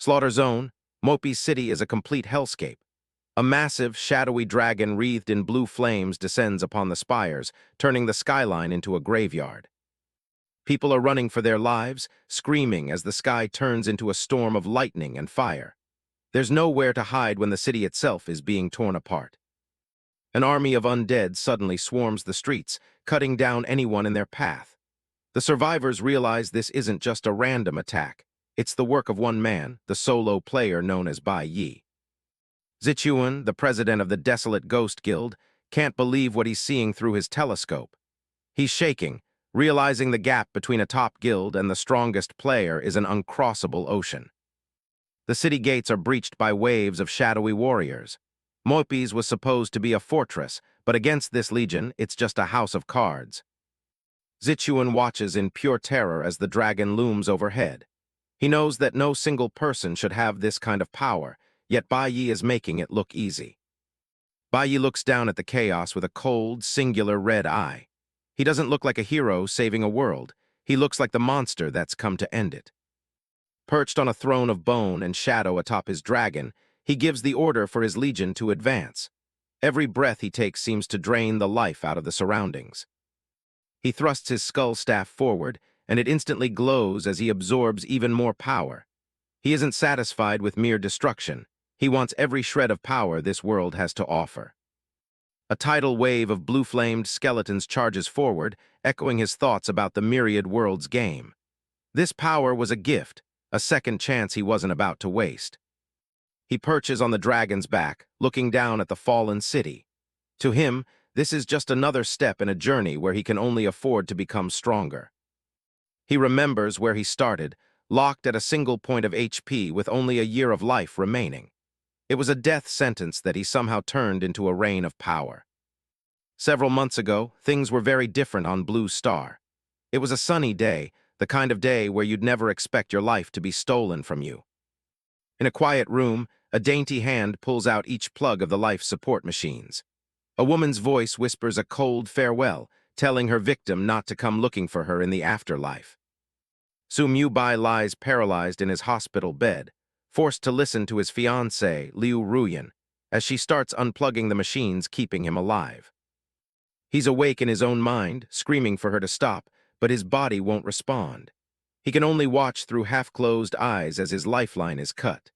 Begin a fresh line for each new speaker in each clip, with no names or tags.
Slaughter Zone, Mopi's city is a complete hellscape. A massive, shadowy dragon wreathed in blue flames descends upon the spires, turning the skyline into a graveyard. People are running for their lives, screaming as the sky turns into a storm of lightning and fire. There's nowhere to hide when the city itself is being torn apart. An army of undead suddenly swarms the streets, cutting down anyone in their path. The survivors realize this isn't just a random attack. It's the work of one man, the solo player known as Bai Yi. Zichuan, the president of the desolate Ghost Guild, can't believe what he's seeing through his telescope. He's shaking, realizing the gap between a top guild and the strongest player is an uncrossable ocean. The city gates are breached by waves of shadowy warriors. Mopi's was supposed to be a fortress, but against this legion, it's just a house of cards. Zichuan watches in pure terror as the dragon looms overhead. He knows that no single person should have this kind of power, yet Bai Yi is making it look easy. Bai Yi looks down at the chaos with a cold, singular red eye. He doesn't look like a hero saving a world. He looks like the monster that's come to end it. Perched on a throne of bone and shadow atop his dragon, he gives the order for his legion to advance. Every breath he takes seems to drain the life out of the surroundings. He thrusts his skull staff forward, and it instantly glows as he absorbs even more power. He isn't satisfied with mere destruction. He wants every shred of power this world has to offer. A tidal wave of blue-flamed skeletons charges forward, echoing his thoughts about the Myriad Worlds Game. This power was a gift, a second chance he wasn't about to waste. He perches on the dragon's back, looking down at the fallen city. To him, this is just another step in a journey where he can only afford to become stronger. He remembers where he started, locked at a single point of HP with only a year of life remaining. It was a death sentence that he somehow turned into a reign of power. Several months ago, things were very different on Blue Star. It was a sunny day, the kind of day where you'd never expect your life to be stolen from you. In a quiet room, a dainty hand pulls out each plug of the life support machines. A woman's voice whispers a cold farewell, telling her victim not to come looking for her in the afterlife. Su Mubai lies paralyzed in his hospital bed, forced to listen to his fiancée, Liu Ruyan, as she starts unplugging the machines keeping him alive. He's awake in his own mind, screaming for her to stop, but his body won't respond. He can only watch through half-closed eyes as his lifeline is cut.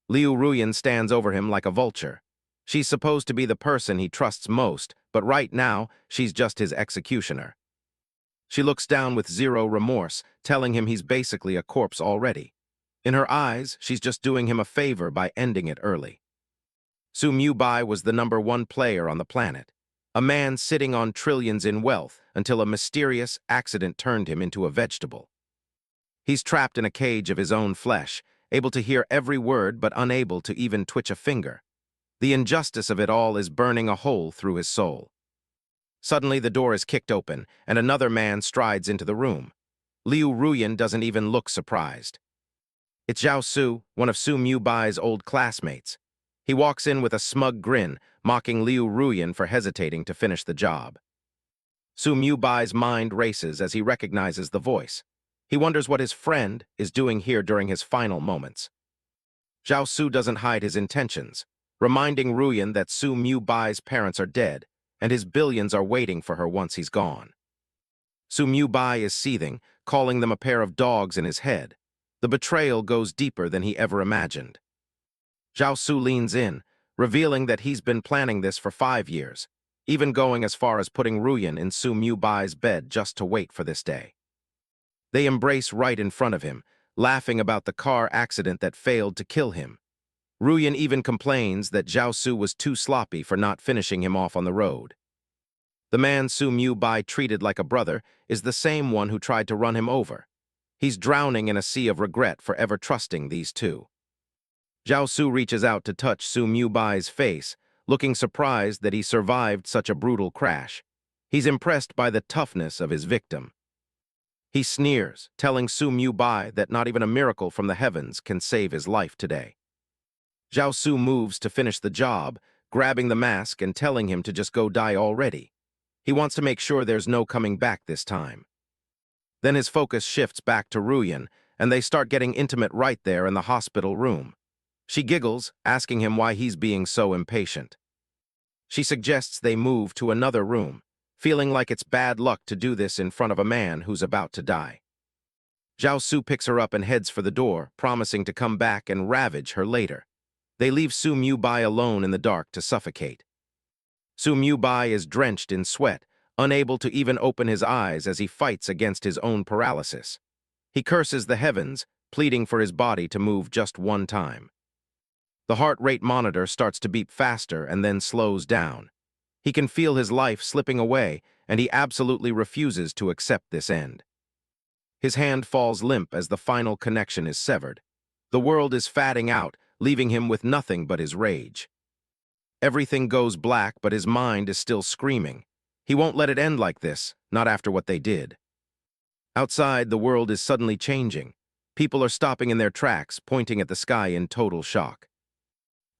Liu Ruyan stands over him like a vulture. She's supposed to be the person he trusts most, but right now, she's just his executioner. She looks down with zero remorse, telling him he's basically a corpse already. In her eyes, she's just doing him a favor by ending it early. Su Mubai was the #1 player on the planet, a man sitting on trillions in wealth until a mysterious accident turned him into a vegetable. He's trapped in a cage of his own flesh, able to hear every word but unable to even twitch a finger. The injustice of it all is burning a hole through his soul. Suddenly, the door is kicked open, and another man strides into the room. Liu Ruyan doesn't even look surprised. It's Zhao Su, one of Su Mubai's old classmates. He walks in with a smug grin, mocking Liu Ruyan for hesitating to finish the job. Su Mubai's mind races as he recognizes the voice. He wonders what his friend is doing here during his final moments. Zhao Su doesn't hide his intentions, reminding Ruyan that Su Mubai's parents are dead, and his billions are waiting for her once he's gone. Su Mubai is seething, calling them a pair of dogs in his head. The betrayal goes deeper than he ever imagined. Zhao Su leans in, revealing that he's been planning this for 5 years, even going as far as putting Ruyan in Su Mubai's bed just to wait for this day. They embrace right in front of him, laughing about the car accident that failed to kill him. Ruyan even complains that Zhao Su was too sloppy for not finishing him off on the road. The man Su Mubai treated like a brother is the same one who tried to run him over. He's drowning in a sea of regret for ever trusting these two. Zhao Su reaches out to touch Su Mubai's face, looking surprised that he survived such a brutal crash. He's impressed by the toughness of his victim. He sneers, telling Su Mubai that not even a miracle from the heavens can save his life today. Zhao Su moves to finish the job, grabbing the mask and telling him to just go die already. He wants to make sure there's no coming back this time. Then his focus shifts back to Ruyan, and they start getting intimate right there in the hospital room. She giggles, asking him why he's being so impatient. She suggests they move to another room, feeling like it's bad luck to do this in front of a man who's about to die. Zhao Su picks her up and heads for the door, promising to come back and ravage her later. They leave Su Mubai alone in the dark to suffocate. Su Mubai is drenched in sweat, unable to even open his eyes as he fights against his own paralysis. He curses the heavens, pleading for his body to move just one time. The heart rate monitor starts to beep faster and then slows down. He can feel his life slipping away, and he absolutely refuses to accept this end. His hand falls limp as the final connection is severed. The world is fatting out, leaving him with nothing but his rage. Everything goes black, but his mind is still screaming. He won't let it end like this, not after what they did. Outside, the world is suddenly changing. People are stopping in their tracks, pointing at the sky in total shock.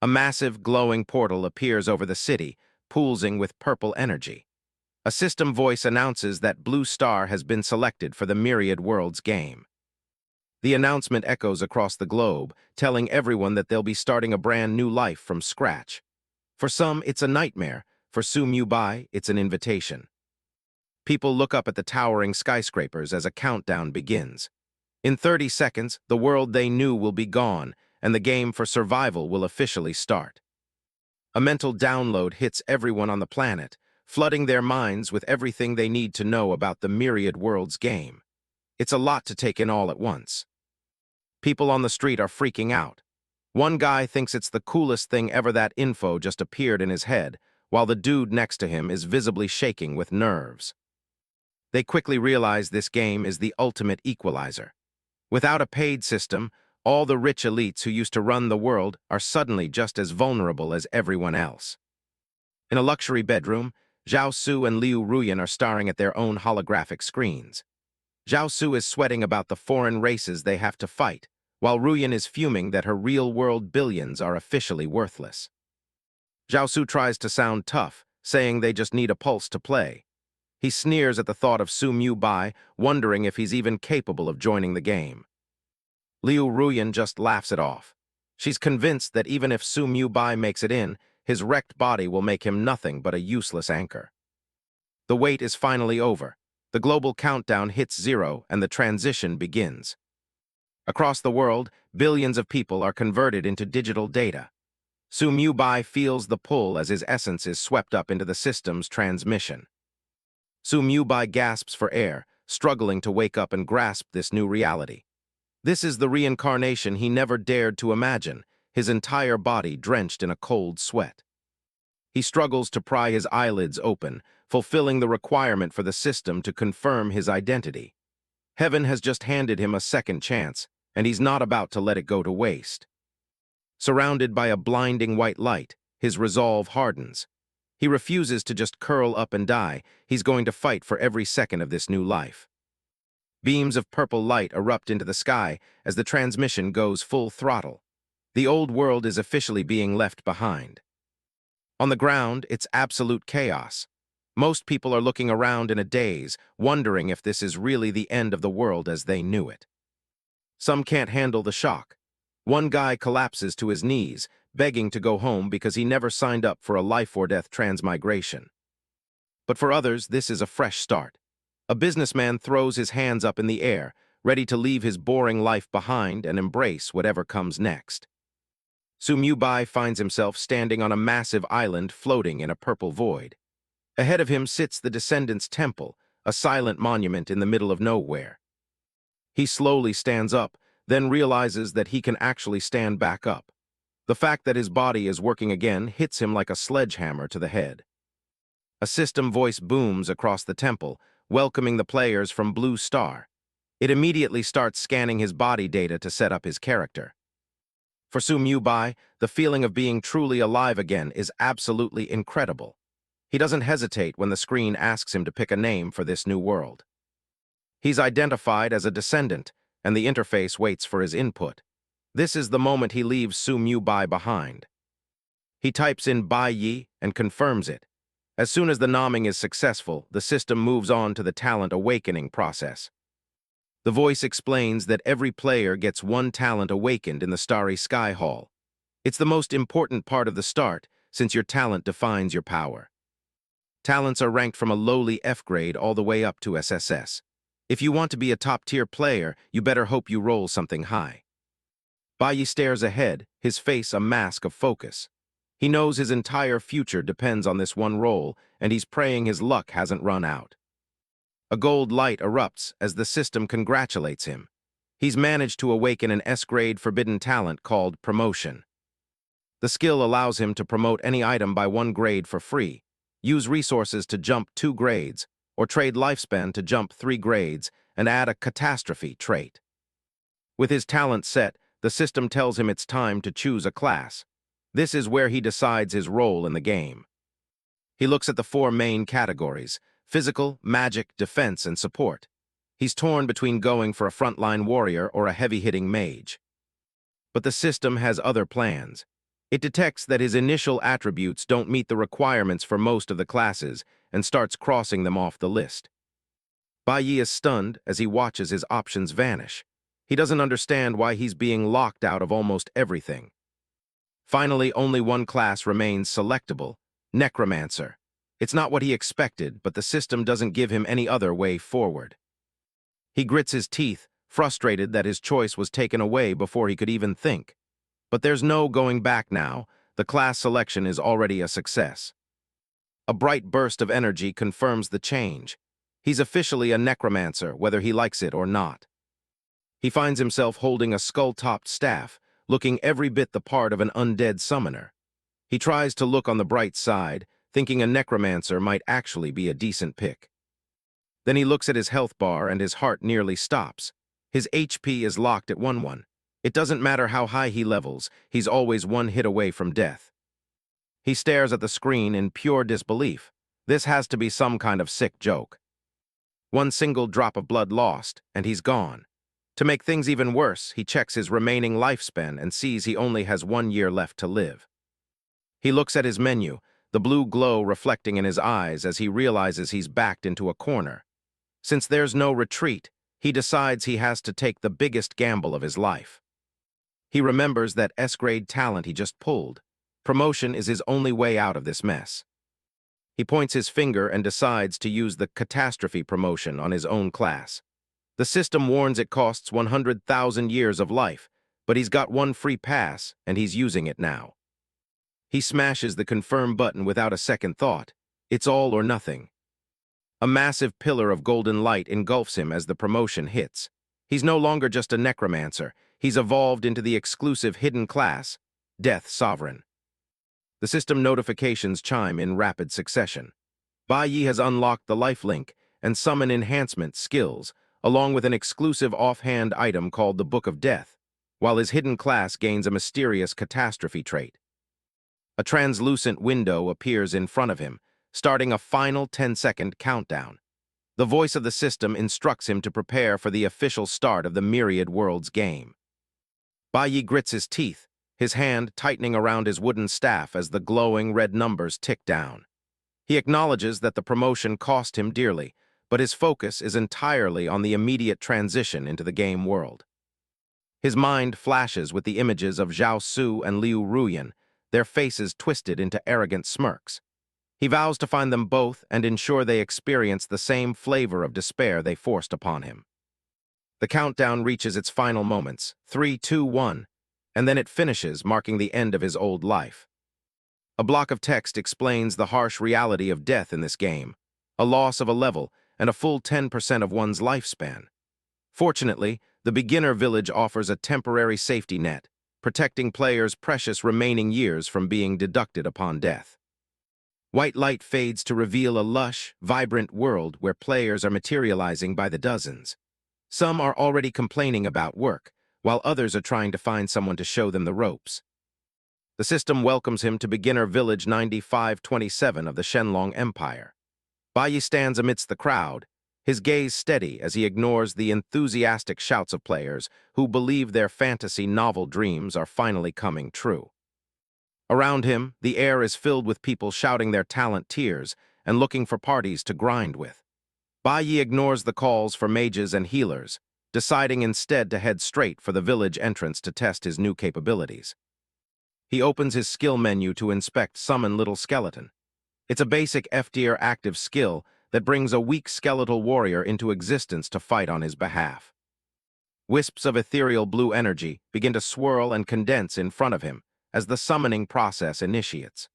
A massive, glowing portal appears over the city, pulsing with purple energy. A system voice announces that Blue Star has been selected for the Myriad Worlds Game. The announcement echoes across the globe, telling everyone that they'll be starting a brand new life from scratch. For some, it's a nightmare. For Su Mubai, it's an invitation. People look up at the towering skyscrapers as a countdown begins. In 30 seconds, the world they knew will be gone, and the game for survival will officially start. A mental download hits everyone on the planet, flooding their minds with everything they need to know about the Myriad Worlds Game. It's a lot to take in all at once. People on the street are freaking out. One guy thinks it's the coolest thing ever that info just appeared in his head, while the dude next to him is visibly shaking with nerves. They quickly realize this game is the ultimate equalizer. Without a paid system, all the rich elites who used to run the world are suddenly just as vulnerable as everyone else. In a luxury bedroom, Zhao Su and Liu Ruyan are staring at their own holographic screens. Zhao Su is sweating about the foreign races they have to fight, while Ruyan is fuming that her real-world billions are officially worthless. Zhao Su tries to sound tough, saying they just need a pulse to play. He sneers at the thought of Su Mubai, wondering if he's even capable of joining the game. Liu Ruyan just laughs it off. She's convinced that even if Su Mubai makes it in, his wrecked body will make him nothing but a useless anchor. The wait is finally over. The global countdown hits 0 and the transition begins. Across the world, billions of people are converted into digital data. Su Mubai feels the pull as his essence is swept up into the system's transmission. Su Mubai gasps for air, struggling to wake up and grasp this new reality. This is the reincarnation he never dared to imagine, his entire body drenched in a cold sweat. He struggles to pry his eyelids open, fulfilling the requirement for the system to confirm his identity. Heaven has just handed him a second chance, and he's not about to let it go to waste. Surrounded by a blinding white light, his resolve hardens. He refuses to just curl up and die. He's going to fight for every second of this new life. Beams of purple light erupt into the sky as the transmission goes full throttle. The old world is officially being left behind. On the ground, it's absolute chaos. Most people are looking around in a daze, wondering if this is really the end of the world as they knew it. Some can't handle the shock. One guy collapses to his knees, begging to go home because he never signed up for a life-or-death transmigration. But for others, this is a fresh start. A businessman throws his hands up in the air, ready to leave his boring life behind and embrace whatever comes next. Su Mubai finds himself standing on a massive island floating in a purple void. Ahead of him sits the Descendants' Temple, a silent monument in the middle of nowhere. He slowly stands up, then realizes that he can actually stand back up. The fact that his body is working again hits him like a sledgehammer to the head. A system voice booms across the temple, welcoming the players from Blue Star. It immediately starts scanning his body data to set up his character. For Su Mubai, the feeling of being truly alive again is absolutely incredible. He doesn't hesitate when the screen asks him to pick a name for this new world. He's identified as a descendant, and the interface waits for his input. This is the moment he leaves Su Mubai behind. He types in Bai Yi and confirms it. As soon as the nomming is successful, the system moves on to the talent awakening process. The voice explains that every player gets one talent awakened in the Starry Sky Hall. It's the most important part of the start, since your talent defines your power. Talents are ranked from a lowly F grade all the way up to SSS. If you want to be a top-tier player, you better hope you roll something high. Bayi stares ahead, his face a mask of focus. He knows his entire future depends on this one roll, and he's praying his luck hasn't run out. A gold light erupts as the system congratulates him. He's managed to awaken an S-grade forbidden talent called Promotion. The skill allows him to promote any item by 1 grade for free, use resources to jump 2 grades, or trade lifespan to jump 3 grades and add a catastrophe trait. With his talent set, the system tells him it's time to choose a class. This is where he decides his role in the game. He looks at the 4 main categories: physical, magic, defense, and support. He's torn between going for a frontline warrior or a heavy-hitting mage. But the system has other plans. It detects that his initial attributes don't meet the requirements for most of the classes and starts crossing them off the list. Bayi is stunned as he watches his options vanish. He doesn't understand why he's being locked out of almost everything. Finally, only one class remains selectable: Necromancer. It's not what he expected, but the system doesn't give him any other way forward. He grits his teeth, frustrated that his choice was taken away before he could even think. But there's no going back now. The class selection is already a success. A bright burst of energy confirms the change. He's officially a necromancer, whether he likes it or not. He finds himself holding a skull-topped staff, looking every bit the part of an undead summoner. He tries to look on the bright side, thinking a necromancer might actually be a decent pick. Then he looks at his health bar and his heart nearly stops. His HP is locked at 1-1. It doesn't matter how high he levels, he's always 1 hit away from death. He stares at the screen in pure disbelief. This has to be some kind of sick joke. 1 single drop of blood lost, and he's gone. To make things even worse, he checks his remaining lifespan and sees he only has 1 year left to live. He looks at his menu, the blue glow reflecting in his eyes as he realizes he's backed into a corner. Since there's no retreat, he decides he has to take the biggest gamble of his life. He remembers that S-grade talent he just pulled. Promotion is his only way out of this mess. He points his finger and decides to use the catastrophe promotion on his own class. The system warns it costs 100,000 years of life, but he's got 1 free pass, and he's using it now. He smashes the confirm button without a second thought. It's all or nothing. A massive pillar of golden light engulfs him as the promotion hits. He's no longer just a necromancer. He's evolved into the exclusive hidden class, Death Sovereign. The system notifications chime in rapid succession. Bayi has unlocked the lifelink and summon enhancement skills, along with an exclusive offhand item called the Book of Death, while his hidden class gains a mysterious catastrophe trait. A translucent window appears in front of him, starting a final 10-second countdown. The voice of the system instructs him to prepare for the official start of the Myriad Worlds Game. Bayi grits his teeth, his hand tightening around his wooden staff as the glowing red numbers tick down. He acknowledges that the promotion cost him dearly, but his focus is entirely on the immediate transition into the game world. His mind flashes with the images of Zhao Su and Liu Ruyan, their faces twisted into arrogant smirks. He vows to find them both and ensure they experience the same flavor of despair they forced upon him. The countdown reaches its final moments, 3, 2, 1, and then it finishes, marking the end of his old life. A block of text explains the harsh reality of death in this game, a loss of a level, and a full 10% of one's lifespan. Fortunately, the beginner village offers a temporary safety net, protecting players' precious remaining years from being deducted upon death. White light fades to reveal a lush, vibrant world where players are materializing by the dozens. Some are already complaining about work, while others are trying to find someone to show them the ropes. The system welcomes him to Beginner Village 9527 of the Shenlong Empire. Bayi stands amidst the crowd, his gaze steady as he ignores the enthusiastic shouts of players who believe their fantasy novel dreams are finally coming true. Around him, the air is filled with people shouting their talent tiers and looking for parties to grind with. Bayi ignores the calls for mages and healers. deciding instead to head straight for the village entrance to test his new capabilities. He opens his skill menu to inspect Summon Little Skeleton. It's a basic F-tier active skill that brings a weak skeletal warrior into existence to fight on his behalf. Wisps of ethereal blue energy begin to swirl and condense in front of him as the summoning process initiates.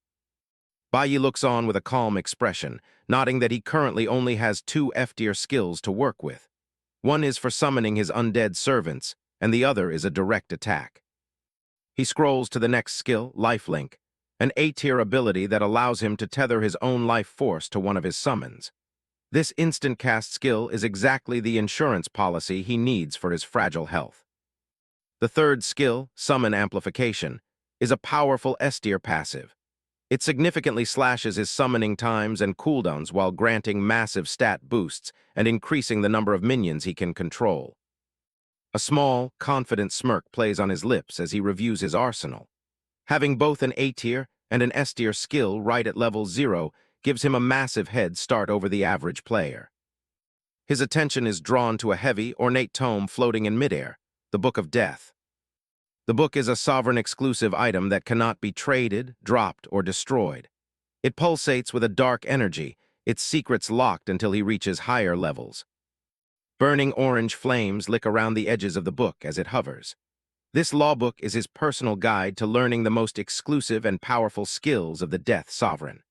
Bai looks on with a calm expression, nodding that he currently only has 2 F-tier skills to work with. One is for summoning his undead servants, and the other is a direct attack. He scrolls to the next skill, Lifelink, an A-tier ability that allows him to tether his own life force to one of his summons. This instant cast skill is exactly the insurance policy he needs for his fragile health. The third skill, Summon Amplification, is a powerful S-tier passive. It significantly slashes his summoning times and cooldowns while granting massive stat boosts and increasing the number of minions he can control. A small, confident smirk plays on his lips as he reviews his arsenal. Having both an A-tier and an S-tier skill right at level 0 gives him a massive head start over the average player. His attention is drawn to a heavy, ornate tome floating in midair, the Book of Death. The book is a sovereign-exclusive item that cannot be traded, dropped, or destroyed. It pulsates with a dark energy, its secrets locked until he reaches higher levels. Burning orange flames lick around the edges of the book as it hovers. This law book is his personal guide to learning the most exclusive and powerful skills of the Death Sovereign.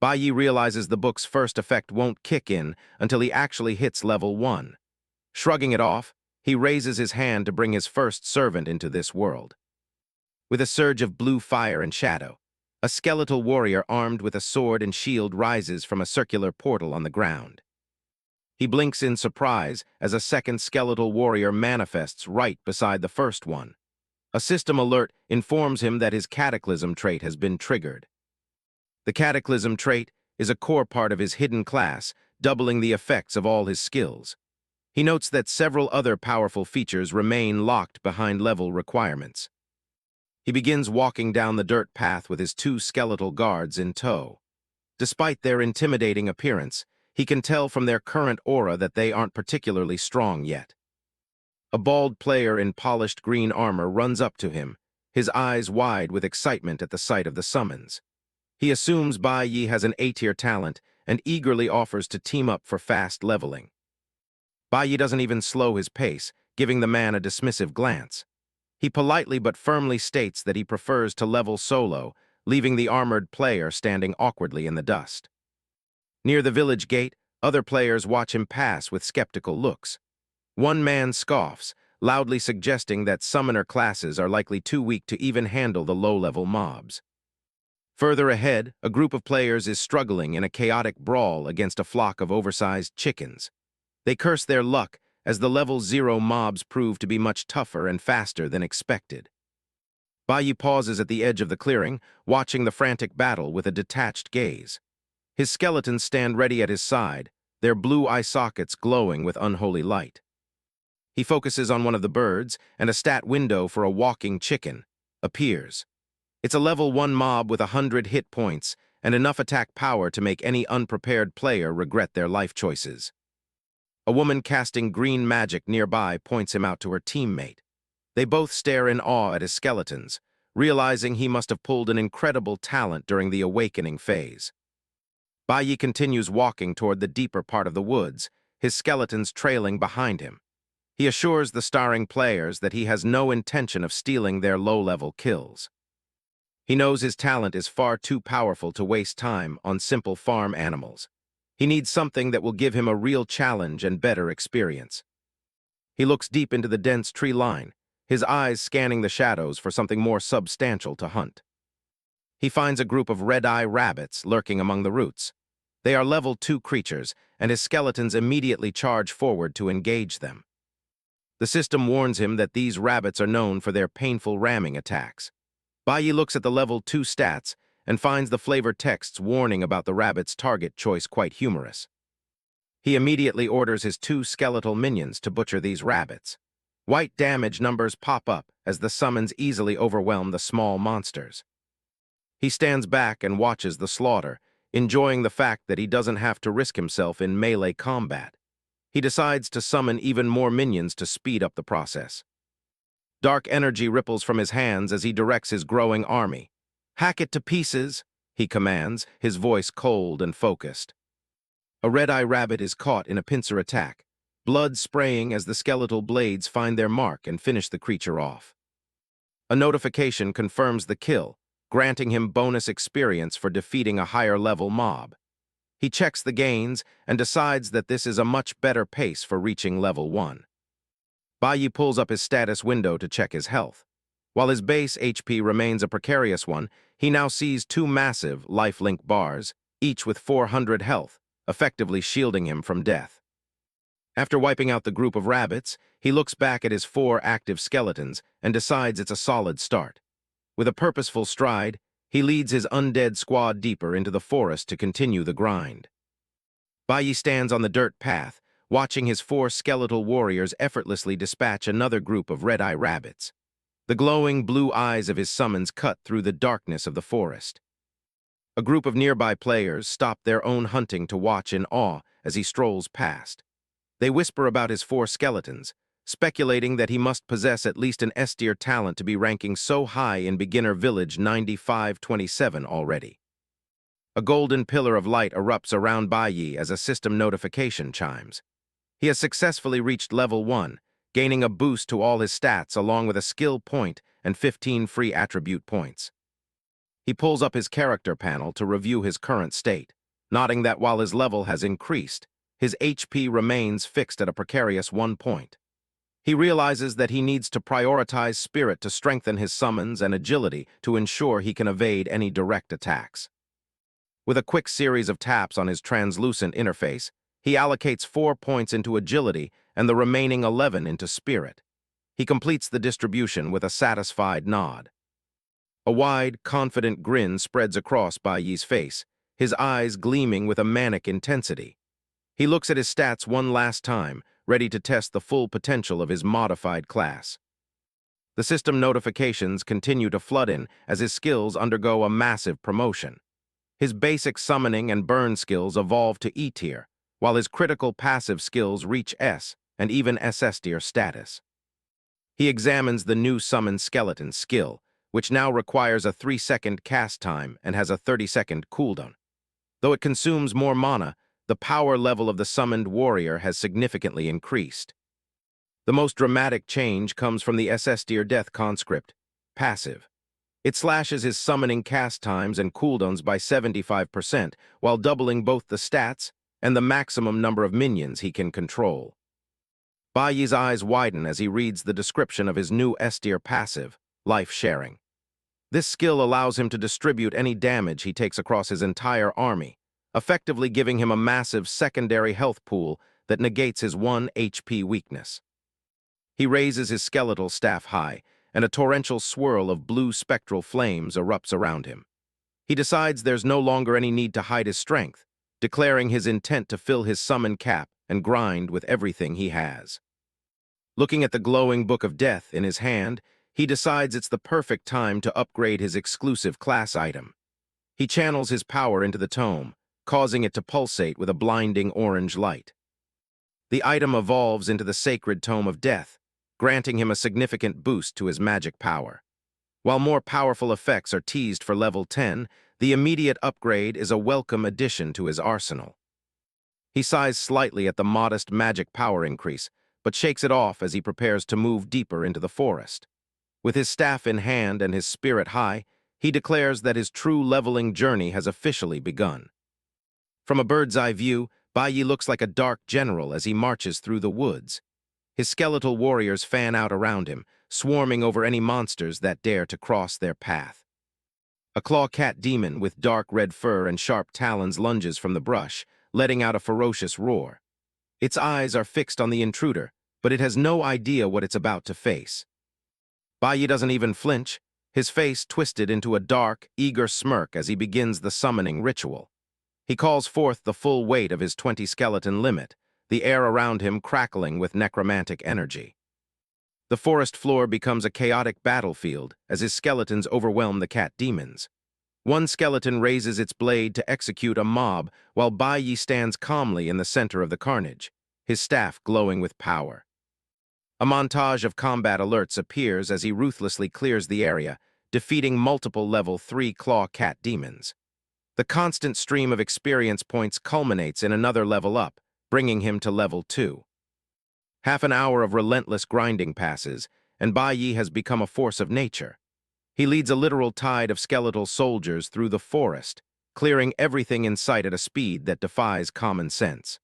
Bai realizes the book's first effect won't kick in until he actually hits level 1. Shrugging it off, he raises his hand to bring his first servant into this world. With a surge of blue fire and shadow, a skeletal warrior armed with a sword and shield rises from a circular portal on the ground. He blinks in surprise as a second skeletal warrior manifests right beside the first one. A system alert informs him that his Cataclysm trait has been triggered. The Cataclysm trait is a core part of his hidden class, doubling the effects of all his skills. He notes that several other powerful features remain locked behind level requirements. He begins walking down the dirt path with his 2 skeletal guards in tow. Despite their intimidating appearance, he can tell from their current aura that they aren't particularly strong yet. A bald player in polished green armor runs up to him, his eyes wide with excitement at the sight of the summons. He assumes Bai Yi has an A-tier talent and eagerly offers to team up for fast leveling. Bai Yi doesn't even slow his pace, giving the man a dismissive glance. He politely but firmly states that he prefers to level solo, leaving the armored player standing awkwardly in the dust. Near the village gate, other players watch him pass with skeptical looks. One man scoffs, loudly suggesting that summoner classes are likely too weak to even handle the low-level mobs. Further ahead, a group of players is struggling in a chaotic brawl against a flock of oversized chickens. They curse their luck as the level 0 mobs prove to be much tougher and faster than expected. Bai Yi pauses at the edge of the clearing, watching the frantic battle with a detached gaze. His skeletons stand ready at his side, their blue eye sockets glowing with unholy light. He focuses on one of the birds, and a stat window for a walking chicken appears. It's a level 1 mob with 100 hit points and enough attack power to make any unprepared player regret their life choices. A woman casting green magic nearby points him out to her teammate. They both stare in awe at his skeletons, realizing he must have pulled an incredible talent during the awakening phase. Bai Yi continues walking toward the deeper part of the woods, his skeletons trailing behind him. He assures the starring players that he has no intention of stealing their low-level kills. He knows his talent is far too powerful to waste time on simple farm animals. He needs something that will give him a real challenge and better experience. He looks deep into the dense tree line, his eyes scanning the shadows for something more substantial to hunt. He finds a group of red-eye rabbits lurking among the roots. They are level 2 creatures, and his skeletons immediately charge forward to engage them. The system warns him that these rabbits are known for their painful ramming attacks. Bai Yi looks at the level 2 stats and finds the flavor text's warning about the rabbit's target choice quite humorous. He immediately orders his 2 skeletal minions to butcher these rabbits. White damage numbers pop up as the summons easily overwhelm the small monsters. He stands back and watches the slaughter, enjoying the fact that he doesn't have to risk himself in melee combat. He decides to summon even more minions to speed up the process. Dark energy ripples from his hands as he directs his growing army. "Hack it to pieces," he commands, his voice cold and focused. A red-eye rabbit is caught in a pincer attack, blood spraying as the skeletal blades find their mark and finish the creature off. A notification confirms the kill, granting him bonus experience for defeating a higher-level mob. He checks the gains and decides that this is a much better pace for reaching level 1. Bai pulls up his status window to check his health. While his base HP remains a precarious one, he now sees 2 massive lifelink bars, each with 400 health, effectively shielding him from death. After wiping out the group of rabbits, he looks back at his 4 active skeletons and decides it's a solid start. With a purposeful stride, he leads his undead squad deeper into the forest to continue the grind. Bai stands on the dirt path, watching his 4 skeletal warriors effortlessly dispatch another group of red-eye rabbits. The glowing blue eyes of his summons cut through the darkness of the forest. A group of nearby players stop their own hunting to watch in awe as he strolls past. They whisper about his 4 skeletons, speculating that he must possess at least an S-tier talent to be ranking so high in Beginner Village 9527 already. A golden pillar of light erupts around Bai as a system notification chimes. He has successfully reached level 1, gaining a boost to all his stats along with a skill point and 15 free attribute points. He pulls up his character panel to review his current state, noting that while his level has increased, his HP remains fixed at a precarious 1 point. He realizes that he needs to prioritize spirit to strengthen his summons and agility to ensure he can evade any direct attacks. With a quick series of taps on his translucent interface, he allocates 4 points into agility and the remaining 11 into spirit. He completes the distribution with a satisfied nod. A wide, confident grin spreads across Bai's face, his eyes gleaming with a manic intensity. He looks at his stats one last time, ready to test the full potential of his modified class. The system notifications continue to flood in as his skills undergo a massive promotion. His basic summoning and burn skills evolve to E tier, while his critical passive skills reach S and even SS tier status. He examines the new summon skeleton skill, which now requires a 3-second cast time and has a 30-second cooldown. Though it consumes more mana, the power level of the summoned warrior has significantly increased. The most dramatic change comes from the SS tier death conscript, passive. It slashes his summoning cast times and cooldowns by 75%, while doubling both the stats and the maximum number of minions he can control. Bai's eyes widen as he reads the description of his new S-tier passive, life sharing. This skill allows him to distribute any damage he takes across his entire army, effectively giving him a massive secondary health pool that negates his 1 HP weakness. He raises his skeletal staff high, and a torrential swirl of blue spectral flames erupts around him. He decides there's no longer any need to hide his strength, declaring his intent to fill his summon cap and grind with everything he has. Looking at the glowing Book of Death in his hand, he decides it's the perfect time to upgrade his exclusive class item. He channels his power into the tome, causing it to pulsate with a blinding orange light. The item evolves into the sacred Tome of Death, granting him a significant boost to his magic power. While more powerful effects are teased for level 10, the immediate upgrade is a welcome addition to his arsenal. He sighs slightly at the modest magic power increase, but shakes it off as he prepares to move deeper into the forest. With his staff in hand and his spirit high, he declares that his true leveling journey has officially begun. From a bird's-eye view, Bai looks like a dark general as he marches through the woods. His skeletal warriors fan out around him, swarming over any monsters that dare to cross their path. A claw-cat demon with dark red fur and sharp talons lunges from the brush, letting out a ferocious roar. Its eyes are fixed on the intruder, but it has no idea what it's about to face. Bai doesn't even flinch, his face twisted into a dark, eager smirk as he begins the summoning ritual. He calls forth the full weight of his 20-skeleton limit, the air around him crackling with necromantic energy. The forest floor becomes a chaotic battlefield as his skeletons overwhelm the cat demons. One skeleton raises its blade to execute a mob while Bai stands calmly in the center of the carnage, his staff glowing with power. A montage of combat alerts appears as he ruthlessly clears the area, defeating multiple level 3 claw cat demons. The constant stream of experience points culminates in another level up, bringing him to level 2. Half an hour of relentless grinding passes, and Bai Yi has become a force of nature. He leads a literal tide of skeletal soldiers through the forest, clearing everything in sight at a speed that defies common sense.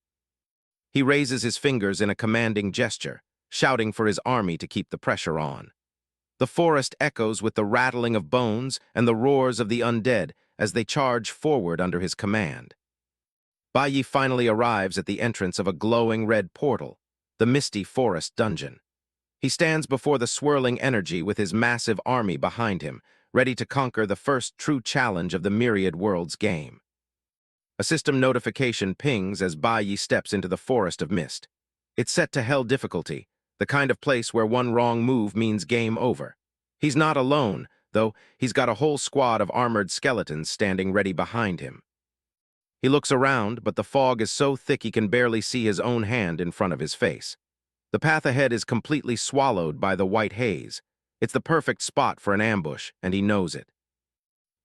He raises his fingers in a commanding gesture, shouting for his army to keep the pressure on. The forest echoes with the rattling of bones and the roars of the undead as they charge forward under his command. Bai Yi finally arrives at the entrance of a glowing red portal, the misty forest dungeon. He stands before the swirling energy with his massive army behind him, ready to conquer the first true challenge of the Myriad Worlds game. A system notification pings as Bai Yi steps into the forest of mist. It's set to hell difficulty, the kind of place where one wrong move means game over. He's not alone, though. He's got a whole squad of armored skeletons standing ready behind him. He looks around, but the fog is so thick he can barely see his own hand in front of his face. The path ahead is completely swallowed by the white haze. It's the perfect spot for an ambush, and he knows it.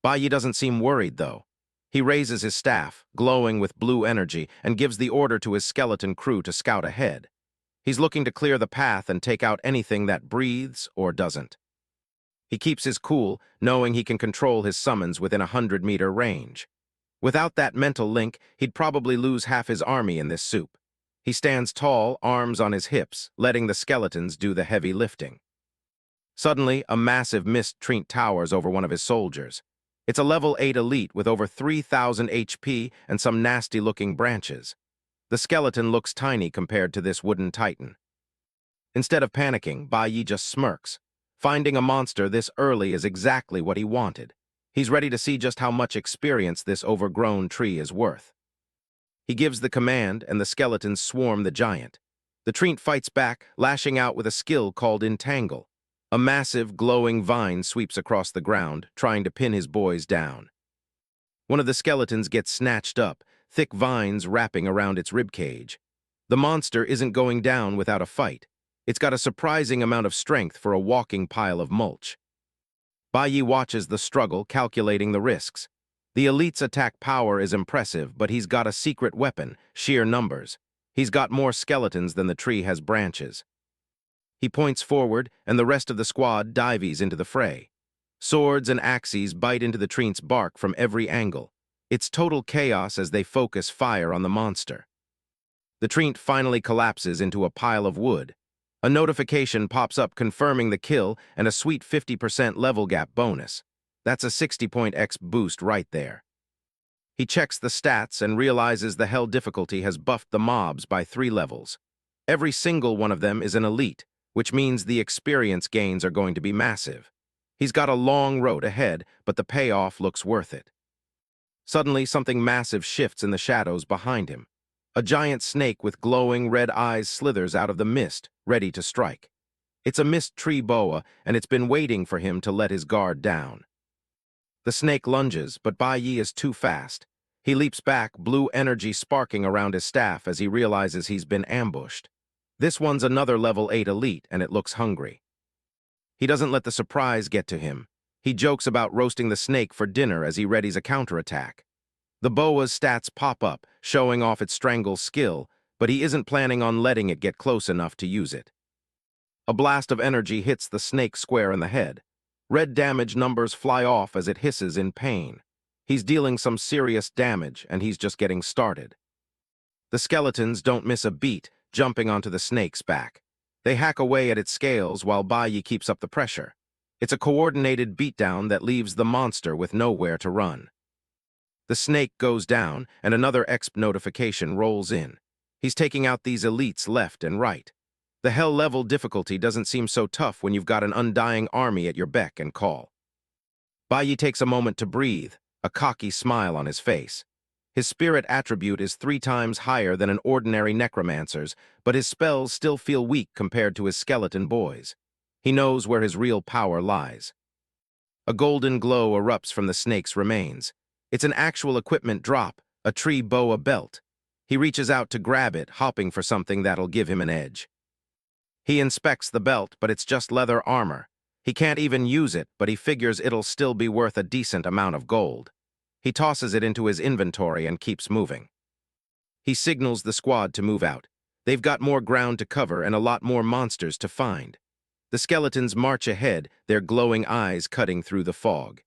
Bai Yi doesn't seem worried, though. He raises his staff, glowing with blue energy, and gives the order to his skeleton crew to scout ahead. He's looking to clear the path and take out anything that breathes or doesn't. He keeps his cool, knowing he can control his summons within a 100-meter range. Without that mental link, he'd probably lose half his army in this soup. He stands tall, arms on his hips, letting the skeletons do the heavy lifting. Suddenly, a massive mist tree towers over one of his soldiers. It's a level 8 elite with over 3,000 HP and some nasty-looking branches. The skeleton looks tiny compared to this wooden titan. Instead of panicking, Bai Yi just smirks. Finding a monster this early is exactly what he wanted. He's ready to see just how much experience this overgrown tree is worth. He gives the command, and the skeletons swarm the giant. The tree fights back, lashing out with a skill called Entangle. A massive, glowing vine sweeps across the ground, trying to pin his boys down. One of the skeletons gets snatched up, thick vines wrapping around its ribcage. The monster isn't going down without a fight. It's got a surprising amount of strength for a walking pile of mulch. Bai Yi watches the struggle, calculating the risks. The elite's attack power is impressive, but he's got a secret weapon, sheer numbers. He's got more skeletons than the tree has branches. He points forward, and the rest of the squad dives into the fray. Swords and axes bite into the tree's bark from every angle. It's total chaos as they focus fire on the monster. The tree finally collapses into a pile of wood. A notification pops up confirming the kill and a sweet 50% level gap bonus. That's a 60-point X boost right there. He checks the stats and realizes the hell difficulty has buffed the mobs by 3 levels. Every single one of them is an elite, which means the experience gains are going to be massive. He's got a long road ahead, but the payoff looks worth it. Suddenly, something massive shifts in the shadows behind him. A giant snake with glowing red eyes slithers out of the mist, ready to strike. It's a mist tree boa, and it's been waiting for him to let his guard down. The snake lunges, but Bai Yi is too fast. He leaps back, blue energy sparking around his staff as he realizes he's been ambushed. This one's another level 8 elite, and it looks hungry. He doesn't let the surprise get to him. He jokes about roasting the snake for dinner as he readies a counterattack. The boa's stats pop up, showing off its strangle skill, but he isn't planning on letting it get close enough to use it. A blast of energy hits the snake square in the head. Red damage numbers fly off as it hisses in pain. He's dealing some serious damage, and he's just getting started. The skeletons don't miss a beat, jumping onto the snake's back. They hack away at its scales while Bai Yi keeps up the pressure. It's a coordinated beatdown that leaves the monster with nowhere to run. The snake goes down, and another exp notification rolls in. He's taking out these elites left and right. The hell-level difficulty doesn't seem so tough when you've got an undying army at your beck and call. Bai Yi takes a moment to breathe, a cocky smile on his face. His spirit attribute is 3 times higher than an ordinary necromancer's, but his spells still feel weak compared to his skeleton boys. He knows where his real power lies. A golden glow erupts from the snake's remains. It's an actual equipment drop, a tree boa belt. He reaches out to grab it, hopping for something that'll give him an edge. He inspects the belt, but it's just leather armor. He can't even use it, but he figures it'll still be worth a decent amount of gold. He tosses it into his inventory and keeps moving. He signals the squad to move out. They've got more ground to cover and a lot more monsters to find. The skeletons march ahead, their glowing eyes cutting through the fog.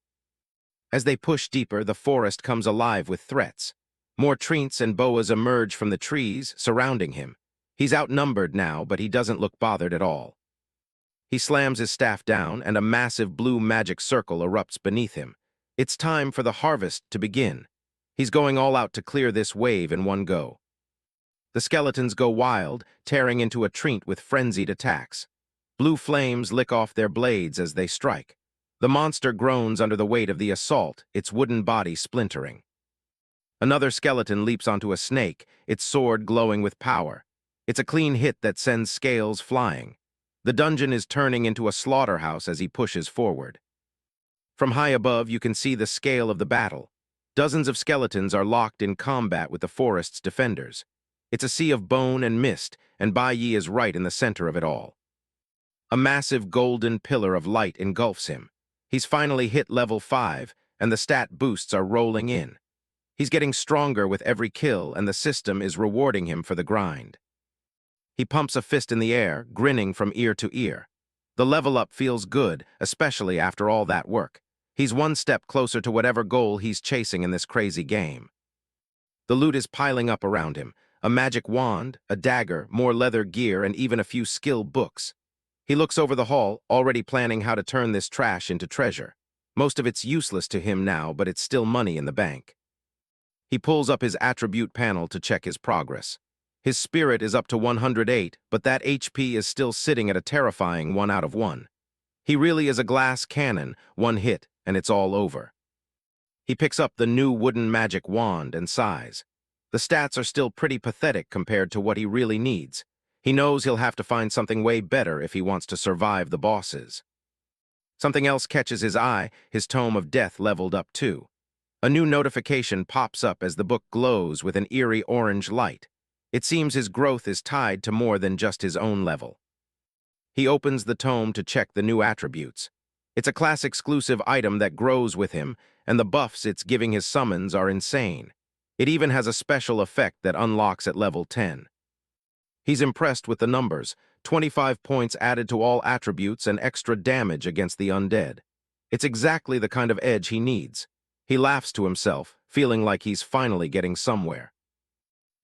As they push deeper, the forest comes alive with threats. More treants and boas emerge from the trees, surrounding him. He's outnumbered now, but he doesn't look bothered at all. He slams his staff down, and a massive blue magic circle erupts beneath him. It's time for the harvest to begin. He's going all out to clear this wave in one go. The skeletons go wild, tearing into a treant with frenzied attacks. Blue flames lick off their blades as they strike. The monster groans under the weight of the assault, its wooden body splintering. Another skeleton leaps onto a snake, its sword glowing with power. It's a clean hit that sends scales flying. The dungeon is turning into a slaughterhouse as he pushes forward. From high above, you can see the scale of the battle. Dozens of skeletons are locked in combat with the forest's defenders. It's a sea of bone and mist, and Bai Yi is right in the center of it all. A massive golden pillar of light engulfs him. He's finally hit level 5, and the stat boosts are rolling in. He's getting stronger with every kill, and the system is rewarding him for the grind. He pumps a fist in the air, grinning from ear to ear. The level up feels good, especially after all that work. He's one step closer to whatever goal he's chasing in this crazy game. The loot is piling up around him. A magic wand, a dagger, more leather gear, and even a few skill books. He looks over the hall, already planning how to turn this trash into treasure. Most of it's useless to him now, but it's still money in the bank. He pulls up his attribute panel to check his progress. His spirit is up to 108, but that HP is still sitting at a terrifying 1 out of 1. He really is a glass cannon, one hit, and it's all over. He picks up the new wooden magic wand and sighs. The stats are still pretty pathetic compared to what he really needs. He knows he'll have to find something way better if he wants to survive the bosses. Something else catches his eye, his tome of death leveled up too. A new notification pops up as the book glows with an eerie orange light. It seems his growth is tied to more than just his own level. He opens the tome to check the new attributes. It's a class-exclusive item that grows with him, and the buffs it's giving his summons are insane. It even has a special effect that unlocks at level 10. He's impressed with the numbers, 25 points added to all attributes and extra damage against the undead. It's exactly the kind of edge he needs. He laughs to himself, feeling like he's finally getting somewhere.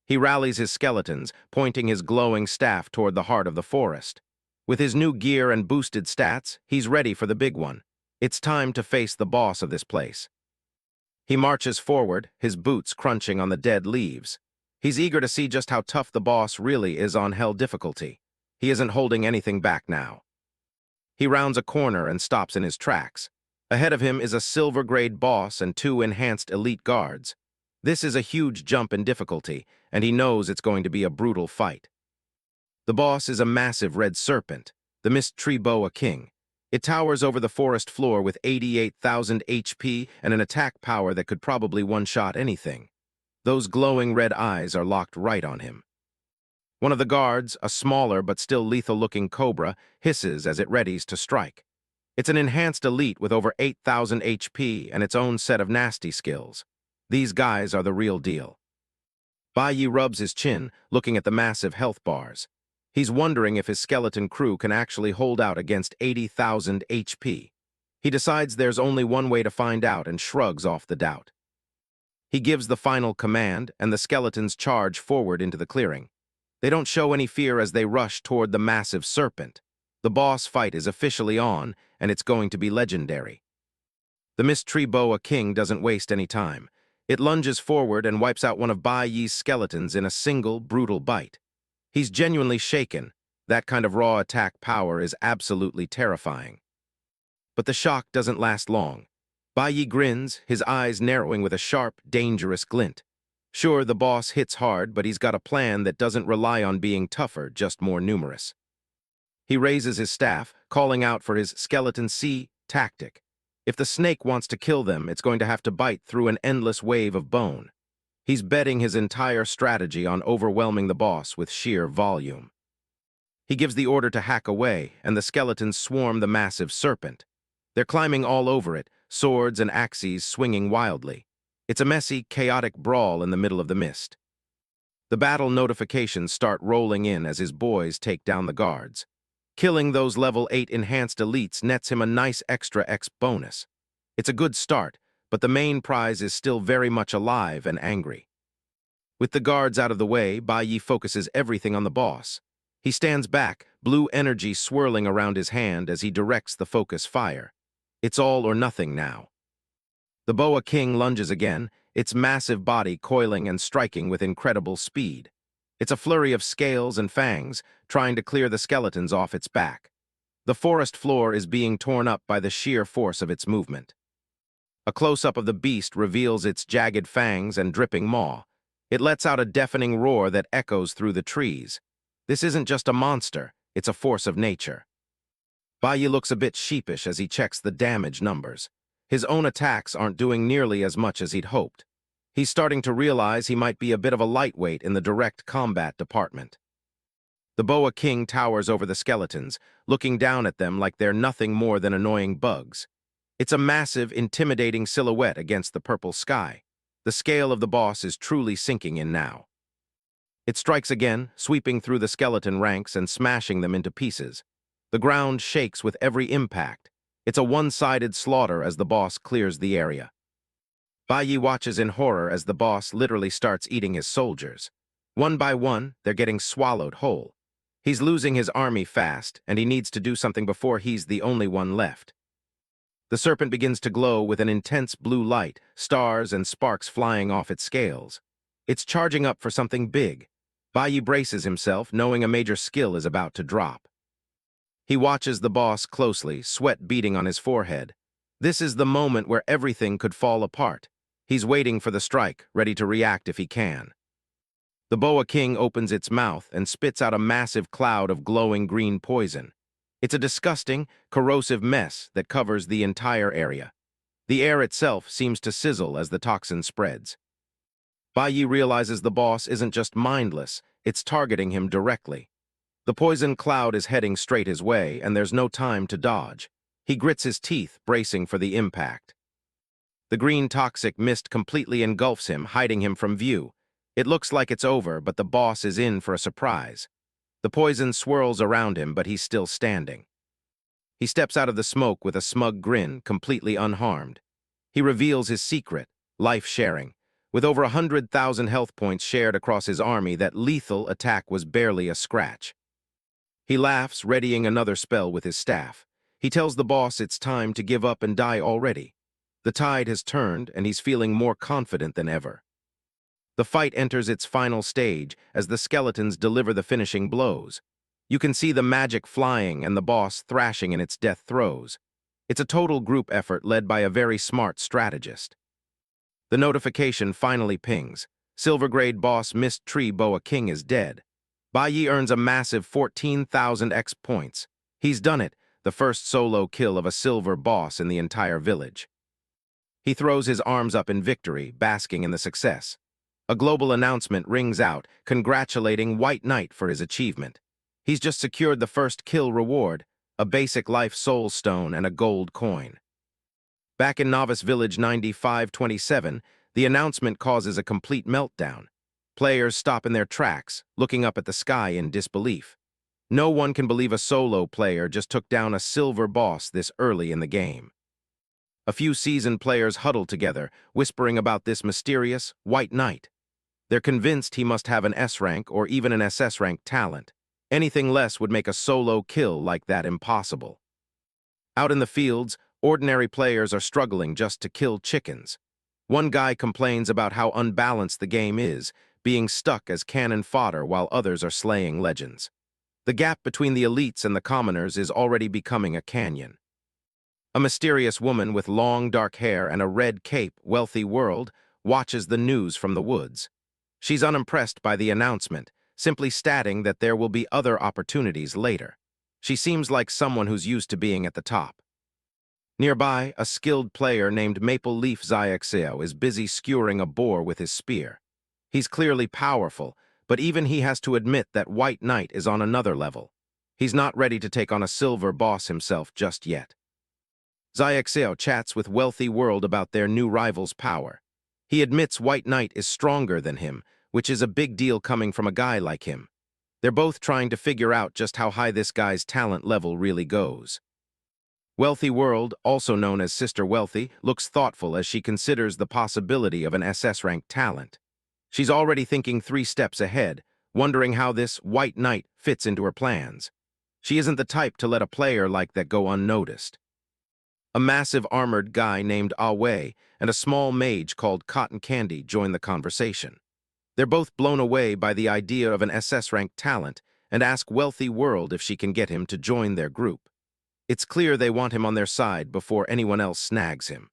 He rallies his skeletons, pointing his glowing staff toward the heart of the forest. With his new gear and boosted stats, he's ready for the big one. It's time to face the boss of this place. He marches forward, his boots crunching on the dead leaves. He's eager to see just how tough the boss really is on hell difficulty. He isn't holding anything back now. He rounds a corner and stops in his tracks. Ahead of him is a silver-grade boss and 2 enhanced elite guards. This is a huge jump in difficulty, and he knows it's going to be a brutal fight. The boss is a massive red serpent, the Mist Tree Boa King. It towers over the forest floor with 88,000 HP and an attack power that could probably one-shot anything. Those glowing red eyes are locked right on him. One of the guards, a smaller but still lethal-looking cobra, hisses as it readies to strike. It's an enhanced elite with over 8,000 HP and its own set of nasty skills. These guys are the real deal. Bai Yi rubs his chin, looking at the massive health bars. He's wondering if his skeleton crew can actually hold out against 80,000 HP. He decides there's only one way to find out and shrugs off the doubt. He gives the final command, and the skeletons charge forward into the clearing. They don't show any fear as they rush toward the massive serpent. The boss fight is officially on, and it's going to be legendary. The Mist Tree Boa King doesn't waste any time. It lunges forward and wipes out one of Bai Yi's skeletons in a single, brutal bite. He's genuinely shaken. That kind of raw attack power is absolutely terrifying. But the shock doesn't last long. Bai Yi grins, his eyes narrowing with a sharp, dangerous glint. Sure, the boss hits hard, but he's got a plan that doesn't rely on being tougher, just more numerous. He raises his staff, calling out for his Skeleton C tactic. If the snake wants to kill them, it's going to have to bite through an endless wave of bone. He's betting his entire strategy on overwhelming the boss with sheer volume. He gives the order to hack away, and the skeletons swarm the massive serpent. They're climbing all over it, swords and axes swinging wildly. It's a messy, chaotic brawl in the middle of the mist. The battle notifications start rolling in as his boys take down the guards. Killing those level 8 enhanced elites nets him a nice extra X bonus. It's a good start, but the main prize is still very much alive and angry. With the guards out of the way, Bai Yi focuses everything on the boss. He stands back, blue energy swirling around his hand as he directs the focus fire. It's all or nothing now. The Boa King lunges again, its massive body coiling and striking with incredible speed. It's a flurry of scales and fangs, trying to clear the skeletons off its back. The forest floor is being torn up by the sheer force of its movement. A close-up of the beast reveals its jagged fangs and dripping maw. It lets out a deafening roar that echoes through the trees. This isn't just a monster, it's a force of nature. Bai Yi looks a bit sheepish as he checks the damage numbers. His own attacks aren't doing nearly as much as he'd hoped. He's starting to realize he might be a bit of a lightweight in the direct combat department. The Boa King towers over the skeletons, looking down at them like they're nothing more than annoying bugs. It's a massive, intimidating silhouette against the purple sky. The scale of the boss is truly sinking in now. It strikes again, sweeping through the skeleton ranks and smashing them into pieces. The ground shakes with every impact. It's a one-sided slaughter as the boss clears the area. Bai Yi watches in horror as the boss literally starts eating his soldiers. One by one, they're getting swallowed whole. He's losing his army fast, and he needs to do something before he's the only one left. The serpent begins to glow with an intense blue light, stars and sparks flying off its scales. It's charging up for something big. Bai Yi braces himself, knowing a major skill is about to drop. He watches the boss closely, sweat beading on his forehead. This is the moment where everything could fall apart. He's waiting for the strike, ready to react if he can. The Boa King opens its mouth and spits out a massive cloud of glowing green poison. It's a disgusting, corrosive mess that covers the entire area. The air itself seems to sizzle as the toxin spreads. Bai Yi realizes the boss isn't just mindless, it's targeting him directly. The poison cloud is heading straight his way, and there's no time to dodge. He grits his teeth, bracing for the impact. The green toxic mist completely engulfs him, hiding him from view. It looks like it's over, but the boss is in for a surprise. The poison swirls around him, but he's still standing. He steps out of the smoke with a smug grin, completely unharmed. He reveals his secret, life-sharing. With over 100,000 health points shared across his army, that lethal attack was barely a scratch. He laughs, readying another spell with his staff. He tells the boss it's time to give up and die already. The tide has turned, and he's feeling more confident than ever. The fight enters its final stage as the skeletons deliver the finishing blows. You can see the magic flying and the boss thrashing in its death throes. It's a total group effort led by a very smart strategist. The notification finally pings. Silver-grade boss Mist Tree Boa King is dead. Bai Yi earns a massive 14,000 X points. He's done it, the first solo kill of a silver boss in the entire village. He throws his arms up in victory, basking in the success. A global announcement rings out, congratulating White Knight for his achievement. He's just secured the first kill reward, a basic life soul stone and a gold coin. Back in Novice Village 9527, the announcement causes a complete meltdown. Players stop in their tracks, looking up at the sky in disbelief. No one can believe a solo player just took down a silver boss this early in the game. A few seasoned players huddle together, whispering about this mysterious White Knight. They're convinced he must have an S rank or even an SS rank talent. Anything less would make a solo kill like that impossible. Out in the fields, ordinary players are struggling just to kill chickens. One guy complains about how unbalanced the game is, being stuck as cannon fodder while others are slaying legends. The gap between the elites and the commoners is already becoming a canyon. A mysterious woman with long dark hair and a red cape, Wealthy World, watches the news from the woods. She's unimpressed by the announcement, simply stating that there will be other opportunities later. She seems like someone who's used to being at the top. Nearby, a skilled player named Maple Leaf Xiaxio is busy skewering a boar with his spear. He's clearly powerful, but even he has to admit that White Knight is on another level. He's not ready to take on a silver boss himself just yet. Xiaoxiao chats with Wealthy World about their new rival's power. He admits White Knight is stronger than him, which is a big deal coming from a guy like him. They're both trying to figure out just how high this guy's talent level really goes. Wealthy World, also known as Sister Wealthy, looks thoughtful as she considers the possibility of an SS-rank talent. She's already thinking 3 steps ahead, wondering how this White Knight fits into her plans. She isn't the type to let a player like that go unnoticed. A massive armored guy named Ah Wei and a small mage called Cotton Candy join the conversation. They're both blown away by the idea of an SS-rank talent and ask Wealthy World if she can get him to join their group. It's clear they want him on their side before anyone else snags him.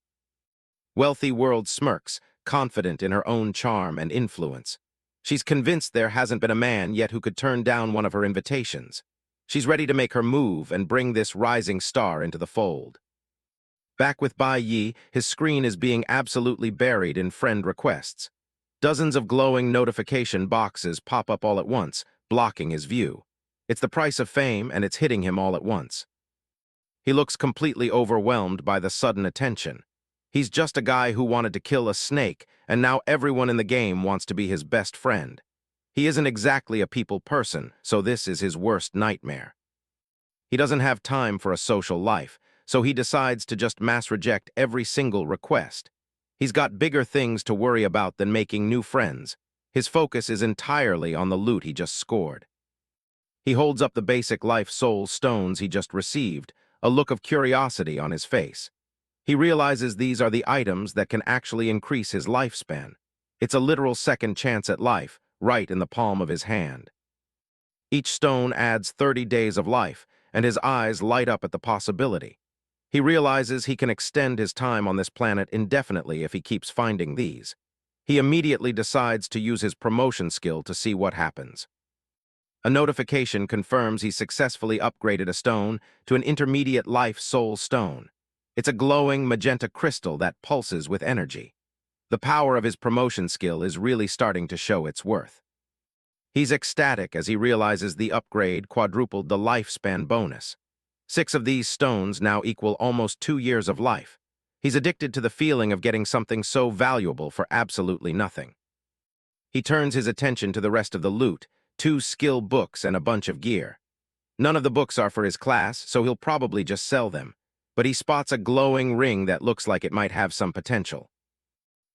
Wealthy World smirks, confident in her own charm and influence. She's convinced there hasn't been a man yet who could turn down one of her invitations. She's ready to make her move and bring this rising star into the fold. Back with Bai Yi, his screen is being absolutely buried in friend requests. Dozens of glowing notification boxes pop up all at once, blocking his view. It's the price of fame, and it's hitting him all at once. He looks completely overwhelmed by the sudden attention. He's just a guy who wanted to kill a snake, and now everyone in the game wants to be his best friend. He isn't exactly a people person, so this is his worst nightmare. He doesn't have time for a social life, so he decides to just mass reject every single request. He's got bigger things to worry about than making new friends. His focus is entirely on the loot he just scored. He holds up the basic life soul stones he just received, a look of curiosity on his face. He realizes these are the items that can actually increase his lifespan. It's a literal second chance at life, right in the palm of his hand. Each stone adds 30 days of life, and his eyes light up at the possibility. He realizes he can extend his time on this planet indefinitely if he keeps finding these. He immediately decides to use his promotion skill to see what happens. A notification confirms he successfully upgraded a stone to an intermediate life soul stone. It's a glowing magenta crystal that pulses with energy. The power of his promotion skill is really starting to show its worth. He's ecstatic as he realizes the upgrade quadrupled the lifespan bonus. 6 of these stones now equal almost 2 years of life. He's addicted to the feeling of getting something so valuable for absolutely nothing. He turns his attention to the rest of the loot, 2 skill books and a bunch of gear. None of the books are for his class, so he'll probably just sell them. But he spots a glowing ring that looks like it might have some potential.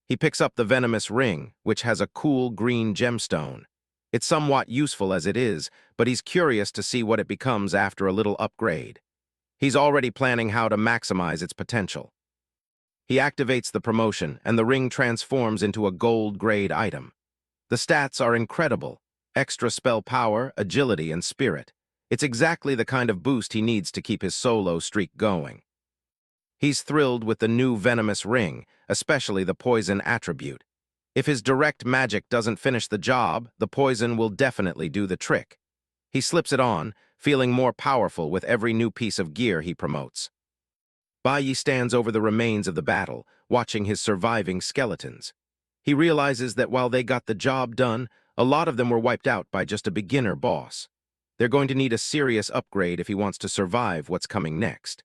He picks up the venomous ring, which has a cool green gemstone. It's somewhat useful as it is, but he's curious to see what it becomes after a little upgrade. He's already planning how to maximize its potential. He activates the promotion, and the ring transforms into a gold-grade item. The stats are incredible: extra spell power, agility, and spirit. It's exactly the kind of boost he needs to keep his solo streak going. He's thrilled with the new venomous ring, especially the poison attribute. If his direct magic doesn't finish the job, the poison will definitely do the trick. He slips it on, feeling more powerful with every new piece of gear he promotes. Bai Yi stands over the remains of the battle, watching his surviving skeletons. He realizes that while they got the job done, a lot of them were wiped out by just a beginner boss. They're going to need a serious upgrade if he wants to survive what's coming next.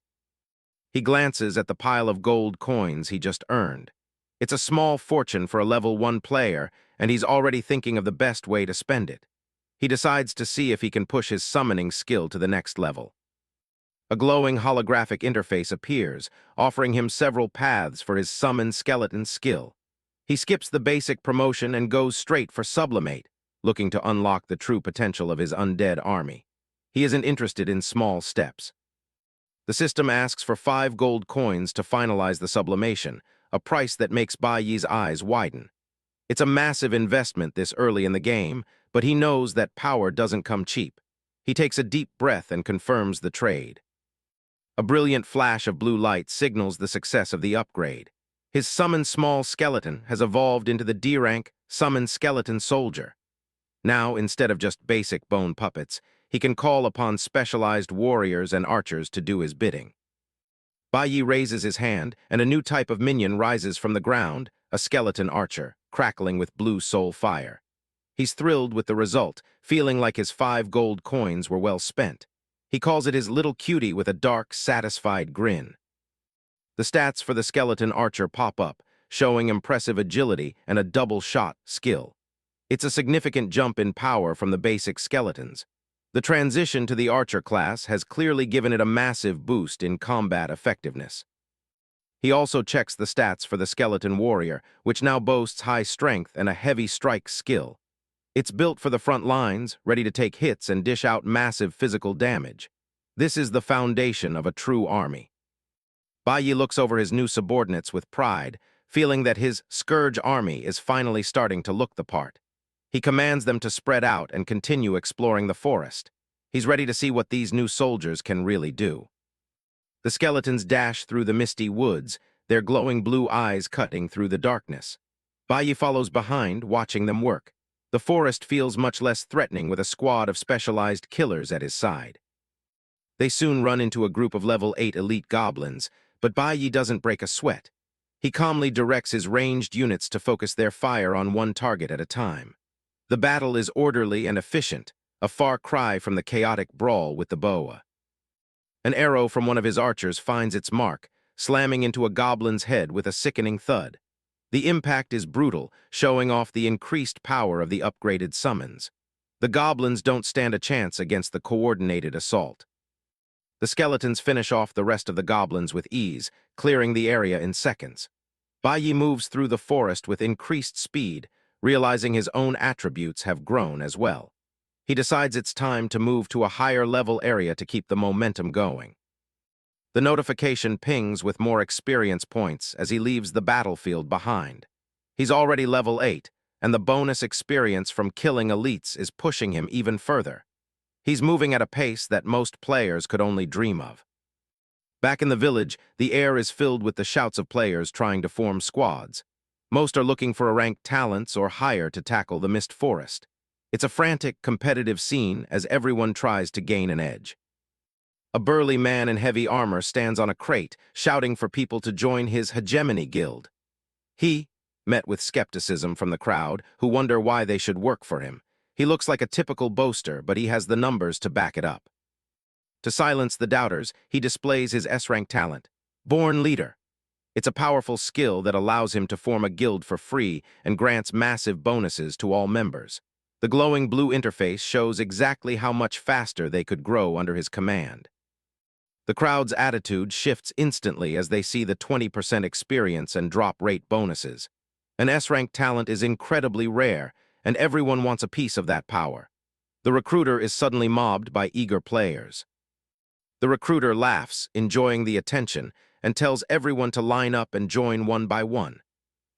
He glances at the pile of gold coins he just earned. It's a small fortune for a level 1 player, and he's already thinking of the best way to spend it. He decides to see if he can push his summoning skill to the next level. A glowing holographic interface appears, offering him several paths for his summon skeleton skill. He skips the basic promotion and goes straight for sublimate, looking to unlock the true potential of his undead army. He isn't interested in small steps. The system asks for 5 gold coins to finalize the sublimation, a price that makes Bai Yi's eyes widen. It's a massive investment this early in the game, but he knows that power doesn't come cheap. He takes a deep breath and confirms the trade. A brilliant flash of blue light signals the success of the upgrade. His summoned small skeleton has evolved into the D-rank Summoned Skeleton Soldier. Now, instead of just basic bone puppets, he can call upon specialized warriors and archers to do his bidding. Bai Yi raises his hand, and a new type of minion rises from the ground, a skeleton archer, crackling with blue soul fire. He's thrilled with the result, feeling like his 5 gold coins were well spent. He calls it his little cutie with a dark, satisfied grin. The stats for the skeleton archer pop up, showing impressive agility and a double-shot skill. It's a significant jump in power from the basic skeletons. The transition to the archer class has clearly given it a massive boost in combat effectiveness. He also checks the stats for the skeleton warrior, which now boasts high strength and a heavy strike skill. It's built for the front lines, ready to take hits and dish out massive physical damage. This is the foundation of a true army. Bai Yi looks over his new subordinates with pride, feeling that his Scourge army is finally starting to look the part. He commands them to spread out and continue exploring the forest. He's ready to see what these new soldiers can really do. The skeletons dash through the misty woods, their glowing blue eyes cutting through the darkness. Bai Yi follows behind, watching them work. The forest feels much less threatening with a squad of specialized killers at his side. They soon run into a group of level 8 elite goblins, but Bai Yi doesn't break a sweat. He calmly directs his ranged units to focus their fire on one target at a time. The battle is orderly and efficient, a far cry from the chaotic brawl with the boa. An arrow from one of his archers finds its mark, slamming into a goblin's head with a sickening thud. The impact is brutal, showing off the increased power of the upgraded summons. The goblins don't stand a chance against the coordinated assault. The skeletons finish off the rest of the goblins with ease, clearing the area in seconds. Bai Yi moves through the forest with increased speed, realizing his own attributes have grown as well. He decides it's time to move to a higher level area to keep the momentum going. The notification pings with more experience points as he leaves the battlefield behind. He's already level 8, and the bonus experience from killing elites is pushing him even further. He's moving at a pace that most players could only dream of. Back in the village, the air is filled with the shouts of players trying to form squads. Most are looking for ranked talents or higher to tackle the Mist Forest. It's a frantic, competitive scene as everyone tries to gain an edge. A burly man in heavy armor stands on a crate, shouting for people to join his hegemony guild. He met with skepticism from the crowd, who wonder why they should work for him. He looks like a typical boaster, but he has the numbers to back it up. To silence the doubters, he displays his S-rank talent, Born Leader. It's a powerful skill that allows him to form a guild for free and grants massive bonuses to all members. The glowing blue interface shows exactly how much faster they could grow under his command. The crowd's attitude shifts instantly as they see the 20% experience and drop rate bonuses. An S-rank talent is incredibly rare, and everyone wants a piece of that power. The recruiter is suddenly mobbed by eager players. The recruiter laughs, enjoying the attention, and tells everyone to line up and join one by one.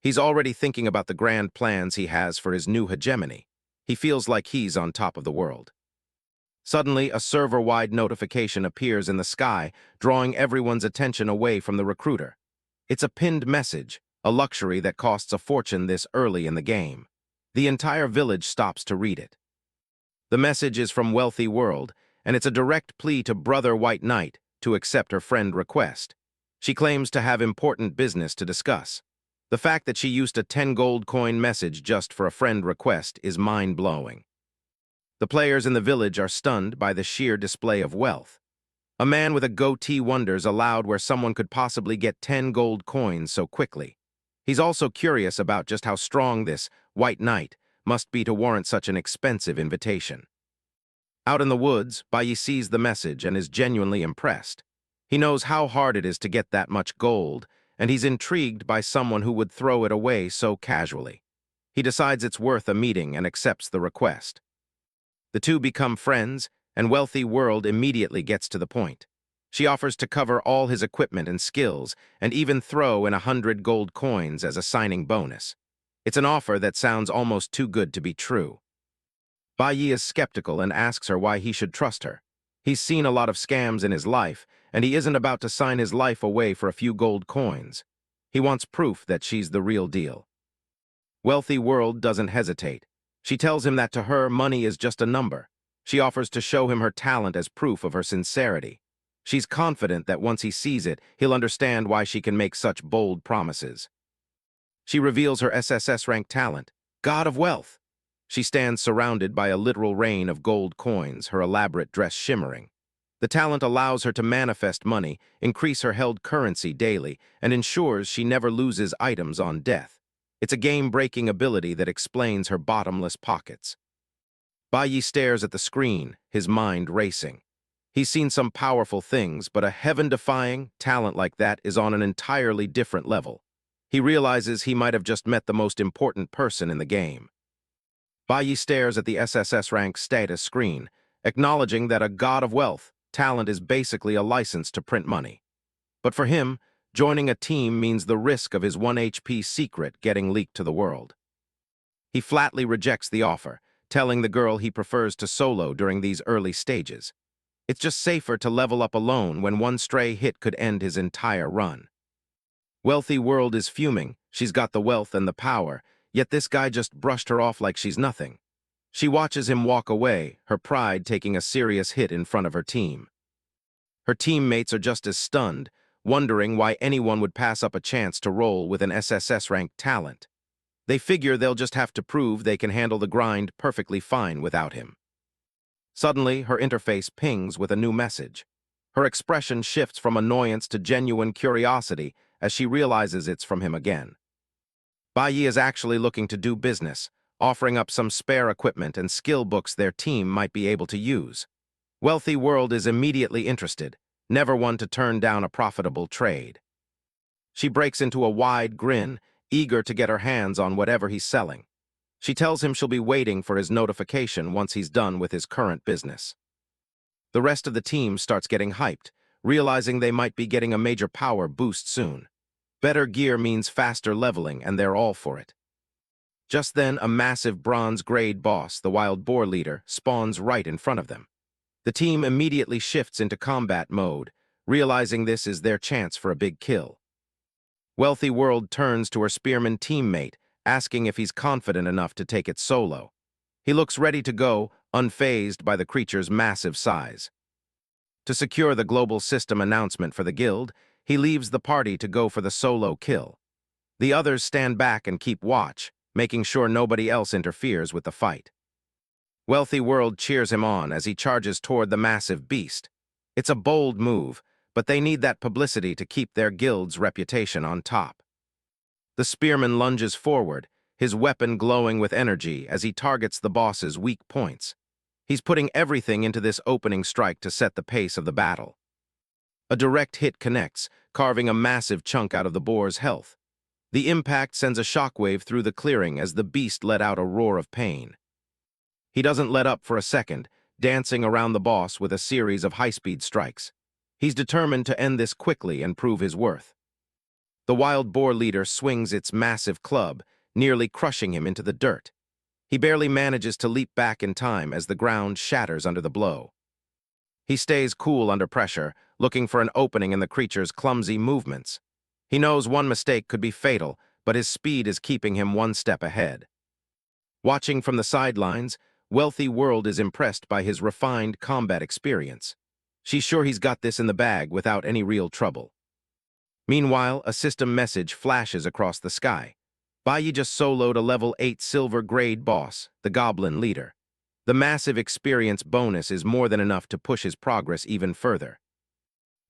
He's already thinking about the grand plans he has for his new hegemony. He feels like he's on top of the world. Suddenly, a server-wide notification appears in the sky, drawing everyone's attention away from the recruiter. It's a pinned message, a luxury that costs a fortune this early in the game. The entire village stops to read it. The message is from Wealthy World, and it's a direct plea to Brother White Knight to accept her friend request. She claims to have important business to discuss. The fact that she used a 10 gold coin message just for a friend request is mind-blowing. The players in the village are stunned by the sheer display of wealth. A man with a goatee wonders aloud where someone could possibly get 10 gold coins so quickly. He's also curious about just how strong this White Knight must be to warrant such an expensive invitation. Out in the woods, Bai Yi sees the message and is genuinely impressed. He knows how hard it is to get that much gold, and he's intrigued by someone who would throw it away so casually. He decides it's worth a meeting and accepts the request. The two become friends, and Wealthy World immediately gets to the point. She offers to cover all his equipment and skills, and even throw in 100 gold coins as a signing bonus. It's an offer that sounds almost too good to be true. Bai Yi is skeptical and asks her why he should trust her. He's seen a lot of scams in his life, and he isn't about to sign his life away for a few gold coins. He wants proof that she's the real deal. Wealthy World doesn't hesitate. She tells him that to her, money is just a number. She offers to show him her talent as proof of her sincerity. She's confident that once he sees it, he'll understand why she can make such bold promises. She reveals her SSS-rank talent, God of Wealth. She stands surrounded by a literal rain of gold coins, her elaborate dress shimmering. The talent allows her to manifest money, increase her held currency daily, and ensures she never loses items on death. It's a game-breaking ability that explains her bottomless pockets. Bayi stares at the screen, his mind racing. He's seen some powerful things, but a heaven-defying talent like that is on an entirely different level. He realizes he might have just met the most important person in the game. Bayi stares at the SSS rank status screen, acknowledging that a God of Wealth talent is basically a license to print money. But for him, joining a team means the risk of his 1 HP secret getting leaked to the world. He flatly rejects the offer, telling the girl he prefers to solo during these early stages. It's just safer to level up alone when one stray hit could end his entire run. Wealthy World is fuming. She's got the wealth and the power, yet this guy just brushed her off like she's nothing. She watches him walk away, her pride taking a serious hit in front of her team. Her teammates are just as stunned, wondering why anyone would pass up a chance to roll with an SSS-ranked talent. They figure they'll just have to prove they can handle the grind perfectly fine without him. Suddenly, her interface pings with a new message. Her expression shifts from annoyance to genuine curiosity as she realizes it's from him again. Bayi is actually looking to do business, offering up some spare equipment and skill books their team might be able to use. Wealthy World is immediately interested, never one to turn down a profitable trade. She breaks into a wide grin, eager to get her hands on whatever he's selling. She tells him she'll be waiting for his notification once he's done with his current business. The rest of the team starts getting hyped, realizing they might be getting a major power boost soon. Better gear means faster leveling, and they're all for it. Just then, a massive bronze-grade boss, the wild boar leader, spawns right in front of them. The team immediately shifts into combat mode, realizing this is their chance for a big kill. Wealthy World turns to her spearman teammate, asking if he's confident enough to take it solo. He looks ready to go, unfazed by the creature's massive size. To secure the global system announcement for the guild, he leaves the party to go for the solo kill. The others stand back and keep watch, making sure nobody else interferes with the fight. Wealthy World cheers him on as he charges toward the massive beast. It's a bold move, but they need that publicity to keep their guild's reputation on top. The spearman lunges forward, his weapon glowing with energy as he targets the boss's weak points. He's putting everything into this opening strike to set the pace of the battle. A direct hit connects, carving a massive chunk out of the boar's health. The impact sends a shockwave through the clearing as the beast let out a roar of pain. He doesn't let up for a second, dancing around the boss with a series of high-speed strikes. He's determined to end this quickly and prove his worth. The wild boar leader swings its massive club, nearly crushing him into the dirt. He barely manages to leap back in time as the ground shatters under the blow. He stays cool under pressure, looking for an opening in the creature's clumsy movements. He knows one mistake could be fatal, but his speed is keeping him one step ahead. Watching from the sidelines, Wealthy World is impressed by his refined combat experience. She's sure he's got this in the bag without any real trouble. Meanwhile, a system message flashes across the sky. Bayi just soloed a level 8 silver-grade boss, the Goblin leader. The massive experience bonus is more than enough to push his progress even further.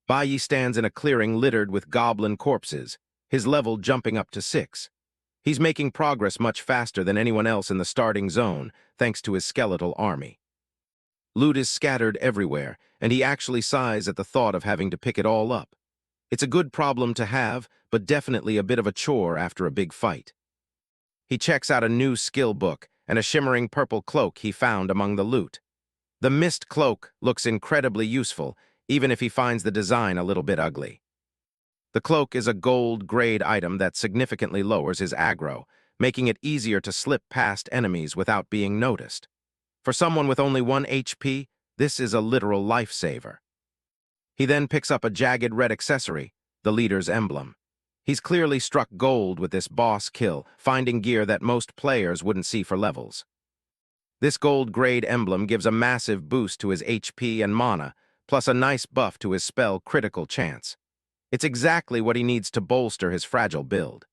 Bayi stands in a clearing littered with goblin corpses, his level jumping up to 6. He's making progress much faster than anyone else in the starting zone, thanks to his skeletal army. Loot is scattered everywhere, and he actually sighs at the thought of having to pick it all up. It's a good problem to have, but definitely a bit of a chore after a big fight. He checks out a new skill book and a shimmering purple cloak he found among the loot. The mist cloak looks incredibly useful, even if he finds the design a little bit ugly. The cloak is a gold-grade item that significantly lowers his aggro, making it easier to slip past enemies without being noticed. For someone with only 1 HP, this is a literal lifesaver. He then picks up a jagged red accessory, the leader's emblem. He's clearly struck gold with this boss kill, finding gear that most players wouldn't see for levels. This gold-grade emblem gives a massive boost to his HP and mana, plus a nice buff to his spell critical chance. It's exactly what he needs to bolster his fragile build.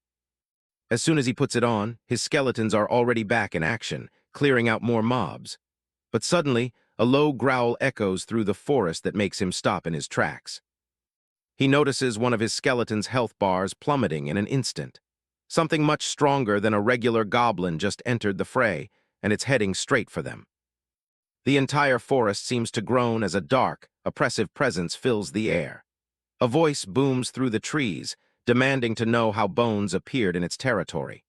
As soon as he puts it on, his skeletons are already back in action, clearing out more mobs. But suddenly, a low growl echoes through the forest that makes him stop in his tracks. He notices one of his skeleton's health bars plummeting in an instant. Something much stronger than a regular goblin just entered the fray, and it's heading straight for them. The entire forest seems to groan as a dark, oppressive presence fills the air. A voice booms through the trees, demanding to know how Bones appeared in its territory.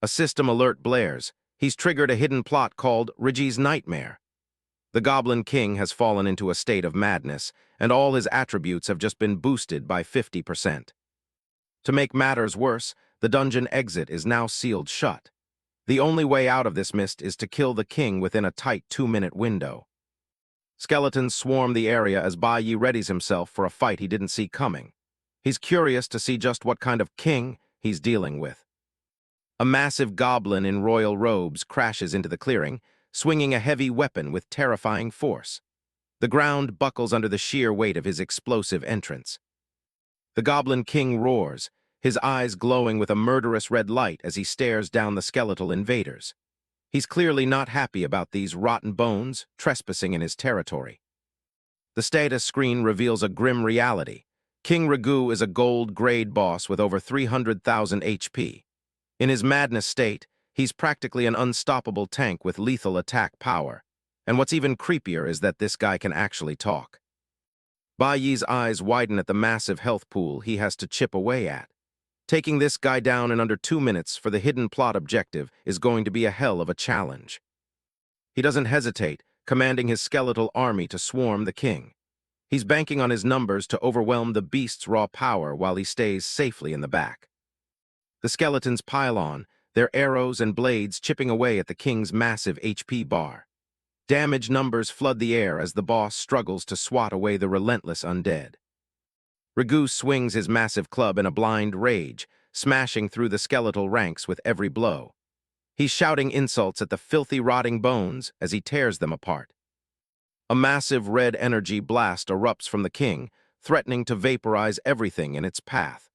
A system alert blares. He's triggered a hidden plot called Rigi's Nightmare. The Goblin King has fallen into a state of madness, and all his attributes have just been boosted by 50%. To make matters worse, the dungeon exit is now sealed shut. The only way out of this mist is to kill the king within a tight 2-minute window. Skeletons swarm the area as Bai Yi readies himself for a fight he didn't see coming. He's curious to see just what kind of king he's dealing with. A massive goblin in royal robes crashes into the clearing, swinging a heavy weapon with terrifying force. The ground buckles under the sheer weight of his explosive entrance. The Goblin King roars, his eyes glowing with a murderous red light as he stares down the skeletal invaders. He's clearly not happy about these rotten bones trespassing in his territory. The status screen reveals a grim reality. King Ragu is a gold-grade boss with over 300,000 HP. In his madness state, he's practically an unstoppable tank with lethal attack power. And what's even creepier is that this guy can actually talk. Bai Yi's eyes widen at the massive health pool he has to chip away at. Taking this guy down in under 2 minutes for the hidden plot objective is going to be a hell of a challenge. He doesn't hesitate, commanding his skeletal army to swarm the king. He's banking on his numbers to overwhelm the beast's raw power while he stays safely in the back. The skeletons pile on, their arrows and blades chipping away at the king's massive HP bar. Damage numbers flood the air as the boss struggles to swat away the relentless undead. Ragu swings his massive club in a blind rage, smashing through the skeletal ranks with every blow. He's shouting insults at the filthy rotting bones as he tears them apart. A massive red energy blast erupts from the king, threatening to vaporize everything in its path.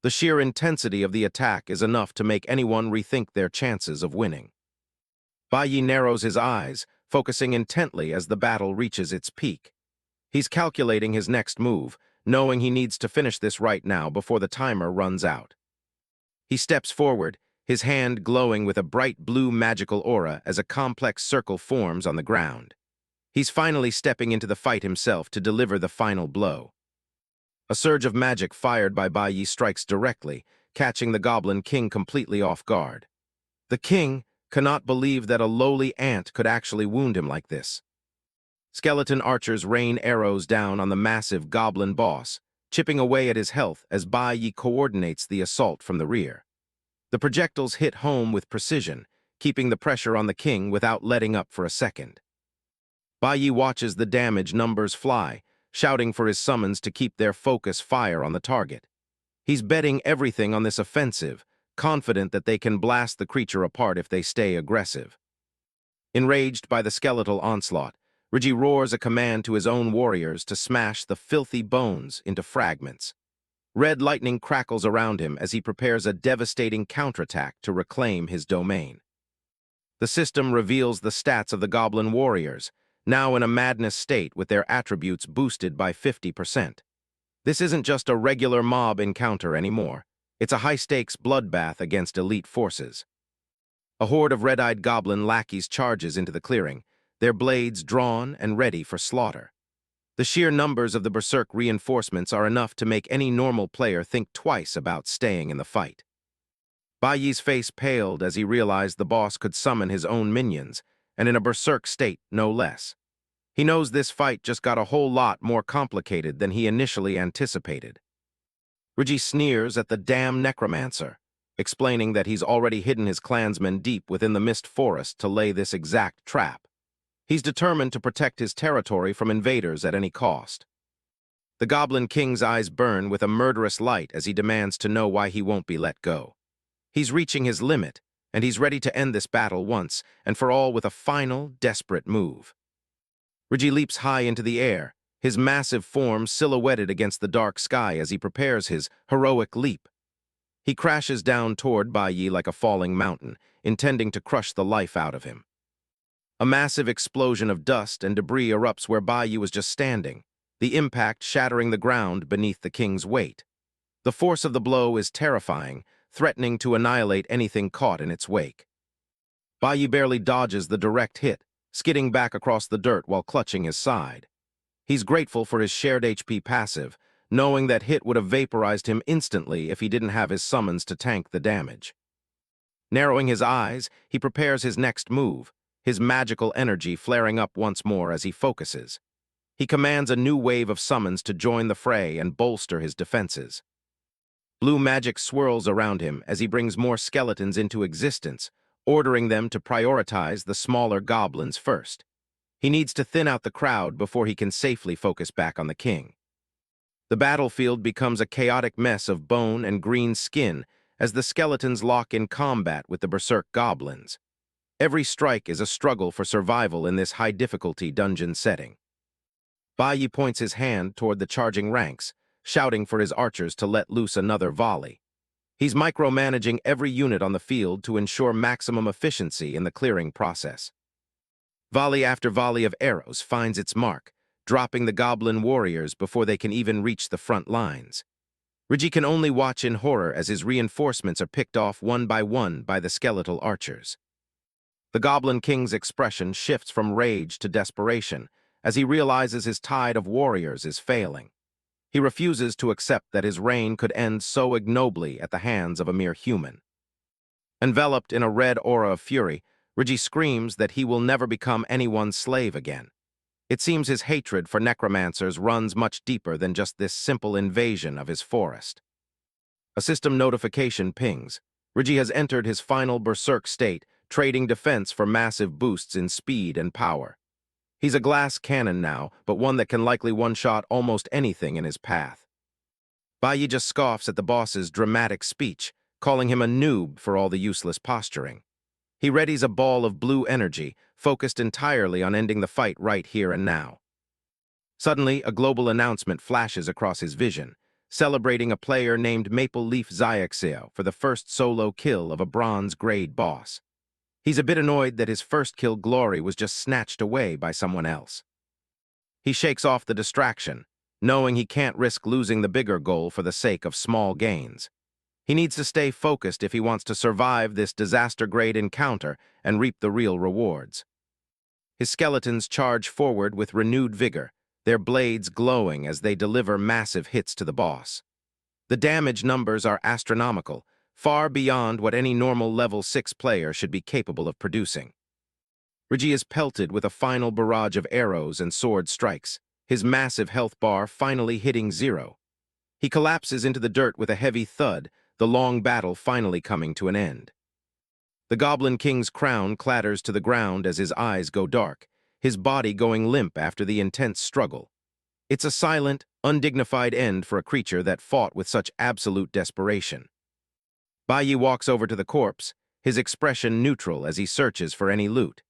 The sheer intensity of the attack is enough to make anyone rethink their chances of winning. Bai Yi narrows his eyes, focusing intently as the battle reaches its peak. He's calculating his next move, knowing he needs to finish this right now before the timer runs out. He steps forward, his hand glowing with a bright blue magical aura as a complex circle forms on the ground. He's finally stepping into the fight himself to deliver the final blow. A surge of magic fired by Bai Yi strikes directly, catching the Goblin King completely off guard. The king cannot believe that a lowly ant could actually wound him like this. Skeleton archers rain arrows down on the massive goblin boss, chipping away at his health as Bai Yi coordinates the assault from the rear. The projectiles hit home with precision, keeping the pressure on the king without letting up for a second. Bai Yi watches the damage numbers fly, shouting for his summons to keep their focus fire on the target. He's betting everything on this offensive, confident that they can blast the creature apart if they stay aggressive. Enraged by the skeletal onslaught, Rigi roars a command to his own warriors to smash the filthy bones into fragments. Red lightning crackles around him as he prepares a devastating counterattack to reclaim his domain. The system reveals the stats of the goblin warriors, now in a madness state with their attributes boosted by 50%. This isn't just a regular mob encounter anymore. It's a high-stakes bloodbath against elite forces. A horde of red-eyed goblin lackeys charges into the clearing, their blades drawn and ready for slaughter. The sheer numbers of the berserk reinforcements are enough to make any normal player think twice about staying in the fight. Bai Yi's face paled as he realized the boss could summon his own minions, and in a berserk state, no less. He knows this fight just got a whole lot more complicated than he initially anticipated. Rigi sneers at the damn necromancer, explaining that he's already hidden his clansmen deep within the mist forest to lay this exact trap. He's determined to protect his territory from invaders at any cost. The Goblin King's eyes burn with a murderous light as he demands to know why he won't be let go. He's reaching his limit, and he's ready to end this battle once and for all with a final, desperate move. Rigi leaps high into the air, his massive form silhouetted against the dark sky as he prepares his heroic leap. He crashes down toward Bai Yi like a falling mountain, intending to crush the life out of him. A massive explosion of dust and debris erupts where Bai Yi was just standing, the impact shattering the ground beneath the king's weight. The force of the blow is terrifying, threatening to annihilate anything caught in its wake. Bai Yi barely dodges the direct hit, skidding back across the dirt while clutching his side. He's grateful for his shared HP passive, knowing that hit would have vaporized him instantly if he didn't have his summons to tank the damage. Narrowing his eyes, he prepares his next move, his magical energy flaring up once more as he focuses. He commands a new wave of summons to join the fray and bolster his defenses. Blue magic swirls around him as he brings more skeletons into existence, ordering them to prioritize the smaller goblins first. He needs to thin out the crowd before he can safely focus back on the king. The battlefield becomes a chaotic mess of bone and green skin as the skeletons lock in combat with the berserk goblins. Every strike is a struggle for survival in this high-difficulty dungeon setting. Bai Yi points his hand toward the charging ranks, shouting for his archers to let loose another volley. He's micromanaging every unit on the field to ensure maximum efficiency in the clearing process. Volley after volley of arrows finds its mark, dropping the goblin warriors before they can even reach the front lines. Rigi can only watch in horror as his reinforcements are picked off one by the skeletal archers. The Goblin King's expression shifts from rage to desperation as he realizes his tide of warriors is failing. He refuses to accept that his reign could end so ignobly at the hands of a mere human. Enveloped in a red aura of fury, Rigi screams that he will never become anyone's slave again. It seems his hatred for necromancers runs much deeper than just this simple invasion of his forest. A system notification pings. Rigi has entered his final berserk state, trading defense for massive boosts in speed and power. He's a glass cannon now, but one that can likely one-shot almost anything in his path. Bai Yi just scoffs at the boss's dramatic speech, calling him a noob for all the useless posturing. He readies a ball of blue energy, focused entirely on ending the fight right here and now. Suddenly, a global announcement flashes across his vision, celebrating a player named Maple Leaf Xiaoxiao for the first solo kill of a bronze-grade boss. He's a bit annoyed that his first kill glory was just snatched away by someone else. He shakes off the distraction, knowing he can't risk losing the bigger goal for the sake of small gains. He needs to stay focused if he wants to survive this disaster-grade encounter and reap the real rewards. His skeletons charge forward with renewed vigor, their blades glowing as they deliver massive hits to the boss. The damage numbers are astronomical, far beyond what any normal level 6 player should be capable of producing. Rigi is pelted with a final barrage of arrows and sword strikes, his massive health bar finally hitting 0. He collapses into the dirt with a heavy thud, the long battle finally coming to an end. The Goblin King's crown clatters to the ground as his eyes go dark, his body going limp after the intense struggle. It's a silent, undignified end for a creature that fought with such absolute desperation. Bai Yi walks over to the corpse, his expression neutral as he searches for any loot.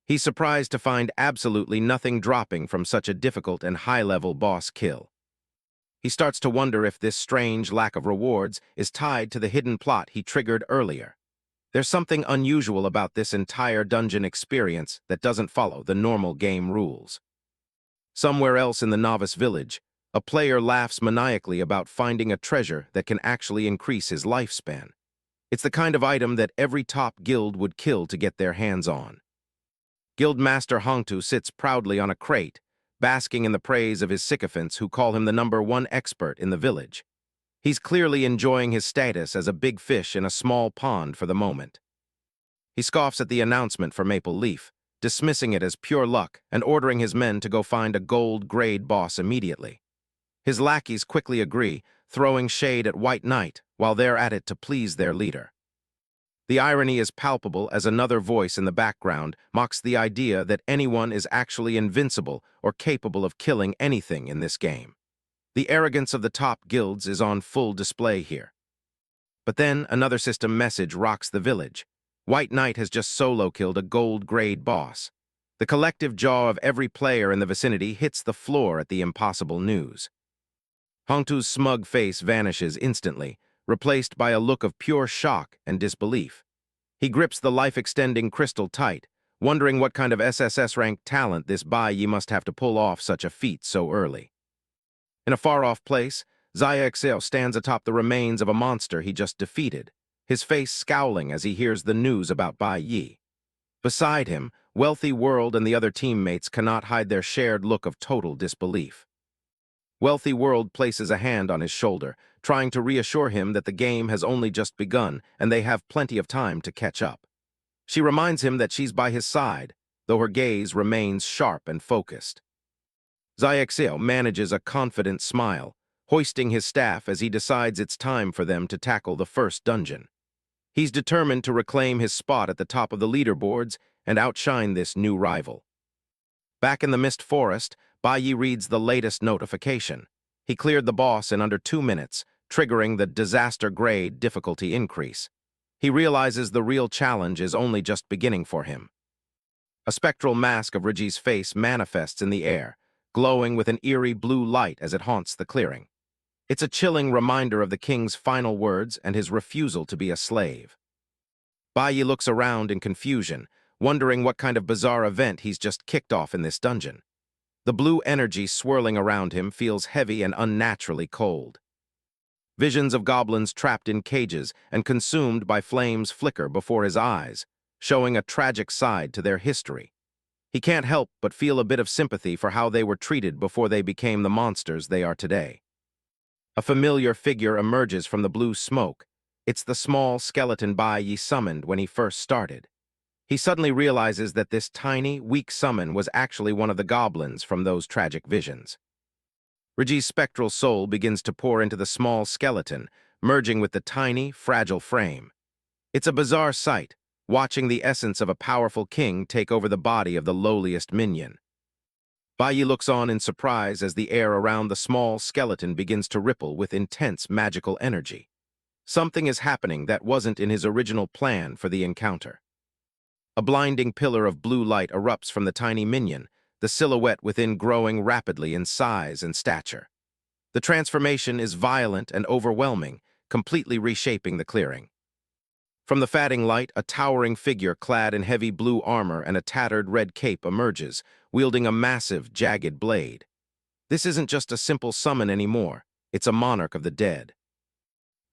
He's surprised to find absolutely nothing dropping from such a difficult and high-level boss kill. He starts to wonder if this strange lack of rewards is tied to the hidden plot he triggered earlier. There's something unusual about this entire dungeon experience that doesn't follow the normal game rules. Somewhere else in the novice village, a player laughs maniacally about finding a treasure that can actually increase his lifespan. It's the kind of item that every top guild would kill to get their hands on. Guildmaster Hongtu sits proudly on a crate, basking in the praise of his sycophants who call him the #1 expert in the village. He's clearly enjoying his status as a big fish in a small pond for the moment. He scoffs at the announcement for Maple Leaf, dismissing it as pure luck and ordering his men to go find a gold-grade boss immediately. His lackeys quickly agree, throwing shade at White Knight while they're at it to please their leader. The irony is palpable as another voice in the background mocks the idea that anyone is actually invincible or capable of killing anything in this game. The arrogance of the top guilds is on full display here. But then another system message rocks the village. White Knight has just solo-killed a gold-grade boss. The collective jaw of every player in the vicinity hits the floor at the impossible news. Hongtu's smug face vanishes instantly, replaced by a look of pure shock and disbelief. He grips the life-extending crystal tight, wondering what kind of SSS-ranked talent this Bai Yi must have to pull off such a feat so early. In a far-off place, Xia Xiao stands atop the remains of a monster he just defeated, his face scowling as he hears the news about Bai Yi. Beside him, Wealthy World and the other teammates cannot hide their shared look of total disbelief. Wealthy World places a hand on his shoulder, trying to reassure him that the game has only just begun and they have plenty of time to catch up. She reminds him that she's by his side, though her gaze remains sharp and focused. Xiaoxiao manages a confident smile, hoisting his staff as he decides it's time for them to tackle the first dungeon. He's determined to reclaim his spot at the top of the leaderboards and outshine this new rival. Back in the Mist Forest, Bai Yi reads the latest notification. He cleared the boss in under 2 minutes, triggering the disaster grade difficulty increase. He realizes the real challenge is only just beginning for him. A spectral mask of Regi's face manifests in the air, glowing with an eerie blue light as it haunts the clearing. It's a chilling reminder of the king's final words and his refusal to be a slave. Bai Yi looks around in confusion, wondering what kind of bizarre event he's just kicked off in this dungeon. The blue energy swirling around him feels heavy and unnaturally cold. Visions of goblins trapped in cages and consumed by flames flicker before his eyes, showing a tragic side to their history. He can't help but feel a bit of sympathy for how they were treated before they became the monsters they are today. A familiar figure emerges from the blue smoke. It's the small skeleton Bai Yi summoned when he first started. He suddenly realizes that this tiny, weak summon was actually one of the goblins from those tragic visions. Regi's spectral soul begins to pour into the small skeleton, merging with the tiny, fragile frame. It's a bizarre sight, watching the essence of a powerful king take over the body of the lowliest minion. Bai Yi looks on in surprise as the air around the small skeleton begins to ripple with intense magical energy. Something is happening that wasn't in his original plan for the encounter. A blinding pillar of blue light erupts from the tiny minion, the silhouette within growing rapidly in size and stature. The transformation is violent and overwhelming, completely reshaping the clearing. From the fading light, a towering figure clad in heavy blue armor and a tattered red cape emerges, wielding a massive, jagged blade. This isn't just a simple summon anymore, it's a monarch of the dead.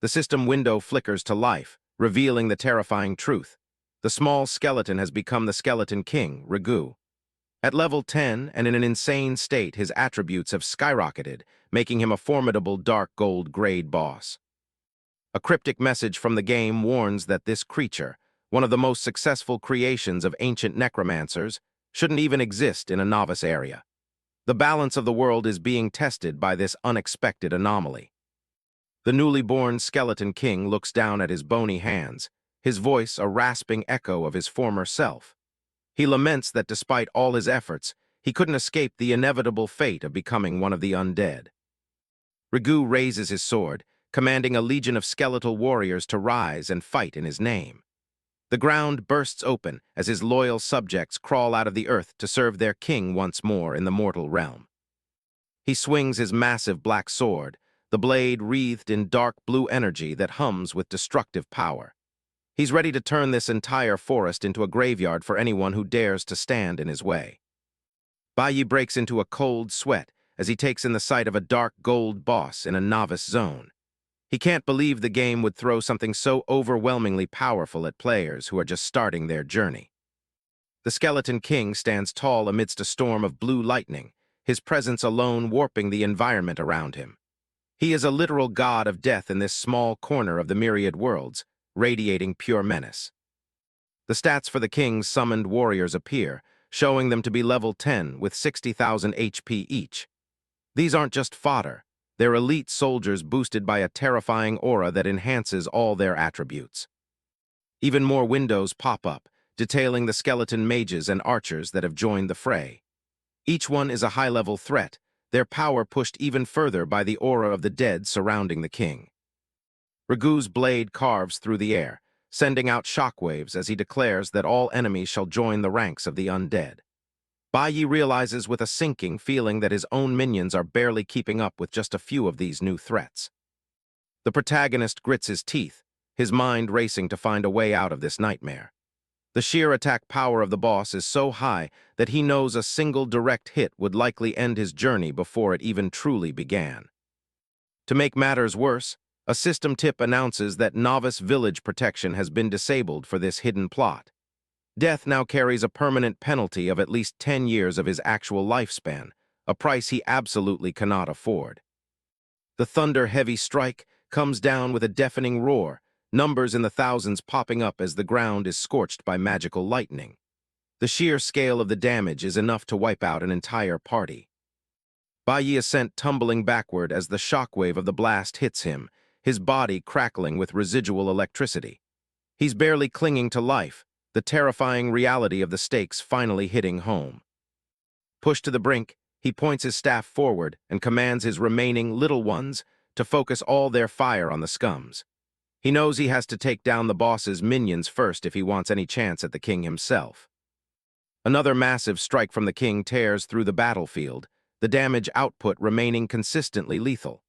The system window flickers to life, revealing the terrifying truth. The small skeleton has become the Skeleton King, Rigu. At level 10 and in an insane state, his attributes have skyrocketed, making him a formidable dark gold grade boss. A cryptic message from the game warns that this creature, one of the most successful creations of ancient necromancers, shouldn't even exist in a novice area. The balance of the world is being tested by this unexpected anomaly. The newly born Skeleton King looks down at his bony hands, his voice a rasping echo of his former self. He laments that despite all his efforts, he couldn't escape the inevitable fate of becoming one of the undead. Rigu raises his sword, commanding a legion of skeletal warriors to rise and fight in his name. The ground bursts open as his loyal subjects crawl out of the earth to serve their king once more in the mortal realm. He swings his massive black sword, the blade wreathed in dark blue energy that hums with destructive power. He's ready to turn this entire forest into a graveyard for anyone who dares to stand in his way. Bai Yi breaks into a cold sweat as he takes in the sight of a dark gold boss in a novice zone. He can't believe the game would throw something so overwhelmingly powerful at players who are just starting their journey. The Skeleton King stands tall amidst a storm of blue lightning, his presence alone warping the environment around him. He is a literal god of death in this small corner of the Myriad Worlds, radiating pure menace. The stats for the king's summoned warriors appear, showing them to be level 10 with 60,000 HP each. These aren't just fodder, they're elite soldiers boosted by a terrifying aura that enhances all their attributes. Even more windows pop up, detailing the skeleton mages and archers that have joined the fray. Each one is a high-level threat, their power pushed even further by the aura of the dead surrounding the king. Rigu's blade carves through the air, sending out shockwaves as he declares that all enemies shall join the ranks of the undead. Bai Yi realizes with a sinking feeling that his own minions are barely keeping up with just a few of these new threats. The protagonist grits his teeth, his mind racing to find a way out of this nightmare. The sheer attack power of the boss is so high that he knows a single direct hit would likely end his journey before it even truly began. To make matters worse, a system tip announces that novice village protection has been disabled for this hidden plot. Death now carries a permanent penalty of at least 10 years of his actual lifespan, a price he absolutely cannot afford. The thunder-heavy strike comes down with a deafening roar, numbers in the thousands popping up as the ground is scorched by magical lightning. The sheer scale of the damage is enough to wipe out an entire party. Bai Yi is sent tumbling backward as the shockwave of the blast hits him, his body crackling with residual electricity. He's barely clinging to life, the terrifying reality of the stakes finally hitting home. Pushed to the brink, he points his staff forward and commands his remaining little ones to focus all their fire on the scums. He knows he has to take down the boss's minions first if he wants any chance at the king himself. Another massive strike from the king tears through the battlefield, the damage output remaining consistently lethal.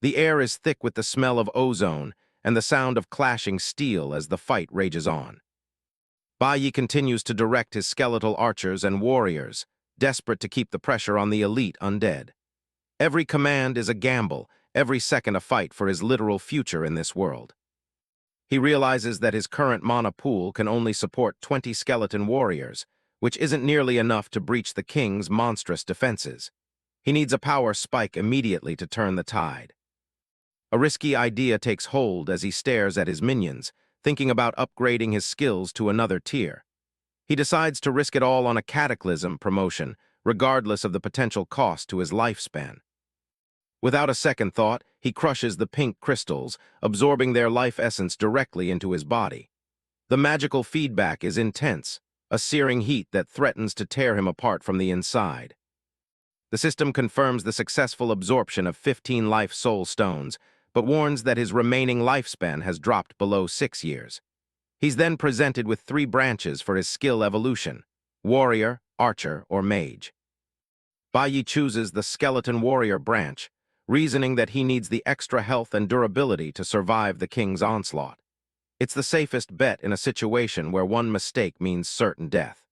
The air is thick with the smell of ozone and the sound of clashing steel as the fight rages on. Bai Yi continues to direct his skeletal archers and warriors, desperate to keep the pressure on the elite undead. Every command is a gamble, every second a fight for his literal future in this world. He realizes that his current mana pool can only support 20 skeleton warriors, which isn't nearly enough to breach the king's monstrous defenses. He needs a power spike immediately to turn the tide. A risky idea takes hold as he stares at his minions, thinking about upgrading his skills to another tier. He decides to risk it all on a cataclysm promotion, regardless of the potential cost to his lifespan. Without a second thought, he crushes the pink crystals, absorbing their life essence directly into his body. The magical feedback is intense, a searing heat that threatens to tear him apart from the inside. The system confirms the successful absorption of 15 life soul stones, but warns that his remaining lifespan has dropped below 6 years. He's then presented with 3 branches for his skill evolution: warrior, archer, or mage. Bai Yi chooses the skeleton warrior branch, reasoning that he needs the extra health and durability to survive the king's onslaught. It's the safest bet in a situation where one mistake means certain death.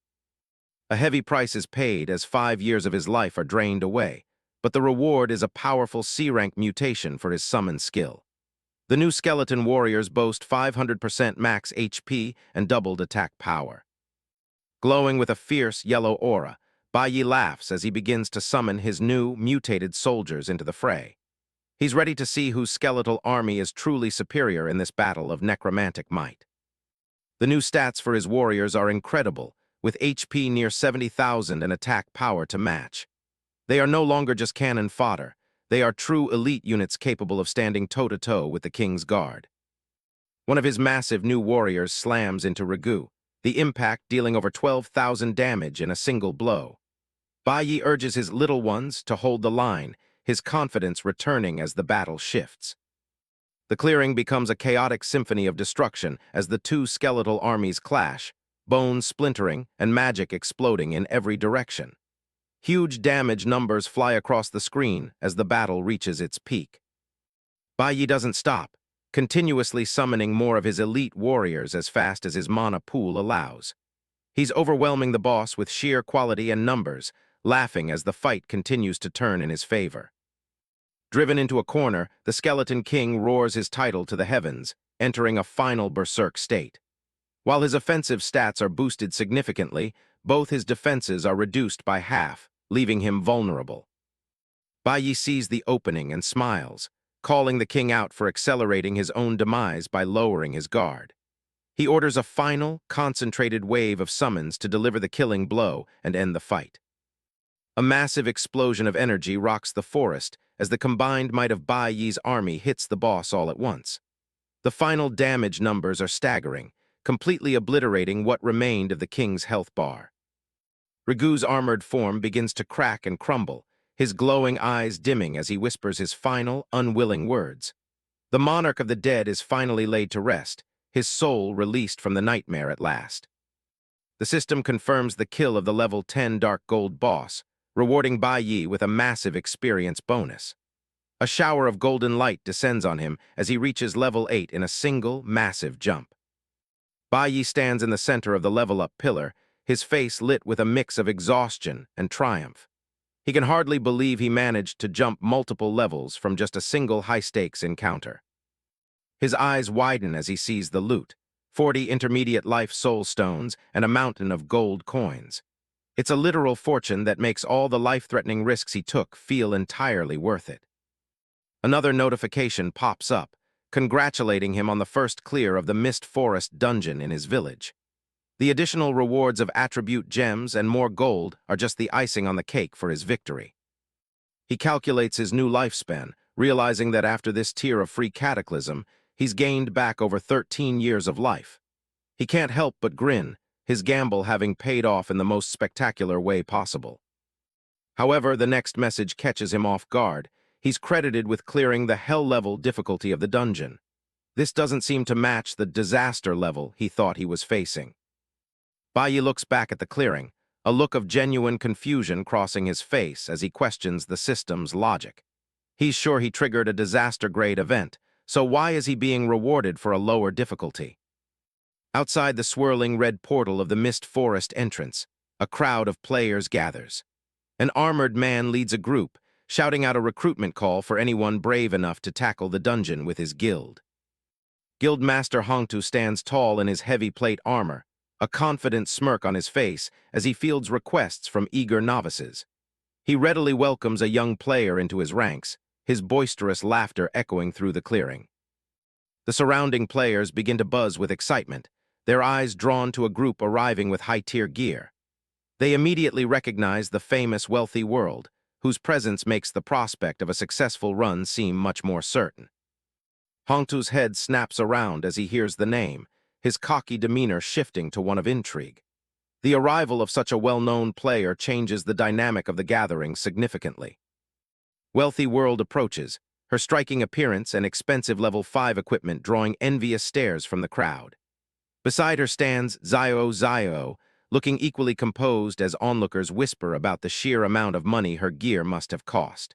A heavy price is paid as 5 years of his life are drained away, but the reward is a powerful C-rank mutation for his summon skill. The new skeleton warriors boast 500% max HP and doubled attack power. Glowing with a fierce yellow aura, Bai Yi laughs as he begins to summon his new, mutated soldiers into the fray. He's ready to see whose skeletal army is truly superior in this battle of necromantic might. The new stats for his warriors are incredible, with HP near 70,000 and attack power to match. They are no longer just cannon fodder. They are true elite units capable of standing toe-to-toe with the king's guard. One of his massive new warriors slams into Ragu, the impact dealing over 12,000 damage in a single blow. Bai Yi urges his little ones to hold the line, his confidence returning as the battle shifts. The clearing becomes a chaotic symphony of destruction as the 2 skeletal armies clash, bones splintering and magic exploding in every direction. Huge damage numbers fly across the screen as the battle reaches its peak. Bai Yi doesn't stop, continuously summoning more of his elite warriors as fast as his mana pool allows. He's overwhelming the boss with sheer quality and numbers, laughing as the fight continues to turn in his favor. Driven into a corner, the Skeleton King roars his title to the heavens, entering a final berserk state. While his offensive stats are boosted significantly, both his defenses are reduced by half, leaving him vulnerable. Bai Yi sees the opening and smiles, calling the king out for accelerating his own demise by lowering his guard. He orders a final, concentrated wave of summons to deliver the killing blow and end the fight. A massive explosion of energy rocks the forest as the combined might of Bai Yi's army hits the boss all at once. The final damage numbers are staggering, completely obliterating what remained of the king's health bar. Ragu's armored form begins to crack and crumble, his glowing eyes dimming as he whispers his final, unwilling words. The monarch of the dead is finally laid to rest, his soul released from the nightmare at last. The system confirms the kill of the level 10 Dark Gold boss, rewarding Bai Yi with a massive experience bonus. A shower of golden light descends on him as he reaches level 8 in a single, massive jump. Bai stands in the center of the level-up pillar, his face lit with a mix of exhaustion and triumph. He can hardly believe he managed to jump multiple levels from just a single high-stakes encounter. His eyes widen as he sees the loot, 40 intermediate life soul stones and a mountain of gold coins. It's a literal fortune that makes all the life-threatening risks he took feel entirely worth it. Another notification pops up, congratulating him on the first clear of the Mist Forest dungeon in his village. The additional rewards of attribute gems and more gold are just the icing on the cake for his victory. He calculates his new lifespan, realizing that after this tier of free cataclysm, he's gained back over 13 years of life. He can't help but grin, his gamble having paid off in the most spectacular way possible. However, the next message catches him off guard. He's credited with clearing the hell-level difficulty of the dungeon. This doesn't seem to match the disaster level he thought he was facing. Bai looks back at the clearing, a look of genuine confusion crossing his face as he questions the system's logic. He's sure he triggered a disaster-grade event, so why is he being rewarded for a lower difficulty? Outside the swirling red portal of the Mist Forest entrance, a crowd of players gathers. An armored man leads a group, shouting out a recruitment call for anyone brave enough to tackle the dungeon with his guild. Guildmaster Hongtu stands tall in his heavy plate armor, a confident smirk on his face as he fields requests from eager novices. He readily welcomes a young player into his ranks, his boisterous laughter echoing through the clearing. The surrounding players begin to buzz with excitement, their eyes drawn to a group arriving with high-tier gear. They immediately recognize the famous Wealthy World, whose presence makes the prospect of a successful run seem much more certain. Hongtu's head snaps around as he hears the name, his cocky demeanor shifting to one of intrigue. The arrival of such a well-known player changes the dynamic of the gathering significantly. Wealthy World approaches, her striking appearance and expensive level 5 equipment drawing envious stares from the crowd. Beside her stands Zio, looking equally composed as onlookers whisper about the sheer amount of money her gear must have cost.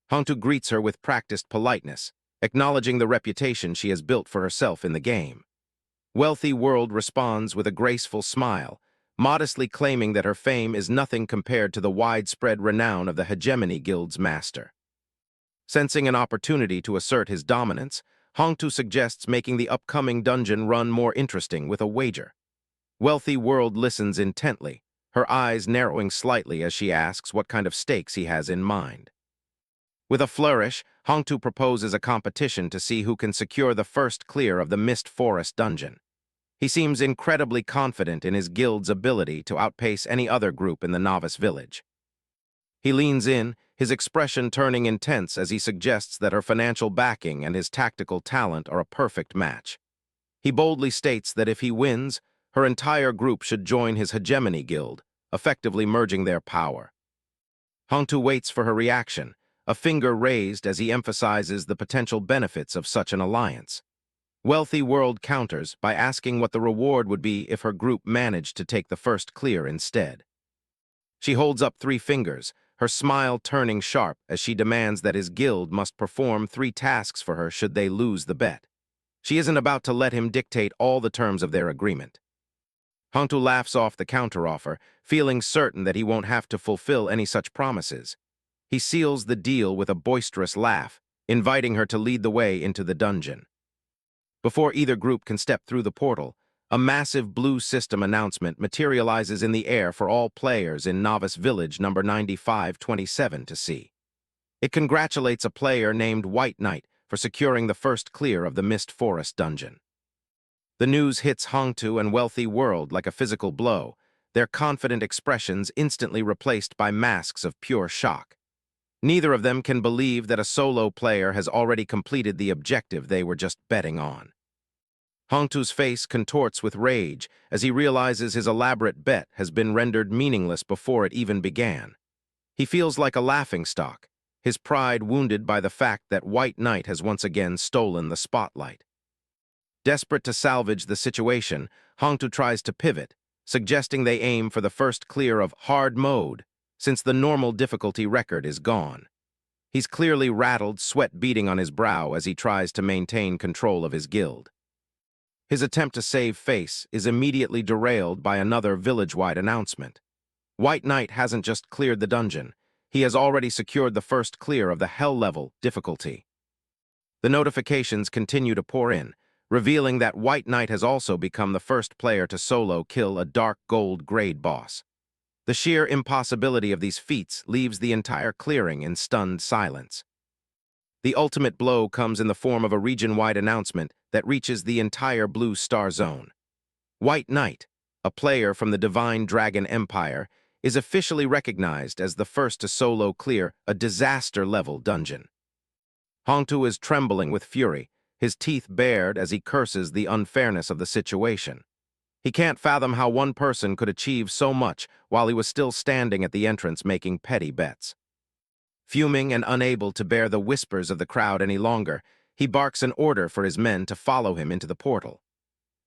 Hongtu greets her with practiced politeness, acknowledging the reputation she has built for herself in the game. Wealthy World responds with a graceful smile, modestly claiming that her fame is nothing compared to the widespread renown of the Hegemony Guild's master. Sensing an opportunity to assert his dominance, Hongtu suggests making the upcoming dungeon run more interesting with a wager. Wealthy World listens intently, her eyes narrowing slightly as she asks what kind of stakes he has in mind. With a flourish, Hongtu proposes a competition to see who can secure the first clear of the Mist Forest dungeon. He seems incredibly confident in his guild's ability to outpace any other group in the novice village. He leans in, his expression turning intense as he suggests that her financial backing and his tactical talent are a perfect match. He boldly states that if he wins, her entire group should join his Hegemony Guild, effectively merging their power. Hongtu waits for her reaction, a finger raised as he emphasizes the potential benefits of such an alliance. Wealthy World counters by asking what the reward would be if her group managed to take the first clear instead. She holds up 3 fingers, her smile turning sharp as she demands that his guild must perform 3 tasks for her should they lose the bet. She isn't about to let him dictate all the terms of their agreement. Hongtu laughs off the counteroffer, feeling certain that he won't have to fulfill any such promises. He seals the deal with a boisterous laugh, inviting her to lead the way into the dungeon. Before either group can step through the portal, a massive blue system announcement materializes in the air for all players in Novice Village number 9527 to see. It congratulates a player named White Knight for securing the first clear of the Mist Forest dungeon. The news hits Hongtu and Wealthy World like a physical blow, their confident expressions instantly replaced by masks of pure shock. Neither of them can believe that a solo player has already completed the objective they were just betting on. Hongtu's face contorts with rage as he realizes his elaborate bet has been rendered meaningless before it even began. He feels like a laughingstock, his pride wounded by the fact that White Knight has once again stolen the spotlight. Desperate to salvage the situation, Hongtu tries to pivot, suggesting they aim for the first clear of hard mode, since the normal difficulty record is gone. He's clearly rattled, sweat beading on his brow as he tries to maintain control of his guild. His attempt to save face is immediately derailed by another village-wide announcement. White Knight hasn't just cleared the dungeon, he has already secured the first clear of the Hell level difficulty. The notifications continue to pour in, revealing that White Knight has also become the first player to solo kill a dark gold grade boss. The sheer impossibility of these feats leaves the entire clearing in stunned silence. The ultimate blow comes in the form of a region-wide announcement that reaches the entire Blue Star Zone. White Knight, a player from the Divine Dragon Empire, is officially recognized as the first to solo clear a disaster-level dungeon. Hongtu is trembling with fury, his teeth bared as he curses the unfairness of the situation. He can't fathom how one person could achieve so much while he was still standing at the entrance making petty bets. Fuming and unable to bear the whispers of the crowd any longer, he barks an order for his men to follow him into the portal.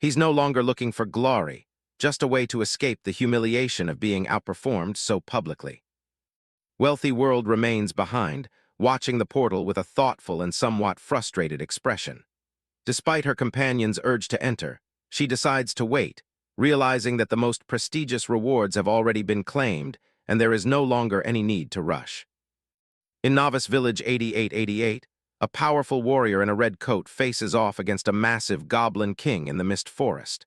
He's no longer looking for glory, just a way to escape the humiliation of being outperformed so publicly. Wealthy World remains behind, watching the portal with a thoughtful and somewhat frustrated expression. Despite her companion's urge to enter, she decides to wait, realizing that the most prestigious rewards have already been claimed and there is no longer any need to rush. In Novice Village 8888, a powerful warrior in a red coat faces off against a massive goblin king in the Mist Forest.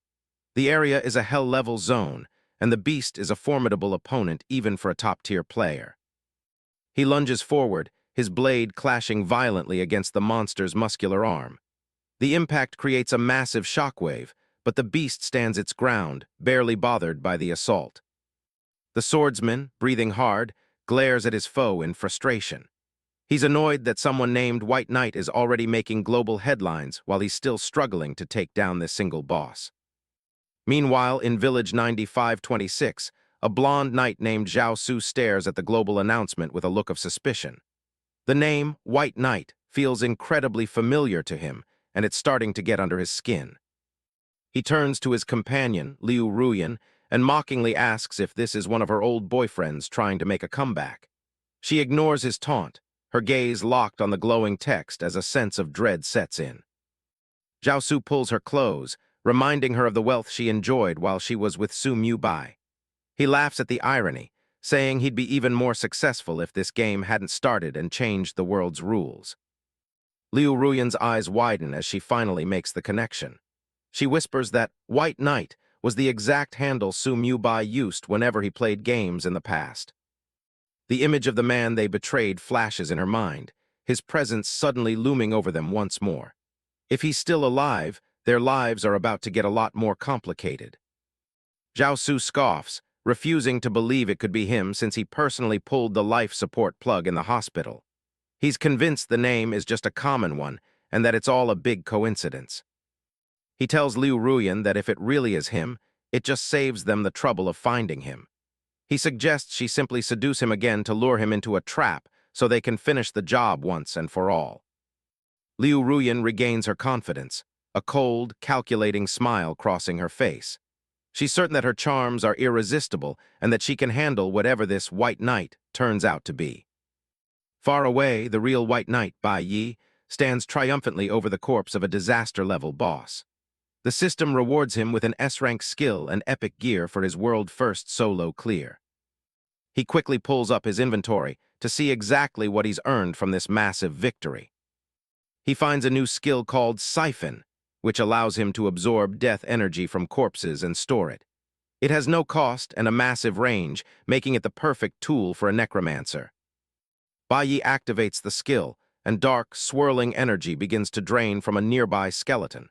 The area is a hell-level zone, and the beast is a formidable opponent even for a top-tier player. He lunges forward, his blade clashing violently against the monster's muscular arm. The impact creates a massive shockwave, but the beast stands its ground, barely bothered by the assault. The swordsman, breathing hard, glares at his foe in frustration. He's annoyed that someone named White Knight is already making global headlines while he's still struggling to take down this single boss. Meanwhile, in Village 9526, a blonde knight named Zhao Su stares at the global announcement with a look of suspicion. The name, White Knight, feels incredibly familiar to him, and it's starting to get under his skin. He turns to his companion, Liu Ruyan, and mockingly asks if this is one of her old boyfriends trying to make a comeback. She ignores his taunt, her gaze locked on the glowing text as a sense of dread sets in. Zhao Su pulls her close, reminding her of the wealth she enjoyed while she was with Su Mubai. He laughs at the irony, saying he'd be even more successful if this game hadn't started and changed the world's rules. Liu Ruyan's eyes widen as she finally makes the connection. She whispers that White Knight was the exact handle Su Mubai used whenever he played games in the past. The image of the man they betrayed flashes in her mind, his presence suddenly looming over them once more. If he's still alive, their lives are about to get a lot more complicated. Zhao Su scoffs, refusing to believe it could be him since he personally pulled the life support plug in the hospital. He's convinced the name is just a common one and that it's all a big coincidence. He tells Liu Ruyan that if it really is him, it just saves them the trouble of finding him. He suggests she simply seduce him again to lure him into a trap so they can finish the job once and for all. Liu Ruyan regains her confidence, a cold, calculating smile crossing her face. She's certain that her charms are irresistible and that she can handle whatever this White Knight turns out to be. Far away, the real White Knight, Bai Yi, stands triumphantly over the corpse of a disaster-level boss. The system rewards him with an S-rank skill and epic gear for his world-first solo clear. He quickly pulls up his inventory to see exactly what he's earned from this massive victory. He finds a new skill called Siphon, which allows him to absorb death energy from corpses and store it. It has no cost and a massive range, making it the perfect tool for a necromancer. Bai Yi activates the skill, and dark, swirling energy begins to drain from a nearby skeleton.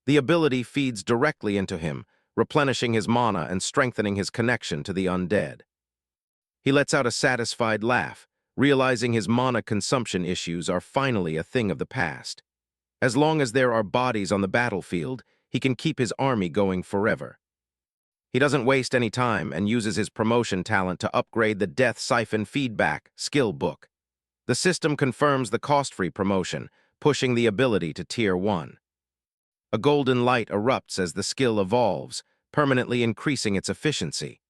The ability feeds directly into him, replenishing his mana and strengthening his connection to the undead. He lets out a satisfied laugh, realizing his mana consumption issues are finally a thing of the past. As long as there are bodies on the battlefield, he can keep his army going forever. He doesn't waste any time and uses his promotion talent to upgrade the Death Siphon Feedback skill book. The system confirms the cost-free promotion, pushing the ability to Tier 1. A golden light erupts as the skill evolves, permanently increasing its efficiency.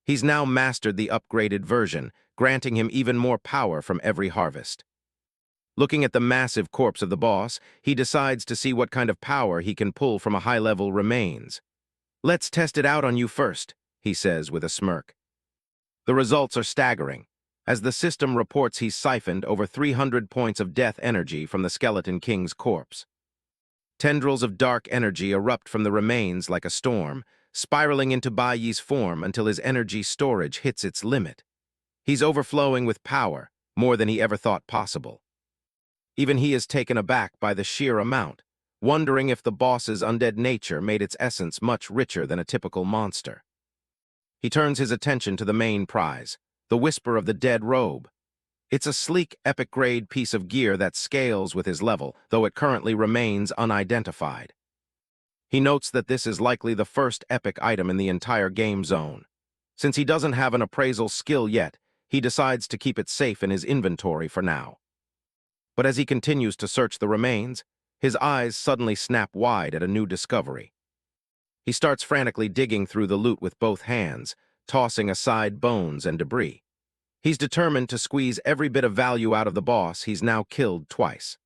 He's now mastered the upgraded version, granting him even more power from every harvest. Looking at the massive corpse of the boss, he decides to see what kind of power he can pull from a high-level remains. "Let's test it out on you first," he says with a smirk. The results are staggering, as the system reports he's siphoned over 300 points of death energy from the Skeleton King's corpse. Tendrils of dark energy erupt from the remains like a storm, spiraling into Bai Yi's form until his energy storage hits its limit. He's overflowing with power, more than he ever thought possible. Even he is taken aback by the sheer amount, wondering if the boss's undead nature made its essence much richer than a typical monster. He turns his attention to the main prize, the Whisper of the Dead Robe. It's a sleek, epic-grade piece of gear that scales with his level, though it currently remains unidentified. He notes that this is likely the first epic item in the entire game zone. Since he doesn't have an appraisal skill yet, he decides to keep it safe in his inventory for now. But as he continues to search the remains, his eyes suddenly snap wide at a new discovery. He starts frantically digging through the loot with both hands, tossing aside bones and debris. He's determined to squeeze every bit of value out of the boss he's now killed twice.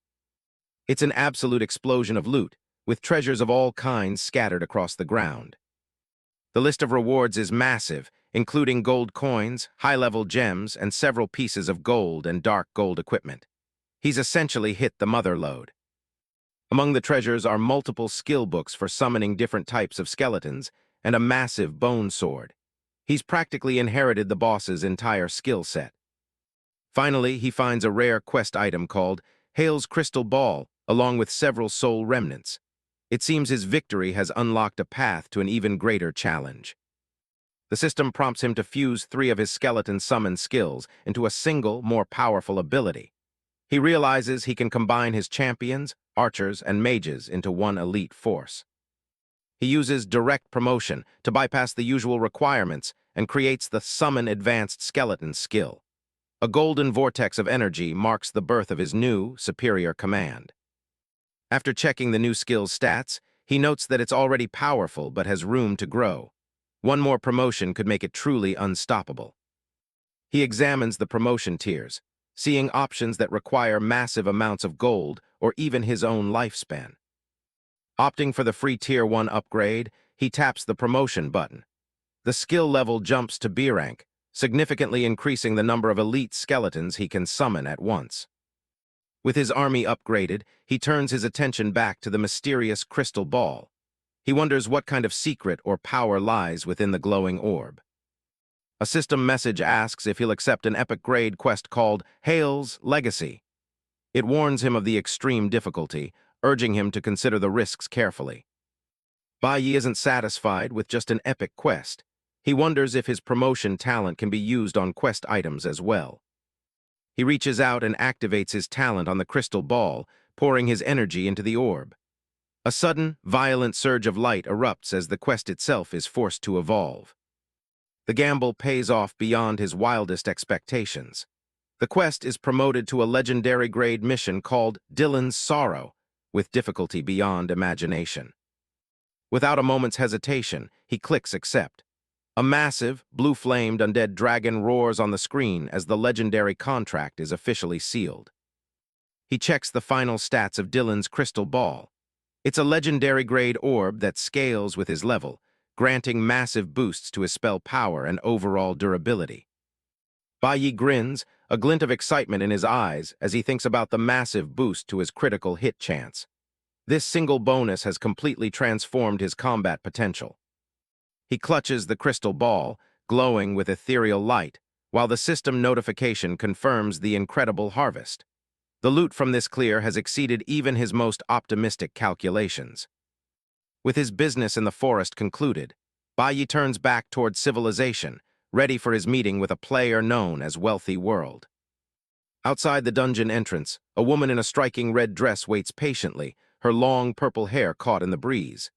It's an absolute explosion of loot, with treasures of all kinds scattered across the ground. The list of rewards is massive, including gold coins, high-level gems, and several pieces of gold and dark gold equipment. He's essentially hit the mother lode. Among the treasures are multiple skill books for summoning different types of skeletons and a massive bone sword. He's practically inherited the boss's entire skill set. Finally, he finds a rare quest item called Hale's Crystal Ball, along with several soul remnants. It seems his victory has unlocked a path to an even greater challenge. The system prompts him to fuse 3 of his skeleton summon skills into a single, more powerful ability. He realizes he can combine his champions, archers, and mages into one elite force. He uses direct promotion to bypass the usual requirements and creates the Summon Advanced Skeleton skill. A golden vortex of energy marks the birth of his new, superior command. After checking the new skill's stats, he notes that it's already powerful but has room to grow. One more promotion could make it truly unstoppable. He examines the promotion tiers, seeing options that require massive amounts of gold or even his own lifespan. Opting for the free Tier 1 upgrade, he taps the promotion button. The skill level jumps to B rank, significantly increasing the number of elite skeletons he can summon at once. With his army upgraded, he turns his attention back to the mysterious crystal ball. He wonders what kind of secret or power lies within the glowing orb. A system message asks if he'll accept an epic grade quest called Hale's Legacy. It warns him of the extreme difficulty, urging him to consider the risks carefully. Bai Yi isn't satisfied with just an epic quest. He wonders if his promotion talent can be used on quest items as well. He reaches out and activates his talent on the crystal ball, pouring his energy into the orb. A sudden, violent surge of light erupts as the quest itself is forced to evolve. The gamble pays off beyond his wildest expectations. The quest is promoted to a legendary grade mission called Dylan's Sorrow, with difficulty beyond imagination. Without a moment's hesitation, he clicks accept. A massive, blue-flamed undead dragon roars on the screen as the legendary contract is officially sealed. He checks the final stats of Dylan's crystal ball. It's a legendary grade orb that scales with his level, granting massive boosts to his spell power and overall durability. Bai Yi grins, a glint of excitement in his eyes as he thinks about the massive boost to his critical hit chance. This single bonus has completely transformed his combat potential. He clutches the crystal ball, glowing with ethereal light, while the system notification confirms the incredible harvest. The loot from this clear has exceeded even his most optimistic calculations. With his business in the forest concluded, Bai Yi turns back toward civilization, ready for his meeting with a player known as Wealthy World. Outside the dungeon entrance, a woman in a striking red dress waits patiently, her long purple hair caught in the breeze.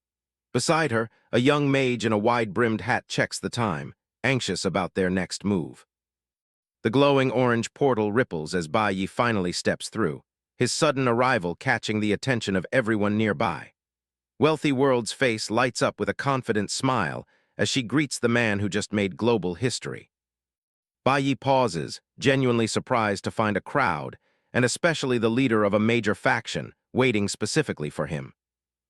Beside her, a young mage in a wide-brimmed hat checks the time, anxious about their next move. The glowing orange portal ripples as Bai Yi finally steps through, his sudden arrival catching the attention of everyone nearby. Wealthy World's face lights up with a confident smile as she greets the man who just made global history. Bai Yi pauses, genuinely surprised to find a crowd, and especially the leader of a major faction, waiting specifically for him.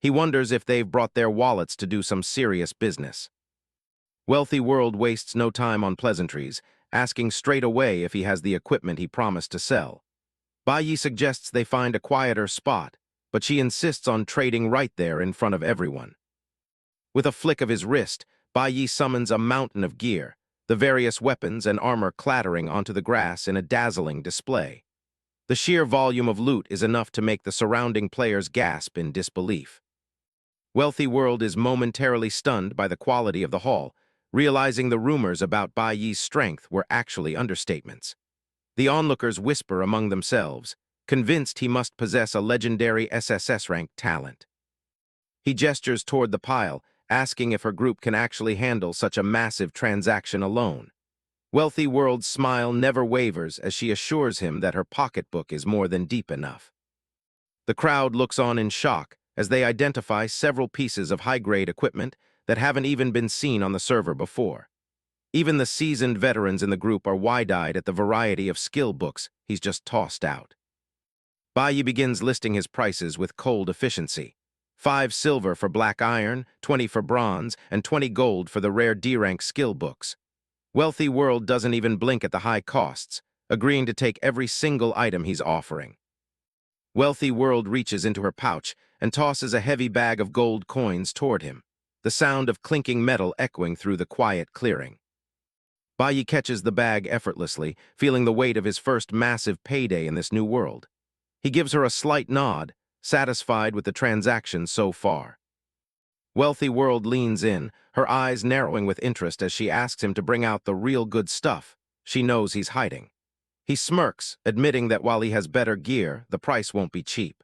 He wonders if they've brought their wallets to do some serious business. Wealthy World wastes no time on pleasantries, asking straight away if he has the equipment he promised to sell. Bai Yi suggests they find a quieter spot, but she insists on trading right there in front of everyone. With a flick of his wrist, Bai Yi summons a mountain of gear, the various weapons and armor clattering onto the grass in a dazzling display. The sheer volume of loot is enough to make the surrounding players gasp in disbelief. Wealthy World is momentarily stunned by the quality of the haul, realizing the rumors about Bai Yi's strength were actually understatements. The onlookers whisper among themselves, convinced he must possess a legendary SSS-rank talent. He gestures toward the pile, asking if her group can actually handle such a massive transaction alone. Wealthy World's smile never wavers as she assures him that her pocketbook is more than deep enough. The crowd looks on in shock as they identify several pieces of high-grade equipment that haven't even been seen on the server before. Even the seasoned veterans in the group are wide-eyed at the variety of skill books he's just tossed out. Bai Yi begins listing his prices with cold efficiency. 5 silver for black iron, 20 for bronze, and 20 gold for the rare D-rank skill books. Wealthy World doesn't even blink at the high costs, agreeing to take every single item he's offering. Wealthy World reaches into her pouch and tosses a heavy bag of gold coins toward him, the sound of clinking metal echoing through the quiet clearing. Bai Yi catches the bag effortlessly, feeling the weight of his first massive payday in this new world. He gives her a slight nod, satisfied with the transaction so far. Wealthy World leans in, her eyes narrowing with interest as she asks him to bring out the real good stuff she knows he's hiding. He smirks, admitting that while he has better gear, the price won't be cheap.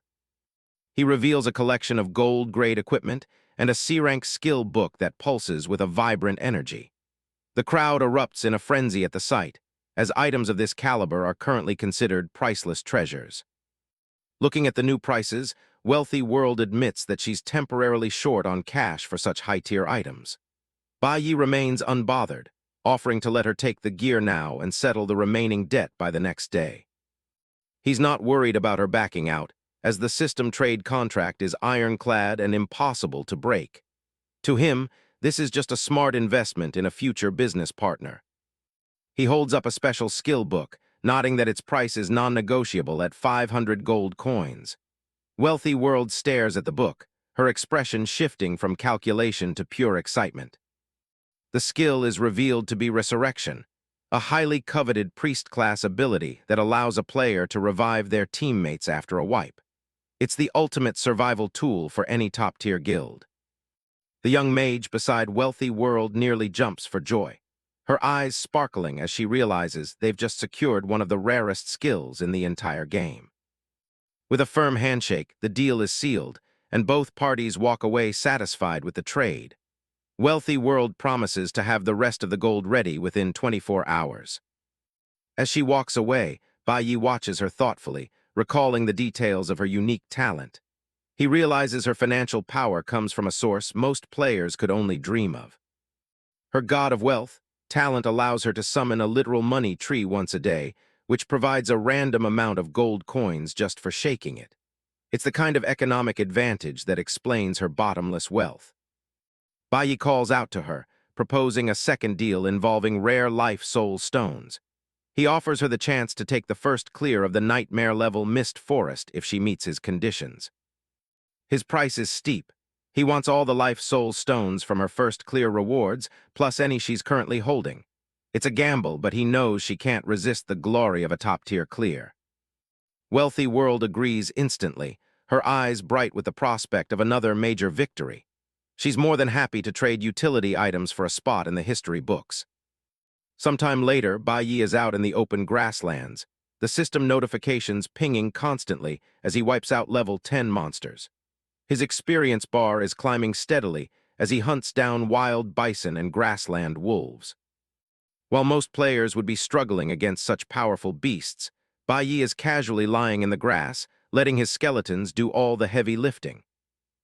He reveals a collection of gold-grade equipment and a C-rank skill book that pulses with a vibrant energy. The crowd erupts in a frenzy at the sight, as items of this caliber are currently considered priceless treasures. Looking at the new prices, Wealthy World admits that she's temporarily short on cash for such high-tier items. Bai Yi remains unbothered, offering to let her take the gear now and settle the remaining debt by the next day. He's not worried about her backing out, as the system trade contract is ironclad and impossible to break. To him, this is just a smart investment in a future business partner. He holds up a special skill book, nodding that its price is non-negotiable at 500 gold coins. Wealthy World stares at the book, her expression shifting from calculation to pure excitement. The skill is revealed to be Resurrection, a highly coveted priest-class ability that allows a player to revive their teammates after a wipe. It's the ultimate survival tool for any top-tier guild. The young mage beside Wealthy World nearly jumps for joy, her eyes sparkling as she realizes they've just secured one of the rarest skills in the entire game. With a firm handshake, the deal is sealed, and both parties walk away satisfied with the trade. Wealthy World promises to have the rest of the gold ready within 24 hours. As she walks away, Bai Yi watches her thoughtfully, recalling the details of her unique talent. He realizes her financial power comes from a source most players could only dream of. Her god of wealth, talent allows her to summon a literal money tree once a day, which provides a random amount of gold coins just for shaking it. It's the kind of economic advantage that explains her bottomless wealth. Bai Yi calls out to her, proposing a second deal involving rare life soul stones. He offers her the chance to take the first clear of the nightmare-level mist forest if she meets his conditions. His price is steep. He wants all the life soul stones from her first clear rewards, plus any she's currently holding. It's a gamble, but he knows she can't resist the glory of a top-tier clear. Wealthy World agrees instantly, her eyes bright with the prospect of another major victory. She's more than happy to trade utility items for a spot in the history books. Sometime later, Bai Yi is out in the open grasslands, the system notifications pinging constantly as he wipes out level 10 monsters. His experience bar is climbing steadily as he hunts down wild bison and grassland wolves. While most players would be struggling against such powerful beasts, Bai Yi is casually lying in the grass, letting his skeletons do all the heavy lifting.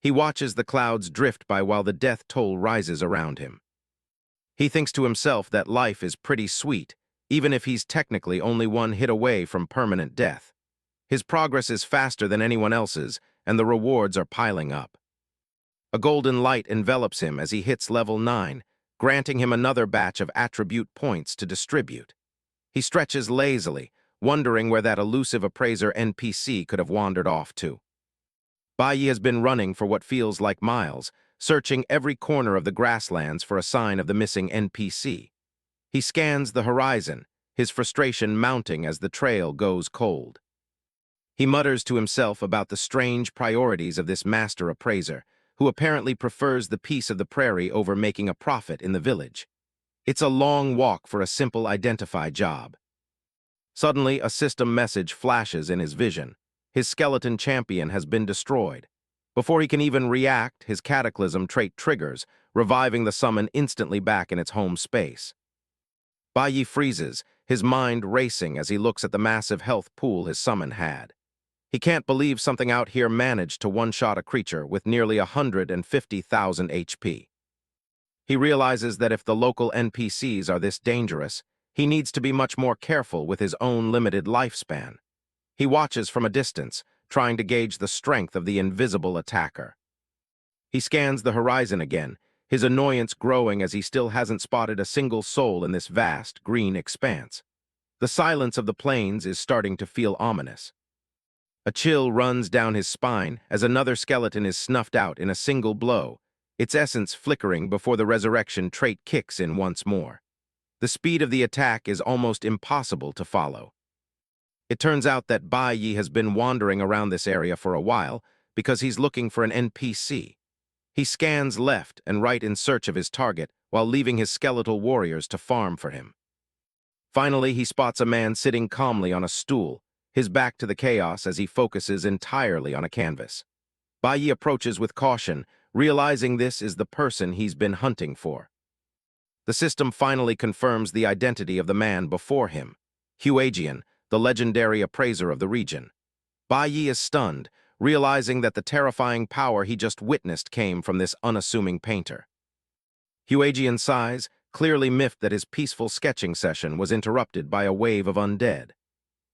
He watches the clouds drift by while the death toll rises around him. He thinks to himself that life is pretty sweet, even if he's technically only one hit away from permanent death. His progress is faster than anyone else's, and the rewards are piling up. A golden light envelops him as he hits level 9, granting him another batch of attribute points to distribute. He stretches lazily, wondering where that elusive appraiser NPC could have wandered off to. Bai Yi has been running for what feels like miles, searching every corner of the grasslands for a sign of the missing NPC. He scans the horizon, his frustration mounting as the trail goes cold. He mutters to himself about the strange priorities of this master appraiser, who apparently prefers the peace of the prairie over making a profit in the village. It's a long walk for a simple identify job. Suddenly, a system message flashes in his vision. His skeleton champion has been destroyed. Before he can even react, his cataclysm trait triggers, reviving the summon instantly back in its home space. Bai Yi freezes, his mind racing as he looks at the massive health pool his summon had. He can't believe something out here managed to one-shot a creature with nearly 150,000 HP. He realizes that if the local NPCs are this dangerous, he needs to be much more careful with his own limited lifespan. He watches from a distance, trying to gauge the strength of the invisible attacker. He scans the horizon again, his annoyance growing as he still hasn't spotted a single soul in this vast, green expanse. The silence of the plains is starting to feel ominous. A chill runs down his spine as another skeleton is snuffed out in a single blow, its essence flickering before the resurrection trait kicks in once more. The speed of the attack is almost impossible to follow. It turns out that Bai Yi has been wandering around this area for a while because he's looking for an NPC. He scans left and right in search of his target while leaving his skeletal warriors to farm for him. Finally, he spots a man sitting calmly on a stool, his back to the chaos as he focuses entirely on a canvas. Bai Yi approaches with caution, realizing this is the person he's been hunting for. The system finally confirms the identity of the man before him, Huajian, the legendary appraiser of the region. Bai Yi is stunned, realizing that the terrifying power he just witnessed came from this unassuming painter. Huajian sighs, clearly miffed that his peaceful sketching session was interrupted by a wave of undead.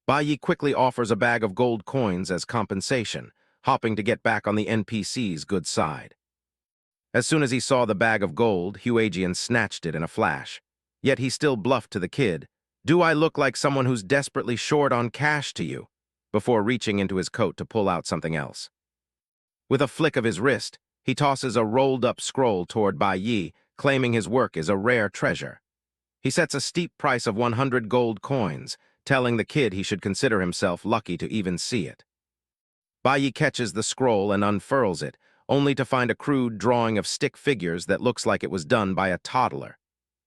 Bai Yi quickly offers a bag of gold coins as compensation, hopping to get back on the NPC's good side. As soon as he saw the bag of gold, Huajian snatched it in a flash. Yet he still bluffed to the kid, "Do I look like someone who's desperately short on cash to you?" before reaching into his coat to pull out something else. With a flick of his wrist, he tosses a rolled-up scroll toward Bai Yi, claiming his work is a rare treasure. He sets a steep price of 100 gold coins, telling the kid he should consider himself lucky to even see it. Bai Yi catches the scroll and unfurls it, only to find a crude drawing of stick figures that looks like it was done by a toddler.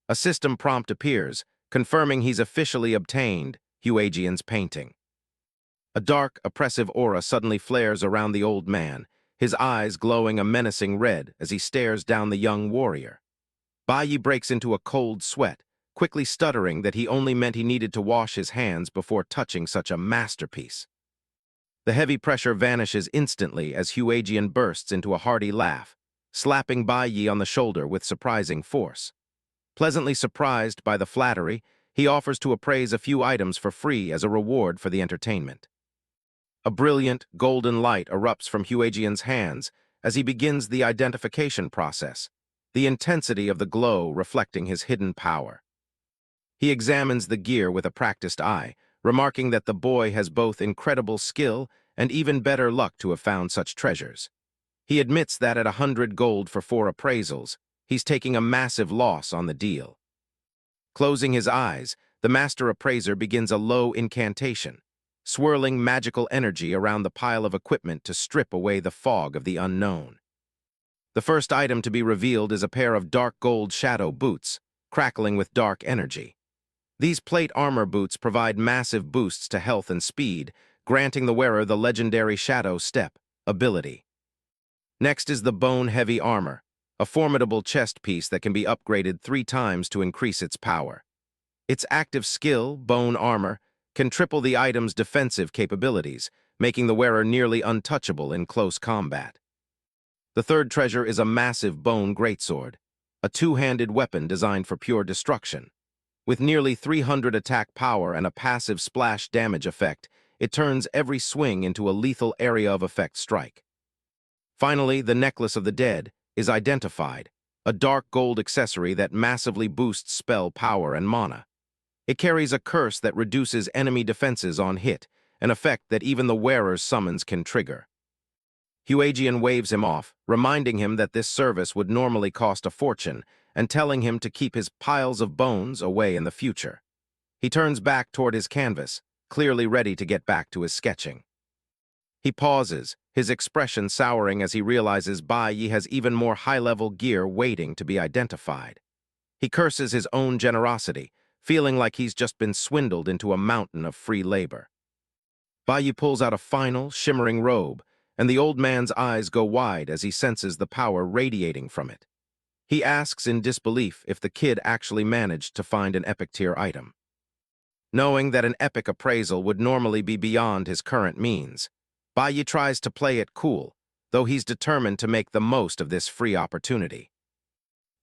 A system prompt appears, confirming he's officially obtained Huajian's painting. A dark, oppressive aura suddenly flares around the old man, his eyes glowing a menacing red as he stares down the young warrior. Bai Yi breaks into a cold sweat, quickly stuttering that he only meant he needed to wash his hands before touching such a masterpiece. The heavy pressure vanishes instantly as Huajian bursts into a hearty laugh, slapping Bai Yi on the shoulder with surprising force. Pleasantly surprised by the flattery, he offers to appraise a few items for free as a reward for the entertainment. A brilliant, golden light erupts from Huajian's hands as he begins the identification process, the intensity of the glow reflecting his hidden power. He examines the gear with a practiced eye, remarking that the boy has both incredible skill and even better luck to have found such treasures. He admits that at 100 gold for 4 appraisals, he's taking a massive loss on the deal. Closing his eyes, the master appraiser begins a low incantation, swirling magical energy around the pile of equipment to strip away the fog of the unknown. The first item to be revealed is a pair of dark gold shadow boots, crackling with dark energy. These plate armor boots provide massive boosts to health and speed, granting the wearer the legendary Shadow Step ability. Next is the bone-heavy armor, a formidable chest piece that can be upgraded 3 times to increase its power. Its active skill, bone armor, can triple the item's defensive capabilities, making the wearer nearly untouchable in close combat. The third treasure is a massive bone greatsword, a 2-handed weapon designed for pure destruction. With nearly 300 attack power and a passive splash damage effect, it turns every swing into a lethal area of effect strike. Finally, the Necklace of the Dead is identified, a dark gold accessory that massively boosts spell power and mana. It carries a curse that reduces enemy defenses on hit, an effect that even the wearer's summons can trigger. Huajian waves him off, reminding him that this service would normally cost a fortune and telling him to keep his piles of bones away in the future. He turns back toward his canvas, clearly ready to get back to his sketching. He pauses, his expression souring as he realizes Bai Yi has even more high-level gear waiting to be identified. He curses his own generosity, feeling like he's just been swindled into a mountain of free labor. Bai Yi pulls out a final, shimmering robe, and the old man's eyes go wide as he senses the power radiating from it. He asks in disbelief if the kid actually managed to find an epic-tier item. Knowing that an epic appraisal would normally be beyond his current means, Bai Yi tries to play it cool, though he's determined to make the most of this free opportunity.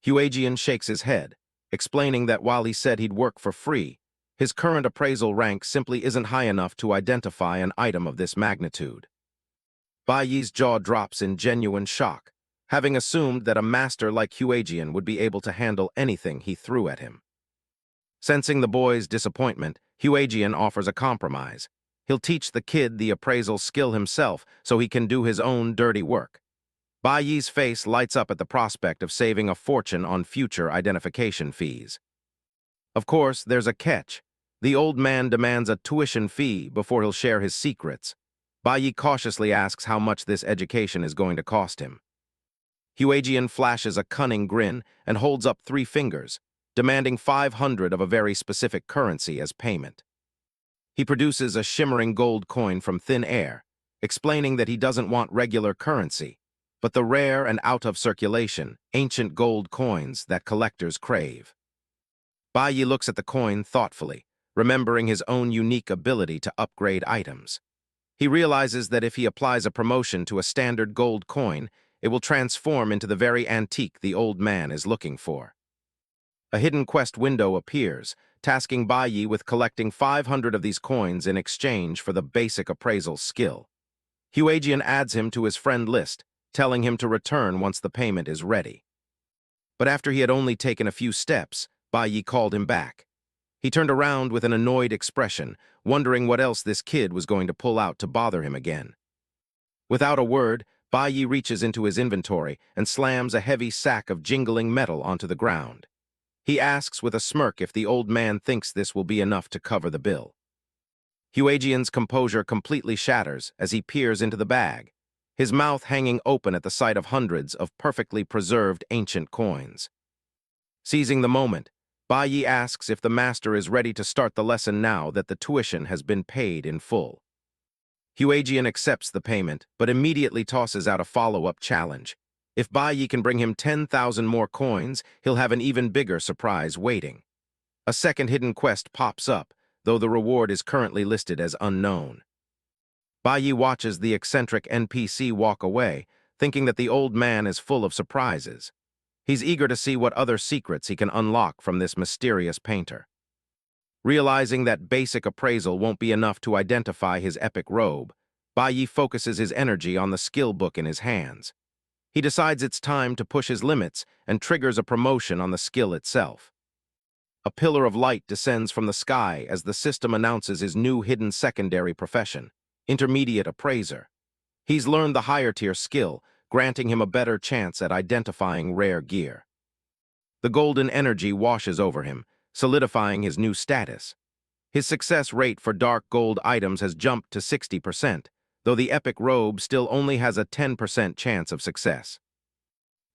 Huajian shakes his head, explaining that while he said he'd work for free, his current appraisal rank simply isn't high enough to identify an item of this magnitude. Bai Yi's jaw drops in genuine shock, having assumed that a master like Huajian would be able to handle anything he threw at him. Sensing the boy's disappointment, Huajian offers a compromise. He'll teach the kid the appraisal skill himself so he can do his own dirty work. Bai Yi's face lights up at the prospect of saving a fortune on future identification fees. Of course, there's a catch. The old man demands a tuition fee before he'll share his secrets. Bai Yi cautiously asks how much this education is going to cost him. Huajian flashes a cunning grin and holds up 3 fingers, demanding 500 of a very specific currency as payment. He produces a shimmering gold coin from thin air, explaining that he doesn't want regular currency, but the rare and out-of-circulation, ancient gold coins that collectors crave. Bai Yi looks at the coin thoughtfully, remembering his own unique ability to upgrade items. He realizes that if he applies a promotion to a standard gold coin, it will transform into the very antique the old man is looking for. A hidden quest window appears, tasking Bai Yi with collecting 500 of these coins in exchange for the basic appraisal skill. Huajian adds him to his friend list, telling him to return once the payment is ready. But after he had only taken a few steps, Bai Yi called him back. He turned around with an annoyed expression, wondering what else this kid was going to pull out to bother him again. Without a word, Bai Yi reaches into his inventory and slams a heavy sack of jingling metal onto the ground. He asks with a smirk if the old man thinks this will be enough to cover the bill. Huajian's composure completely shatters as he peers into the bag, his mouth hanging open at the sight of hundreds of perfectly preserved ancient coins. Seizing the moment, Bai Yi asks if the master is ready to start the lesson now that the tuition has been paid in full. Huajian accepts the payment, but immediately tosses out a follow-up challenge. If Bai Yi can bring him 10,000 more coins, he'll have an even bigger surprise waiting. A second hidden quest pops up, though the reward is currently listed as unknown. Bai Yi watches the eccentric NPC walk away, thinking that the old man is full of surprises. He's eager to see what other secrets he can unlock from this mysterious painter. Realizing that basic appraisal won't be enough to identify his epic robe, Bai Yi focuses his energy on the skill book in his hands. He decides it's time to push his limits and triggers a promotion on the skill itself. A pillar of light descends from the sky as the system announces his new hidden secondary profession, Intermediate Appraiser. He's learned the higher-tier skill, granting him a better chance at identifying rare gear. The golden energy washes over him, solidifying his new status. His success rate for dark gold items has jumped to 60%, though the epic robe still only has a 10% chance of success.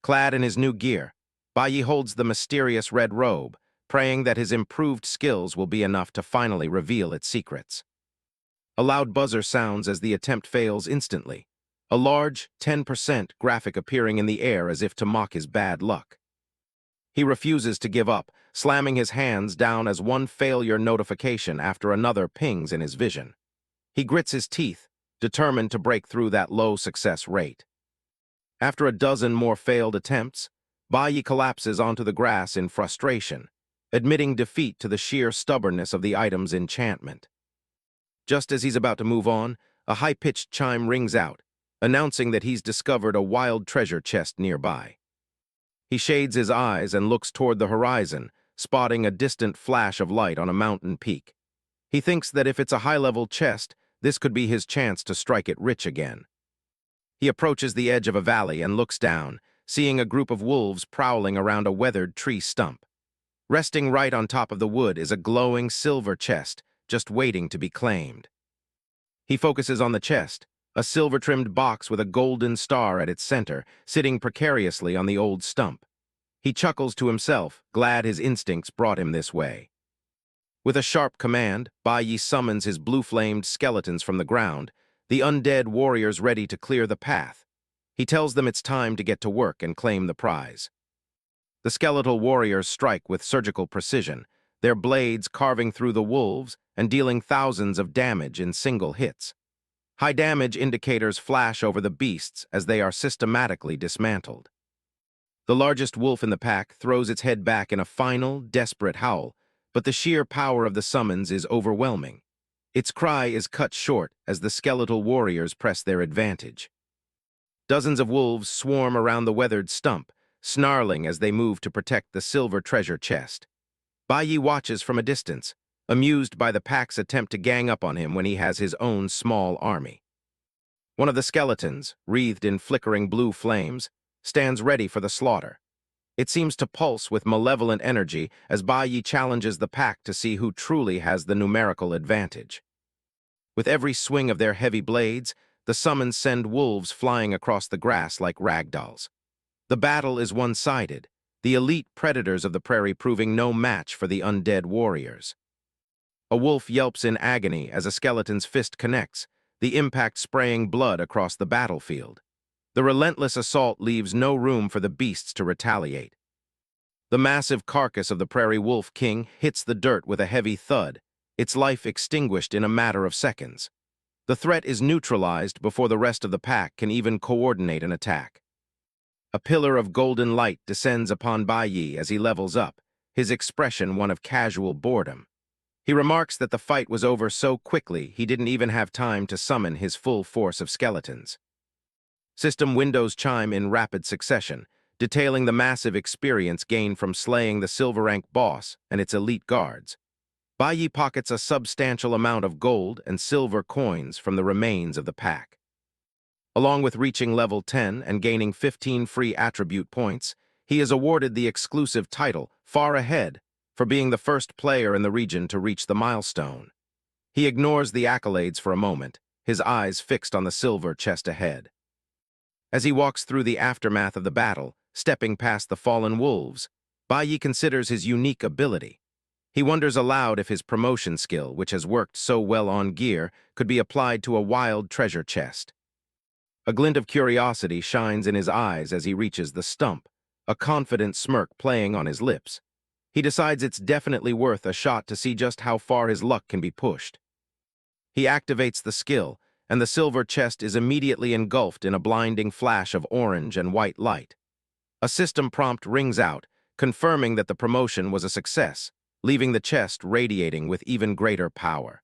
Clad in his new gear, Bai Yi holds the mysterious red robe, praying that his improved skills will be enough to finally reveal its secrets. A loud buzzer sounds as the attempt fails instantly, a large 10% graphic appearing in the air as if to mock his bad luck. He refuses to give up, slamming his hands down as one failure notification after another pings in his vision. He grits his teeth, determined to break through that low success rate. After a dozen more failed attempts, Bai Yi collapses onto the grass in frustration, admitting defeat to the sheer stubbornness of the item's enchantment. Just as he's about to move on, a high-pitched chime rings out, announcing that he's discovered a wild treasure chest nearby. He shades his eyes and looks toward the horizon, spotting a distant flash of light on a mountain peak. He thinks that if it's a high-level chest, this could be his chance to strike it rich again. He approaches the edge of a valley and looks down, seeing a group of wolves prowling around a weathered tree stump. Resting right on top of the wood is a glowing silver chest, just waiting to be claimed. He focuses on the chest, a silver-trimmed box with a golden star at its center, sitting precariously on the old stump. He chuckles to himself, glad his instincts brought him this way. With a sharp command, Bai Yi summons his blue-flamed skeletons from the ground, the undead warriors ready to clear the path. He tells them it's time to get to work and claim the prize. The skeletal warriors strike with surgical precision, their blades carving through the wolves and dealing thousands of damage in single hits. High damage indicators flash over the beasts as they are systematically dismantled. The largest wolf in the pack throws its head back in a final, desperate howl, but the sheer power of the summons is overwhelming. Its cry is cut short as the skeletal warriors press their advantage. Dozens of wolves swarm around the weathered stump, snarling as they move to protect the silver treasure chest. Bai Yi watches from a distance, amused by the pack's attempt to gang up on him when he has his own small army. One of the skeletons, wreathed in flickering blue flames, stands ready for the slaughter. It seems to pulse with malevolent energy as Bai Yi challenges the pack to see who truly has the numerical advantage. With every swing of their heavy blades, the summons send wolves flying across the grass like ragdolls. The battle is one-sided, the elite predators of the prairie proving no match for the undead warriors. A wolf yelps in agony as a skeleton's fist connects, the impact spraying blood across the battlefield. The relentless assault leaves no room for the beasts to retaliate. The massive carcass of the prairie wolf king hits the dirt with a heavy thud, its life extinguished in a matter of seconds. The threat is neutralized before the rest of the pack can even coordinate an attack. A pillar of golden light descends upon Bai Yi as he levels up, his expression one of casual boredom. He remarks that the fight was over so quickly he didn't even have time to summon his full force of skeletons. System windows chime in rapid succession, detailing the massive experience gained from slaying the silver rank boss and its elite guards. Bai Yi pockets a substantial amount of gold and silver coins from the remains of the pack. Along with reaching level 10 and gaining 15 free attribute points, he is awarded the exclusive title, Far Ahead, for being the first player in the region to reach the milestone. He ignores the accolades for a moment, his eyes fixed on the silver chest ahead. As he walks through the aftermath of the battle, stepping past the fallen wolves, Bai Yi considers his unique ability. He wonders aloud if his promotion skill, which has worked so well on gear, could be applied to a wild treasure chest. A glint of curiosity shines in his eyes as he reaches the stump, a confident smirk playing on his lips. He decides it's definitely worth a shot to see just how far his luck can be pushed. He activates the skill, and the silver chest is immediately engulfed in a blinding flash of orange and white light. A system prompt rings out, confirming that the promotion was a success, leaving the chest radiating with even greater power.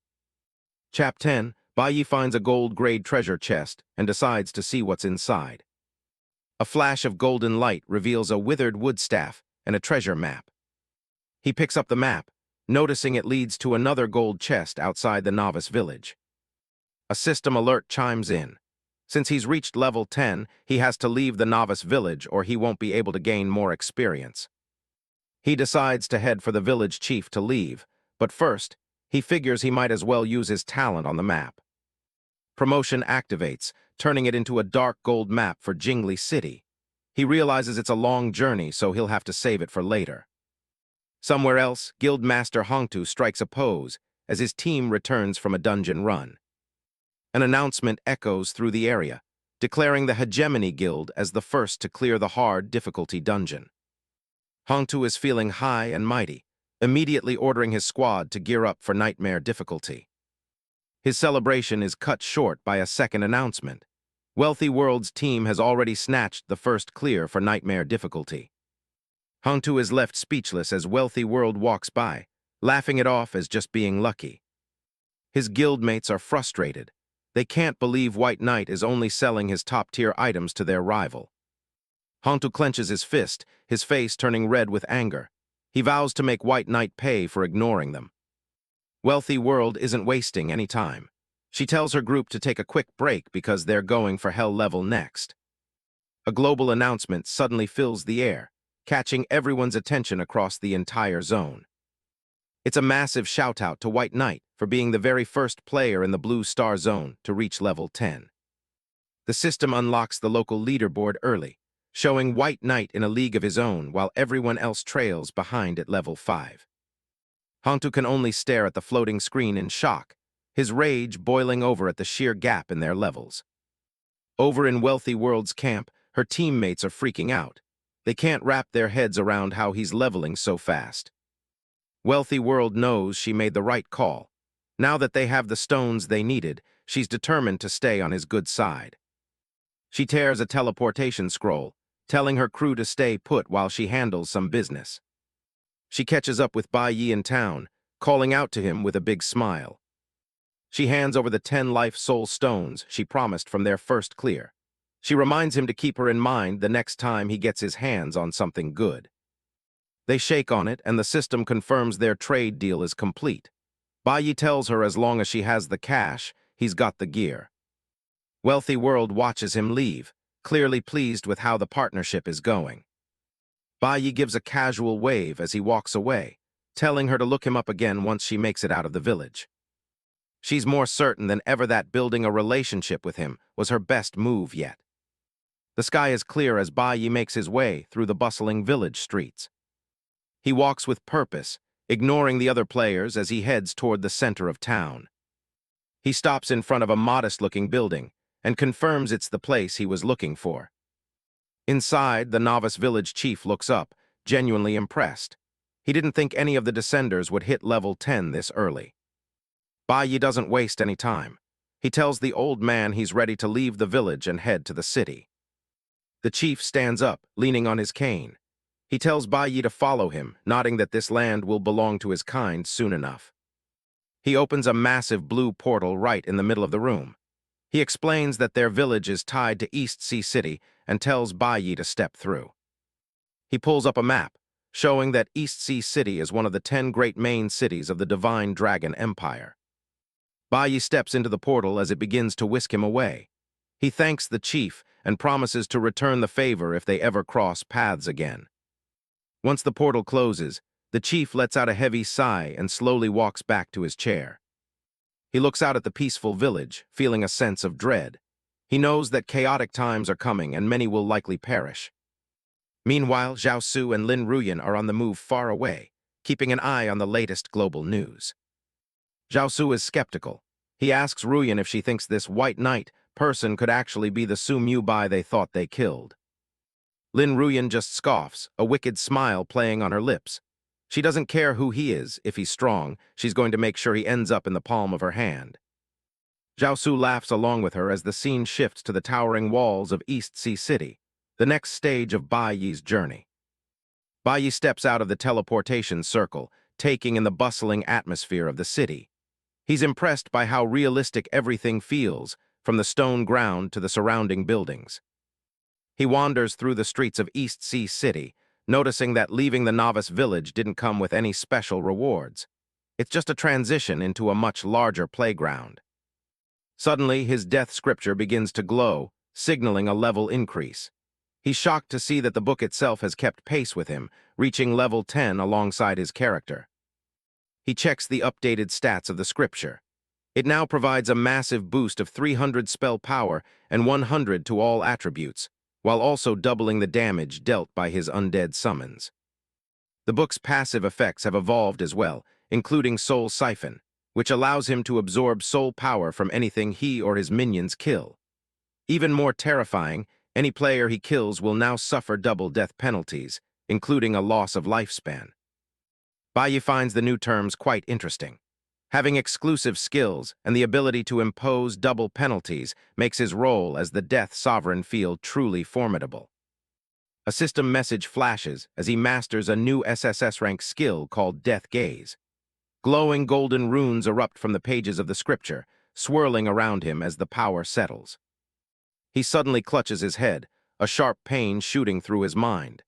Chap 10, Bai Yi finds a gold-grade treasure chest and decides to see what's inside. A flash of golden light reveals a withered wood staff and a treasure map. He picks up the map, noticing it leads to another gold chest outside the novice village. A system alert chimes in. Since he's reached level 10, he has to leave the novice village or he won't be able to gain more experience. He decides to head for the village chief to leave, but first, he figures he might as well use his talent on the map. Promotion activates, turning it into a dark gold map for Jingli City. He realizes it's a long journey, so he'll have to save it for later. Somewhere else, Guildmaster Hongtu strikes a pose as his team returns from a dungeon run. An announcement echoes through the area, declaring the Hegemony Guild as the first to clear the hard difficulty dungeon. Hongtu is feeling high and mighty, immediately ordering his squad to gear up for nightmare difficulty. His celebration is cut short by a second announcement. Wealthy World's team has already snatched the first clear for nightmare difficulty. Hongtu is left speechless as Wealthy World walks by, laughing it off as just being lucky. His guildmates are frustrated. They can't believe White Knight is only selling his top-tier items to their rival. Hantu clenches his fist, his face turning red with anger. He vows to make White Knight pay for ignoring them. Wealthy World isn't wasting any time. She tells her group to take a quick break because they're going for Hell Level next. A global announcement suddenly fills the air, catching everyone's attention across the entire zone. It's a massive shout-out to White Knight for being the very first player in the Blue Star Zone to reach level 10. The system unlocks the local leaderboard early, showing White Knight in a league of his own while everyone else trails behind at level 5. Hantu can only stare at the floating screen in shock, his rage boiling over at the sheer gap in their levels. Over in Wealthy World's camp, her teammates are freaking out. They can't wrap their heads around how he's leveling so fast. Wealthy World knows she made the right call. Now that they have the stones they needed, she's determined to stay on his good side. She tears a teleportation scroll, telling her crew to stay put while she handles some business. She catches up with Bai Yi in town, calling out to him with a big smile. She hands over the 10 life soul stones she promised from their first clear. She reminds him to keep her in mind the next time he gets his hands on something good. They shake on it, and the system confirms their trade deal is complete. Bai Yi tells her as long as she has the cash, he's got the gear. Wealthy World watches him leave, clearly pleased with how the partnership is going. Bai Yi gives a casual wave as he walks away, telling her to look him up again once she makes it out of the village. She's more certain than ever that building a relationship with him was her best move yet. The sky is clear as Bai Yi makes his way through the bustling village streets. He walks with purpose, ignoring the other players as he heads toward the center of town. He stops in front of a modest-looking building and confirms it's the place he was looking for. Inside, the novice village chief looks up, genuinely impressed. He didn't think any of the descenders would hit level 10 this early. Bai Yi doesn't waste any time. He tells the old man he's ready to leave the village and head to the city. The chief stands up, leaning on his cane. He tells Bai Yi to follow him, nodding that this land will belong to his kind soon enough. He opens a massive blue portal right in the middle of the room. He explains that their village is tied to East Sea City and tells Bai Yi to step through. He pulls up a map, showing that East Sea City is one of the 10 great main cities of the Divine Dragon Empire. Bai Yi steps into the portal as it begins to whisk him away. He thanks the chief and promises to return the favor if they ever cross paths again. Once the portal closes, the chief lets out a heavy sigh and slowly walks back to his chair. He looks out at the peaceful village, feeling a sense of dread. He knows that chaotic times are coming and many will likely perish. Meanwhile, Zhao Su and Lin Ruyan are on the move far away, keeping an eye on the latest global news. Zhao Su is skeptical. He asks Ruyan if she thinks this White Knight person could actually be the Su Mubai they thought they killed. Lin Ruyan just scoffs, a wicked smile playing on her lips. She doesn't care who he is. If he's strong, she's going to make sure he ends up in the palm of her hand. Zhao Su laughs along with her as the scene shifts to the towering walls of East Sea City, the next stage of Bai Yi's journey. Bai Yi steps out of the teleportation circle, taking in the bustling atmosphere of the city. He's impressed by how realistic everything feels, from the stone ground to the surrounding buildings. He wanders through the streets of East Sea City, noticing that leaving the novice village didn't come with any special rewards. It's just a transition into a much larger playground. Suddenly, his death scripture begins to glow, signaling a level increase. He's shocked to see that the book itself has kept pace with him, reaching level 10 alongside his character. He checks the updated stats of the scripture. It now provides a massive boost of 300 spell power and 100 to all attributes, while also doubling the damage dealt by his undead summons. The book's passive effects have evolved as well, including Soul Siphon, which allows him to absorb soul power from anything he or his minions kill. Even more terrifying, any player he kills will now suffer double death penalties, including a loss of lifespan. Bai Yi finds the new terms quite interesting. Having exclusive skills and the ability to impose double penalties makes his role as the Death Sovereign feel truly formidable. A system message flashes as he masters a new SSS rank skill called Death Gaze. Glowing golden runes erupt from the pages of the scripture, swirling around him as the power settles. He suddenly clutches his head, a sharp pain shooting through his mind.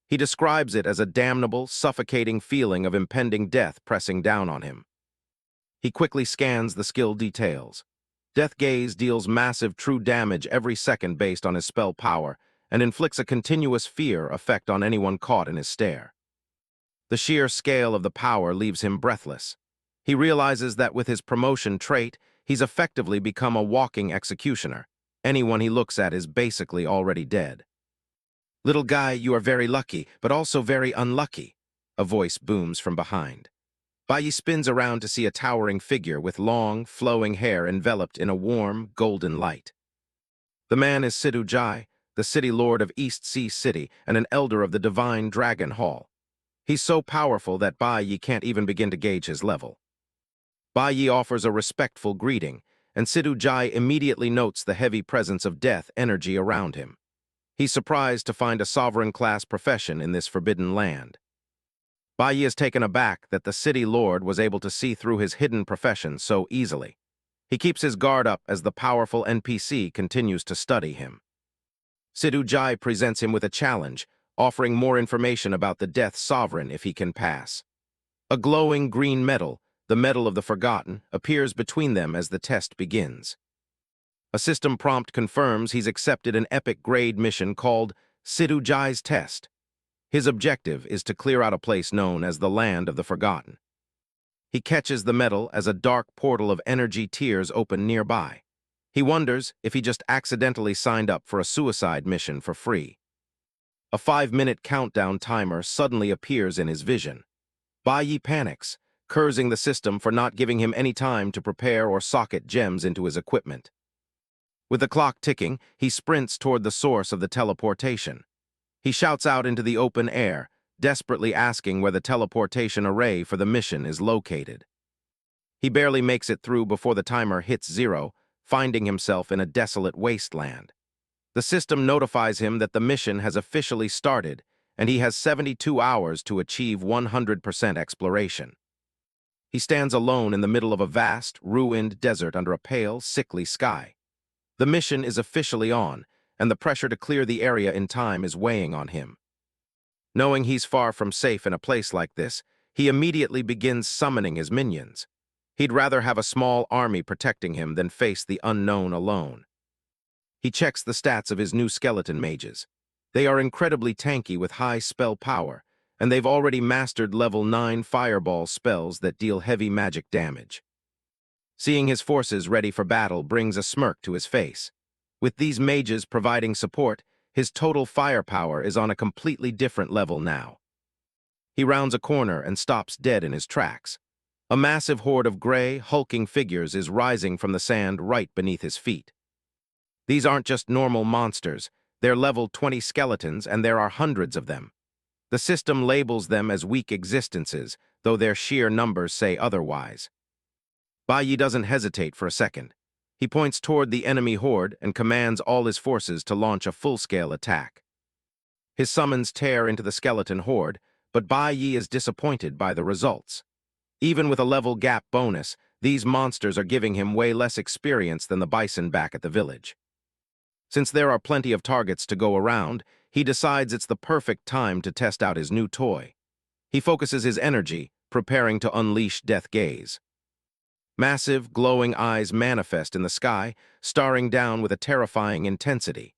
He describes it as a damnable, suffocating feeling of impending death pressing down on him. He quickly scans the skill details. Death Gaze deals massive true damage every second based on his spell power and inflicts a continuous fear effect on anyone caught in his stare. The sheer scale of the power leaves him breathless. He realizes that with his promotion trait, he's effectively become a walking executioner. Anyone he looks at is basically already dead. "Little guy, you are very lucky, but also very unlucky," a voice booms from behind. Bai spins around to see a towering figure with long, flowing hair enveloped in a warm, golden light. The man is Su Mubai, the city lord of East Sea City and an elder of the divine Dragon Hall. He's so powerful that Bai can't even begin to gauge his level. Bai offers a respectful greeting, and Su Mubai immediately notes the heavy presence of death energy around him. He's surprised to find a sovereign-class profession in this forbidden land. Bai is taken aback that the city lord was able to see through his hidden profession so easily. He keeps his guard up as the powerful NPC continues to study him. Su Mubai presents him with a challenge, offering more information about the Death Sovereign if he can pass. A glowing green medal, the Medal of the Forgotten, appears between them as the test begins. A system prompt confirms he's accepted an epic grade mission called Su Mubai's Test. His objective is to clear out a place known as the Land of the Forgotten. He catches the medal as a dark portal of energy tears open nearby. He wonders if he just accidentally signed up for a suicide mission for free. A 5-minute countdown timer suddenly appears in his vision. Bai panics, cursing the system for not giving him any time to prepare or socket gems into his equipment. With the clock ticking, he sprints toward the source of the teleportation. He shouts out into the open air, desperately asking where the teleportation array for the mission is located. He barely makes it through before the timer hits 0, finding himself in a desolate wasteland. The system notifies him that the mission has officially started, and he has 72 hours to achieve 100% exploration. He stands alone in the middle of a vast, ruined desert under a pale, sickly sky. The mission is officially on, and the pressure to clear the area in time is weighing on him. Knowing he's far from safe in a place like this, he immediately begins summoning his minions. He'd rather have a small army protecting him than face the unknown alone. He checks the stats of his new skeleton mages. They are incredibly tanky with high spell power, and they've already mastered level 9 fireball spells that deal heavy magic damage. Seeing his forces ready for battle brings a smirk to his face. With these mages providing support, his total firepower is on a completely different level now. He rounds a corner and stops dead in his tracks. A massive horde of gray, hulking figures is rising from the sand right beneath his feet. These aren't just normal monsters, they're level 20 skeletons, and there are hundreds of them. The system labels them as weak existences, though their sheer numbers say otherwise. Bai doesn't hesitate for a second. He points toward the enemy horde and commands all his forces to launch a full-scale attack. His summons tear into the skeleton horde, but Bai is disappointed by the results. Even with a level gap bonus, these monsters are giving him way less experience than the bison back at the village. Since there are plenty of targets to go around, he decides it's the perfect time to test out his new toy. He focuses his energy, preparing to unleash Death Gaze. Massive, glowing eyes manifest in the sky, staring down with a terrifying intensity.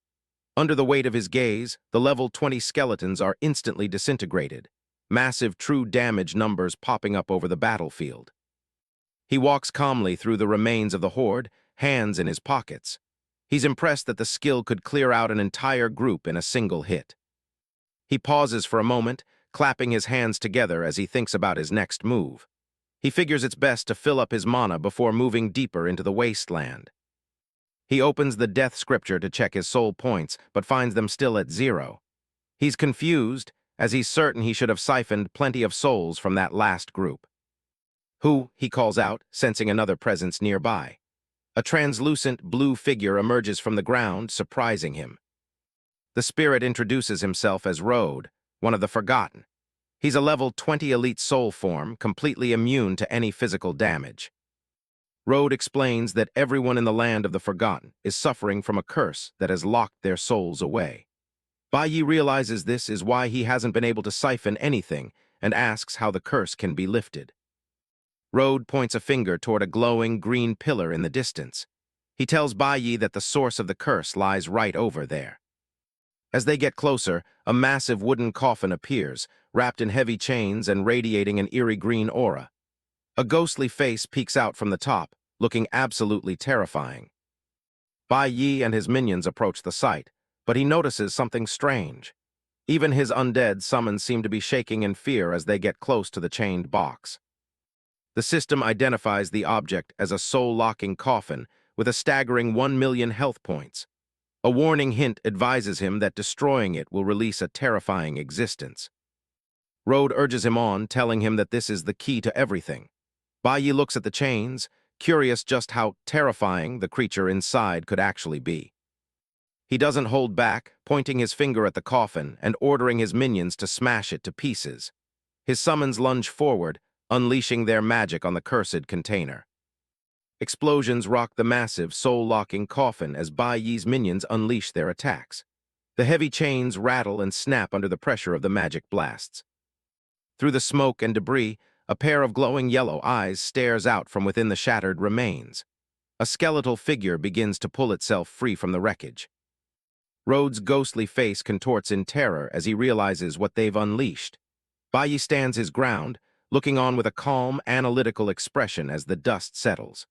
Under the weight of his gaze, the level 20 skeletons are instantly disintegrated, massive true damage numbers popping up over the battlefield. He walks calmly through the remains of the horde, hands in his pockets. He's impressed that the skill could clear out an entire group in a single hit. He pauses for a moment, clapping his hands together as he thinks about his next move. He figures it's best to fill up his mana before moving deeper into the wasteland. He opens the death scripture to check his soul points, but finds them still at 0. He's confused, as he's certain he should have siphoned plenty of souls from that last group. "Who?" he calls out, sensing another presence nearby. A translucent blue figure emerges from the ground, surprising him. The spirit introduces himself as Road, one of the Forgotten. He's a level 20 elite soul form, completely immune to any physical damage. Road explains that everyone in the land of the Forgotten is suffering from a curse that has locked their souls away. Bai Yi realizes this is why he hasn't been able to siphon anything and asks how the curse can be lifted. Road points a finger toward a glowing green pillar in the distance. He tells Bai Yi that the source of the curse lies right over there. As they get closer, a massive wooden coffin appears, wrapped in heavy chains and radiating an eerie green aura. A ghostly face peeks out from the top, looking absolutely terrifying. Bai Yi and his minions approach the site, but he notices something strange. Even his undead summons seem to be shaking in fear as they get close to the chained box. The system identifies the object as a soul-locking coffin with a staggering 1 million health points. A warning hint advises him that destroying it will release a terrifying existence. Road urges him on, telling him that this is the key to everything. Bai Yi looks at the chains, curious just how terrifying the creature inside could actually be. He doesn't hold back, pointing his finger at the coffin and ordering his minions to smash it to pieces. His summons lunge forward, unleashing their magic on the cursed container. Explosions rock the massive, soul-locking coffin as Bai Yi's minions unleash their attacks. The heavy chains rattle and snap under the pressure of the magic blasts. Through the smoke and debris, a pair of glowing yellow eyes stares out from within the shattered remains. A skeletal figure begins to pull itself free from the wreckage. Road's ghostly face contorts in terror as he realizes what they've unleashed. Bai Yi stands his ground, looking on with a calm, analytical expression as the dust settles.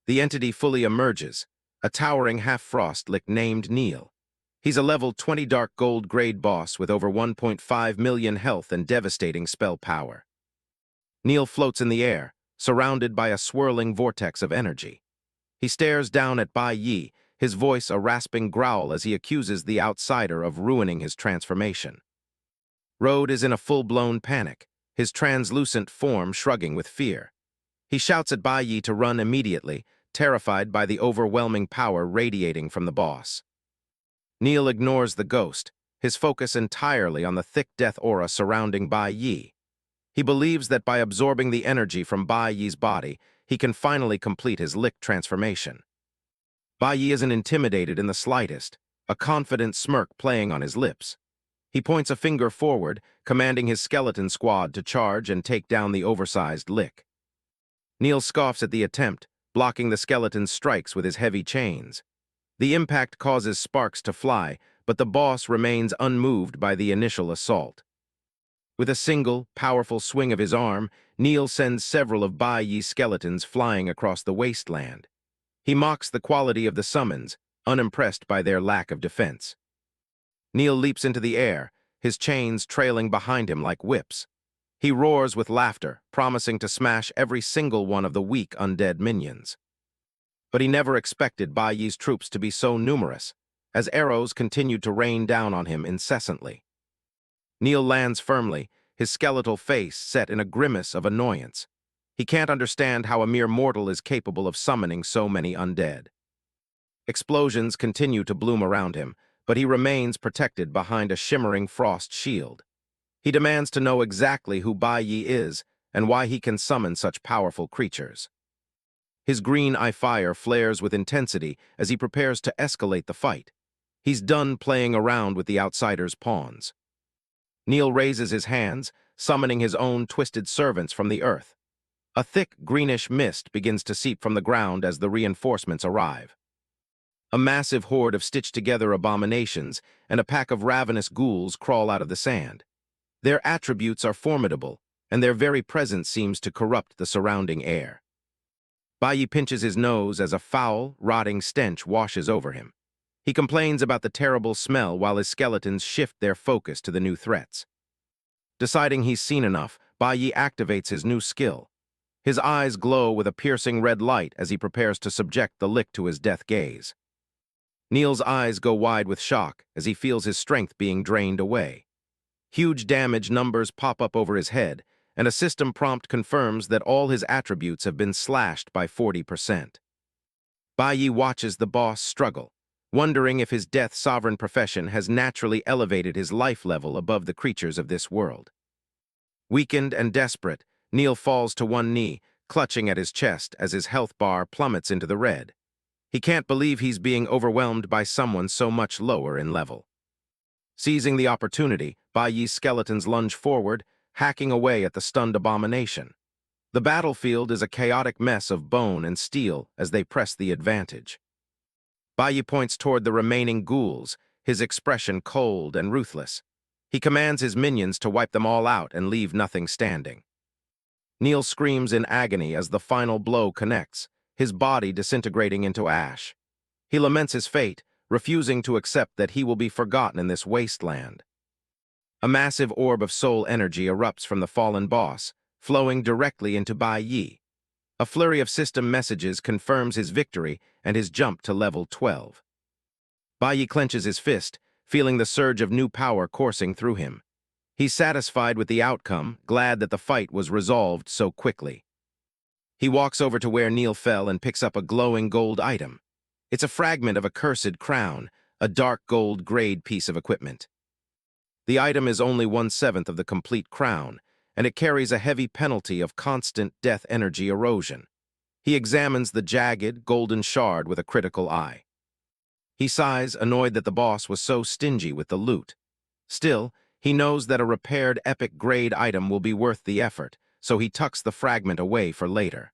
The entity fully emerges, a towering half-frost-lick named Neil. He's a level 20 dark gold grade boss with over 1.5 million health and devastating spell power. Neil floats in the air, surrounded by a swirling vortex of energy. He stares down at Bai Yi, his voice a rasping growl as he accuses the outsider of ruining his transformation. Road is in a full-blown panic, his translucent form shrugging with fear. He shouts at Bai Yi to run immediately, terrified by the overwhelming power radiating from the boss. Neil ignores the ghost, his focus entirely on the thick death aura surrounding Bai Yi. He believes that by absorbing the energy from Bai Yi's body, he can finally complete his lick transformation. Bai Yi isn't intimidated in the slightest, a confident smirk playing on his lips. He points a finger forward, commanding his skeleton squad to charge and take down the oversized lick. Neil scoffs at the attempt, blocking the skeleton's strikes with his heavy chains. The impact causes sparks to fly, but the boss remains unmoved by the initial assault. With a single, powerful swing of his arm, Neil sends several of Bai Yi's skeletons flying across the wasteland. He mocks the quality of the summons, unimpressed by their lack of defense. Neil leaps into the air, his chains trailing behind him like whips. He roars with laughter, promising to smash every single one of the weak undead minions. But he never expected Bai Yi's troops to be so numerous, as arrows continued to rain down on him incessantly. Neil lands firmly, his skeletal face set in a grimace of annoyance. He can't understand how a mere mortal is capable of summoning so many undead. Explosions continue to bloom around him, but he remains protected behind a shimmering frost shield. He demands to know exactly who Bai Yi is and why he can summon such powerful creatures. His green eye fire flares with intensity as he prepares to escalate the fight. He's done playing around with the outsider's pawns. Neil raises his hands, summoning his own twisted servants from the earth. A thick greenish mist begins to seep from the ground as the reinforcements arrive. A massive horde of stitched-together abominations and a pack of ravenous ghouls crawl out of the sand. Their attributes are formidable, and their very presence seems to corrupt the surrounding air. Bai Yi pinches his nose as a foul, rotting stench washes over him. He complains about the terrible smell while his skeletons shift their focus to the new threats. Deciding he's seen enough, Bai Yi activates his new skill. His eyes glow with a piercing red light as he prepares to subject the lick to his death gaze. Neil's eyes go wide with shock as he feels his strength being drained away. Huge damage numbers pop up over his head, and a system prompt confirms that all his attributes have been slashed by 40%. Bai Yi watches the boss struggle, wondering if his death-sovereign profession has naturally elevated his life level above the creatures of this world. Weakened and desperate, Neil falls to one knee, clutching at his chest as his health bar plummets into the red. He can't believe he's being overwhelmed by someone so much lower in level. Seizing the opportunity, Bai Yi's skeletons lunge forward, hacking away at the stunned abomination. The battlefield is a chaotic mess of bone and steel as they press the advantage. Bai Yi points toward the remaining ghouls, his expression cold and ruthless. He commands his minions to wipe them all out and leave nothing standing. Neil screams in agony as the final blow connects, his body disintegrating into ash. He laments his fate, refusing to accept that he will be forgotten in this wasteland. A massive orb of soul energy erupts from the fallen boss, flowing directly into Bai Yi. A flurry of system messages confirms his victory and his jump to level 12. Bai Yi clenches his fist, feeling the surge of new power coursing through him. He's satisfied with the outcome, glad that the fight was resolved so quickly. He walks over to where Neil fell and picks up a glowing gold item. It's a fragment of a cursed crown, a dark gold grade piece of equipment. The item is only 1/7 of the complete crown, and it carries a heavy penalty of constant death energy erosion. He examines the jagged, golden shard with a critical eye. He sighs, annoyed that the boss was so stingy with the loot. Still, he knows that a repaired epic-grade item will be worth the effort, so he tucks the fragment away for later.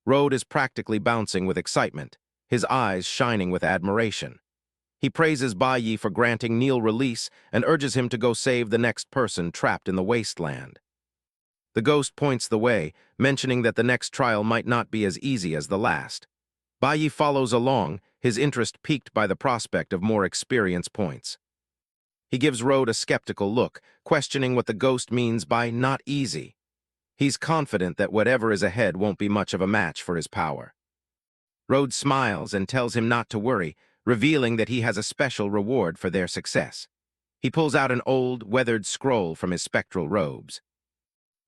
Road is practically bouncing with excitement, his eyes shining with admiration. He praises Bai Yi for granting Neil release and urges him to go save the next person trapped in the wasteland. The ghost points the way, mentioning that the next trial might not be as easy as the last. Bai Yi follows along, his interest piqued by the prospect of more experience points. He gives Road a skeptical look, questioning what the ghost means by not easy. He's confident that whatever is ahead won't be much of a match for his power. Road smiles and tells him not to worry, revealing that he has a special reward for their success. He pulls out an old, weathered scroll from his spectral robes.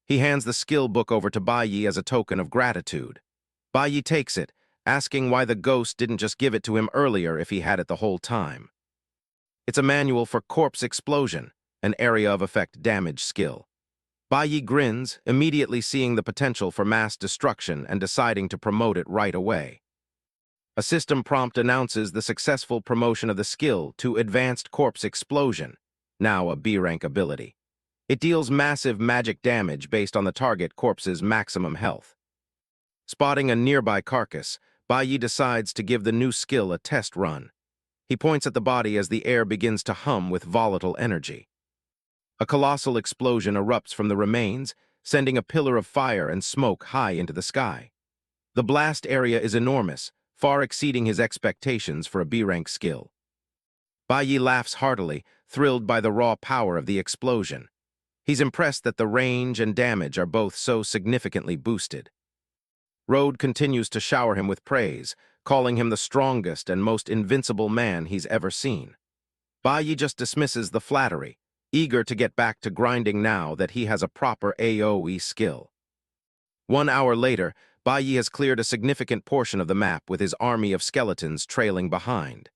He hands the skill book over to Bai Yi as a token of gratitude. Bai Yi takes it, asking why the ghost didn't just give it to him earlier if he had it the whole time. It's a manual for corpse explosion, an area of effect damage skill. Bai Yi grins, immediately seeing the potential for mass destruction and deciding to promote it right away. A system prompt announces the successful promotion of the skill to Advanced Corpse Explosion, now a B-rank ability. It deals massive magic damage based on the target corpse's maximum health. Spotting a nearby carcass, Bai Yi decides to give the new skill a test run. He points at the body as the air begins to hum with volatile energy. A colossal explosion erupts from the remains, sending a pillar of fire and smoke high into the sky. The blast area is enormous, far exceeding his expectations for a B-rank skill. Bai Yi laughs heartily, thrilled by the raw power of the explosion. He's impressed that the range and damage are both so significantly boosted. Road continues to shower him with praise, calling him the strongest and most invincible man he's ever seen. Bai Yi just dismisses the flattery, eager to get back to grinding now that he has a proper AoE skill. 1 hour later, Bai Yi has cleared a significant portion of the map with his army of skeletons trailing behind.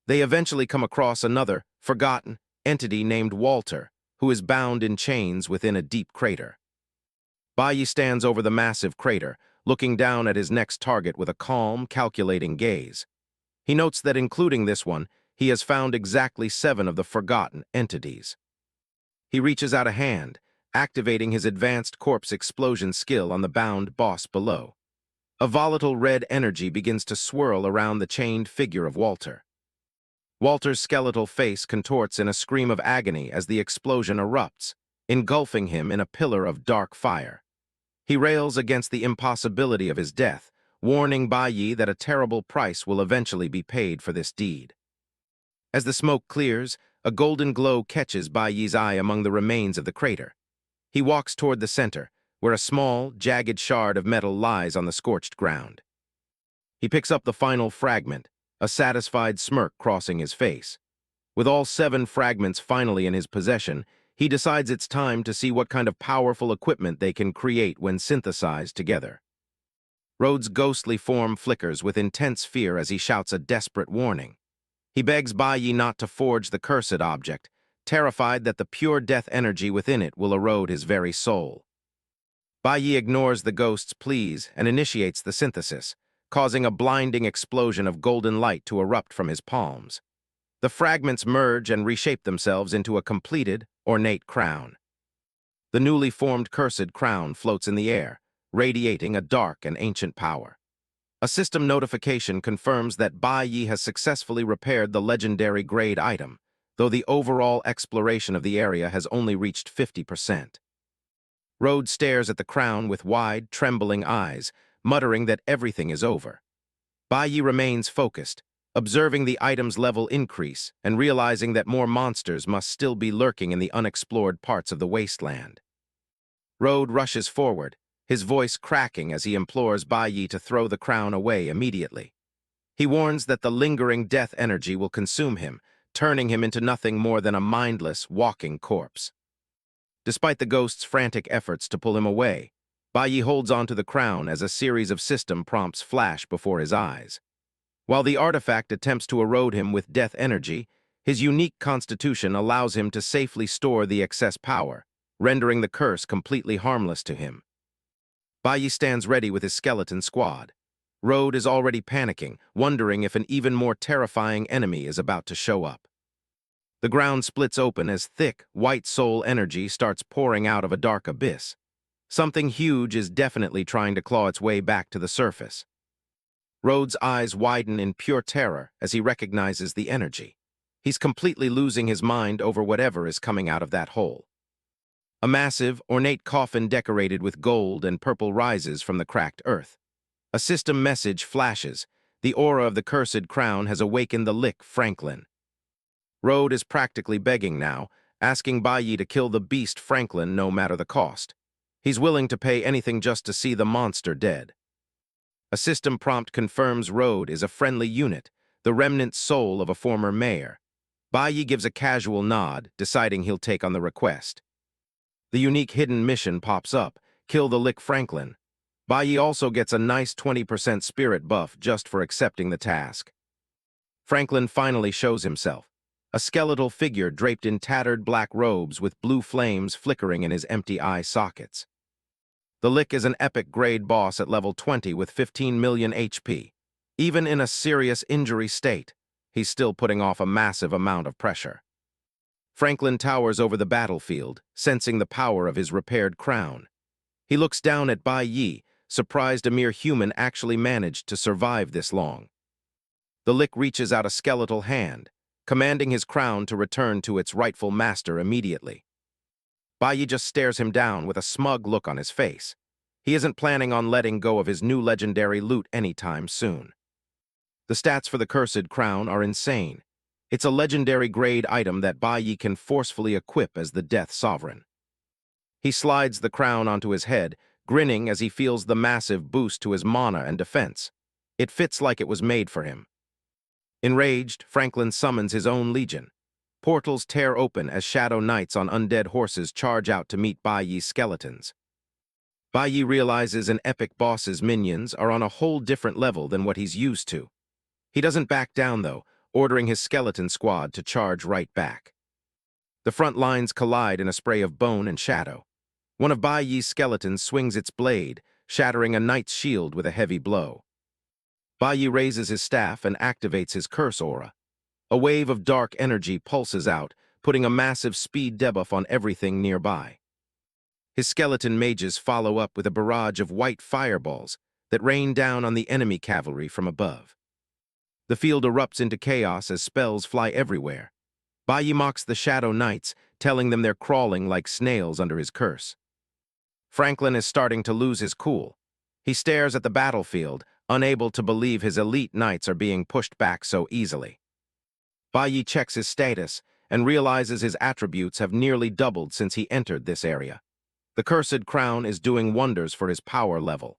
They eventually come across another, forgotten, entity named Walter, who is bound in chains within a deep crater. Bai Yi stands over the massive crater, looking down at his next target with a calm, calculating gaze. He notes that including this one, he has found exactly 7 of the forgotten entities. He reaches out a hand, activating his advanced corpse explosion skill on the bound boss below. A volatile red energy begins to swirl around the chained figure of Walter. Walter's skeletal face contorts in a scream of agony as the explosion erupts, engulfing him in a pillar of dark fire. He rails against the impossibility of his death, warning Bai Yi that a terrible price will eventually be paid for this deed. As the smoke clears, a golden glow catches Bai Yi's eye among the remains of the crater. He walks toward the center, where a small, jagged shard of metal lies on the scorched ground. He picks up the final fragment, a satisfied smirk crossing his face. With all 7 fragments finally in his possession, he decides it's time to see what kind of powerful equipment they can create when synthesized together. Road's ghostly form flickers with intense fear as he shouts a desperate warning. He begs Bai Yi not to forge the cursed object, terrified that the pure death energy within it will erode his very soul. Bai Yi ignores the ghost's pleas and initiates the synthesis, causing a blinding explosion of golden light to erupt from his palms. The fragments merge and reshape themselves into a completed, ornate crown. The newly formed cursed crown floats in the air, radiating a dark and ancient power. A system notification confirms that Bai Yi has successfully repaired the legendary grade item, though the overall exploration of the area has only reached 50%. Rhodes stares at the crown with wide, trembling eyes, muttering that everything is over. Bai Yi remains focused, observing the item's level increase and realizing that more monsters must still be lurking in the unexplored parts of the wasteland. Rhodes rushes forward, his voice cracking as he implores Bai Yi to throw the crown away immediately. He warns that the lingering death energy will consume him, turning him into nothing more than a mindless, walking corpse. Despite the ghost's frantic efforts to pull him away, Bai Yi holds onto the crown as a series of system prompts flash before his eyes. While the artifact attempts to erode him with death energy, his unique constitution allows him to safely store the excess power, rendering the curse completely harmless to him. Bai Yi stands ready with his skeleton squad. Rhodes is already panicking, wondering if an even more terrifying enemy is about to show up. The ground splits open as thick, white soul energy starts pouring out of a dark abyss. Something huge is definitely trying to claw its way back to the surface. Rhodes' eyes widen in pure terror as he recognizes the energy. He's completely losing his mind over whatever is coming out of that hole. A massive, ornate coffin decorated with gold and purple rises from the cracked earth. A system message flashes. The aura of the cursed crown has awakened the Lick Franklin. Rhodes is practically begging now, asking Bai Yi to kill the beast Franklin no matter the cost. He's willing to pay anything just to see the monster dead. A system prompt confirms Rhodes is a friendly unit, the remnant soul of a former mayor. Bai Yi gives a casual nod, deciding he'll take on the request. The unique hidden mission pops up, kill the Lick Franklin. Bai Yi also gets a nice 20% spirit buff just for accepting the task. Franklin finally shows himself, a skeletal figure draped in tattered black robes with blue flames flickering in his empty eye sockets. The Lick is an epic grade boss at level 20 with 15 million HP. Even in a serious injury state, he's still putting off a massive amount of pressure. Franklin towers over the battlefield, sensing the power of his repaired crown. He looks down at Bai Yi, surprised a mere human actually managed to survive this long. The Lick reaches out a skeletal hand, commanding his crown to return to its rightful master immediately. Bai Yi just stares him down with a smug look on his face. He isn't planning on letting go of his new legendary loot anytime soon. The stats for the cursed crown are insane. It's a legendary grade item that Bai Yi can forcefully equip as the Death Sovereign. He slides the crown onto his head, grinning as he feels the massive boost to his mana and defense. It fits like it was made for him. Enraged, Franklin summons his own legion. Portals tear open as shadow knights on undead horses charge out to meet Bai Yi's skeletons. Bai Yi realizes an epic boss's minions are on a whole different level than what he's used to. He doesn't back down, though, ordering his skeleton squad to charge right back. The front lines collide in a spray of bone and shadow. One of Bai Yi's skeletons swings its blade, shattering a knight's shield with a heavy blow. Bai Yi raises his staff and activates his curse aura. A wave of dark energy pulses out, putting a massive speed debuff on everything nearby. His skeleton mages follow up with a barrage of white fireballs that rain down on the enemy cavalry from above. The field erupts into chaos as spells fly everywhere. Bai Yi mocks the Shadow Knights, telling them they're crawling like snails under his curse. Franklin is starting to lose his cool. He stares at the battlefield, unable to believe his elite knights are being pushed back so easily. Bai Yi checks his status and realizes his attributes have nearly doubled since he entered this area. The cursed crown is doing wonders for his power level.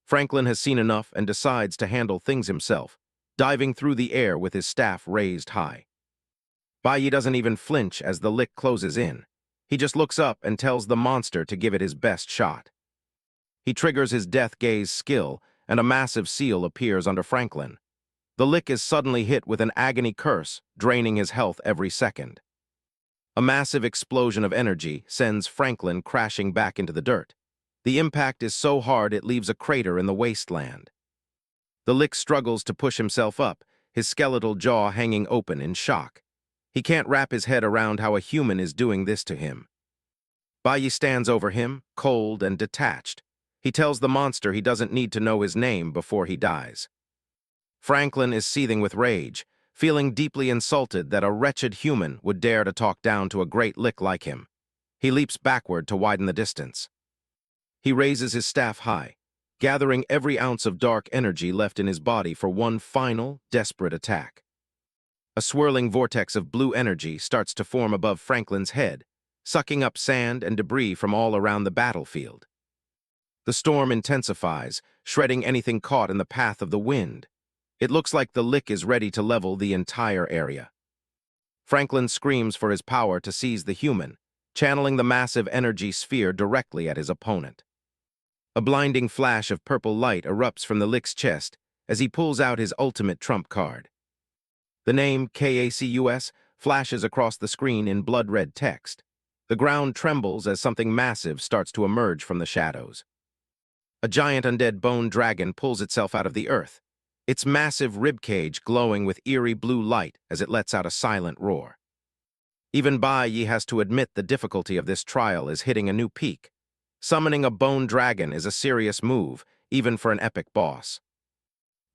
Franklin has seen enough and decides to handle things himself, diving through the air with his staff raised high. Bai Yi doesn't even flinch as the Lick closes in. He just looks up and tells the monster to give it his best shot. He triggers his Death Gaze skill, and a massive seal appears under Franklin. The Lick is suddenly hit with an agony curse, draining his health every second. A massive explosion of energy sends Franklin crashing back into the dirt. The impact is so hard it leaves a crater in the wasteland. The Lick struggles to push himself up, his skeletal jaw hanging open in shock. He can't wrap his head around how a human is doing this to him. Bai stands over him, cold and detached. He tells the monster he doesn't need to know his name before he dies. Franklin is seething with rage, feeling deeply insulted that a wretched human would dare to talk down to a great Lick like him. He leaps backward to widen the distance. He raises his staff high, gathering every ounce of dark energy left in his body for one final, desperate attack. A swirling vortex of blue energy starts to form above Franklin's head, sucking up sand and debris from all around the battlefield. The storm intensifies, shredding anything caught in the path of the wind. It looks like the Lick is ready to level the entire area. Franklin screams for his power to seize the human, channeling the massive energy sphere directly at his opponent. A blinding flash of purple light erupts from the Lick's chest as he pulls out his ultimate trump card. The name KACUS flashes across the screen in blood-red text. The ground trembles as something massive starts to emerge from the shadows. A giant undead bone dragon pulls itself out of the earth, its massive ribcage glowing with eerie blue light as it lets out a silent roar. Even Bai Yi has to admit the difficulty of this trial is hitting a new peak. Summoning a bone dragon is a serious move, even for an epic boss.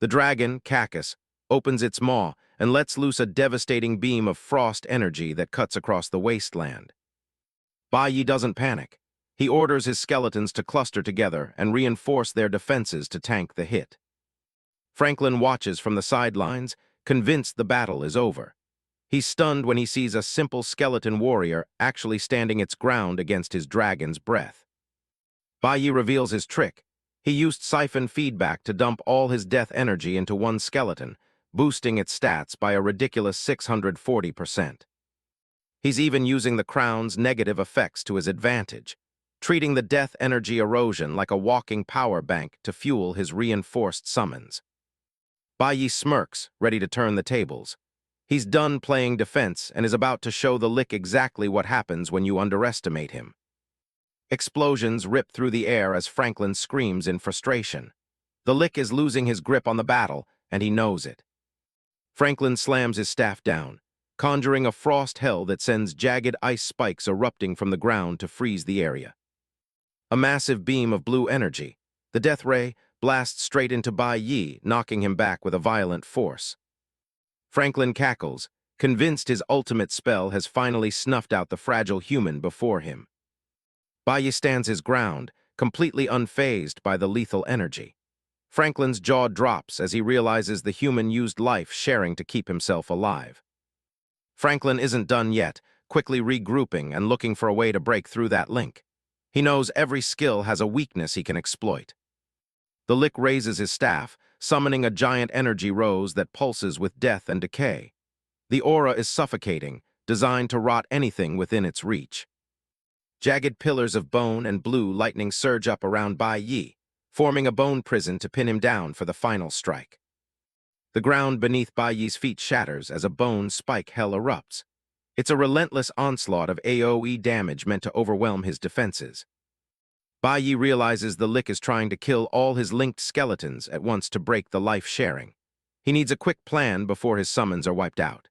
The dragon, Cacus, opens its maw and lets loose a devastating beam of frost energy that cuts across the wasteland. Bai Yi doesn't panic. He orders his skeletons to cluster together and reinforce their defenses to tank the hit. Franklin watches from the sidelines, convinced the battle is over. He's stunned when he sees a simple skeleton warrior actually standing its ground against his dragon's breath. Bai Yi reveals his trick. He used siphon feedback to dump all his death energy into one skeleton, boosting its stats by a ridiculous 640%. He's even using the crown's negative effects to his advantage, treating the death energy erosion like a walking power bank to fuel his reinforced summons. Bai Yi smirks, ready to turn the tables. He's done playing defense and is about to show the Lick exactly what happens when you underestimate him. Explosions rip through the air as Franklin screams in frustration. The Lick is losing his grip on the battle, and he knows it. Franklin slams his staff down, conjuring a frost hell that sends jagged ice spikes erupting from the ground to freeze the area. A massive beam of blue energy, the death ray, blasts straight into Bai Yi, knocking him back with a violent force. Franklin cackles, convinced his ultimate spell has finally snuffed out the fragile human before him. Bai Yi stands his ground, completely unfazed by the lethal energy. Franklin's jaw drops as he realizes the human used life sharing to keep himself alive. Franklin isn't done yet, quickly regrouping and looking for a way to break through that link. He knows every skill has a weakness he can exploit. The Lick raises his staff, summoning a giant energy rose that pulses with death and decay. The aura is suffocating, designed to rot anything within its reach. Jagged pillars of bone and blue lightning surge up around Bai Yi, forming a bone prison to pin him down for the final strike. The ground beneath Bai Yi's feet shatters as a bone spike hell erupts. It's a relentless onslaught of AoE damage meant to overwhelm his defenses. Bai Yi realizes the Lick is trying to kill all his linked skeletons at once to break the life sharing. He needs a quick plan before his summons are wiped out.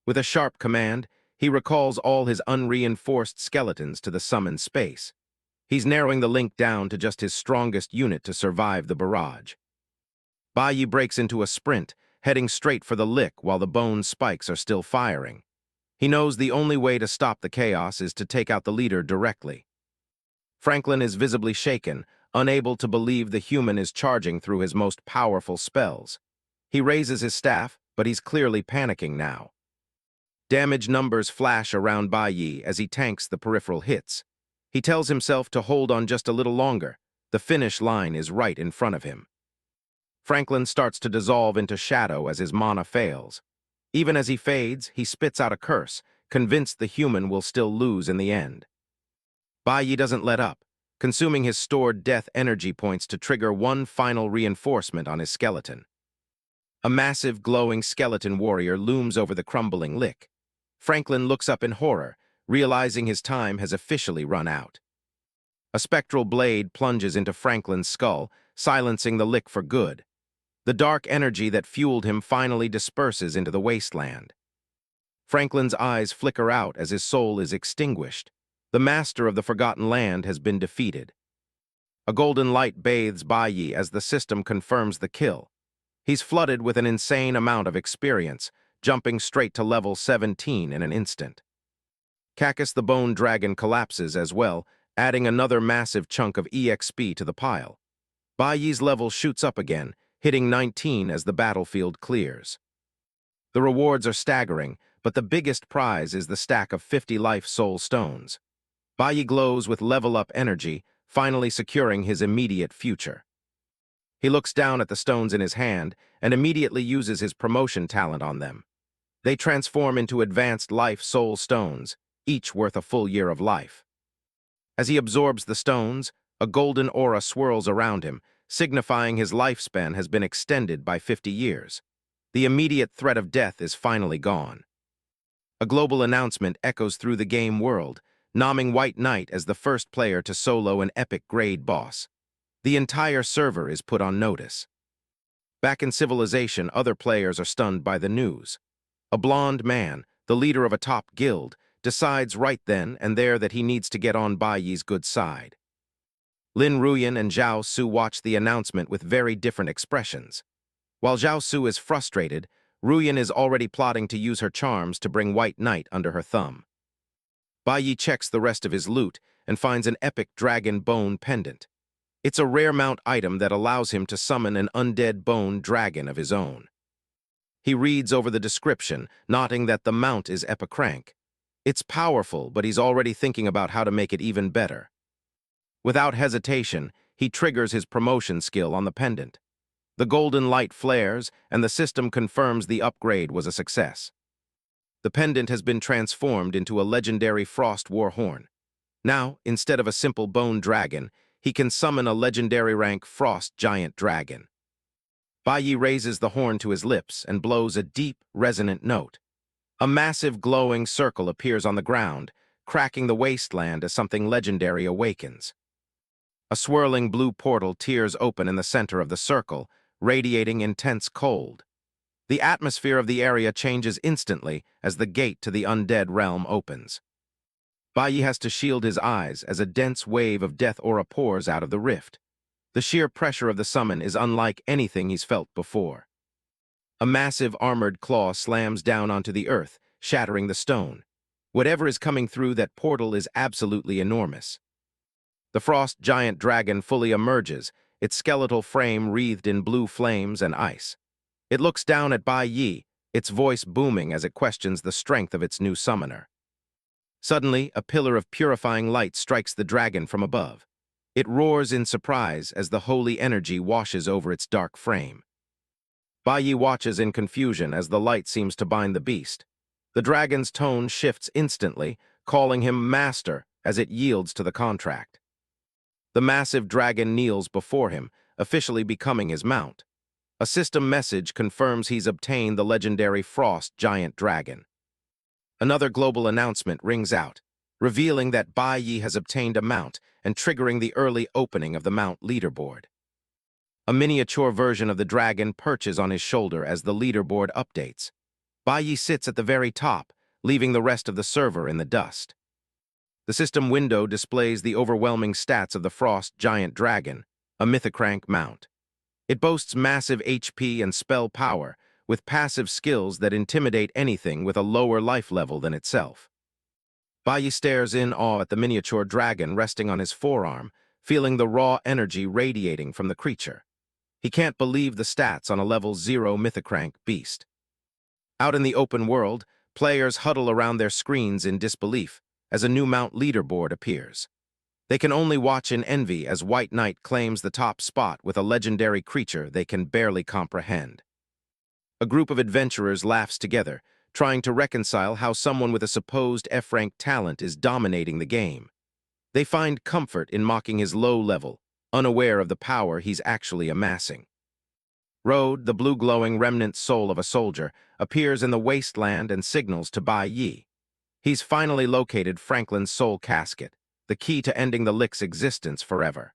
With a sharp command, he recalls all his unreinforced skeletons to the summon space. He's narrowing the link down to just his strongest unit to survive the barrage. Bai Yi breaks into a sprint, heading straight for the Lick while the bone spikes are still firing. He knows the only way to stop the chaos is to take out the leader directly. Franklin is visibly shaken, unable to believe the human is charging through his most powerful spells. He raises his staff, but he's clearly panicking now. Damage numbers flash around Bai Yi as he tanks the peripheral hits. He tells himself to hold on just a little longer. The finish line is right in front of him. Franklin starts to dissolve into shadow as his mana fails. Even as he fades, he spits out a curse, convinced the human will still lose in the end. Bai Yi doesn't let up, consuming his stored death energy points to trigger one final reinforcement on his skeleton. A massive glowing skeleton warrior looms over the crumbling Lick. Franklin looks up in horror, realizing his time has officially run out. A spectral blade plunges into Franklin's skull, silencing the lick for good. The dark energy that fueled him finally disperses into the wasteland. Franklin's eyes flicker out as his soul is extinguished. The master of the Forgotten Land has been defeated. A golden light bathes Baiyi as the system confirms the kill. He's flooded with an insane amount of experience, jumping straight to level 17 in an instant. Cacus the Bone Dragon collapses as well, adding another massive chunk of EXP to the pile. Baiyi's level shoots up again, hitting 19 as the battlefield clears. The rewards are staggering, but the biggest prize is the stack of 50 life soul stones. Baiyi glows with level-up energy, finally securing his immediate future. He looks down at the stones in his hand and immediately uses his promotion talent on them. They transform into advanced life soul stones, each worth a full year of life. As he absorbs the stones, a golden aura swirls around him, signifying his lifespan has been extended by 50 years. The immediate threat of death is finally gone. A global announcement echoes through the game world, nomming White Knight as the first player to solo an epic grade boss. The entire server is put on notice. Back in Civilization, other players are stunned by the news. A blonde man, the leader of a top guild, decides right then and there that he needs to get on Baiyi's good side. Lin Ruyan and Zhao Su watch the announcement with very different expressions. While Zhao Su is frustrated, Ruyan is already plotting to use her charms to bring White Knight under her thumb. Baiyi checks the rest of his loot and finds an epic dragon bone pendant. It's a rare mount item that allows him to summon an undead bone dragon of his own. He reads over the description, noting that the mount is epicrank. It's powerful, but he's already thinking about how to make it even better. Without hesitation, he triggers his promotion skill on the pendant. The golden light flares, and the system confirms the upgrade was a success. The pendant has been transformed into a legendary Frost War Horn. Now, instead of a simple bone dragon, he can summon a legendary rank Frost Giant Dragon. Baiyi raises the horn to his lips and blows a deep, resonant note. A massive glowing circle appears on the ground, cracking the wasteland as something legendary awakens. A swirling blue portal tears open in the center of the circle, radiating intense cold. The atmosphere of the area changes instantly as the gate to the undead realm opens. Baiyi has to shield his eyes as a dense wave of death aura pours out of the rift. The sheer pressure of the summon is unlike anything he's felt before. A massive armored claw slams down onto the earth, shattering the stone. Whatever is coming through that portal is absolutely enormous. The Frost Giant Dragon fully emerges, its skeletal frame wreathed in blue flames and ice. It looks down at Baiyi, its voice booming as it questions the strength of its new summoner. Suddenly, a pillar of purifying light strikes the dragon from above. It roars in surprise as the holy energy washes over its dark frame. Baiyi watches in confusion as the light seems to bind the beast. The dragon's tone shifts instantly, calling him master as it yields to the contract. The massive dragon kneels before him, officially becoming his mount. A system message confirms he's obtained the legendary Frost Giant Dragon. Another global announcement rings out, revealing that Baiyi has obtained a mount and triggering the early opening of the mount leaderboard. A miniature version of the dragon perches on his shoulder as the leaderboard updates. Baiyi sits at the very top, leaving the rest of the server in the dust. The system window displays the overwhelming stats of the Frost Giant Dragon, a mythocrank mount. It boasts massive HP and spell power, with passive skills that intimidate anything with a lower life level than itself. Baiyi stares in awe at the miniature dragon resting on his forearm, feeling the raw energy radiating from the creature. He can't believe the stats on a level 0 mythocrank beast. Out in the open world, players huddle around their screens in disbelief as a new mount leaderboard appears. They can only watch in envy as White Knight claims the top spot with a legendary creature they can barely comprehend. A group of adventurers laughs together, trying to reconcile how someone with a supposed F-rank talent is dominating the game. They find comfort in mocking his low level, unaware of the power he's actually amassing. Road, the blue-glowing remnant soul of a soldier, appears in the wasteland and signals to Baiyi. He's finally located Franklin's soul casket, the key to ending the Lick's existence forever.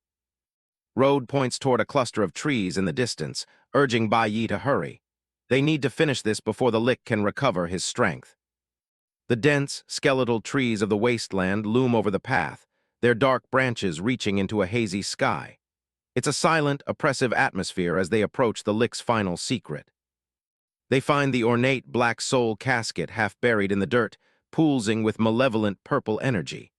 Road points toward a cluster of trees in the distance, urging Bai Yi to hurry. They need to finish this before the Lick can recover his strength. The dense, skeletal trees of the wasteland loom over the path, their dark branches reaching into a hazy sky. It's a silent, oppressive atmosphere as they approach the Lick's final secret. They find the ornate black soul casket half buried in the dirt, pulsing with malevolent purple energy.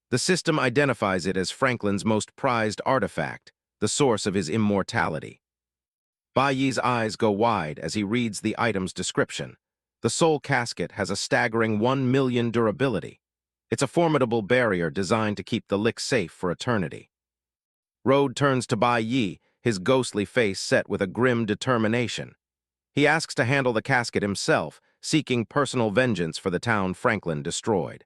The system identifies it as Franklin's most prized artifact, the source of his immortality. Bai Yi's eyes go wide as he reads the item's description. The soul casket has a staggering 1 million durability. It's a formidable barrier designed to keep the Lick safe for eternity. Road turns to Bai Yi, his ghostly face set with a grim determination. He asks to handle the casket himself, seeking personal vengeance for the town Franklin destroyed.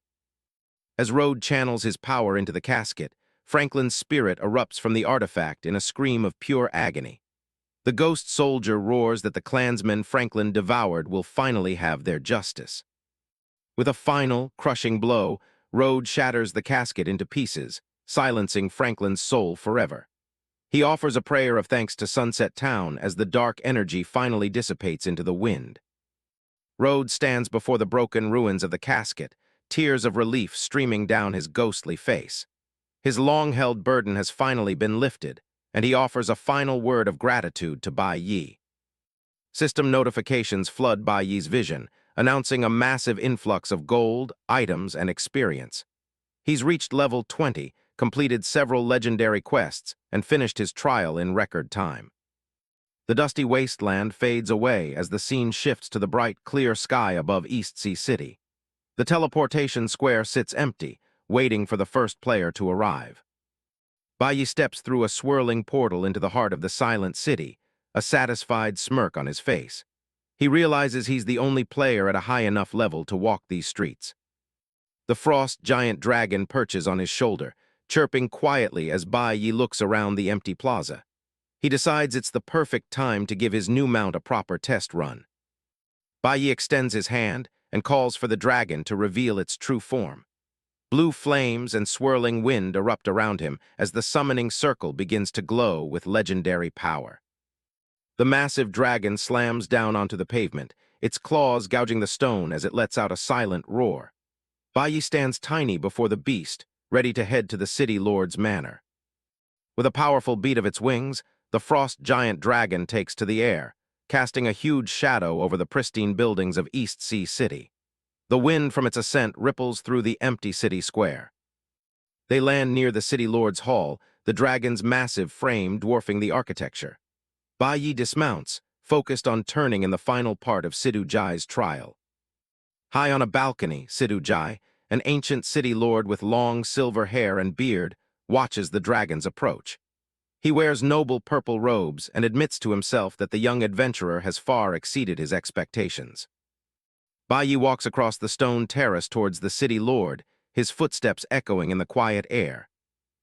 As Road channels his power into the casket, Franklin's spirit erupts from the artifact in a scream of pure agony. The ghost soldier roars that the clansmen Franklin devoured will finally have their justice. With a final, crushing blow, Road shatters the casket into pieces, silencing Franklin's soul forever. He offers a prayer of thanks to Sunset Town as the dark energy finally dissipates into the wind. Road stands before the broken ruins of the casket, tears of relief streaming down his ghostly face. His long-held burden has finally been lifted, and he offers a final word of gratitude to Bai Yi. System notifications flood Bai Yi's vision, announcing a massive influx of gold, items, and experience. He's reached level 20, completed several legendary quests, and finished his trial in record time. The dusty wasteland fades away as the scene shifts to the bright, clear sky above East Sea City. The teleportation square sits empty, waiting for the first player to arrive. Bai Yi steps through a swirling portal into the heart of the silent city, a satisfied smirk on his face. He realizes he's the only player at a high enough level to walk these streets. The frost giant dragon perches on his shoulder, chirping quietly as Bai Yi looks around the empty plaza. He decides it's the perfect time to give his new mount a proper test run. Bai Yi extends his hand and calls for the dragon to reveal its true form. Blue flames and swirling wind erupt around him as the summoning circle begins to glow with legendary power. The massive dragon slams down onto the pavement, its claws gouging the stone as it lets out a silent roar. Bai Yi stands tiny before the beast, ready to head to the city lord's manor. With a powerful beat of its wings, the frost giant dragon takes to the air, casting a huge shadow over the pristine buildings of East Sea City. The wind from its ascent ripples through the empty city square. They land near the city lord's hall, the dragon's massive frame dwarfing the architecture. Bai Yi dismounts, focused on turning in the final part of Sidhu Jai's trial. High on a balcony, Sidhu Jai, an ancient city lord with long silver hair and beard, watches the dragon's approach. He wears noble purple robes and admits to himself that the young adventurer has far exceeded his expectations. Bai Yi walks across the stone terrace towards the city lord, his footsteps echoing in the quiet air.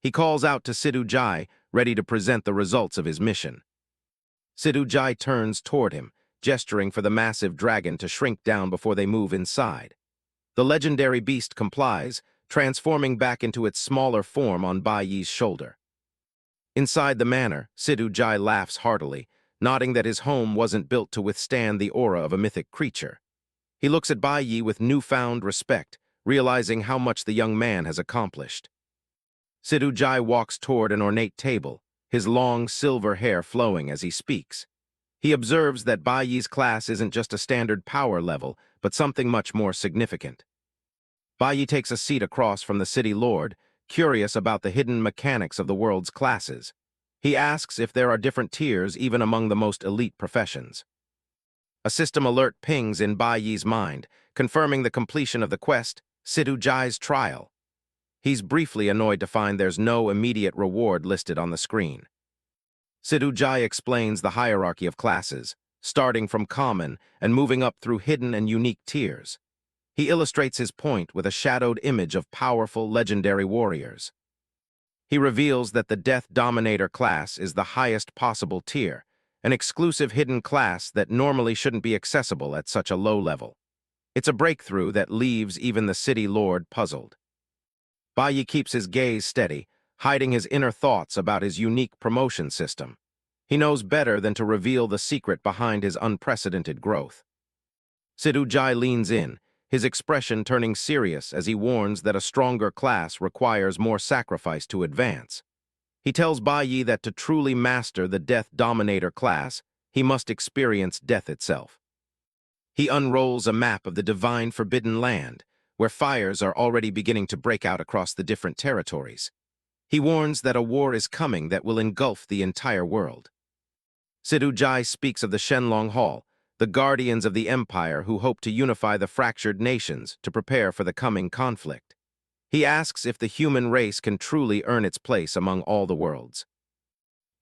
He calls out to Sidhu Jai, ready to present the results of his mission. Sidhu Jai turns toward him, gesturing for the massive dragon to shrink down before they move inside. The legendary beast complies, transforming back into its smaller form on Bai Yi's shoulder. Inside the manor, Sidhu Jai laughs heartily, nodding that his home wasn't built to withstand the aura of a mythic creature. He looks at Bai Yi with newfound respect, realizing how much the young man has accomplished. Sidhu Jai walks toward an ornate table, his long silver hair flowing as he speaks. He observes that Bai Yi's class isn't just a standard power level, but something much more significant. Bai Yi takes a seat across from the city lord, curious about the hidden mechanics of the world's classes. He asks if there are different tiers even among the most elite professions. A system alert pings in Bai Yi's mind, confirming the completion of the quest, Sidhu Jai's trial. He's briefly annoyed to find there's no immediate reward listed on the screen. Sidhu Jai explains the hierarchy of classes, starting from common and moving up through hidden and unique tiers. He illustrates his point with a shadowed image of powerful legendary warriors. He reveals that the Death Dominator class is the highest possible tier, an exclusive hidden class that normally shouldn't be accessible at such a low level. It's a breakthrough that leaves even the city lord puzzled. Bai keeps his gaze steady, hiding his inner thoughts about his unique promotion system. He knows better than to reveal the secret behind his unprecedented growth. Su Jai leans in, his expression turning serious as he warns that a stronger class requires more sacrifice to advance. He tells Bai that to truly master the Death Dominator class, he must experience death itself. He unrolls a map of the divine Forbidden Land, where fires are already beginning to break out across the different territories. He warns that a war is coming that will engulf the entire world. Su Jai speaks of the Shenlong Hall, the guardians of the empire who hope to unify the fractured nations to prepare for the coming conflict. He asks if the human race can truly earn its place among all the worlds.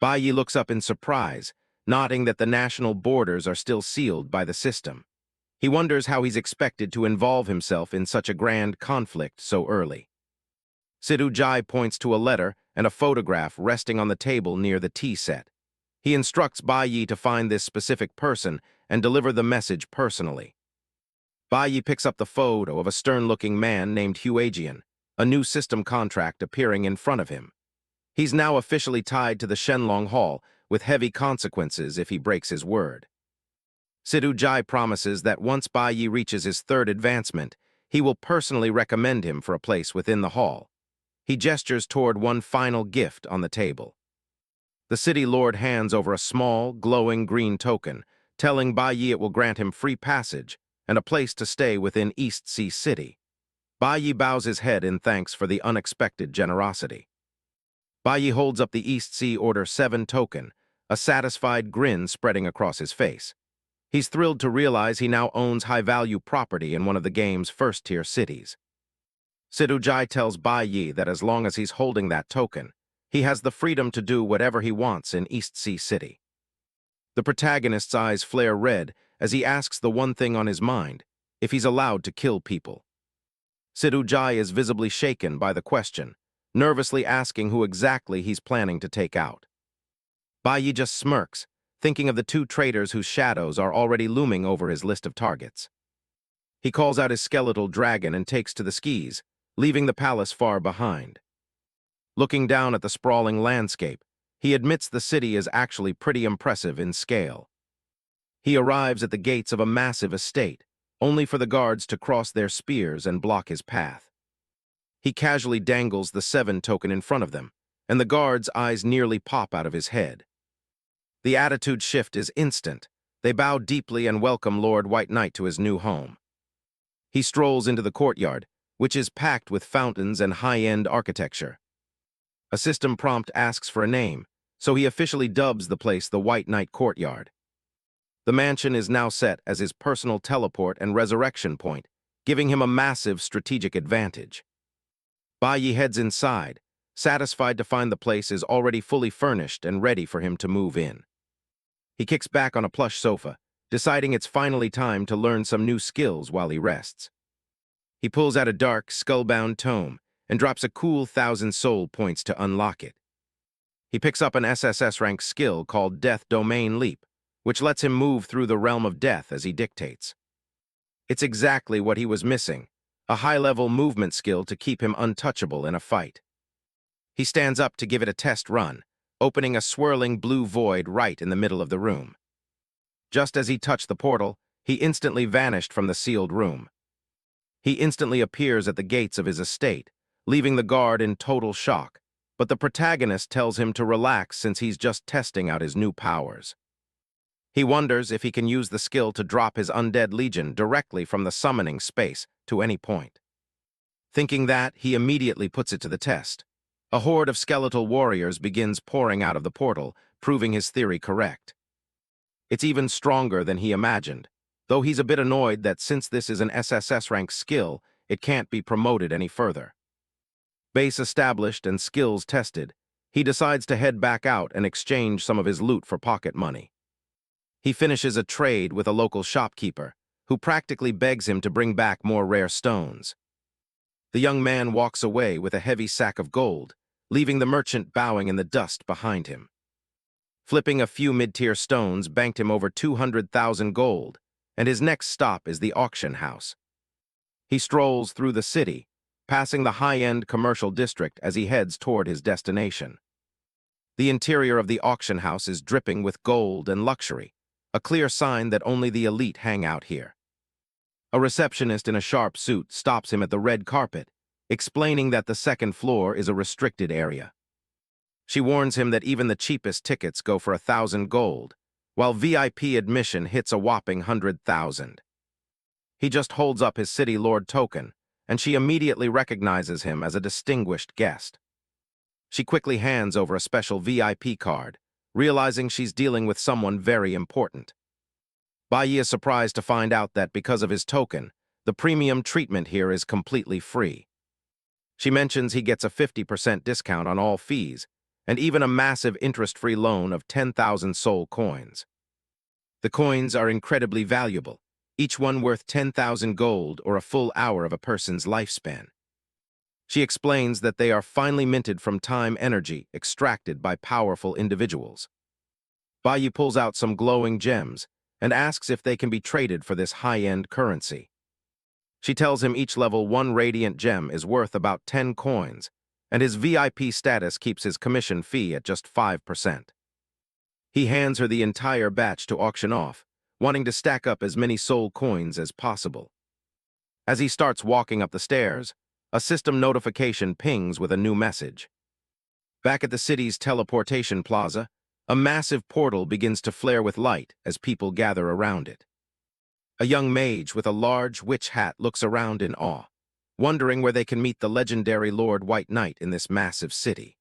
Bai looks up in surprise, nodding that the national borders are still sealed by the system. He wonders how he's expected to involve himself in such a grand conflict so early. Su Jai points to a letter and a photograph resting on the table near the tea set. He instructs Bai to find this specific person and deliver the message personally. Bai picks up the photo of a stern-looking man named Huajian, a new system contract appearing in front of him. He's now officially tied to the Shenlong Hall, with heavy consequences if he breaks his word. Su Jai promises that once Bai reaches his third advancement, he will personally recommend him for a place within the hall. He gestures toward one final gift on the table. The city lord hands over a small, glowing green token, telling Bai it will grant him free passage and a place to stay within East Sea City. Bai bows his head in thanks for the unexpected generosity. Bai holds up the East Sea Order 7 token, a satisfied grin spreading across his face. He's thrilled to realize he now owns high-value property in one of the game's first-tier cities. Su Jai tells Bai that as long as he's holding that token, he has the freedom to do whatever he wants in East Sea City. The protagonist's eyes flare red as he asks the one thing on his mind, if he's allowed to kill people. Su Jai is visibly shaken by the question, nervously asking who exactly he's planning to take out. Bai just smirks, thinking of the 2 traitors whose shadows are already looming over his list of targets. He calls out his skeletal dragon and takes to the skis, leaving the palace far behind. Looking down at the sprawling landscape, he admits the city is actually pretty impressive in scale. He arrives at the gates of a massive estate, only for the guards to cross their spears and block his path. He casually dangles the 7 token in front of them, and the guards' eyes nearly pop out of his head. The attitude shift is instant. They bow deeply and welcome Lord White Knight to his new home. He strolls into the courtyard, which is packed with fountains and high-end architecture. A system prompt asks for a name, so he officially dubs the place the White Knight Courtyard. The mansion is now set as his personal teleport and resurrection point, giving him a massive strategic advantage. Bai heads inside, satisfied to find the place is already fully furnished and ready for him to move in. He kicks back on a plush sofa, deciding it's finally time to learn some new skills while he rests. He pulls out a dark, skull-bound tome and drops a cool 1,000 soul points to unlock it. He picks up an SSS rank skill called Death Domain Leap, which lets him move through the realm of death as he dictates. It's exactly what he was missing, a high-level movement skill to keep him untouchable in a fight. He stands up to give it a test run, opening a swirling blue void right in the middle of the room. Just as he touched the portal, he instantly vanished from the sealed room. He instantly appears at the gates of his estate, leaving the guard in total shock, but the protagonist tells him to relax since he's just testing out his new powers. He wonders if he can use the skill to drop his undead legion directly from the summoning space to any point. Thinking that, he immediately puts it to the test. A horde of skeletal warriors begins pouring out of the portal, proving his theory correct. It's even stronger than he imagined, though he's a bit annoyed that since this is an SSS rank skill, it can't be promoted any further. Base established and skills tested, he decides to head back out and exchange some of his loot for pocket money. He finishes a trade with a local shopkeeper, who practically begs him to bring back more rare stones. The young man walks away with a heavy sack of gold, leaving the merchant bowing in the dust behind him. Flipping a few mid-tier stones banked him over 200,000 gold, and his next stop is the auction house, He strolls through the city, passing the high-end commercial district as he heads toward his destination. The interior of the auction house is dripping with gold and luxury, a clear sign that only the elite hang out here. A receptionist in a sharp suit stops him at the red carpet, explaining that the second floor is a restricted area. She warns him that even the cheapest tickets go for 1,000 gold, while VIP admission hits a whopping 100,000. He just holds up his City Lord token, and she immediately recognizes him as a distinguished guest. She quickly hands over a special VIP card, realizing she's dealing with someone very important. Bai Yi is surprised to find out that because of his token, the premium treatment here is completely free. She mentions he gets a 50% discount on all fees, and even a massive interest-free loan of 10,000 soul coins. The coins are incredibly valuable, each one worth 10,000 gold or a full hour of a person's lifespan. She explains that they are finely minted from time energy extracted by powerful individuals. Bai Yi pulls out some glowing gems and asks if they can be traded for this high-end currency. She tells him each level 1 radiant gem is worth about 10 coins, and his VIP status keeps his commission fee at just 5%. He hands her the entire batch to auction off, wanting to stack up as many soul coins as possible. As he starts walking up the stairs, a system notification pings with a new message. Back at the city's teleportation plaza, a massive portal begins to flare with light as people gather around it. A young mage with a large witch hat looks around in awe, wondering where they can meet the legendary Lord White Knight in this massive city.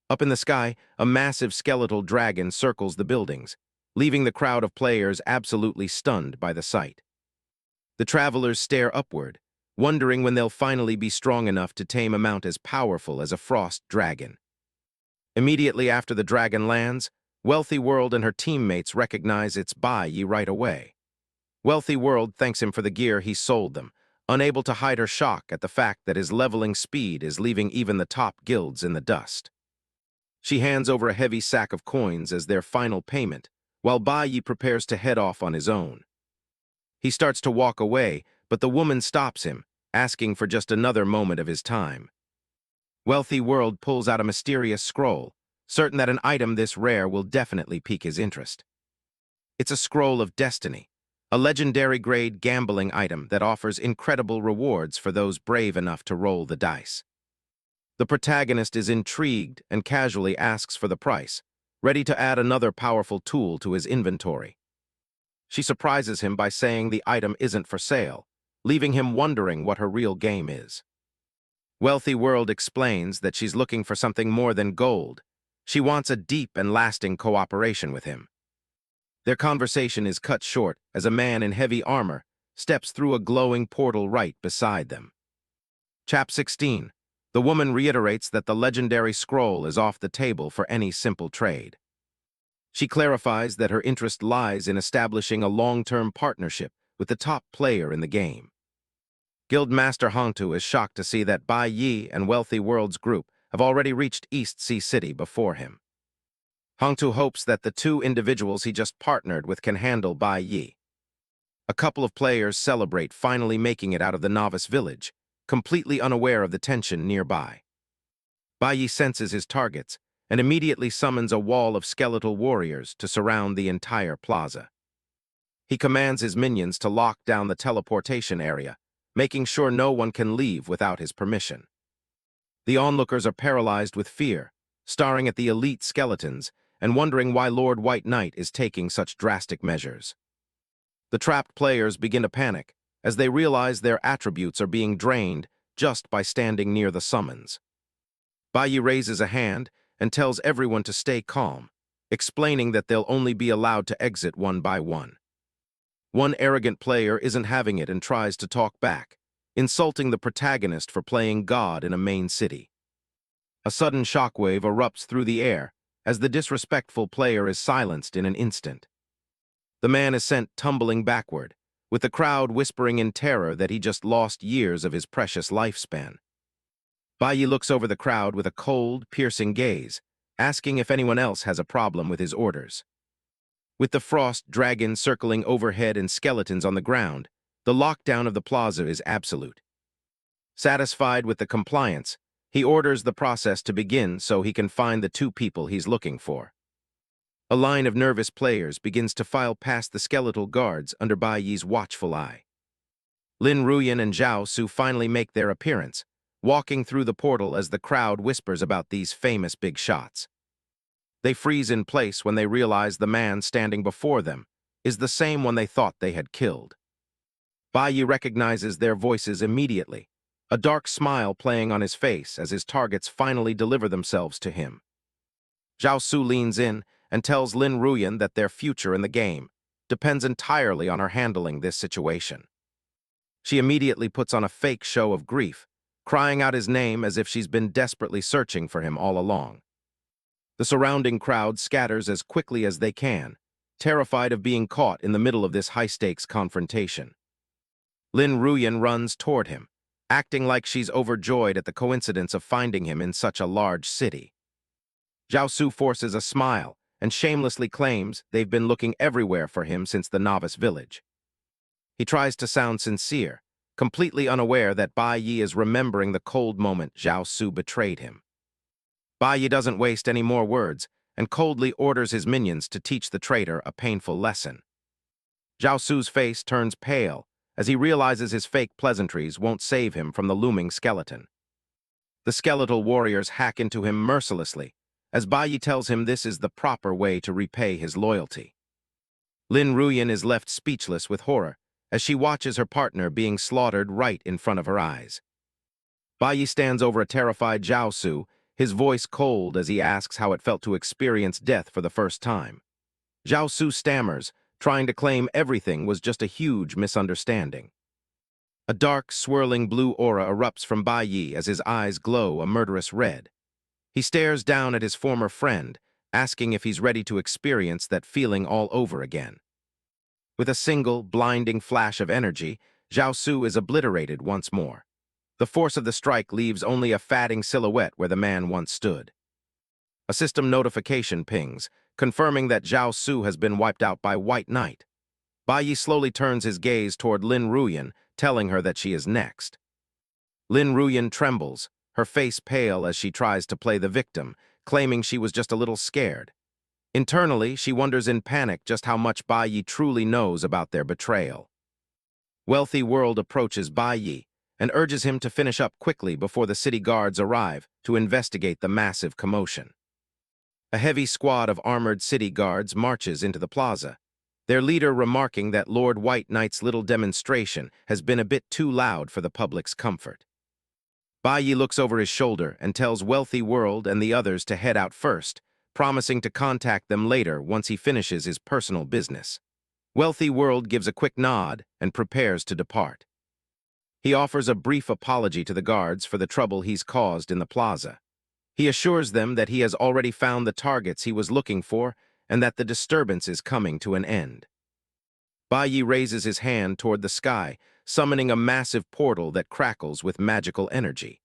Up in the sky, a massive skeletal dragon circles the buildings, leaving the crowd of players absolutely stunned by the sight. The travelers stare upward, wondering when they'll finally be strong enough to tame a mount as powerful as a frost dragon. Immediately after the dragon lands, Wealthy World and her teammates recognize it's Bai Yi right away. Wealthy World thanks him for the gear he sold them, unable to hide her shock at the fact that his leveling speed is leaving even the top guilds in the dust. She hands over a heavy sack of coins as their final payment, while Bai Yi prepares to head off on his own. He starts to walk away, but the woman stops him, asking for just another moment of his time. Wealthy World pulls out a mysterious scroll, certain that an item this rare will definitely pique his interest. It's a scroll of destiny, a legendary-grade gambling item that offers incredible rewards for those brave enough to roll the dice. The protagonist is intrigued and casually asks for the price, ready to add another powerful tool to his inventory. She surprises him by saying the item isn't for sale, leaving him wondering what her real game is. Wealthy World explains that she's looking for something more than gold. She wants a deep and lasting cooperation with him. Their conversation is cut short as a man in heavy armor steps through a glowing portal right beside them. Chapter 16. The woman reiterates that the legendary scroll is off the table for any simple trade. She clarifies that her interest lies in establishing a long-term partnership with the top player in the game. Guildmaster Hongtu is shocked to see that Bai Yi and Wealthy World's group have already reached East Sea City before him. Hongtu hopes that the two individuals he just partnered with can handle Bai Yi. A couple of players celebrate finally making it out of the novice village, completely unaware of the tension nearby. Bai Yi senses his targets and immediately summons a wall of skeletal warriors to surround the entire plaza. He commands his minions to lock down the teleportation area, making sure no one can leave without his permission. The onlookers are paralyzed with fear, staring at the elite skeletons and wondering why Lord White Knight is taking such drastic measures. The trapped players begin to panic as they realize their attributes are being drained just by standing near the summons. Bai Yi raises a hand and tells everyone to stay calm, explaining that they'll only be allowed to exit one by one. One arrogant player isn't having it and tries to talk back, insulting the protagonist for playing God in a main city. A sudden shockwave erupts through the air as the disrespectful player is silenced in an instant. The man is sent tumbling backward, with the crowd whispering in terror that he just lost years of his precious lifespan. Bai Yi looks over the crowd with a cold, piercing gaze, asking if anyone else has a problem with his orders. With the frost dragon circling overhead and skeletons on the ground, The lockdown of the plaza is absolute. Satisfied with the compliance, he orders the process to begin so he can find the two people he's looking for. A line of nervous players begins to file past the skeletal guards under Bai Yi's watchful eye. Lin Ruyan and Zhao Su finally make their appearance, walking through the portal as the crowd whispers about these famous big shots. They freeze in place when they realize the man standing before them is the same one they thought they had killed. Bai Yi recognizes their voices immediately, a dark smile playing on his face as his targets finally deliver themselves to him. Zhao Su leans in and tells Lin Ruyan that their future in the game depends entirely on her handling this situation. She immediately puts on a fake show of grief, crying out his name as if she's been desperately searching for him all along. The surrounding crowd scatters as quickly as they can, terrified of being caught in the middle of this high-stakes confrontation. Lin Ruyan runs toward him, acting like she's overjoyed at the coincidence of finding him in such a large city. Zhao Su forces a smile and shamelessly claims they've been looking everywhere for him since the novice village. He tries to sound sincere, completely unaware that Bai Yi is remembering the cold moment Zhao Su betrayed him. Bai Yi doesn't waste any more words and coldly orders his minions to teach the traitor a painful lesson. Zhao Su's face turns pale as he realizes his fake pleasantries won't save him from the looming skeleton. The skeletal warriors hack into him mercilessly, as Bai Yi tells him this is the proper way to repay his loyalty. Lin Ruyan is left speechless with horror as she watches her partner being slaughtered right in front of her eyes. Bai Yi stands over a terrified Zhao Su, his voice cold as he asks how it felt to experience death for the first time. Zhao Su stammers, trying to claim everything was just a huge misunderstanding. A dark, swirling blue aura erupts from Bai Yi as his eyes glow a murderous red. He stares down at his former friend, asking if he's ready to experience that feeling all over again. With a single, blinding flash of energy, Zhao Su is obliterated once more. The force of the strike leaves only a fatting silhouette where the man once stood. A system notification pings, confirming that Zhao Su has been wiped out by White Knight. Bai Yi slowly turns his gaze toward Lin Ruyan, telling her that she is next. Lin Ruyan trembles, her face pale as she tries to play the victim, claiming she was just a little scared. Internally, she wonders in panic just how much Bai Yi truly knows about their betrayal. Wealthy World approaches Bai Yi and urges him to finish up quickly before the city guards arrive to investigate the massive commotion. A heavy squad of armored city guards marches into the plaza, their leader remarking that Lord White Knight's little demonstration has been a bit too loud for the public's comfort. Bai Yi looks over his shoulder and tells Wealthy World and the others to head out first, promising to contact them later once he finishes his personal business. Wealthy World gives a quick nod and prepares to depart. He offers a brief apology to the guards for the trouble he's caused in the plaza. He assures them that he has already found the targets he was looking for and that the disturbance is coming to an end. Bai Yi raises his hand toward the sky, summoning a massive portal that crackles with magical energy.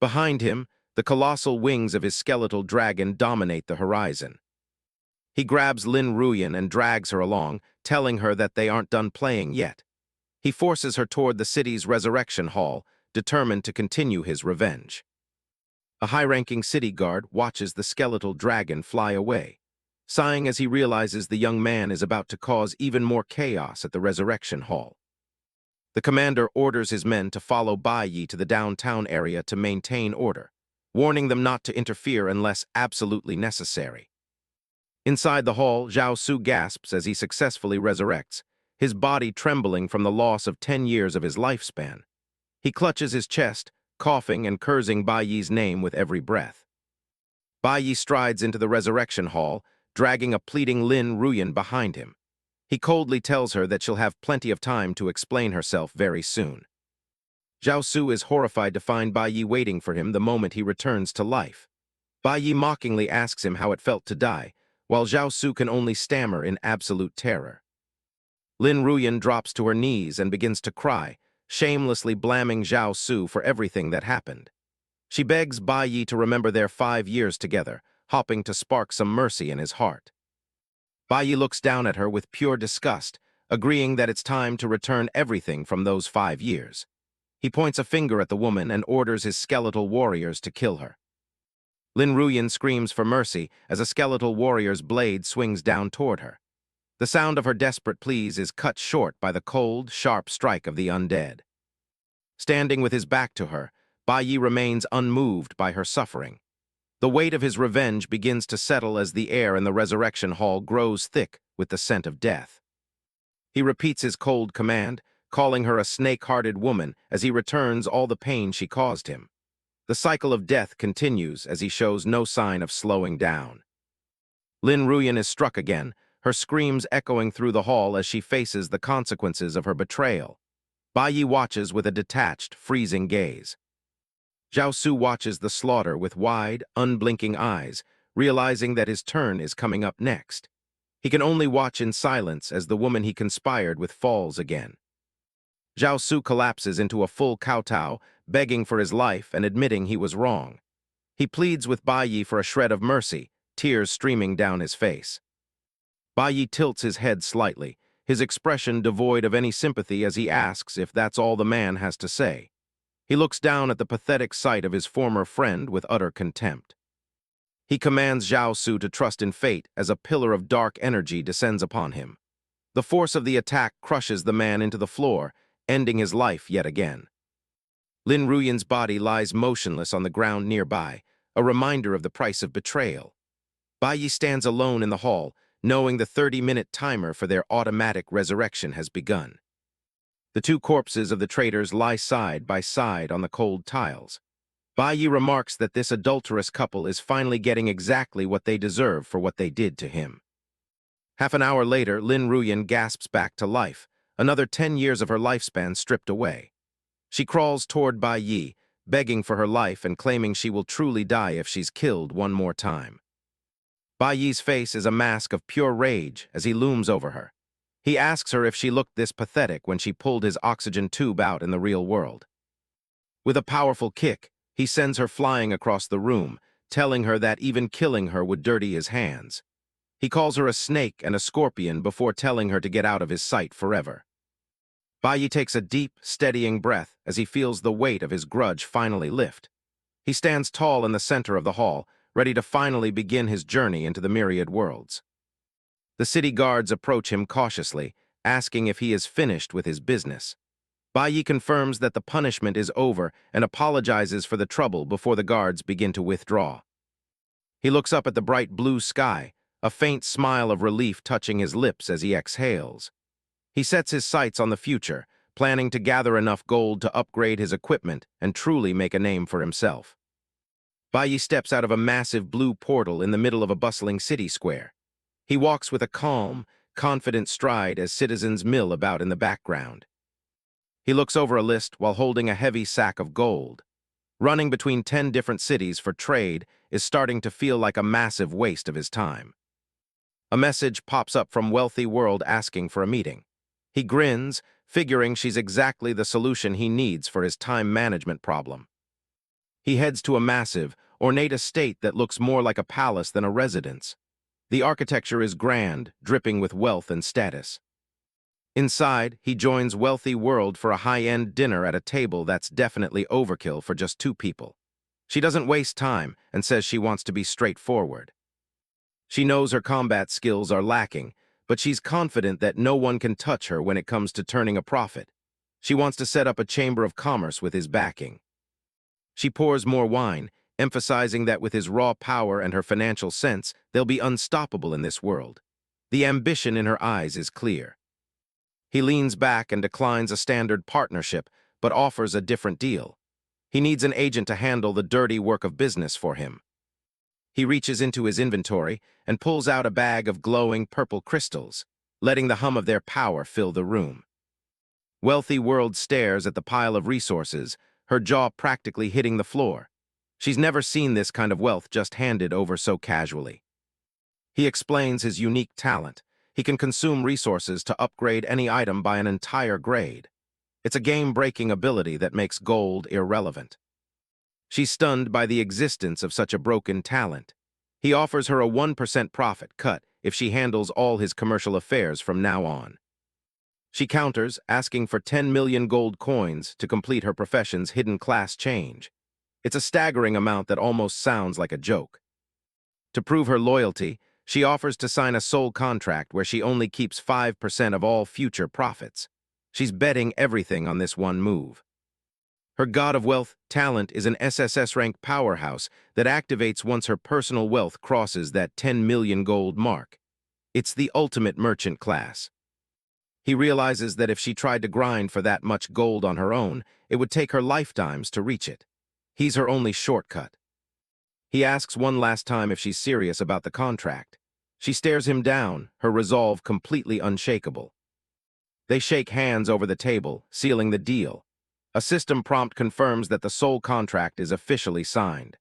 Behind him, the colossal wings of his skeletal dragon dominate the horizon. He grabs Lin Ruyan and drags her along, telling her that they aren't done playing yet. He forces her toward the city's resurrection hall, determined to continue his revenge. A high-ranking city guard watches the skeletal dragon fly away, sighing as he realizes the young man is about to cause even more chaos at the resurrection hall. The commander orders his men to follow Bai Yi to the downtown area to maintain order, warning them not to interfere unless absolutely necessary. Inside the hall, Zhao Su gasps as he successfully resurrects, his body trembling from the loss of 10 years of his lifespan. He clutches his chest, coughing and cursing Bai Yi's name with every breath. Bai Yi strides into the resurrection hall, dragging a pleading Lin Ruyan behind him. He coldly tells her that she'll have plenty of time to explain herself very soon. Zhao Su is horrified to find Bai Yi waiting for him the moment he returns to life. Bai Yi mockingly asks him how it felt to die, while Zhao Su can only stammer in absolute terror. Lin Ruyan drops to her knees and begins to cry, shamelessly blaming Zhao Su for everything that happened. She begs Bai Yi to remember their 5 years together, hoping to spark some mercy in his heart. Bai Yi looks down at her with pure disgust, agreeing that it's time to return everything from those 5 years. He points a finger at the woman and orders his skeletal warriors to kill her. Lin Ruyan screams for mercy as a skeletal warrior's blade swings down toward her. The sound of her desperate pleas is cut short by the cold, sharp strike of the undead. Standing with his back to her, Bai Yi remains unmoved by her suffering. The weight of his revenge begins to settle as the air in the resurrection hall grows thick with the scent of death. He repeats his cold command, calling her a snake-hearted woman as he returns all the pain she caused him. The cycle of death continues as he shows no sign of slowing down. Lin Ruyan is struck again, her screams echoing through the hall as she faces the consequences of her betrayal. Bai Yi watches with a detached, freezing gaze. Zhao Su watches the slaughter with wide, unblinking eyes, realizing that his turn is coming up next. He can only watch in silence as the woman he conspired with falls again. Zhao Su collapses into a full kowtow, begging for his life and admitting he was wrong. He pleads with Bai Yi for a shred of mercy, tears streaming down his face. Bai Yi tilts his head slightly, his expression devoid of any sympathy as he asks if that's all the man has to say. He looks down at the pathetic sight of his former friend with utter contempt. He commands Zhao Su to trust in fate as a pillar of dark energy descends upon him. The force of the attack crushes the man into the floor, ending his life yet again. Lin Ruyan's body lies motionless on the ground nearby, a reminder of the price of betrayal. Bai Yi stands alone in the hall, knowing the 30-minute timer for their automatic resurrection has begun. The two corpses of the traitors lie side by side on the cold tiles. Bai Yi remarks that this adulterous couple is finally getting exactly what they deserve for what they did to him. Half an hour later, Lin Ruyan gasps back to life, another 10 years of her lifespan stripped away. She crawls toward Bai Yi, begging for her life and claiming she will truly die if she's killed one more time. Bai Yi's face is a mask of pure rage as he looms over her. He asks her if she looked this pathetic when she pulled his oxygen tube out in the real world. With a powerful kick, he sends her flying across the room, telling her that even killing her would dirty his hands. He calls her a snake and a scorpion before telling her to get out of his sight forever. Bai Yi takes a deep, steadying breath as he feels the weight of his grudge finally lift. He stands tall in the center of the hall, ready to finally begin his journey into the Myriad Worlds. The city guards approach him cautiously, asking if he is finished with his business. Bai Yi confirms that the punishment is over and apologizes for the trouble before the guards begin to withdraw. He looks up at the bright blue sky, a faint smile of relief touching his lips as he exhales. He sets his sights on the future, planning to gather enough gold to upgrade his equipment and truly make a name for himself. Bai Yi steps out of a massive blue portal in the middle of a bustling city square. He walks with a calm, confident stride as citizens mill about in the background. He looks over a list while holding a heavy sack of gold. Running between 10 different cities for trade is starting to feel like a massive waste of his time. A message pops up from Wealthy World asking for a meeting. He grins, figuring she's exactly the solution he needs for his time management problem. He heads to a massive, ornate estate that looks more like a palace than a residence. The architecture is grand, dripping with wealth and status. Inside, he joins Wealthy World for a high-end dinner at a table that's definitely overkill for just 2 people. She doesn't waste time and says she wants to be straightforward. She knows her combat skills are lacking, but she's confident that no one can touch her when it comes to turning a profit. She wants to set up a chamber of commerce with his backing. She pours more wine, emphasizing that with his raw power and her financial sense, they'll be unstoppable in this world. The ambition in her eyes is clear. He leans back and declines a standard partnership, but offers a different deal. He needs an agent to handle the dirty work of business for him. He reaches into his inventory and pulls out a bag of glowing purple crystals, letting the hum of their power fill the room. Wealthy World stares at the pile of resources, her jaw practically hitting the floor. She's never seen this kind of wealth just handed over so casually. He explains his unique talent. He can consume resources to upgrade any item by an entire grade. It's a game-breaking ability that makes gold irrelevant. She's stunned by the existence of such a broken talent. He offers her a 1% profit cut if she handles all his commercial affairs from now on. She counters, asking for 10 million gold coins to complete her profession's hidden class change. It's a staggering amount that almost sounds like a joke. To prove her loyalty, she offers to sign a soul contract where she only keeps 5% of all future profits. She's betting everything on this one move. Her God of Wealth talent is an SSS rank powerhouse that activates once her personal wealth crosses that 10 million gold mark. It's the ultimate merchant class. He realizes that if she tried to grind for that much gold on her own, it would take her lifetimes to reach it. He's her only shortcut. He asks one last time if she's serious about the contract. She stares him down, her resolve completely unshakable. They shake hands over the table, sealing the deal. A system prompt confirms that the soul contract is officially signed.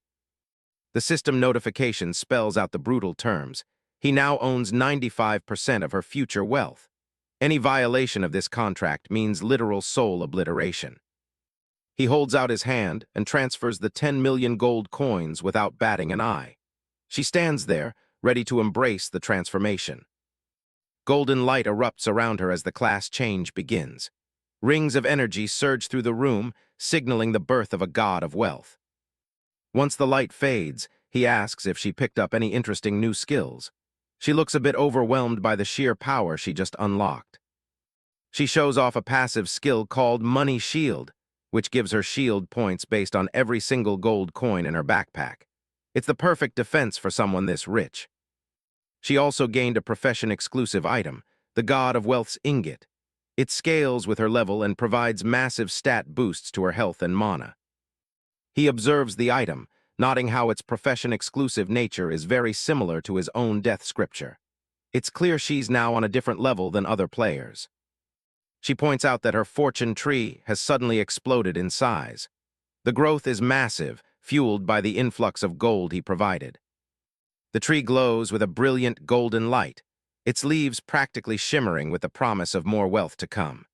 The system notification spells out the brutal terms. He now owns 95% of her future wealth. Any violation of this contract means literal soul obliteration. He holds out his hand and transfers the 10 million gold coins without batting an eye. She stands there, ready to embrace the transformation. Golden light erupts around her as the class change begins. Rings of energy surge through the room, signaling the birth of a god of wealth. Once the light fades, he asks if she picked up any interesting new skills. She looks a bit overwhelmed by the sheer power she just unlocked. She shows off a passive skill called Money Shield, which gives her shield points based on every single gold coin in her backpack. It's the perfect defense for someone this rich. She also gained a profession-exclusive item, the God of Wealth's Ingot. It scales with her level and provides massive stat boosts to her health and mana. He observes the item, noting how its profession-exclusive nature is very similar to his own death scripture. It's clear she's now on a different level than other players. She points out that her fortune tree has suddenly exploded in size. The growth is massive, fueled by the influx of gold he provided. The tree glows with a brilliant golden light, its leaves practically shimmering with the promise of more wealth to come.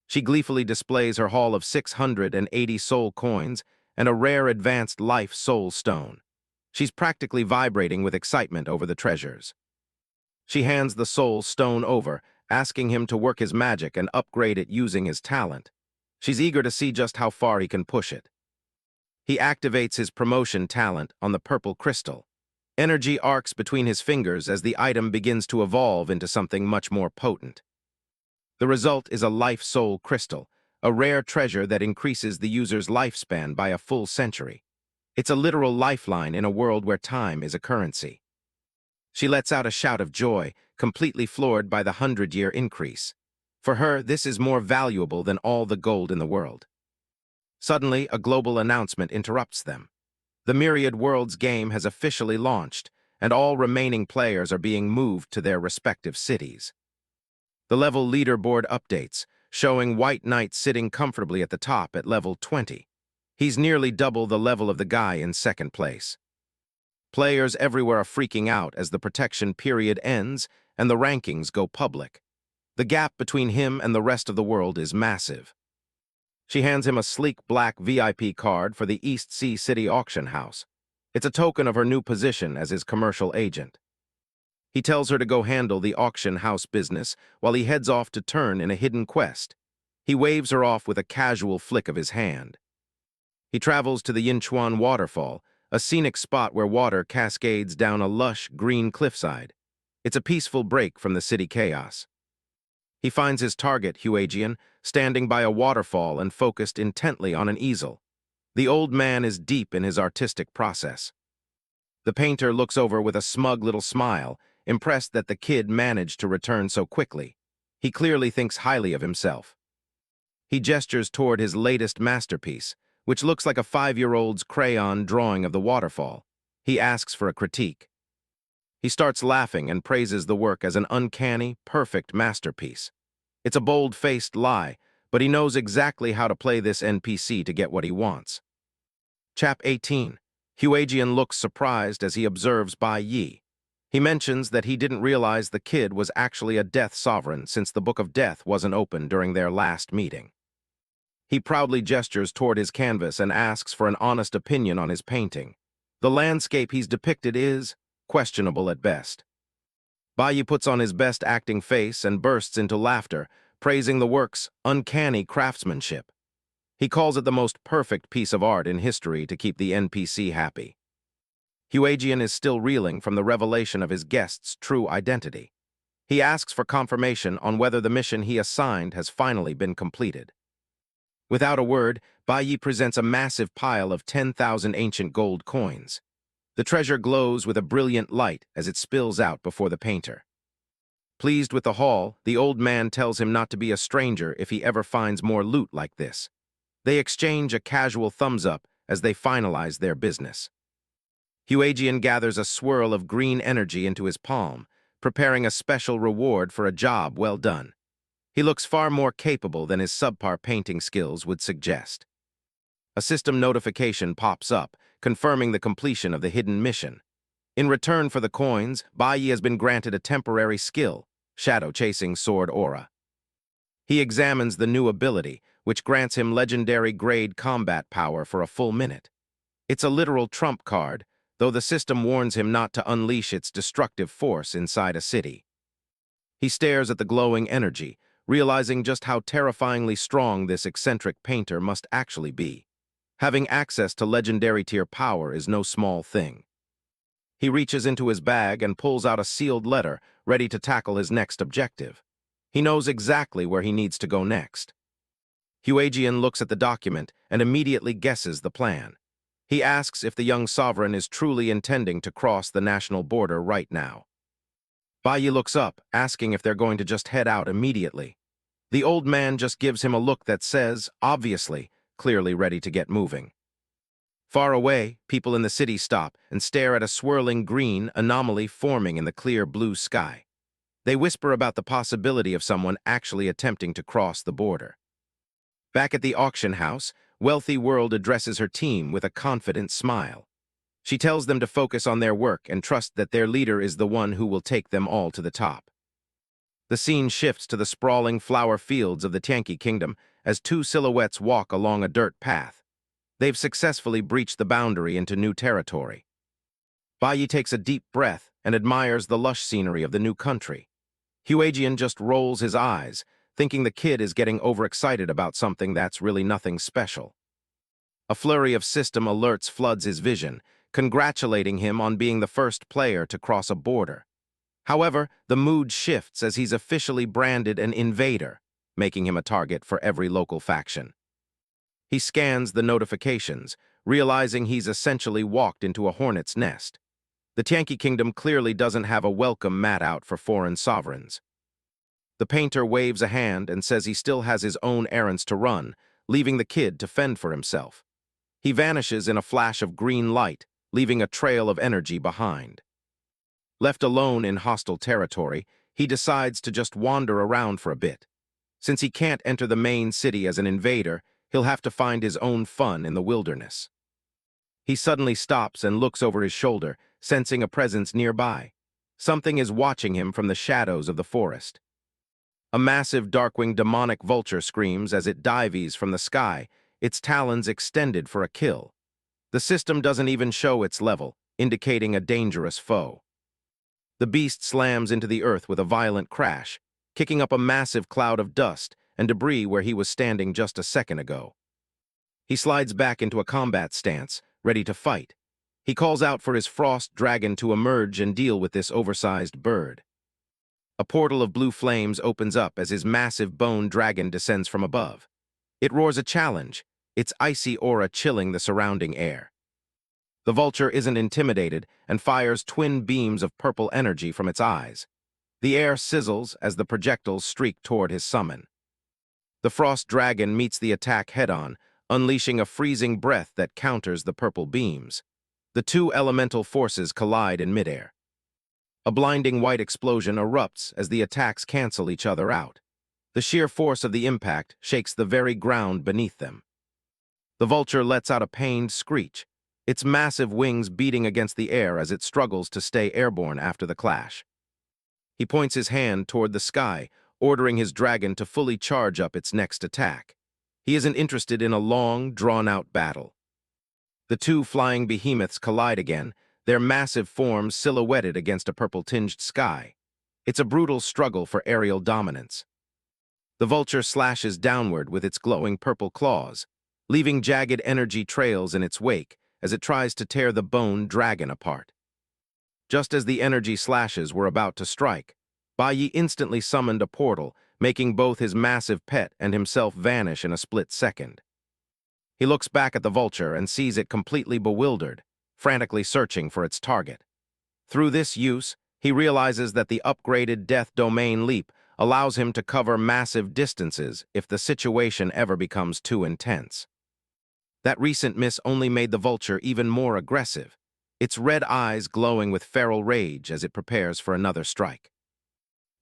She gleefully displays her haul of 680 soul coins and a rare advanced life soul stone. She's practically vibrating with excitement over the treasures. She hands the soul stone over, asking him to work his magic and upgrade it using his talent. She's eager to see just how far he can push it. He activates his promotion talent on the purple crystal. Energy arcs between his fingers as the item begins to evolve into something much more potent. The result is a life soul crystal, a rare treasure that increases the user's lifespan by a full century. It's a literal lifeline in a world where time is a currency. She lets out a shout of joy, completely floored by the 100-year increase. For her, this is more valuable than all the gold in the world. Suddenly, a global announcement interrupts them. The Myriad Worlds Game has officially launched, and all remaining players are being moved to their respective cities. The level leaderboard updates, showing White Knight sitting comfortably at the top at level 20. He's nearly double the level of the guy in second place. Players everywhere are freaking out as the protection period ends and the rankings go public. The gap between him and the rest of the world is massive. She hands him a sleek black VIP card for the East Sea City auction house. It's a token of her new position as his commercial agent. He tells her to go handle the auction house business while he heads off to turn in a hidden quest. He waves her off with a casual flick of his hand. He travels to the Yinchuan waterfall, a scenic spot where water cascades down a lush, green cliffside. It's a peaceful break from the city chaos. He finds his target, Huajian, standing by a waterfall and focused intently on an easel. The old man is deep in his artistic process. The painter looks over with a smug little smile, impressed that the kid managed to return so quickly. He clearly thinks highly of himself. He gestures toward his latest masterpiece, which looks like a 5-year-old's crayon drawing of the waterfall. He asks for a critique. He starts laughing and praises the work as an uncanny, perfect masterpiece. It's a bold-faced lie, but he knows exactly how to play this NPC to get what he wants. Chap 18. Huajian looks surprised as he observes Bai Yi. He mentions that he didn't realize the kid was actually a death sovereign since the Book of Death wasn't open during their last meeting. He proudly gestures toward his canvas and asks for an honest opinion on his painting. The landscape he's depicted is questionable at best. Bai Yi puts on his best acting face and bursts into laughter, praising the work's uncanny craftsmanship. He calls it the most perfect piece of art in history to keep the NPC happy. Huajian is still reeling from the revelation of his guest's true identity. He asks for confirmation on whether the mission he assigned has finally been completed. Without a word, Baiyi presents a massive pile of 10,000 ancient gold coins. The treasure glows with a brilliant light as it spills out before the painter. Pleased with the haul, the old man tells him not to be a stranger if he ever finds more loot like this. They exchange a casual thumbs-up as they finalize their business. Huajian gathers a swirl of green energy into his palm, preparing a special reward for a job well done. He looks far more capable than his subpar painting skills would suggest. A system notification pops up, confirming the completion of the hidden mission. In return for the coins, Baiyi has been granted a temporary skill, Shadow-Chasing Sword Aura. He examines the new ability, which grants him legendary-grade combat power for a full minute. It's a literal trump card, though the system warns him not to unleash its destructive force inside a city. He stares at the glowing energy, realizing just how terrifyingly strong this eccentric painter must actually be. Having access to legendary-tier power is no small thing. He reaches into his bag and pulls out a sealed letter, ready to tackle his next objective. He knows exactly where he needs to go next. Huajian looks at the document and immediately guesses the plan. He asks if the young sovereign is truly intending to cross the national border right now. Baiyi looks up, asking if they're going to just head out immediately. The old man just gives him a look that says, obviously, clearly ready to get moving. Far away, people in the city stop and stare at a swirling green anomaly forming in the clear blue sky. They whisper about the possibility of someone actually attempting to cross the border. Back at the auction house, Wealthy World addresses her team with a confident smile. She tells them to focus on their work and trust that their leader is the one who will take them all to the top. The scene shifts to the sprawling flower fields of the Tianqi Kingdom as two silhouettes walk along a dirt path. They've successfully breached the boundary into new territory. Baiyi takes a deep breath and admires the lush scenery of the new country. Huajian just rolls his eyes, thinking the kid is getting overexcited about something that's really nothing special. A flurry of system alerts floods his vision, congratulating him on being the first player to cross a border. However, the mood shifts as he's officially branded an invader, making him a target for every local faction. He scans the notifications, realizing he's essentially walked into a hornet's nest. The Tianqi Kingdom clearly doesn't have a welcome mat out for foreign sovereigns. The painter waves a hand and says he still has his own errands to run, leaving the kid to fend for himself. He vanishes in a flash of green light, leaving a trail of energy behind. Left alone in hostile territory, he decides to just wander around for a bit. Since he can't enter the main city as an invader, he'll have to find his own fun in the wilderness. He suddenly stops and looks over his shoulder, sensing a presence nearby. Something is watching him from the shadows of the forest. A massive darkwing demonic vulture screams as it dives from the sky, its talons extended for a kill. The system doesn't even show its level, indicating a dangerous foe. The beast slams into the earth with a violent crash, kicking up a massive cloud of dust and debris where he was standing just a second ago. He slides back into a combat stance, ready to fight. He calls out for his frost dragon to emerge and deal with this oversized bird. A portal of blue flames opens up as his massive bone dragon descends from above. It roars a challenge, its icy aura chilling the surrounding air. The vulture isn't intimidated and fires twin beams of purple energy from its eyes. The air sizzles as the projectiles streak toward his summon. The frost dragon meets the attack head-on, unleashing a freezing breath that counters the purple beams. The two elemental forces collide in midair. A blinding white explosion erupts as the attacks cancel each other out. The sheer force of the impact shakes the very ground beneath them. The vulture lets out a pained screech, its massive wings beating against the air as it struggles to stay airborne after the clash. He points his hand toward the sky, ordering his dragon to fully charge up its next attack. He isn't interested in a long, drawn-out battle. The two flying behemoths collide again, their massive forms silhouetted against a purple-tinged sky. It's a brutal struggle for aerial dominance. The vulture slashes downward with its glowing purple claws, leaving jagged energy trails in its wake as it tries to tear the bone dragon apart. Just as the energy slashes were about to strike, Bai instantly summoned a portal, making both his massive pet and himself vanish in a split second. He looks back at the vulture and sees it completely bewildered, frantically searching for its target. Through this use, he realizes that the upgraded Death Domain Leap allows him to cover massive distances if the situation ever becomes too intense. That recent miss only made the vulture even more aggressive, its red eyes glowing with feral rage as it prepares for another strike.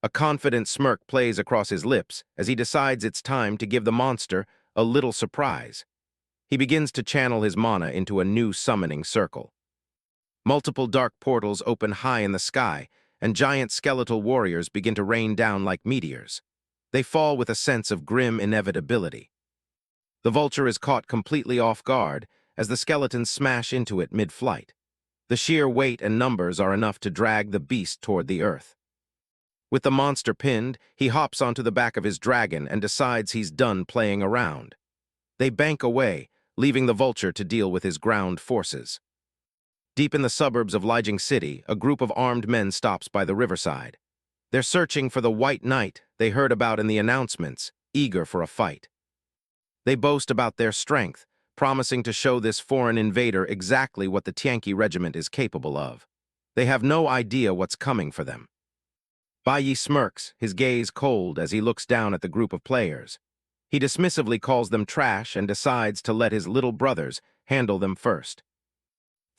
A confident smirk plays across his lips as he decides it's time to give the monster a little surprise. He begins to channel his mana into a new summoning circle. Multiple dark portals open high in the sky, and giant skeletal warriors begin to rain down like meteors. They fall with a sense of grim inevitability. The vulture is caught completely off guard as the skeletons smash into it mid-flight. The sheer weight and numbers are enough to drag the beast toward the earth. With the monster pinned, he hops onto the back of his dragon and decides he's done playing around. They bank away, leaving the vulture to deal with his ground forces. Deep in the suburbs of Lijiang City, a group of armed men stops by the riverside. They're searching for the White Knight they heard about in the announcements, eager for a fight. They boast about their strength, promising to show this foreign invader exactly what the Tianqi regiment is capable of. They have no idea what's coming for them. Bai smirks, his gaze cold as he looks down at the group of players. He dismissively calls them trash and decides to let his little brothers handle them first.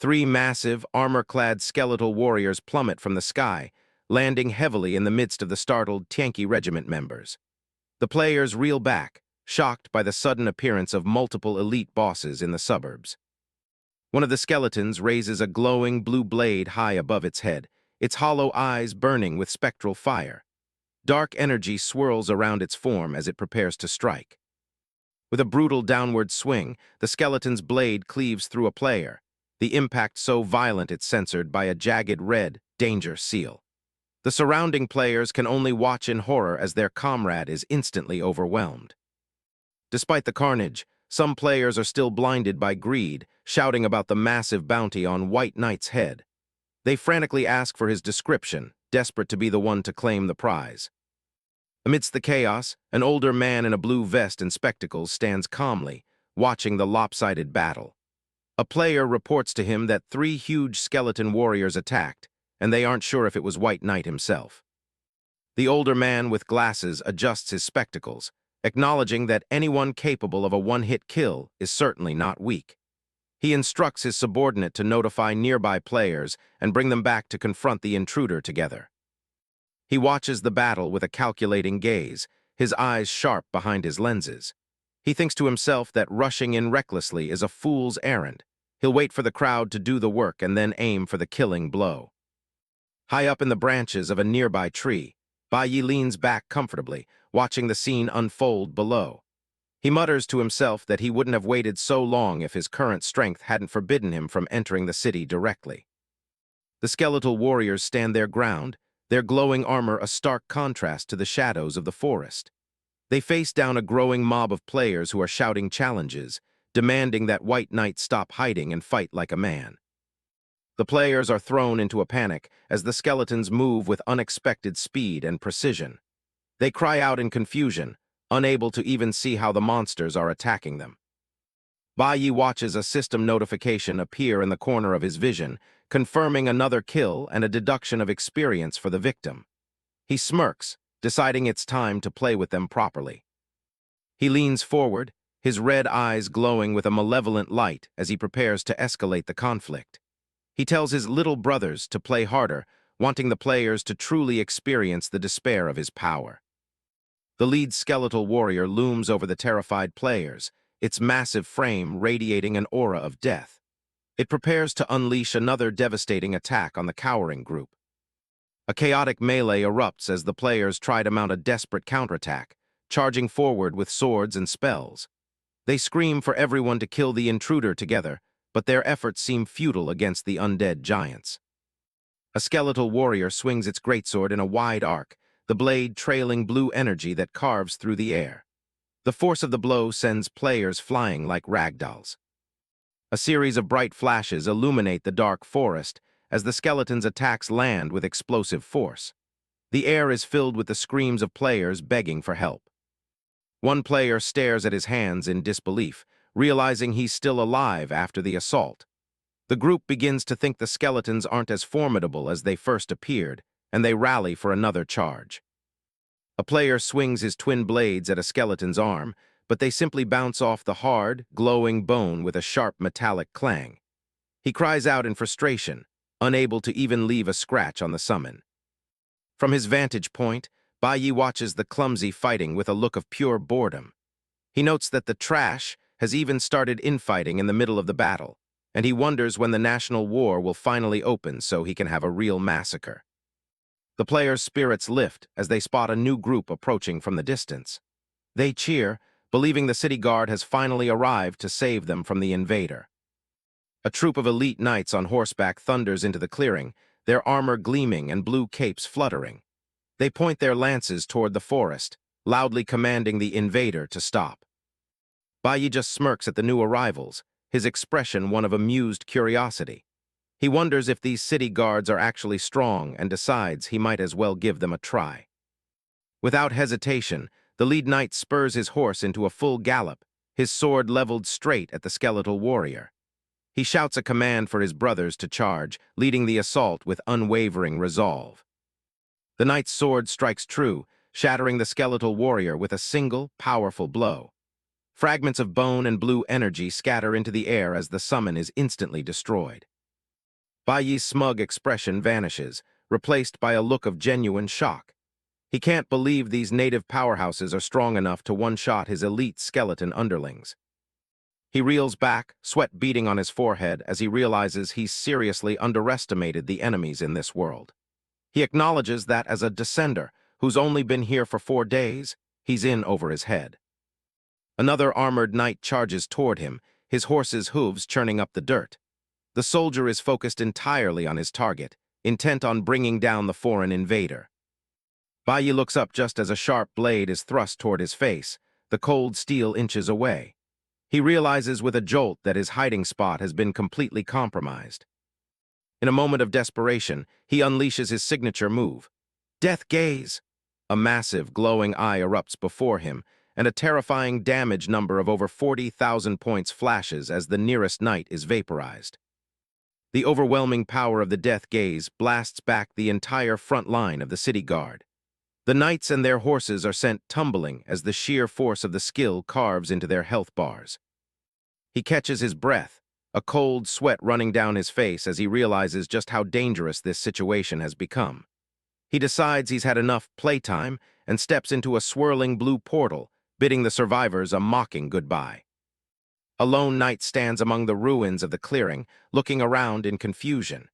3 massive, armor-clad skeletal warriors plummet from the sky, landing heavily in the midst of the startled Tianqi regiment members. The players reel back, shocked by the sudden appearance of multiple elite bosses in the suburbs. One of the skeletons raises a glowing blue blade high above its head, its hollow eyes burning with spectral fire. Dark energy swirls around its form as it prepares to strike. With a brutal downward swing, the skeleton's blade cleaves through a player, the impact so violent it's censored by a jagged red danger seal. The surrounding players can only watch in horror as their comrade is instantly overwhelmed. Despite the carnage, some players are still blinded by greed, shouting about the massive bounty on White Knight's head. They frantically ask for his description, desperate to be the one to claim the prize. Amidst the chaos, an older man in a blue vest and spectacles stands calmly, watching the lopsided battle. A player reports to him that 3 huge skeleton warriors attacked, and they aren't sure if it was White Knight himself. The older man with glasses adjusts his spectacles, acknowledging that anyone capable of a one-hit kill is certainly not weak. He instructs his subordinate to notify nearby players and bring them back to confront the intruder together. He watches the battle with a calculating gaze, his eyes sharp behind his lenses. He thinks to himself that rushing in recklessly is a fool's errand. He'll wait for the crowd to do the work and then aim for the killing blow. High up in the branches of a nearby tree, Bai leans back comfortably, watching the scene unfold below. He mutters to himself that he wouldn't have waited so long if his current strength hadn't forbidden him from entering the city directly. The skeletal warriors stand their ground, their glowing armor a stark contrast to the shadows of the forest. They face down a growing mob of players who are shouting challenges, demanding that White Knight stop hiding and fight like a man. The players are thrown into a panic as the skeletons move with unexpected speed and precision. They cry out in confusion, unable to even see how the monsters are attacking them. Bai watches a system notification appear in the corner of his vision, confirming another kill and a deduction of experience for the victim. He smirks, deciding it's time to play with them properly. He leans forward, his red eyes glowing with a malevolent light as he prepares to escalate the conflict. He tells his little brothers to play harder, wanting the players to truly experience the despair of his power. The lead skeletal warrior looms over the terrified players, its massive frame radiating an aura of death. It prepares to unleash another devastating attack on the cowering group. A chaotic melee erupts as the players try to mount a desperate counterattack, charging forward with swords and spells. They scream for everyone to kill the intruder together, but their efforts seem futile against the undead giants. A skeletal warrior swings its greatsword in a wide arc, the blade trailing blue energy that carves through the air. The force of the blow sends players flying like ragdolls. A series of bright flashes illuminate the dark forest as the skeleton's attacks land with explosive force. The air is filled with the screams of players begging for help. One player stares at his hands in disbelief, realizing he's still alive after the assault. The group begins to think the skeletons aren't as formidable as they first appeared, and they rally for another charge. A player swings his twin blades at a skeleton's arm, but they simply bounce off the hard, glowing bone with a sharp metallic clang. He cries out in frustration, unable to even leave a scratch on the summon. From his vantage point, Bai watches the clumsy fighting with a look of pure boredom. He notes that the trash has even started infighting in the middle of the battle, and he wonders when the national war will finally open so he can have a real massacre. The players' spirits lift as they spot a new group approaching from the distance. They cheer, believing the city guard has finally arrived to save them from the invader. A troop of elite knights on horseback thunders into the clearing, their armor gleaming and blue capes fluttering. They point their lances toward the forest, loudly commanding the invader to stop. Bai just smirks at the new arrivals, his expression one of amused curiosity. He wonders if these city guards are actually strong and decides he might as well give them a try. Without hesitation, the lead knight spurs his horse into a full gallop, his sword leveled straight at the skeletal warrior. He shouts a command for his brothers to charge, leading the assault with unwavering resolve. The knight's sword strikes true, shattering the skeletal warrior with a single, powerful blow. Fragments of bone and blue energy scatter into the air as the summon is instantly destroyed. Bai's smug expression vanishes, replaced by a look of genuine shock. He can't believe these native powerhouses are strong enough to one-shot his elite skeleton underlings. He reels back, sweat beading on his forehead as he realizes he's seriously underestimated the enemies in this world. He acknowledges that as a descender, who's only been here for 4 days, he's in over his head. Another armored knight charges toward him, his horse's hooves churning up the dirt. The soldier is focused entirely on his target, intent on bringing down the foreign invader. Bai looks up just as a sharp blade is thrust toward his face, the cold steel inches away. He realizes with a jolt that his hiding spot has been completely compromised. In a moment of desperation, he unleashes his signature move. Death Gaze! A massive, glowing eye erupts before him, and a terrifying damage number of over 40,000 points flashes as the nearest knight is vaporized. The overwhelming power of the Death Gaze blasts back the entire front line of the city guard. The knights and their horses are sent tumbling as the sheer force of the skill carves into their health bars. He catches his breath, a cold sweat running down his face as he realizes just how dangerous this situation has become. He decides he's had enough playtime and steps into a swirling blue portal, bidding the survivors a mocking goodbye. A lone knight stands among the ruins of the clearing, looking around in confusion.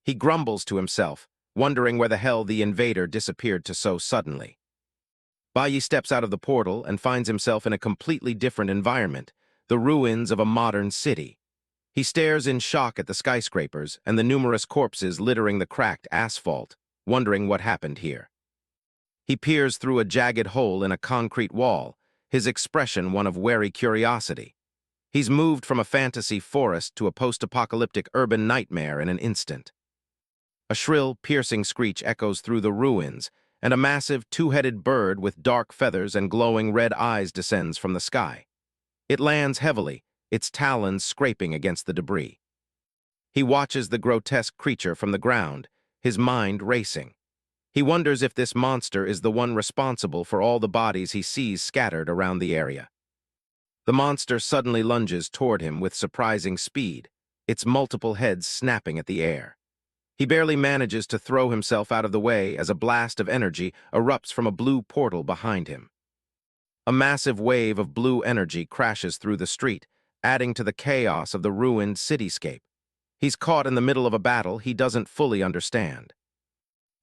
He grumbles to himself, wondering where the hell the invader disappeared to so suddenly. Bai steps out of the portal and finds himself in a completely different environment, the ruins of a modern city. He stares in shock at the skyscrapers and the numerous corpses littering the cracked asphalt, wondering what happened here. He peers through a jagged hole in a concrete wall, his expression one of wary curiosity. He's moved from a fantasy forest to a post-apocalyptic urban nightmare in an instant. A shrill, piercing screech echoes through the ruins, and a massive, two-headed bird with dark feathers and glowing red eyes descends from the sky. It lands heavily, its talons scraping against the debris. He watches the grotesque creature from the ground, his mind racing. He wonders if this monster is the one responsible for all the bodies he sees scattered around the area. The monster suddenly lunges toward him with surprising speed, its multiple heads snapping at the air. He barely manages to throw himself out of the way as a blast of energy erupts from a blue portal behind him. A massive wave of blue energy crashes through the street, adding to the chaos of the ruined cityscape. He's caught in the middle of a battle he doesn't fully understand.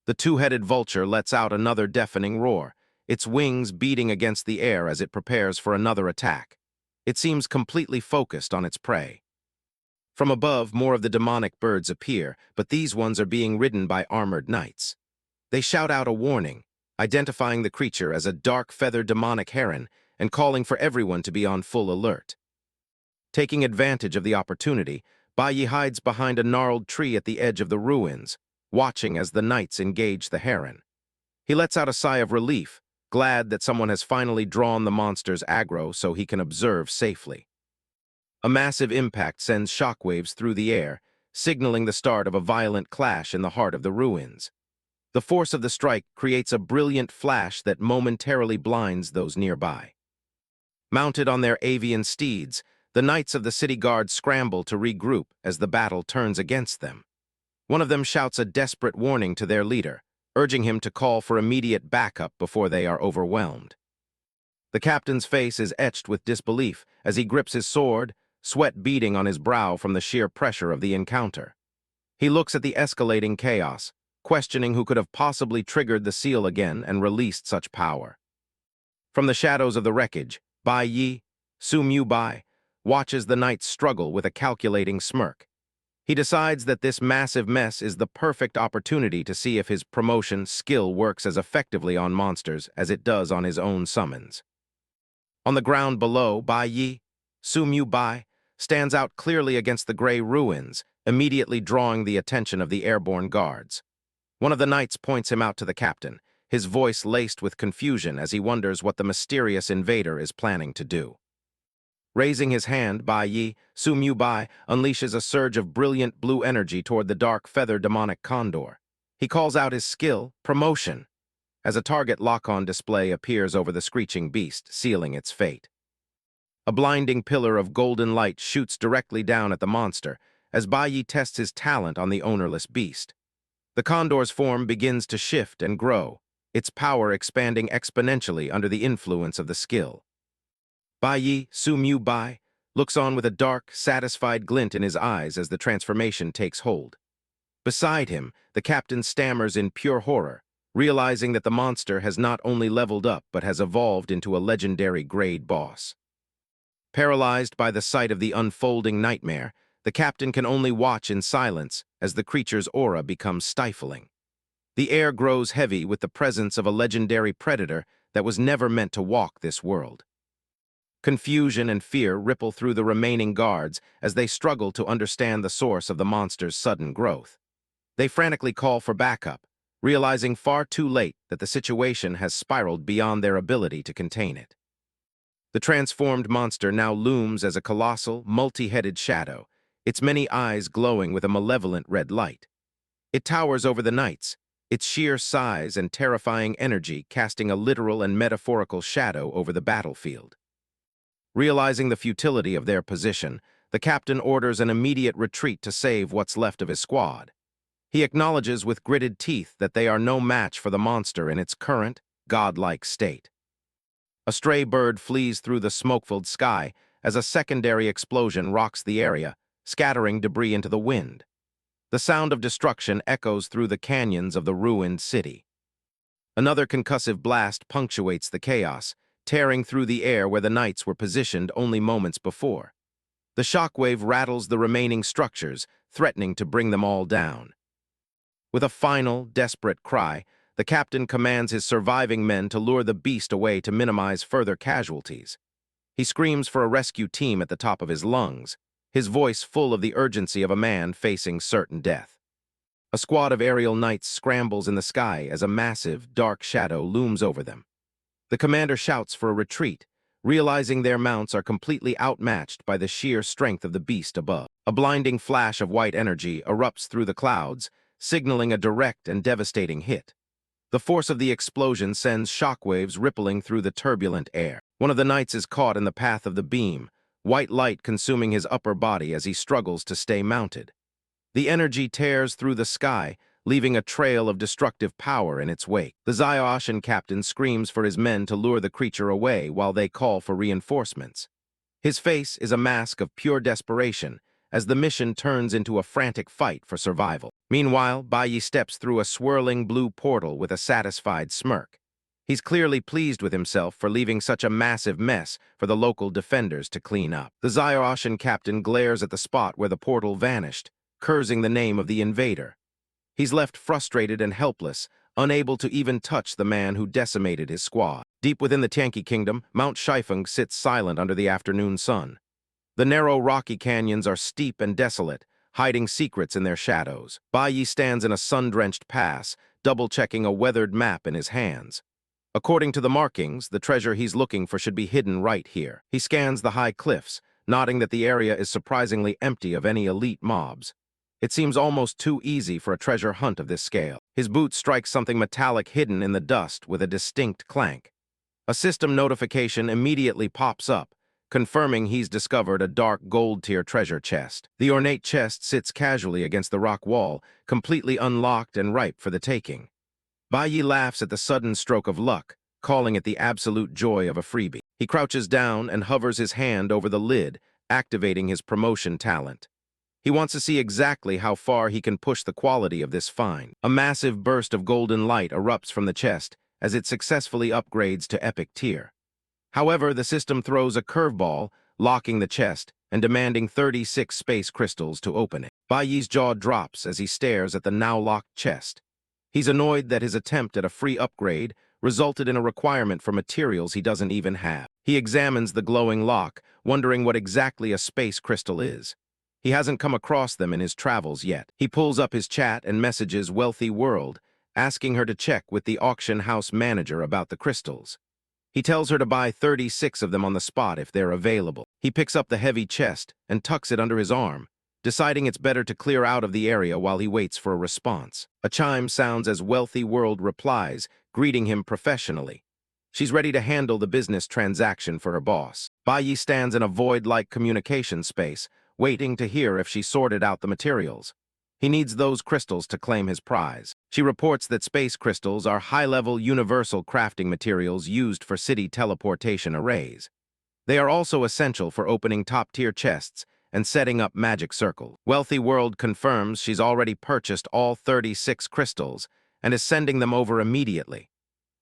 The two-headed vulture lets out another deafening roar, its wings beating against the air as it prepares for another attack. It seems completely focused on its prey. From above, more of the demonic birds appear, but these ones are being ridden by armored knights. They shout out a warning, identifying the creature as a dark-feathered demonic heron and calling for everyone to be on full alert. Taking advantage of the opportunity, Bai Yi hides behind a gnarled tree at the edge of the ruins, watching as the knights engage the heron. He lets out a sigh of relief, glad that someone has finally drawn the monster's aggro so he can observe safely. A massive impact sends shockwaves through the air, signaling the start of a violent clash in the heart of the ruins. The force of the strike creates a brilliant flash that momentarily blinds those nearby. Mounted on their avian steeds, the knights of the city guard scramble to regroup as the battle turns against them. One of them shouts a desperate warning to their leader, urging him to call for immediate backup before they are overwhelmed. The captain's face is etched with disbelief as he grips his sword, sweat beading on his brow from the sheer pressure of the encounter. He looks at the escalating chaos, questioning who could have possibly triggered the seal again and released such power. From the shadows of the wreckage, Bai Yi, Su Mubai, watches the knights struggle with a calculating smirk. He decides that this massive mess is the perfect opportunity to see if his promotion skill works as effectively on monsters as it does on his own summons. On the ground below, Bai Yi, Su Mubai, stands out clearly against the gray ruins, immediately drawing the attention of the airborne guards. One of the knights points him out to the captain, his voice laced with confusion as he wonders what the mysterious invader is planning to do. Raising his hand, Bai Yi, Su Mubai unleashes a surge of brilliant blue energy toward the dark feather demonic condor. He calls out his skill, promotion, as a target lock-on display appears over the screeching beast, sealing its fate. A blinding pillar of golden light shoots directly down at the monster as Bai Yi tests his talent on the ownerless beast. The condor's form begins to shift and grow, its power expanding exponentially under the influence of the skill. Bai Yi, Su Mubai, looks on with a dark, satisfied glint in his eyes as the transformation takes hold. Beside him, the captain stammers in pure horror, realizing that the monster has not only leveled up but has evolved into a legendary grade boss. Paralyzed by the sight of the unfolding nightmare, the captain can only watch in silence as the creature's aura becomes stifling. The air grows heavy with the presence of a legendary predator that was never meant to walk this world. Confusion and fear ripple through the remaining guards as they struggle to understand the source of the monster's sudden growth. They frantically call for backup, realizing far too late that the situation has spiraled beyond their ability to contain it. The transformed monster now looms as a colossal, multi-headed shadow, its many eyes glowing with a malevolent red light. It towers over the knights, its sheer size and terrifying energy casting a literal and metaphorical shadow over the battlefield. Realizing the futility of their position, the captain orders an immediate retreat to save what's left of his squad. He acknowledges with gritted teeth that they are no match for the monster in its current, godlike state. A stray bird flees through the smoke-filled sky as a secondary explosion rocks the area, scattering debris into the wind. The sound of destruction echoes through the canyons of the ruined city. Another concussive blast punctuates the chaos, tearing through the air where the knights were positioned only moments before. The shockwave rattles the remaining structures, threatening to bring them all down. With a final, desperate cry, the captain commands his surviving men to lure the beast away to minimize further casualties. He screams for a rescue team at the top of his lungs, his voice full of the urgency of a man facing certain death. A squad of aerial knights scrambles in the sky as a massive, dark shadow looms over them. The commander shouts for a retreat, realizing their mounts are completely outmatched by the sheer strength of the beast above. A blinding flash of white energy erupts through the clouds, signaling a direct and devastating hit. The force of the explosion sends shockwaves rippling through the turbulent air. One of the knights is caught in the path of the beam, white light consuming his upper body as he struggles to stay mounted. The energy tears through the sky, leaving a trail of destructive power in its wake. The Ascension captain screams for his men to lure the creature away while they call for reinforcements. His face is a mask of pure desperation as the mission turns into a frantic fight for survival. Meanwhile, Bai Yi steps through a swirling blue portal with a satisfied smirk. He's clearly pleased with himself for leaving such a massive mess for the local defenders to clean up. The Ascension captain glares at the spot where the portal vanished, cursing the name of the invader. He's left frustrated and helpless, unable to even touch the man who decimated his squad. Deep within the Tianqi kingdom, Mount Shifeng sits silent under the afternoon sun. The narrow rocky canyons are steep and desolate, hiding secrets in their shadows. Bai Yi stands in a sun-drenched pass, double-checking a weathered map in his hands. According to the markings, the treasure he's looking for should be hidden right here. He scans the high cliffs, noting that the area is surprisingly empty of any elite mobs. It seems almost too easy for a treasure hunt of this scale. His boot strikes something metallic hidden in the dust with a distinct clank. A system notification immediately pops up, confirming he's discovered a dark gold-tier treasure chest. The ornate chest sits casually against the rock wall, completely unlocked and ripe for the taking. Bai Yi laughs at the sudden stroke of luck, calling it the absolute joy of a freebie. He crouches down and hovers his hand over the lid, activating his promotion talent. He wants to see exactly how far he can push the quality of this find. A massive burst of golden light erupts from the chest as it successfully upgrades to epic tier. However, the system throws a curveball, locking the chest and demanding 36 space crystals to open it. Bai Yi's jaw drops as he stares at the now-locked chest. He's annoyed that his attempt at a free upgrade resulted in a requirement for materials he doesn't even have. He examines the glowing lock, wondering what exactly a space crystal is. He hasn't come across them in his travels yet. He pulls up his chat and messages Wealthy World, asking her to check with the auction house manager about the crystals. He tells her to buy 36 of them on the spot if they're available. He picks up the heavy chest and tucks it under his arm, deciding it's better to clear out of the area while he waits for a response. A chime sounds as Wealthy World replies, greeting him professionally. She's ready to handle the business transaction for her boss. Bai Yi stands in a void-like communication space, waiting to hear if she sorted out the materials. He needs those crystals to claim his prize. She reports that space crystals are high-level universal crafting materials used for city teleportation arrays. They are also essential for opening top-tier chests and setting up magic circles. Wealthy World confirms she's already purchased all 36 crystals and is sending them over immediately.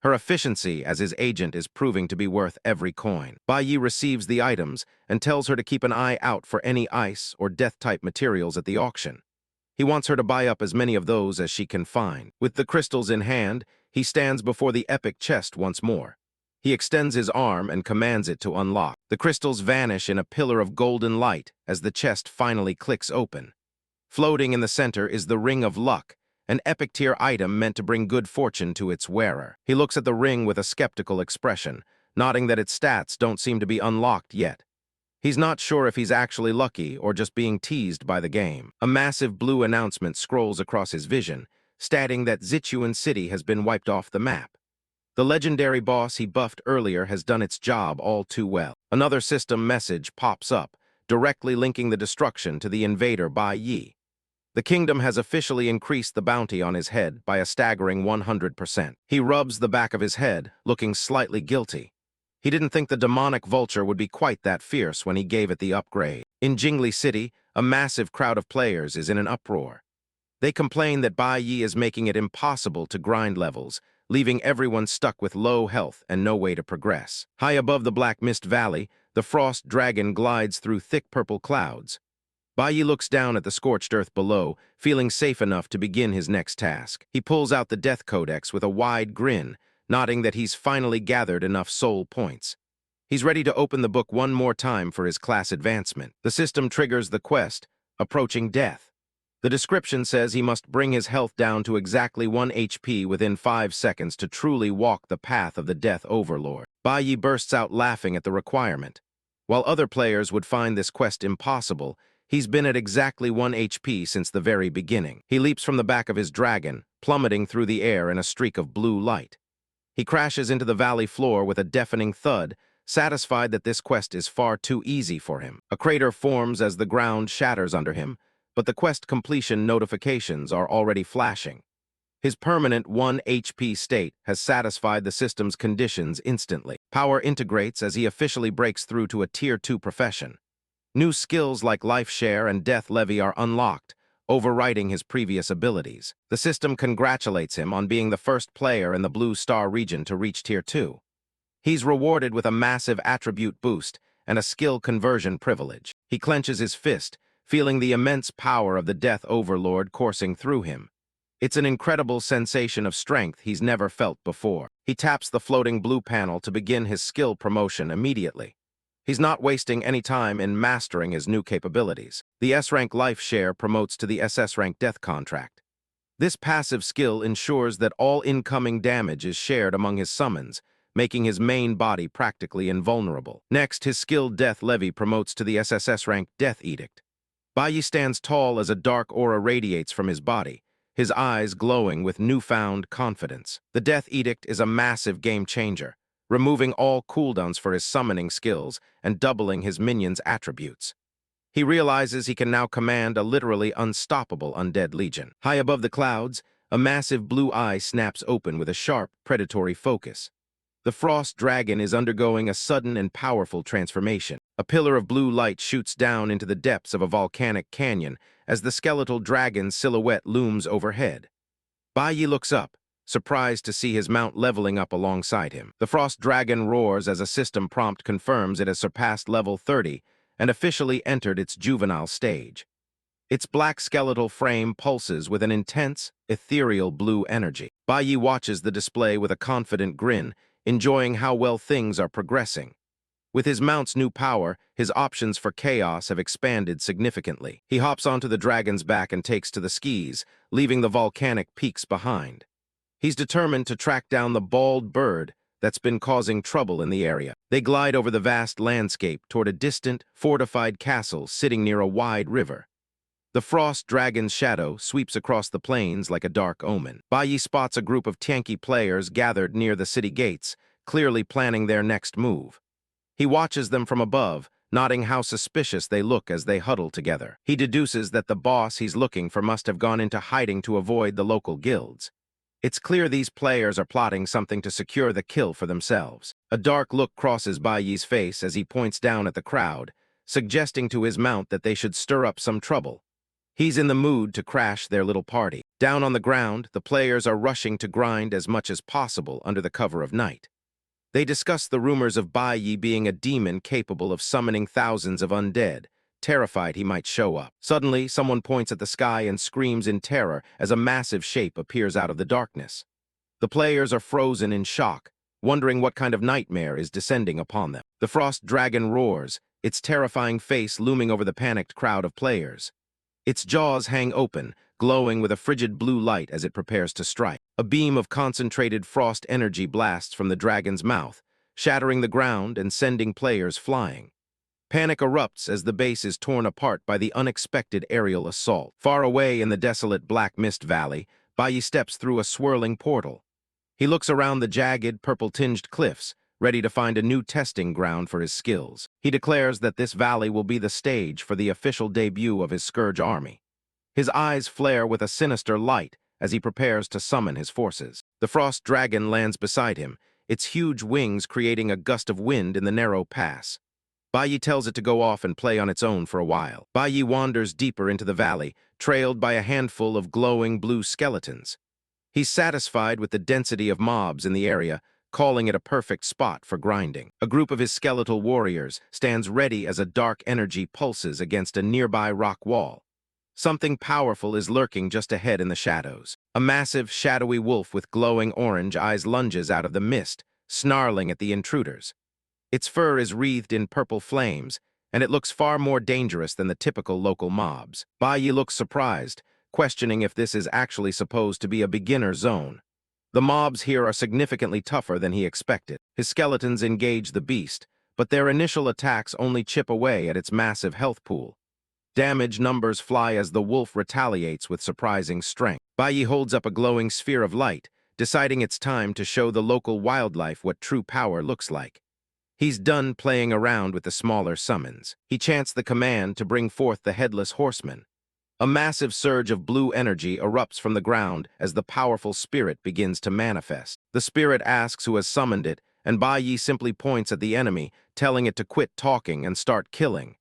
Her efficiency as his agent is proving to be worth every coin. Bai Yi receives the items and tells her to keep an eye out for any ice or death-type materials at the auction. He wants her to buy up as many of those as she can find. With the crystals in hand, he stands before the epic chest once more. He extends his arm and commands it to unlock. The crystals vanish in a pillar of golden light as the chest finally clicks open. Floating in the center is the Ring of Luck, an epic-tier item meant to bring good fortune to its wearer. He looks at the ring with a skeptical expression, noting that its stats don't seem to be unlocked yet. He's not sure if he's actually lucky or just being teased by the game. A massive blue announcement scrolls across his vision, stating that Zichuan City has been wiped off the map. The legendary boss he buffed earlier has done its job all too well. Another system message pops up, directly linking the destruction to the invader Bai Yi. The kingdom has officially increased the bounty on his head by a staggering 100%. He rubs the back of his head, looking slightly guilty. He didn't think the demonic vulture would be quite that fierce when he gave it the upgrade. In Jingli City, a massive crowd of players is in an uproar. They complain that Bai Yi is making it impossible to grind levels, leaving everyone stuck with low health and no way to progress. High above the Black Mist Valley, the frost dragon glides through thick purple clouds. Bai Yi looks down at the scorched earth below, feeling safe enough to begin his next task. He pulls out the Death Codex with a wide grin, nodding that he's finally gathered enough soul points. He's ready to open the book one more time for his class advancement. The system triggers the quest, Approaching Death. The description says he must bring his health down to exactly 1 HP within 5 seconds to truly walk the path of the Death Overlord. Bai Yi bursts out laughing at the requirement. While other players would find this quest impossible, he's been at exactly 1 HP since the very beginning. He leaps from the back of his dragon, plummeting through the air in a streak of blue light. He crashes into the valley floor with a deafening thud, satisfied that this quest is far too easy for him. A crater forms as the ground shatters under him, but the quest completion notifications are already flashing. His permanent 1 HP state has satisfied the system's conditions instantly. Power integrates as he officially breaks through to a Tier 2 profession. New skills like Life Share and Death Levy are unlocked, overriding his previous abilities. The system congratulates him on being the first player in the Blue Star region to reach Tier 2. He's rewarded with a massive attribute boost and a skill conversion privilege. He clenches his fist, feeling the immense power of the Death Overlord coursing through him. It's an incredible sensation of strength he's never felt before. He taps the floating blue panel to begin his skill promotion immediately. He's not wasting any time in mastering his new capabilities. The S-rank life share promotes to the SS rank death contract. This passive skill ensures that all incoming damage is shared among his summons, making his main body practically invulnerable. Next, his skill Death Levy promotes to the SSS rank Death Edict. Baiyi stands tall as a dark aura radiates from his body, his eyes glowing with newfound confidence. The Death Edict is a massive game changer, removing all cooldowns for his summoning skills and doubling his minions' attributes. He realizes he can now command a literally unstoppable undead legion. High above the clouds, a massive blue eye snaps open with a sharp, predatory focus. The frost dragon is undergoing a sudden and powerful transformation. A pillar of blue light shoots down into the depths of a volcanic canyon as the skeletal dragon's silhouette looms overhead. Baiyi looks up, surprised to see his mount leveling up alongside him. The frost dragon roars as a system prompt confirms it has surpassed level 30 and officially entered its juvenile stage. Its black skeletal frame pulses with an intense, ethereal blue energy. Baiyi watches the display with a confident grin, enjoying how well things are progressing. With his mount's new power, his options for chaos have expanded significantly. He hops onto the dragon's back and takes to the skis, leaving the volcanic peaks behind. He's determined to track down the bald bird that's been causing trouble in the area. They glide over the vast landscape toward a distant, fortified castle sitting near a wide river. The frost dragon's shadow sweeps across the plains like a dark omen. Baiyi spots a group of Tianqi players gathered near the city gates, clearly planning their next move. He watches them from above, noting how suspicious they look as they huddle together. He deduces that the boss he's looking for must have gone into hiding to avoid the local guilds. It's clear these players are plotting something to secure the kill for themselves. A dark look crosses Baiyi's face as he points down at the crowd, suggesting to his mount that they should stir up some trouble. He's in the mood to crash their little party. Down on the ground, the players are rushing to grind as much as possible under the cover of night. They discuss the rumors of Baiyi being a demon capable of summoning thousands of undead, terrified he might show up. Suddenly, someone points at the sky and screams in terror as a massive shape appears out of the darkness. The players are frozen in shock, wondering what kind of nightmare is descending upon them. The frost dragon roars, its terrifying face looming over the panicked crowd of players. Its jaws hang open, glowing with a frigid blue light as it prepares to strike. A beam of concentrated frost energy blasts from the dragon's mouth, shattering the ground and sending players flying. Panic erupts as the base is torn apart by the unexpected aerial assault. Far away in the desolate Black Mist Valley, Baiyi steps through a swirling portal. He looks around the jagged, purple-tinged cliffs, ready to find a new testing ground for his skills. He declares that this valley will be the stage for the official debut of his Scourge army. His eyes flare with a sinister light as he prepares to summon his forces. The frost dragon lands beside him, its huge wings creating a gust of wind in the narrow pass. Baiyi tells it to go off and play on its own for a while. Baiyi wanders deeper into the valley, trailed by a handful of glowing blue skeletons. He's satisfied with the density of mobs in the area, calling it a perfect spot for grinding. A group of his skeletal warriors stands ready as a dark energy pulses against a nearby rock wall. Something powerful is lurking just ahead in the shadows. A massive, shadowy wolf with glowing orange eyes lunges out of the mist, snarling at the intruders. Its fur is wreathed in purple flames, and it looks far more dangerous than the typical local mobs. Baiyi looks surprised, questioning if this is actually supposed to be a beginner zone. The mobs here are significantly tougher than he expected. His skeletons engage the beast, but their initial attacks only chip away at its massive health pool. Damage numbers fly as the wolf retaliates with surprising strength. Baiyi holds up a glowing sphere of light, deciding it's time to show the local wildlife what true power looks like. He's done playing around with the smaller summons. He chants the command to bring forth the Headless Horseman. A massive surge of blue energy erupts from the ground as the powerful spirit begins to manifest. The spirit asks who has summoned it, and Baiyi simply points at the enemy, telling it to quit talking and start killing.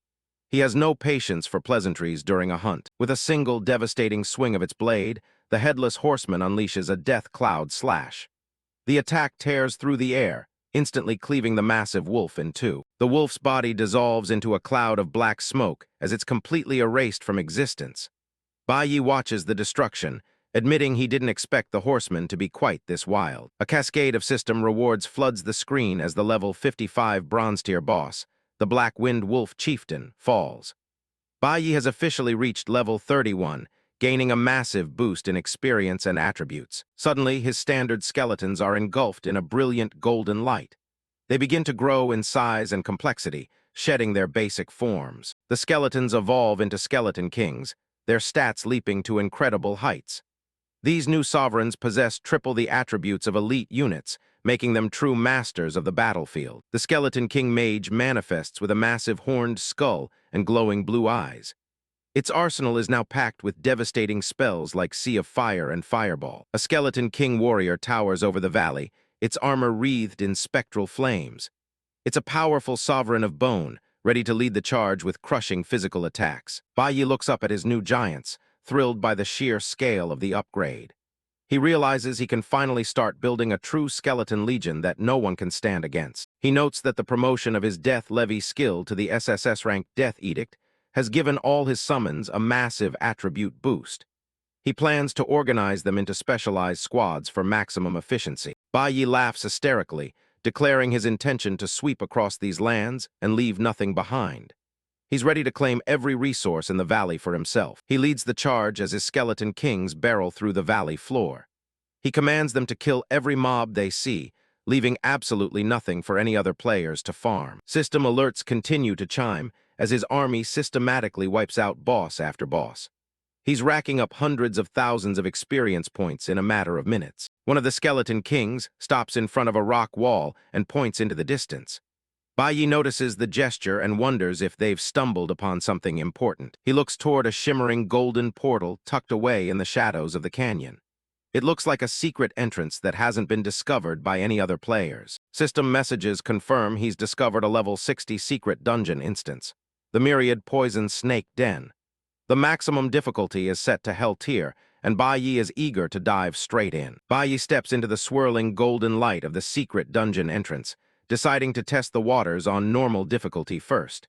He has no patience for pleasantries during a hunt. With a single devastating swing of its blade, the Headless Horseman unleashes a death cloud slash. The attack tears through the air, instantly cleaving the massive wolf in two. The wolf's body dissolves into a cloud of black smoke as it's completely erased from existence. Baiyi watches the destruction, admitting he didn't expect the horsemen to be quite this wild. A cascade of system rewards floods the screen as the level 55 bronze tier boss, the Black Wind Wolf Chieftain, falls. Bai Yi has officially reached level 31, gaining a massive boost in experience and attributes. Suddenly, his standard skeletons are engulfed in a brilliant golden light. They begin to grow in size and complexity, shedding their basic forms. The skeletons evolve into skeleton kings, their stats leaping to incredible heights. These new sovereigns possess triple the attributes of elite units, making them true masters of the battlefield. The Skeleton King Mage manifests with a massive horned skull and glowing blue eyes. Its arsenal is now packed with devastating spells like Sea of Fire and Fireball. A Skeleton King Warrior towers over the valley, its armor wreathed in spectral flames. It's a powerful sovereign of bone, ready to lead the charge with crushing physical attacks. Bai Yi looks up at his new giants, thrilled by the sheer scale of the upgrade. He realizes he can finally start building a true skeleton legion that no one can stand against. He notes that the promotion of his Death Levy skill to the SSS rank Death Edict has given all his summons a massive attribute boost. He plans to organize them into specialized squads for maximum efficiency. Bai Yi laughs hysterically, declaring his intention to sweep across these lands and leave nothing behind. He's ready to claim every resource in the valley for himself. He leads the charge as his skeleton kings barrel through the valley floor. He commands them to kill every mob they see, leaving absolutely nothing for any other players to farm. System alerts continue to chime as his army systematically wipes out boss after boss. He's racking up hundreds of thousands of experience points in a matter of minutes. One of the skeleton kings stops in front of a rock wall and points into the distance. Bai Yi notices the gesture and wonders if they've stumbled upon something important. He looks toward a shimmering golden portal tucked away in the shadows of the canyon. It looks like a secret entrance that hasn't been discovered by any other players. System messages confirm he's discovered a level 60 secret dungeon instance, the Myriad Poison Snake Den. The maximum difficulty is set to Hell Tier, and Bai Yi is eager to dive straight in. Bai Yi steps into the swirling golden light of the secret dungeon entrance, deciding to test the waters on normal difficulty first.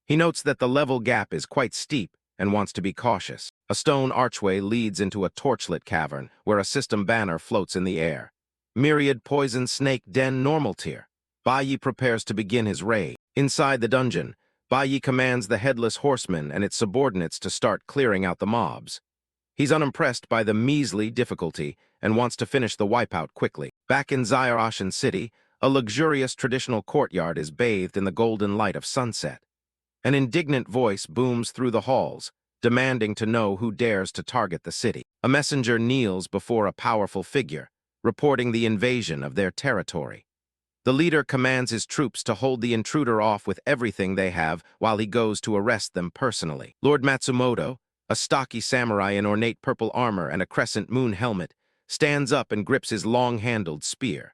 He notes that the level gap is quite steep and wants to be cautious. A stone archway leads into a torchlit cavern where a system banner floats in the air. Myriad Poison Snake Den Normal Tier. Bai Yi prepares to begin his raid. Inside the dungeon, Bai Yi commands the Headless Horseman and its subordinates to start clearing out the mobs. He's unimpressed by the measly difficulty and wants to finish the wipeout quickly. Back in Ascension City, a luxurious traditional courtyard is bathed in the golden light of sunset. An indignant voice booms through the halls, demanding to know who dares to target the city. A messenger kneels before a powerful figure, reporting the invasion of their territory. The leader commands his troops to hold the intruder off with everything they have while he goes to arrest them personally. Lord Matsumoto, a stocky samurai in ornate purple armor and a crescent moon helmet, stands up and grips his long-handled spear.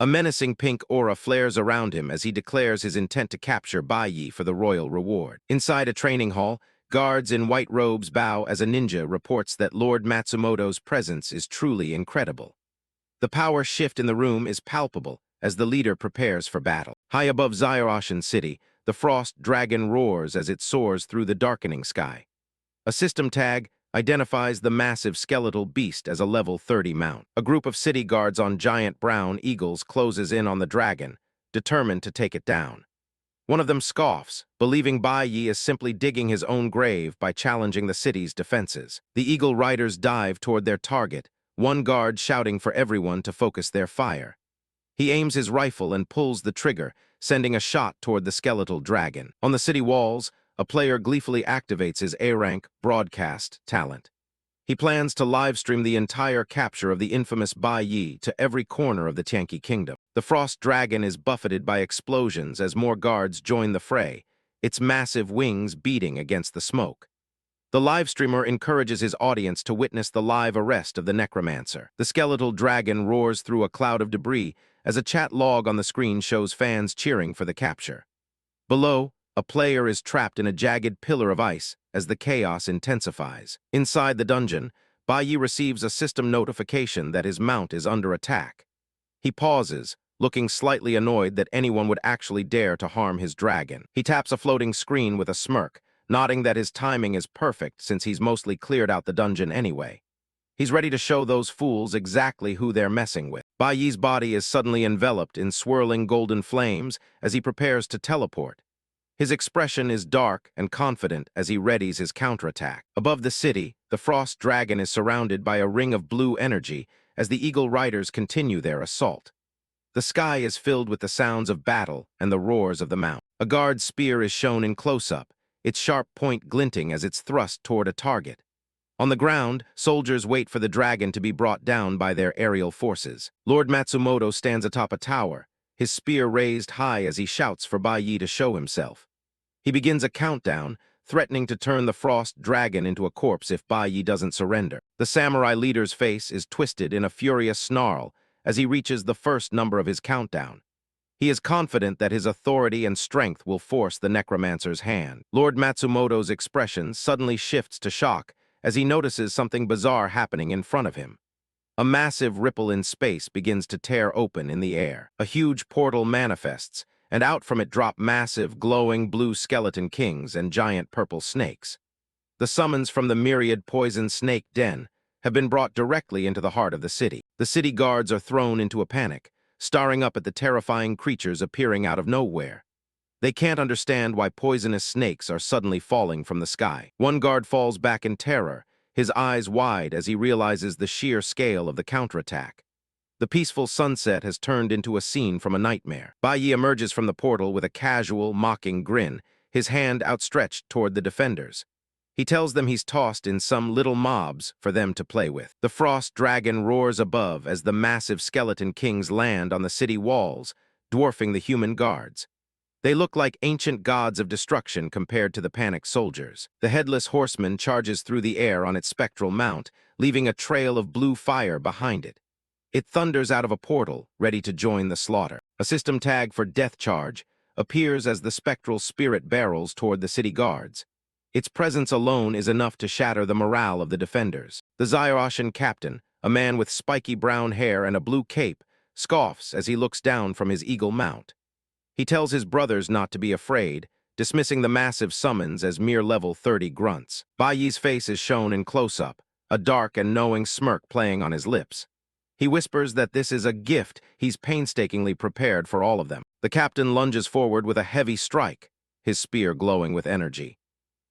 A menacing pink aura flares around him as he declares his intent to capture Bai Yi for the royal reward. Inside a training hall, guards in white robes bow as a ninja reports that Lord Matsumoto's presence is truly incredible. The power shift in the room is palpable as the leader prepares for battle. High above Ascension City, the frost dragon roars as it soars through the darkening sky. A system tag identifies the massive skeletal beast as a level 30 mount. A group of city guards on giant brown eagles closes in on the dragon, determined to take it down. One of them scoffs, believing Bai Yi is simply digging his own grave by challenging the city's defenses. The eagle riders dive toward their target, one guard shouting for everyone to focus their fire. He aims his rifle and pulls the trigger, sending a shot toward the skeletal dragon. On the city walls, a player gleefully activates his A-rank broadcast talent. He plans to livestream the entire capture of the infamous Bai Yi to every corner of the Tianqi Kingdom. The frost dragon is buffeted by explosions as more guards join the fray, its massive wings beating against the smoke. The livestreamer encourages his audience to witness the live arrest of the necromancer. The skeletal dragon roars through a cloud of debris as a chat log on the screen shows fans cheering for the capture. Below, a player is trapped in a jagged pillar of ice as the chaos intensifies. Inside the dungeon, Bai Yi receives a system notification that his mount is under attack. He pauses, looking slightly annoyed that anyone would actually dare to harm his dragon. He taps a floating screen with a smirk, nodding that his timing is perfect since he's mostly cleared out the dungeon anyway. He's ready to show those fools exactly who they're messing with. Bai Yi's body is suddenly enveloped in swirling golden flames as he prepares to teleport. His expression is dark and confident as he readies his counterattack. Above the city, the Frost Dragon is surrounded by a ring of blue energy as the Eagle Riders continue their assault. The sky is filled with the sounds of battle and the roars of the mount. A guard's spear is shown in close-up, its sharp point glinting as it's thrust toward a target. On the ground, soldiers wait for the dragon to be brought down by their aerial forces. Lord Matsumoto stands atop a tower, his spear raised high as he shouts for Bai Yi to show himself. He begins a countdown, threatening to turn the Frost Dragon into a corpse if Bai Yi doesn't surrender. The samurai leader's face is twisted in a furious snarl as he reaches the first number of his countdown. He is confident that his authority and strength will force the necromancer's hand. Lord Matsumoto's expression suddenly shifts to shock as he notices something bizarre happening in front of him. A massive ripple in space begins to tear open in the air. A huge portal manifests, and out from it drop massive, glowing blue skeleton kings and giant purple snakes. The summons from the Myriad poison snake den have been brought directly into the heart of the city. The city guards are thrown into a panic, staring up at the terrifying creatures appearing out of nowhere. They can't understand why poisonous snakes are suddenly falling from the sky. One guard falls back in terror, his eyes wide as he realizes the sheer scale of the counterattack. The peaceful sunset has turned into a scene from a nightmare. Bai Yi emerges from the portal with a casual, mocking grin, his hand outstretched toward the defenders. He tells them he's tossed in some little mobs for them to play with. The Frost Dragon roars above as the massive skeleton kings land on the city walls, dwarfing the human guards. They look like ancient gods of destruction compared to the panicked soldiers. The headless horseman charges through the air on its spectral mount, leaving a trail of blue fire behind it. It thunders out of a portal, ready to join the slaughter. A system tag for Death Charge appears as the spectral spirit barrels toward the city guards. Its presence alone is enough to shatter the morale of the defenders. The Zairoshan captain, a man with spiky brown hair and a blue cape, scoffs as he looks down from his eagle mount. He tells his brothers not to be afraid, dismissing the massive summons as mere level 30 grunts. Bai Yi's face is shown in close-up, a dark and knowing smirk playing on his lips. He whispers that this is a gift he's painstakingly prepared for all of them. The captain lunges forward with a heavy strike, his spear glowing with energy.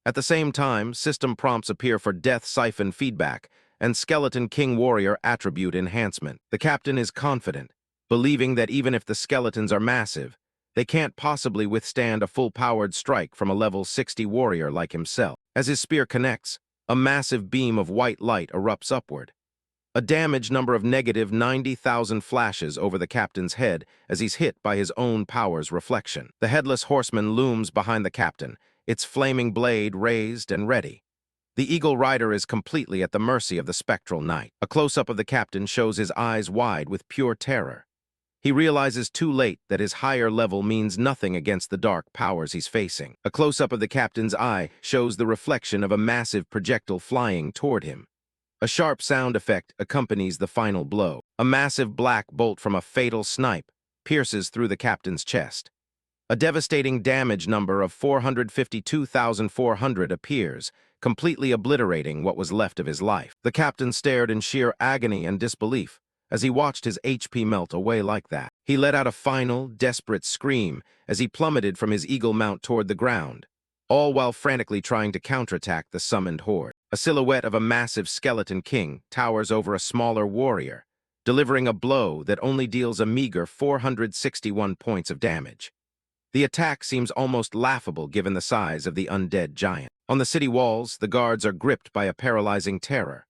At the same time, system prompts appear for Death Siphon feedback and Skeleton King Warrior attribute enhancement. The captain is confident, believing that even if the skeletons are massive, they can't possibly withstand a full-powered strike from a level 60 warrior like himself. As his spear connects, a massive beam of white light erupts upward. A damage number of negative 90,000 flashes over the captain's head as he's hit by his own power's reflection. The headless horseman looms behind the captain, its flaming blade raised and ready. The Eagle Rider is completely at the mercy of the spectral knight. A close-up of the captain shows his eyes wide with pure terror. He realizes too late that his higher level means nothing against the dark powers he's facing. A close-up of the captain's eye shows the reflection of a massive projectile flying toward him. A sharp sound effect accompanies the final blow. A massive black bolt from a fatal snipe pierces through the captain's chest. A devastating damage number of 452,400 appears, completely obliterating what was left of his life. The captain stared in sheer agony and disbelief as he watched his HP melt away like that. He let out a final, desperate scream as he plummeted from his eagle mount toward the ground, all while frantically trying to counterattack the summoned horde. A silhouette of a massive skeleton king towers over a smaller warrior, delivering a blow that only deals a meager 461 points of damage. The attack seems almost laughable given the size of the undead giant. On the city walls, the guards are gripped by a paralyzing terror.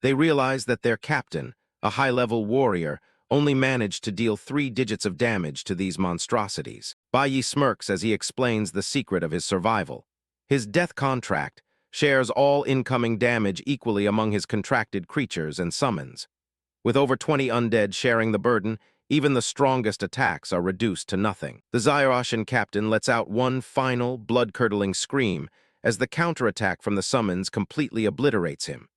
They realize that their captain, a high-level warrior, only managed to deal 3 digits of damage to these monstrosities. Bai Yi smirks as he explains the secret of his survival. His death contract shares all incoming damage equally among his contracted creatures and summons. With over 20 undead sharing the burden, even the strongest attacks are reduced to nothing. The Zairoshan captain lets out one final, blood-curdling scream as the counterattack from the summons completely obliterates him.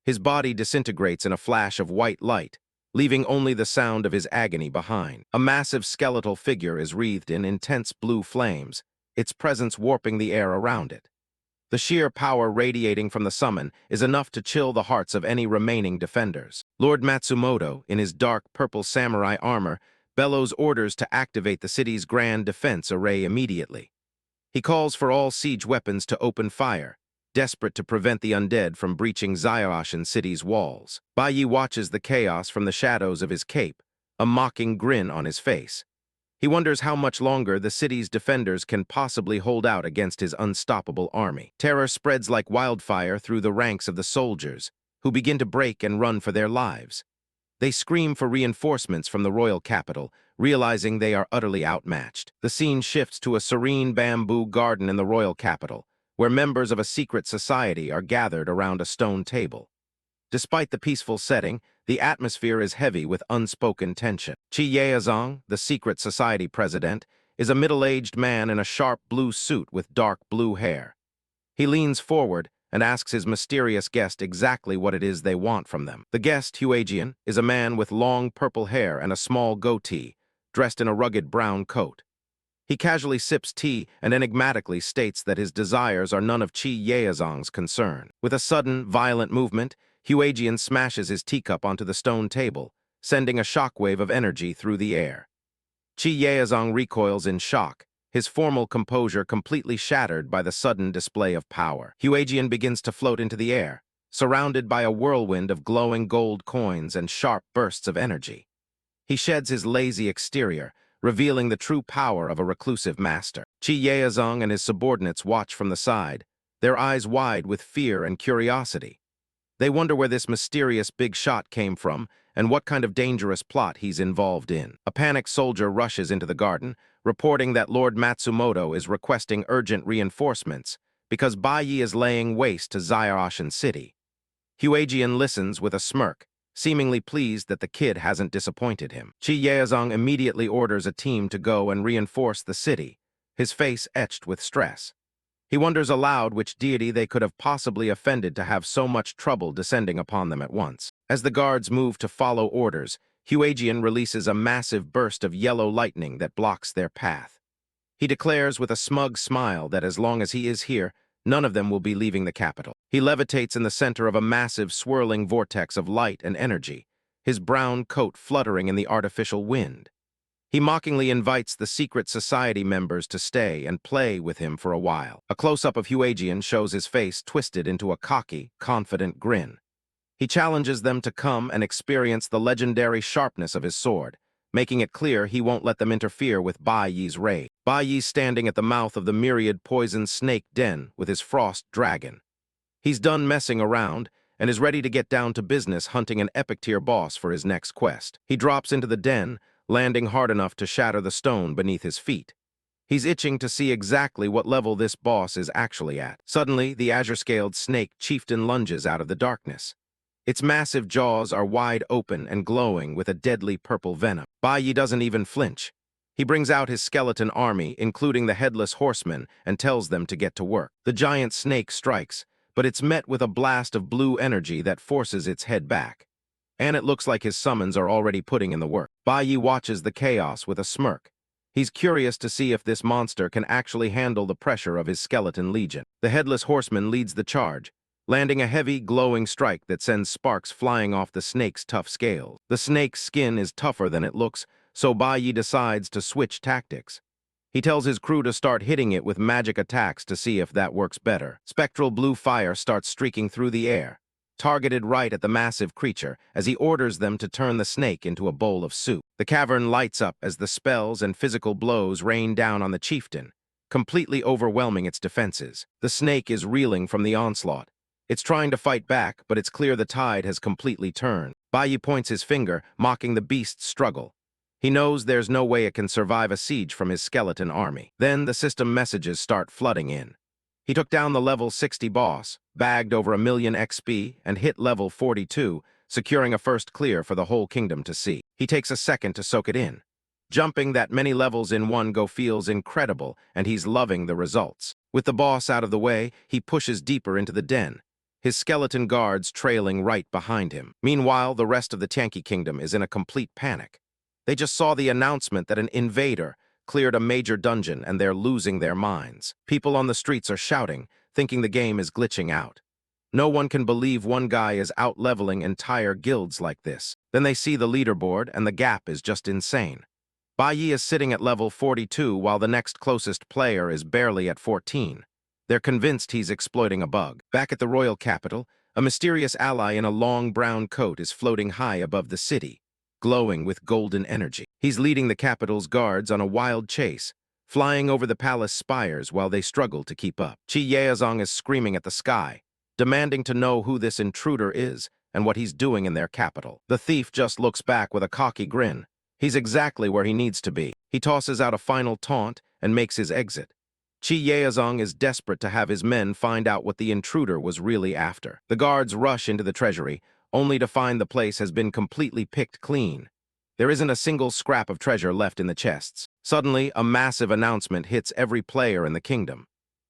His body disintegrates in a flash of white light, leaving only the sound of his agony behind. A massive skeletal figure is wreathed in intense blue flames, its presence warping the air around it. The sheer power radiating from the summon is enough to chill the hearts of any remaining defenders. Lord Matsumoto, in his dark purple samurai armor, bellows orders to activate the city's grand defense array immediately. He calls for all siege weapons to open fire, desperate to prevent the undead from breaching Zairashin City's walls. Baiyi watches the chaos from the shadows of his cape, a mocking grin on his face. He wonders how much longer the city's defenders can possibly hold out against his unstoppable army. Terror spreads like wildfire through the ranks of the soldiers, who begin to break and run for their lives. They scream for reinforcements from the royal capital, realizing they are utterly outmatched. The scene shifts to a serene bamboo garden in the royal capital, where members of a secret society are gathered around a stone table. Despite the peaceful setting, the atmosphere is heavy with unspoken tension. Chi Yaezong, the secret society president, is a middle-aged man in a sharp blue suit with dark blue hair. He leans forward and asks his mysterious guest exactly what it is they want from them. The guest, Huajian, is a man with long purple hair and a small goatee, dressed in a rugged brown coat. He casually sips tea and enigmatically states that his desires are none of Chi Yaezong's concern. With a sudden, violent movement, Huajian smashes his teacup onto the stone table, sending a shockwave of energy through the air. Chi Yaezong recoils in shock, his formal composure completely shattered by the sudden display of power. Huajian begins to float into the air, surrounded by a whirlwind of glowing gold coins and sharp bursts of energy. He sheds his lazy exterior, revealing the true power of a reclusive master. Chi Yaezong and his subordinates watch from the side, their eyes wide with fear and curiosity. They wonder where this mysterious big shot came from and what kind of dangerous plot he's involved in. A panicked soldier rushes into the garden, reporting that Lord Matsumoto is requesting urgent reinforcements because Baiyi is laying waste to Zairashin City. Huajian listens with a smirk, seemingly pleased that the kid hasn't disappointed him. Chi Yaezong immediately orders a team to go and reinforce the city, his face etched with stress. He wonders aloud which deity they could have possibly offended to have so much trouble descending upon them at once. As the guards move to follow orders, Huajian releases a massive burst of yellow lightning that blocks their path. He declares with a smug smile that as long as he is here, none of them will be leaving the capital. He levitates in the center of a massive swirling vortex of light and energy, his brown coat fluttering in the artificial wind. He mockingly invites the secret society members to stay and play with him for a while. A close-up of Huajian shows his face twisted into a cocky, confident grin. He challenges them to come and experience the legendary sharpness of his sword, making it clear he won't let them interfere with Baiyi's raid. Baiyi's standing at the mouth of the Myriad poison snake den with his frost dragon. He's done messing around and is ready to get down to business hunting an epic-tier boss for his next quest. He drops into the den, landing hard enough to shatter the stone beneath his feet. He's itching to see exactly what level this boss is actually at. Suddenly, the azure-scaled snake chieftain lunges out of the darkness. Its massive jaws are wide open and glowing with a deadly purple venom. Baiyi doesn't even flinch. He brings out his skeleton army, including the headless horsemen, and tells them to get to work. The giant snake strikes, but it's met with a blast of blue energy that forces its head back. And it looks like his summons are already putting in the work. Baiyi watches the chaos with a smirk. He's curious to see if this monster can actually handle the pressure of his skeleton legion. The headless horseman leads the charge, landing a heavy, glowing strike that sends sparks flying off the snake's tough scales. The snake's skin is tougher than it looks, so Baiyi decides to switch tactics. He tells his crew to start hitting it with magic attacks to see if that works better. Spectral blue fire starts streaking through the air, targeted right at the massive creature as he orders them to turn the snake into a bowl of soup. The cavern lights up as the spells and physical blows rain down on the chieftain, completely overwhelming its defenses. The snake is reeling from the onslaught. It's trying to fight back, but it's clear the tide has completely turned. Baiyi points his finger, mocking the beast's struggle. He knows there's no way it can survive a siege from his skeleton army. Then the system messages start flooding in. He took down the level 60 boss, bagged over 1 million XP, and hit level 42, securing a first clear for the whole kingdom to see. He takes a second to soak it in. Jumping that many levels in one go feels incredible, and he's loving the results. With the boss out of the way, he pushes deeper into the den, his skeleton guards trailing right behind him. Meanwhile, the rest of the Tanky Kingdom is in a complete panic. They just saw the announcement that an invader cleared a major dungeon and they're losing their minds. People on the streets are shouting, thinking the game is glitching out. No one can believe one guy is out-leveling entire guilds like this. Then they see the leaderboard, and the gap is just insane. Bai Yi is sitting at level 42, while the next closest player is barely at 14. They're convinced he's exploiting a bug. Back at the royal capital, a mysterious ally in a long brown coat is floating high above the city, glowing with golden energy. He's leading the capital's guards on a wild chase, flying over the palace spires while they struggle to keep up. Qi Yaozong is screaming at the sky, demanding to know who this intruder is and what he's doing in their capital. The thief just looks back with a cocky grin. He's exactly where he needs to be. He tosses out a final taunt and makes his exit. Qi Yaozong is desperate to have his men find out what the intruder was really after. The guards rush into the treasury, only to find the place has been completely picked clean. There isn't a single scrap of treasure left in the chests. Suddenly, a massive announcement hits every player in the kingdom.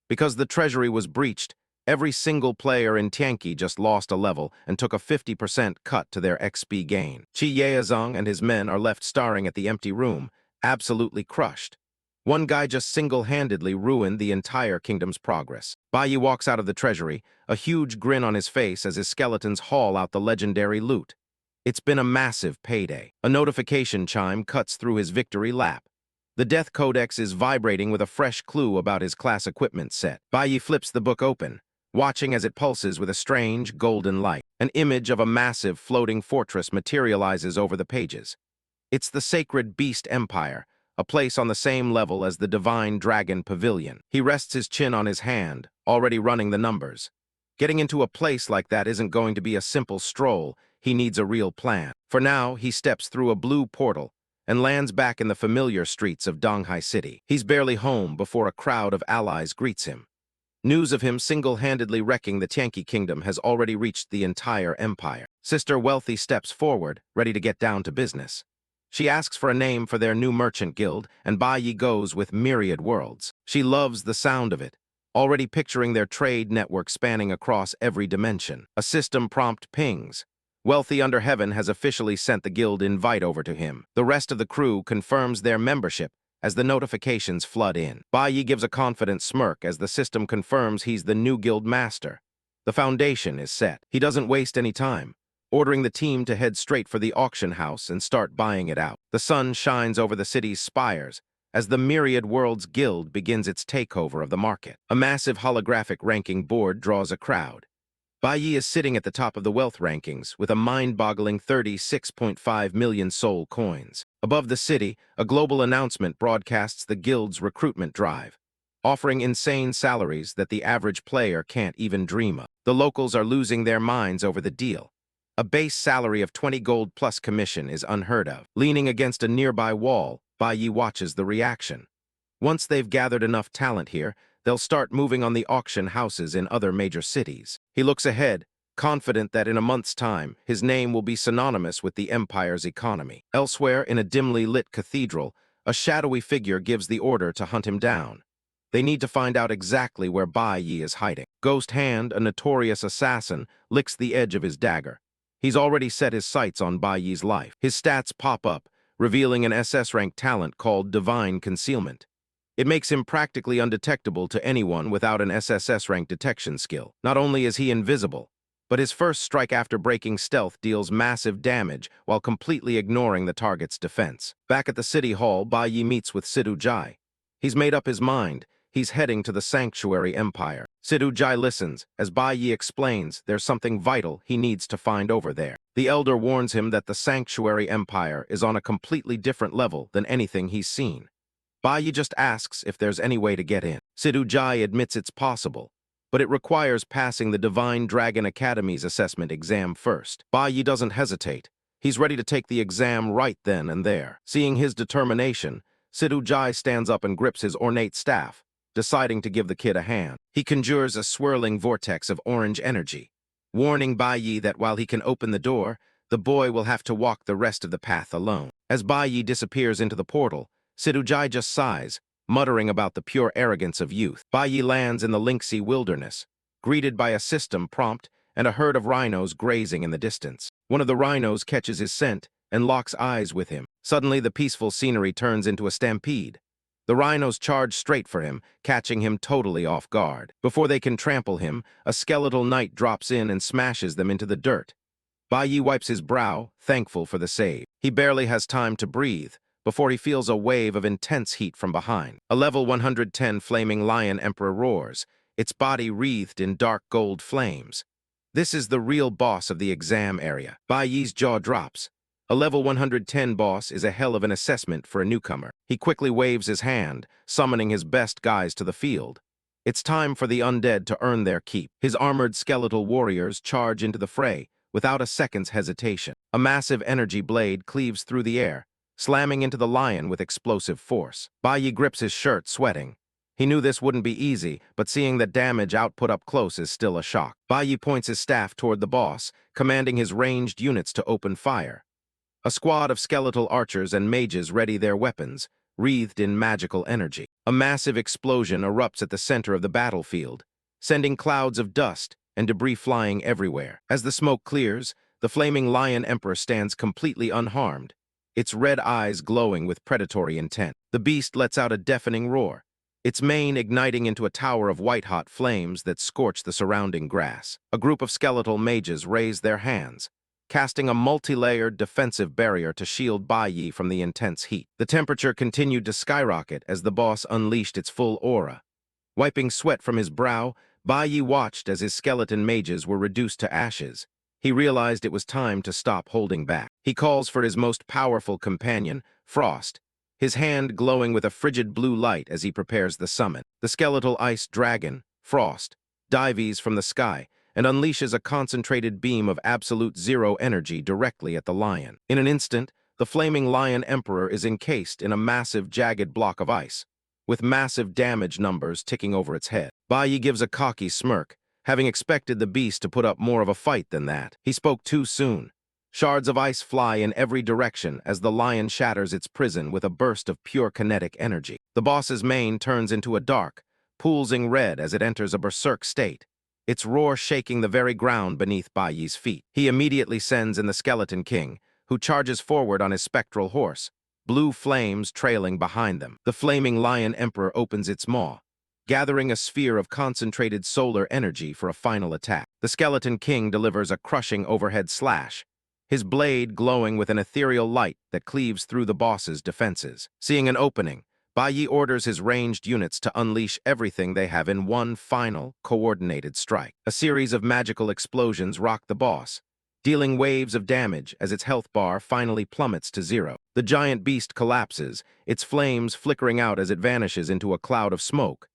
Because the treasury was breached, every single player in Tianqi just lost a level and took a 50% cut to their XP gain. Qi Yaozong and his men are left staring at the empty room, absolutely crushed. One guy just single-handedly ruined the entire kingdom's progress. Bai Yi walks out of the treasury, a huge grin on his face as his skeletons haul out the legendary loot. It's been a massive payday. A notification chime cuts through his victory lap. The Death Codex is vibrating with a fresh clue about his class equipment set. Bai Yi flips the book open, watching as it pulses with a strange golden light. An image of a massive floating fortress materializes over the pages. It's the Sacred Beast Empire, a place on the same level as the Divine Dragon Pavilion. He rests his chin on his hand, already running the numbers. Getting into a place like that isn't going to be a simple stroll. He needs a real plan. For now, he steps through a blue portal and lands back in the familiar streets of Donghai City. He's barely home before a crowd of allies greets him. News of him single-handedly wrecking the Tianqi kingdom has already reached the entire empire. Sister Wealthy steps forward, ready to get down to business. She asks for a name for their new merchant guild, and Bai Yi goes with Myriad Worlds. She loves the sound of it, already picturing their trade network spanning across every dimension. A system prompt pings. Wealthy Under Heaven has officially sent the guild invite over to him. The rest of the crew confirms their membership as the notifications flood in. Bai Yi gives a confident smirk as the system confirms he's the new guild master. The foundation is set. He doesn't waste any time, ordering the team to head straight for the auction house and start buying it out. The sun shines over the city's spires as the Myriad Worlds Guild begins its takeover of the market. A massive holographic ranking board draws a crowd. Bai Yi is sitting at the top of the wealth rankings with a mind-boggling 36.5 million soul coins. Above the city, a global announcement broadcasts the guild's recruitment drive, offering insane salaries that the average player can't even dream of. The locals are losing their minds over the deal. A base salary of 20 gold plus commission is unheard of. Leaning against a nearby wall, Bai Yi watches the reaction. Once they've gathered enough talent here, they'll start moving on the auction houses in other major cities. He looks ahead, confident that in a month's time, his name will be synonymous with the empire's economy. Elsewhere, in a dimly lit cathedral, a shadowy figure gives the order to hunt him down. They need to find out exactly where Bai Yi is hiding. Ghost Hand, a notorious assassin, licks the edge of his dagger. He's already set his sights on Bai Yi's life. His stats pop up, revealing an SS-rank talent called Divine Concealment. It makes him practically undetectable to anyone without an SSS-rank detection skill. Not only is he invisible, but his first strike after breaking stealth deals massive damage while completely ignoring the target's defense. Back at the city hall, Bai Yi meets with Sidu Jai. He's made up his mind. He's heading to the Sanctuary Empire. Sidu Jai listens as Bai Yi explains there's something vital he needs to find over there. The elder warns him that the Sanctuary Empire is on a completely different level than anything he's seen. Bai Yi just asks if there's any way to get in. Sidu Jai admits it's possible, but it requires passing the Divine Dragon Academy's assessment exam first. Bai Yi doesn't hesitate. He's ready to take the exam right then and there. Seeing his determination, Sidu Jai stands up and grips his ornate staff, deciding to give the kid a hand. He conjures a swirling vortex of orange energy, warning Bai Yi that while he can open the door, the boy will have to walk the rest of the path alone. As Bai Yi disappears into the portal, Sidu Jai just sighs, muttering about the pure arrogance of youth. Bai Yi lands in the Linksea wilderness, greeted by a system prompt and a herd of rhinos grazing in the distance. One of the rhinos catches his scent and locks eyes with him. Suddenly, the peaceful scenery turns into a stampede. The rhinos charge straight for him, catching him totally off guard. Before they can trample him, a skeletal knight drops in and smashes them into the dirt. Bai Yi wipes his brow, thankful for the save. He barely has time to breathe before he feels a wave of intense heat from behind. A level 110 flaming lion emperor roars, its body wreathed in dark gold flames. This is the real boss of the exam area. Bai Yi's jaw drops. A level 110 boss is a hell of an assessment for a newcomer. He quickly waves his hand, summoning his best guys to the field. It's time for the undead to earn their keep. His armored skeletal warriors charge into the fray without a second's hesitation. A massive energy blade cleaves through the air, slamming into the lion with explosive force. Bai Yi grips his shirt, sweating. He knew this wouldn't be easy, but seeing the damage output up close is still a shock. Bai Yi points his staff toward the boss, commanding his ranged units to open fire. A squad of skeletal archers and mages ready their weapons, wreathed in magical energy. A massive explosion erupts at the center of the battlefield, sending clouds of dust and debris flying everywhere. As the smoke clears, the flaming lion emperor stands completely unharmed, its red eyes glowing with predatory intent. The beast lets out a deafening roar, its mane igniting into a tower of white-hot flames that scorch the surrounding grass. A group of skeletal mages raise their hands, casting a multi-layered defensive barrier to shield Bai Yi from the intense heat. The temperature continued to skyrocket as the boss unleashed its full aura. Wiping sweat from his brow, Bai Yi watched as his skeleton mages were reduced to ashes. He realized it was time to stop holding back. He calls for his most powerful companion, Frost, his hand glowing with a frigid blue light as he prepares the summon. The skeletal ice dragon, Frost, dives from the sky and unleashes a concentrated beam of absolute zero energy directly at the lion. In an instant, the flaming lion emperor is encased in a massive jagged block of ice, with massive damage numbers ticking over its head. Bai Yi gives a cocky smirk, having expected the beast to put up more of a fight than that. He spoke too soon. Shards of ice fly in every direction as the lion shatters its prison with a burst of pure kinetic energy. The boss's mane turns into a dark, pulsing red as it enters a berserk state, its roar shaking the very ground beneath Bai Yi's feet. He immediately sends in the Skeleton King, who charges forward on his spectral horse, blue flames trailing behind them. The flaming lion emperor opens its maw, gathering a sphere of concentrated solar energy for a final attack. The Skeleton King delivers a crushing overhead slash, his blade glowing with an ethereal light that cleaves through the boss's defenses. Seeing an opening, Bai Yi orders his ranged units to unleash everything they have in one final, coordinated strike. A series of magical explosions rock the boss, dealing waves of damage as its health bar finally plummets to zero. The giant beast collapses, its flames flickering out as it vanishes into a cloud of smoke.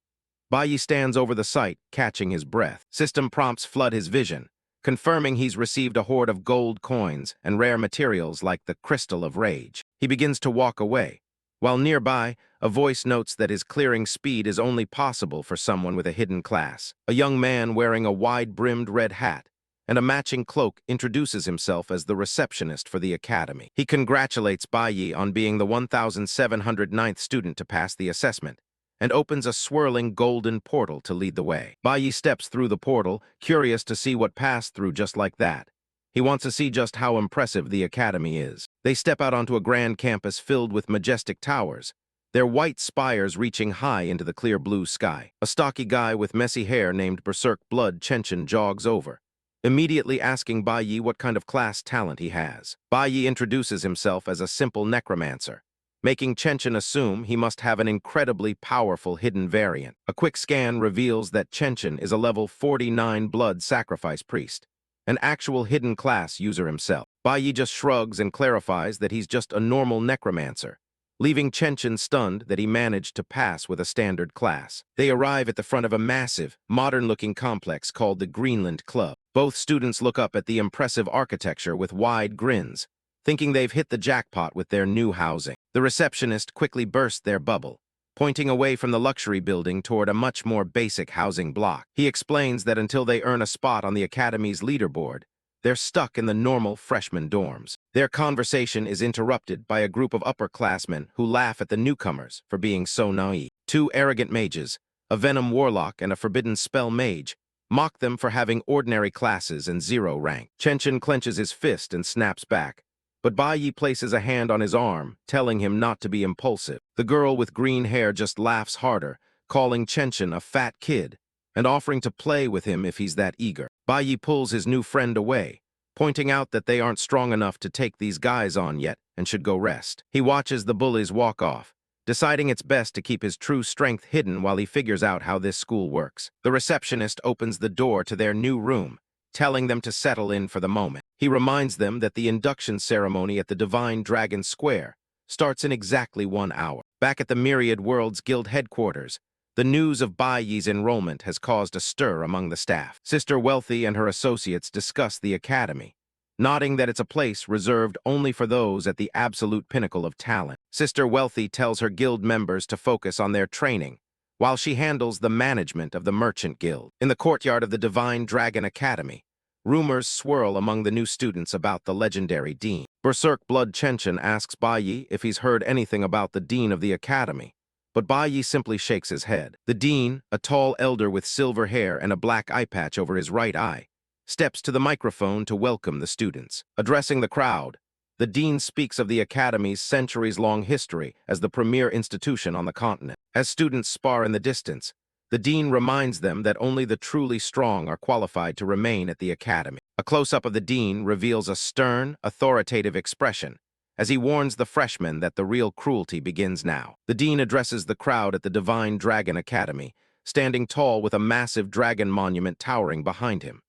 Bai Yi stands over the site, catching his breath. System prompts flood his vision, confirming he's received a hoard of gold coins and rare materials like the Crystal of Rage. He begins to walk away, while nearby, a voice notes that his clearing speed is only possible for someone with a hidden class. A young man wearing a wide-brimmed red hat and a matching cloak introduces himself as the receptionist for the academy. He congratulates Bai Yi on being the 1709th student to pass the assessment, and opens a swirling golden portal to lead the way. Bai Yi steps through the portal, curious to see what passed through just like that. He wants to see just how impressive the academy is. They step out onto a grand campus filled with majestic towers, their white spires reaching high into the clear blue sky. A stocky guy with messy hair named Berserk Blood Chenchin jogs over, immediately asking Bai Yi what kind of class talent he has. Bai Yi introduces himself as a simple necromancer, making Chenchin assume he must have an incredibly powerful hidden variant. A quick scan reveals that Chenchin is a level 49 blood sacrifice priest, an actual hidden class user himself. Bai Yi just shrugs and clarifies that he's just a normal necromancer, leaving Chenchin stunned that he managed to pass with a standard class. They arrive at the front of a massive, modern-looking complex called the Greenland Club. Both students look up at the impressive architecture with wide grins, thinking they've hit the jackpot with their new housing. The receptionist quickly bursts their bubble, pointing away from the luxury building toward a much more basic housing block. He explains that until they earn a spot on the academy's leaderboard, they're stuck in the normal freshman dorms. Their conversation is interrupted by a group of upperclassmen who laugh at the newcomers for being so naive. Two arrogant mages, a venom warlock and a forbidden spell mage, mock them for having ordinary classes and zero rank. Chenchin clenches his fist and snaps back, but Bai Yi places a hand on his arm, telling him not to be impulsive. The girl with green hair just laughs harder, calling Chen a fat kid, and offering to play with him if he's that eager. Bai Yi pulls his new friend away, pointing out that they aren't strong enough to take these guys on yet and should go rest. He watches the bullies walk off, deciding it's best to keep his true strength hidden while he figures out how this school works. The receptionist opens the door to their new room, telling them to settle in for the moment. He reminds them that the induction ceremony at the Divine Dragon Square starts in exactly 1 hour. Back at the Myriad Worlds Guild headquarters, the news of Bai Yi's enrollment has caused a stir among the staff. Sister Wealthy and her associates discuss the academy, nodding that it's a place reserved only for those at the absolute pinnacle of talent. Sister Wealthy tells her guild members to focus on their training, while she handles the management of the Merchant Guild. In the courtyard of the Divine Dragon Academy, rumors swirl among the new students about the legendary dean. Berserk Blood Chen asks Bai Yi if he's heard anything about the dean of the academy, but Bai Yi simply shakes his head. The dean, a tall elder with silver hair and a black eye patch over his right eye, steps to the microphone to welcome the students. Addressing the crowd, the dean speaks of the academy's centuries-long history as the premier institution on the continent. As students spar in the distance, the dean reminds them that only the truly strong are qualified to remain at the academy. A close-up of the dean reveals a stern, authoritative expression as he warns the freshmen that the real cruelty begins now. The dean addresses the crowd at the Divine Dragon Academy, standing tall with a massive dragon monument towering behind him.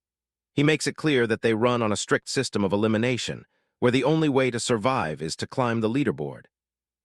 He makes it clear that they run on a strict system of elimination, where the only way to survive is to climb the leaderboard.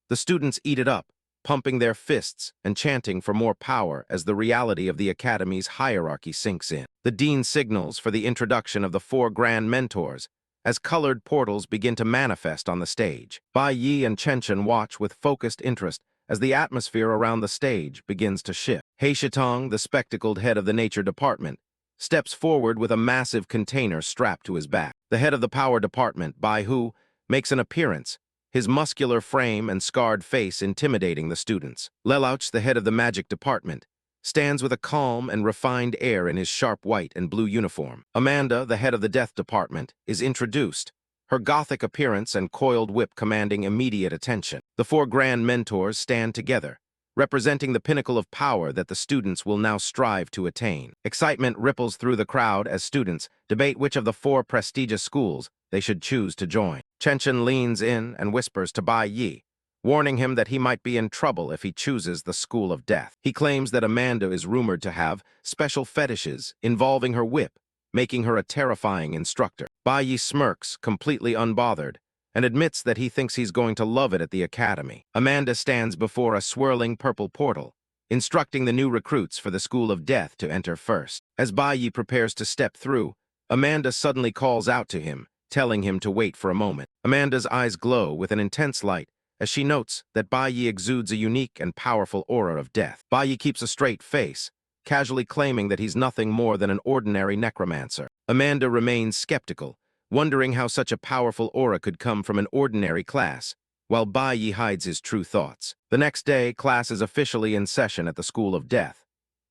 The students eat it up, pumping their fists and chanting for more power as the reality of the academy's hierarchy sinks in. The dean signals for the introduction of the 4 grand mentors as colored portals begin to manifest on the stage. Bai Yi and Chen watch with focused interest as the atmosphere around the stage begins to shift. He Shitong, the spectacled head of the nature department, steps forward with a massive container strapped to his back. The head of the power department, Bai Hu, makes an appearance, his muscular frame and scarred face intimidating the students. Lelouch, the head of the magic department, stands with a calm and refined air in his sharp white and blue uniform. Amanda, the head of the death department, is introduced, her gothic appearance and coiled whip commanding immediate attention. The 4 grand mentors stand together, representing the pinnacle of power that the students will now strive to attain. Excitement ripples through the crowd as students debate which of the 4 prestigious schools they should choose to join. Chen leans in and whispers to Bai Yi, warning him that he might be in trouble if he chooses the School of Death. He claims that Amanda is rumored to have special fetishes involving her whip, making her a terrifying instructor. Bai Yi smirks, completely unbothered, and admits that he thinks he's going to love it at the academy. Amanda stands before a swirling purple portal, instructing the new recruits for the School of Death to enter first. As Bai Yi prepares to step through, Amanda suddenly calls out to him, telling him to wait for a moment. Amanda's eyes glow with an intense light as she notes that Bai Yi exudes a unique and powerful aura of death. Bai Yi keeps a straight face, casually claiming that he's nothing more than an ordinary necromancer. Amanda remains skeptical, wondering how such a powerful aura could come from an ordinary class, while Bai Yi hides his true thoughts. The next day, class is officially in session at the School of Death.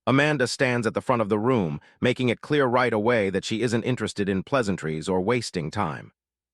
Amanda stands at the front of the room, making it clear right away that she isn't interested in pleasantries or wasting time.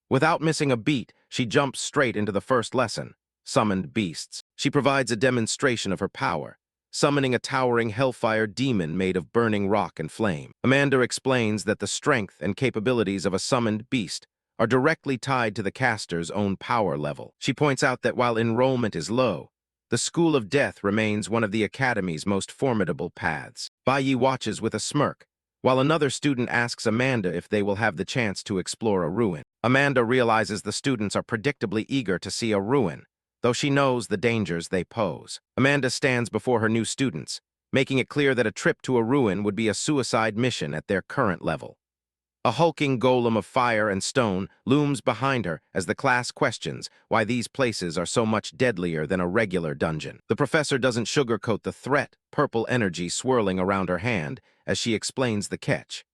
Without missing a beat, she jumps straight into the first lesson, Summoned Beasts. She provides a demonstration of her power, summoning a towering hellfire demon made of burning rock and flame. Amanda explains that the strength and capabilities of a summoned beast are directly tied to the caster's own power level. She points out that while enrollment is low, the School of Death remains one of the Academy's most formidable paths. Bai Yi watches with a smirk, while another student asks Amanda if they will have the chance to explore a ruin. Amanda realizes the students are predictably eager to see a ruin, though she knows the dangers they pose. Amanda stands before her new students, making it clear that a trip to a ruin would be a suicide mission at their current level. A hulking golem of fire and stone looms behind her as the class questions why these places are so much deadlier than a regular dungeon. The professor doesn't sugarcoat the threat, purple energy swirling around her hand as she explains the catch.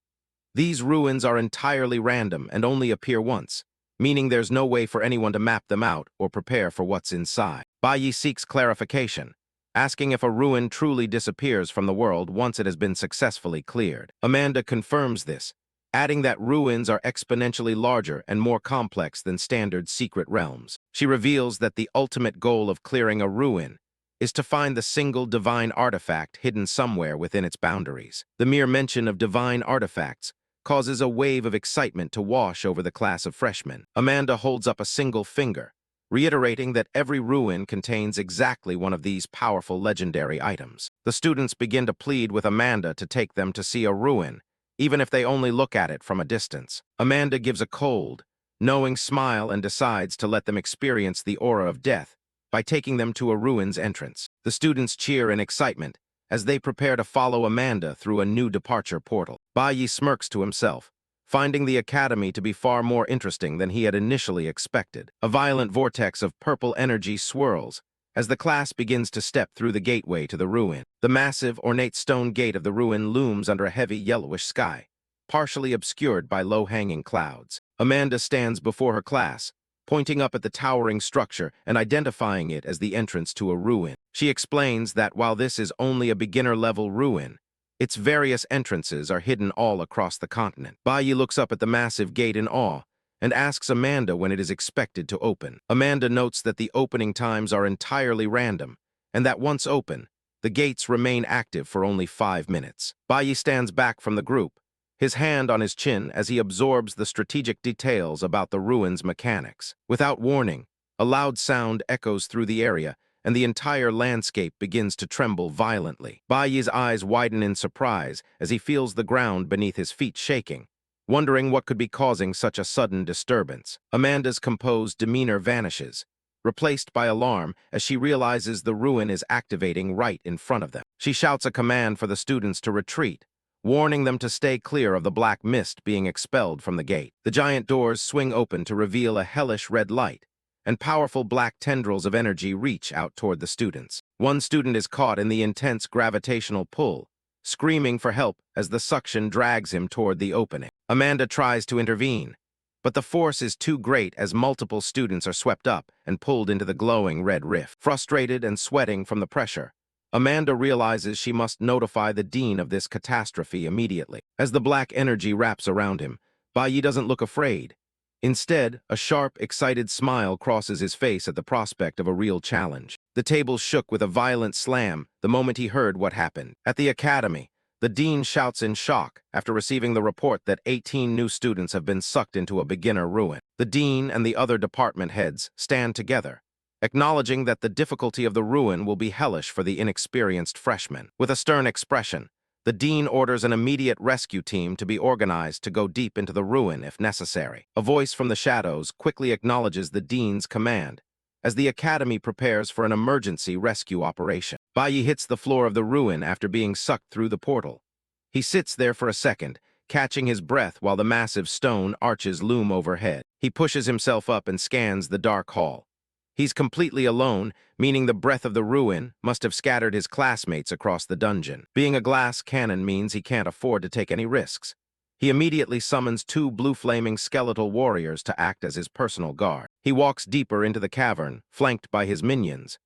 These ruins are entirely random and only appear once, meaning there's no way for anyone to map them out or prepare for what's inside. Bai Yi seeks clarification, asking if a ruin truly disappears from the world once it has been successfully cleared. Amanda confirms this, adding that ruins are exponentially larger and more complex than standard secret realms. She reveals that the ultimate goal of clearing a ruin is to find the single divine artifact hidden somewhere within its boundaries. The mere mention of divine artifacts causes a wave of excitement to wash over the class of freshmen. Amanda holds up a single finger, reiterating that every ruin contains exactly one of these powerful legendary items. The students begin to plead with Amanda to take them to see a ruin, even if they only look at it from a distance. Amanda gives a cold, knowing smile and decides to let them experience the aura of death by taking them to a ruin's entrance. The students cheer in excitement as they prepare to follow Amanda through a new departure portal. Bai smirks to himself, finding the academy to be far more interesting than he had initially expected. A violent vortex of purple energy swirls as the class begins to step through the gateway to the ruin. The massive, ornate stone gate of the ruin looms under a heavy yellowish sky, partially obscured by low-hanging clouds. Amanda stands before her class, pointing up at the towering structure and identifying it as the entrance to a ruin. She explains that while this is only a beginner-level ruin, its various entrances are hidden all across the continent. Bai looks up at the massive gate in awe and asks Amanda when it is expected to open. Amanda notes that the opening times are entirely random, and that once open, the gates remain active for only 5 minutes. Bai stands back from the group, his hand on his chin as he absorbs the strategic details about the ruin's mechanics. Without warning, a loud sound echoes through the area, and the entire landscape begins to tremble violently. Bai's eyes widen in surprise as he feels the ground beneath his feet shaking, wondering what could be causing such a sudden disturbance. Amanda's composed demeanor vanishes, replaced by alarm as she realizes the ruin is activating right in front of them. She shouts a command for the students to retreat, warning them to stay clear of the black mist being expelled from the gate. The giant doors swing open to reveal a hellish red light, and powerful black tendrils of energy reach out toward the students. One student is caught in the intense gravitational pull, screaming for help as the suction drags him toward the opening. Amanda tries to intervene, but the force is too great as multiple students are swept up and pulled into the glowing red rift. Frustrated and sweating from the pressure, Amanda realizes she must notify the dean of this catastrophe immediately. As the black energy wraps around him, Bai doesn't look afraid. Instead, a sharp, excited smile crosses his face at the prospect of a real challenge. The table shook with a violent slam the moment he heard what happened. At the academy, the dean shouts in shock after receiving the report that 18 new students have been sucked into a beginner ruin. The dean and the other department heads stand together, acknowledging that the difficulty of the ruin will be hellish for the inexperienced freshmen. With a stern expression, the dean orders an immediate rescue team to be organized to go deep into the ruin if necessary. A voice from the shadows quickly acknowledges the dean's command as the academy prepares for an emergency rescue operation. Bai hits the floor of the ruin after being sucked through the portal. He sits there for a second, catching his breath while the massive stone arches loom overhead. He pushes himself up and scans the dark hall. He's completely alone, meaning the breath of the ruin must have scattered his classmates across the dungeon. Being a glass cannon means he can't afford to take any risks. He immediately summons 2 blue-flaming skeletal warriors to act as his personal guard. He walks deeper into the cavern, flanked by his minions.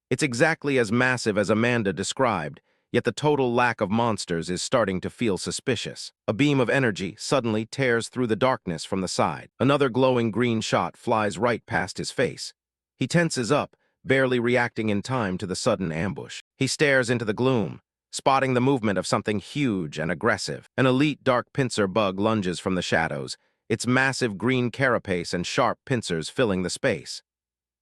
It's exactly as massive as Amanda described, yet the total lack of monsters is starting to feel suspicious. A beam of energy suddenly tears through the darkness from the side. Another glowing green shot flies right past his face. He tenses up, barely reacting in time to the sudden ambush. He stares into the gloom, spotting the movement of something huge and aggressive. An elite dark pincer bug lunges from the shadows, its massive green carapace and sharp pincers filling the space.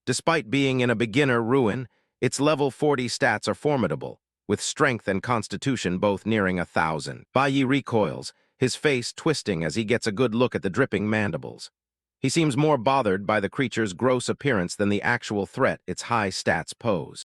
Despite being in a beginner ruin, its level 40 stats are formidable, with strength and constitution both nearing 1,000. Bai recoils, his face twisting as he gets a good look at the dripping mandibles. He seems more bothered by the creature's gross appearance than the actual threat its high stats pose.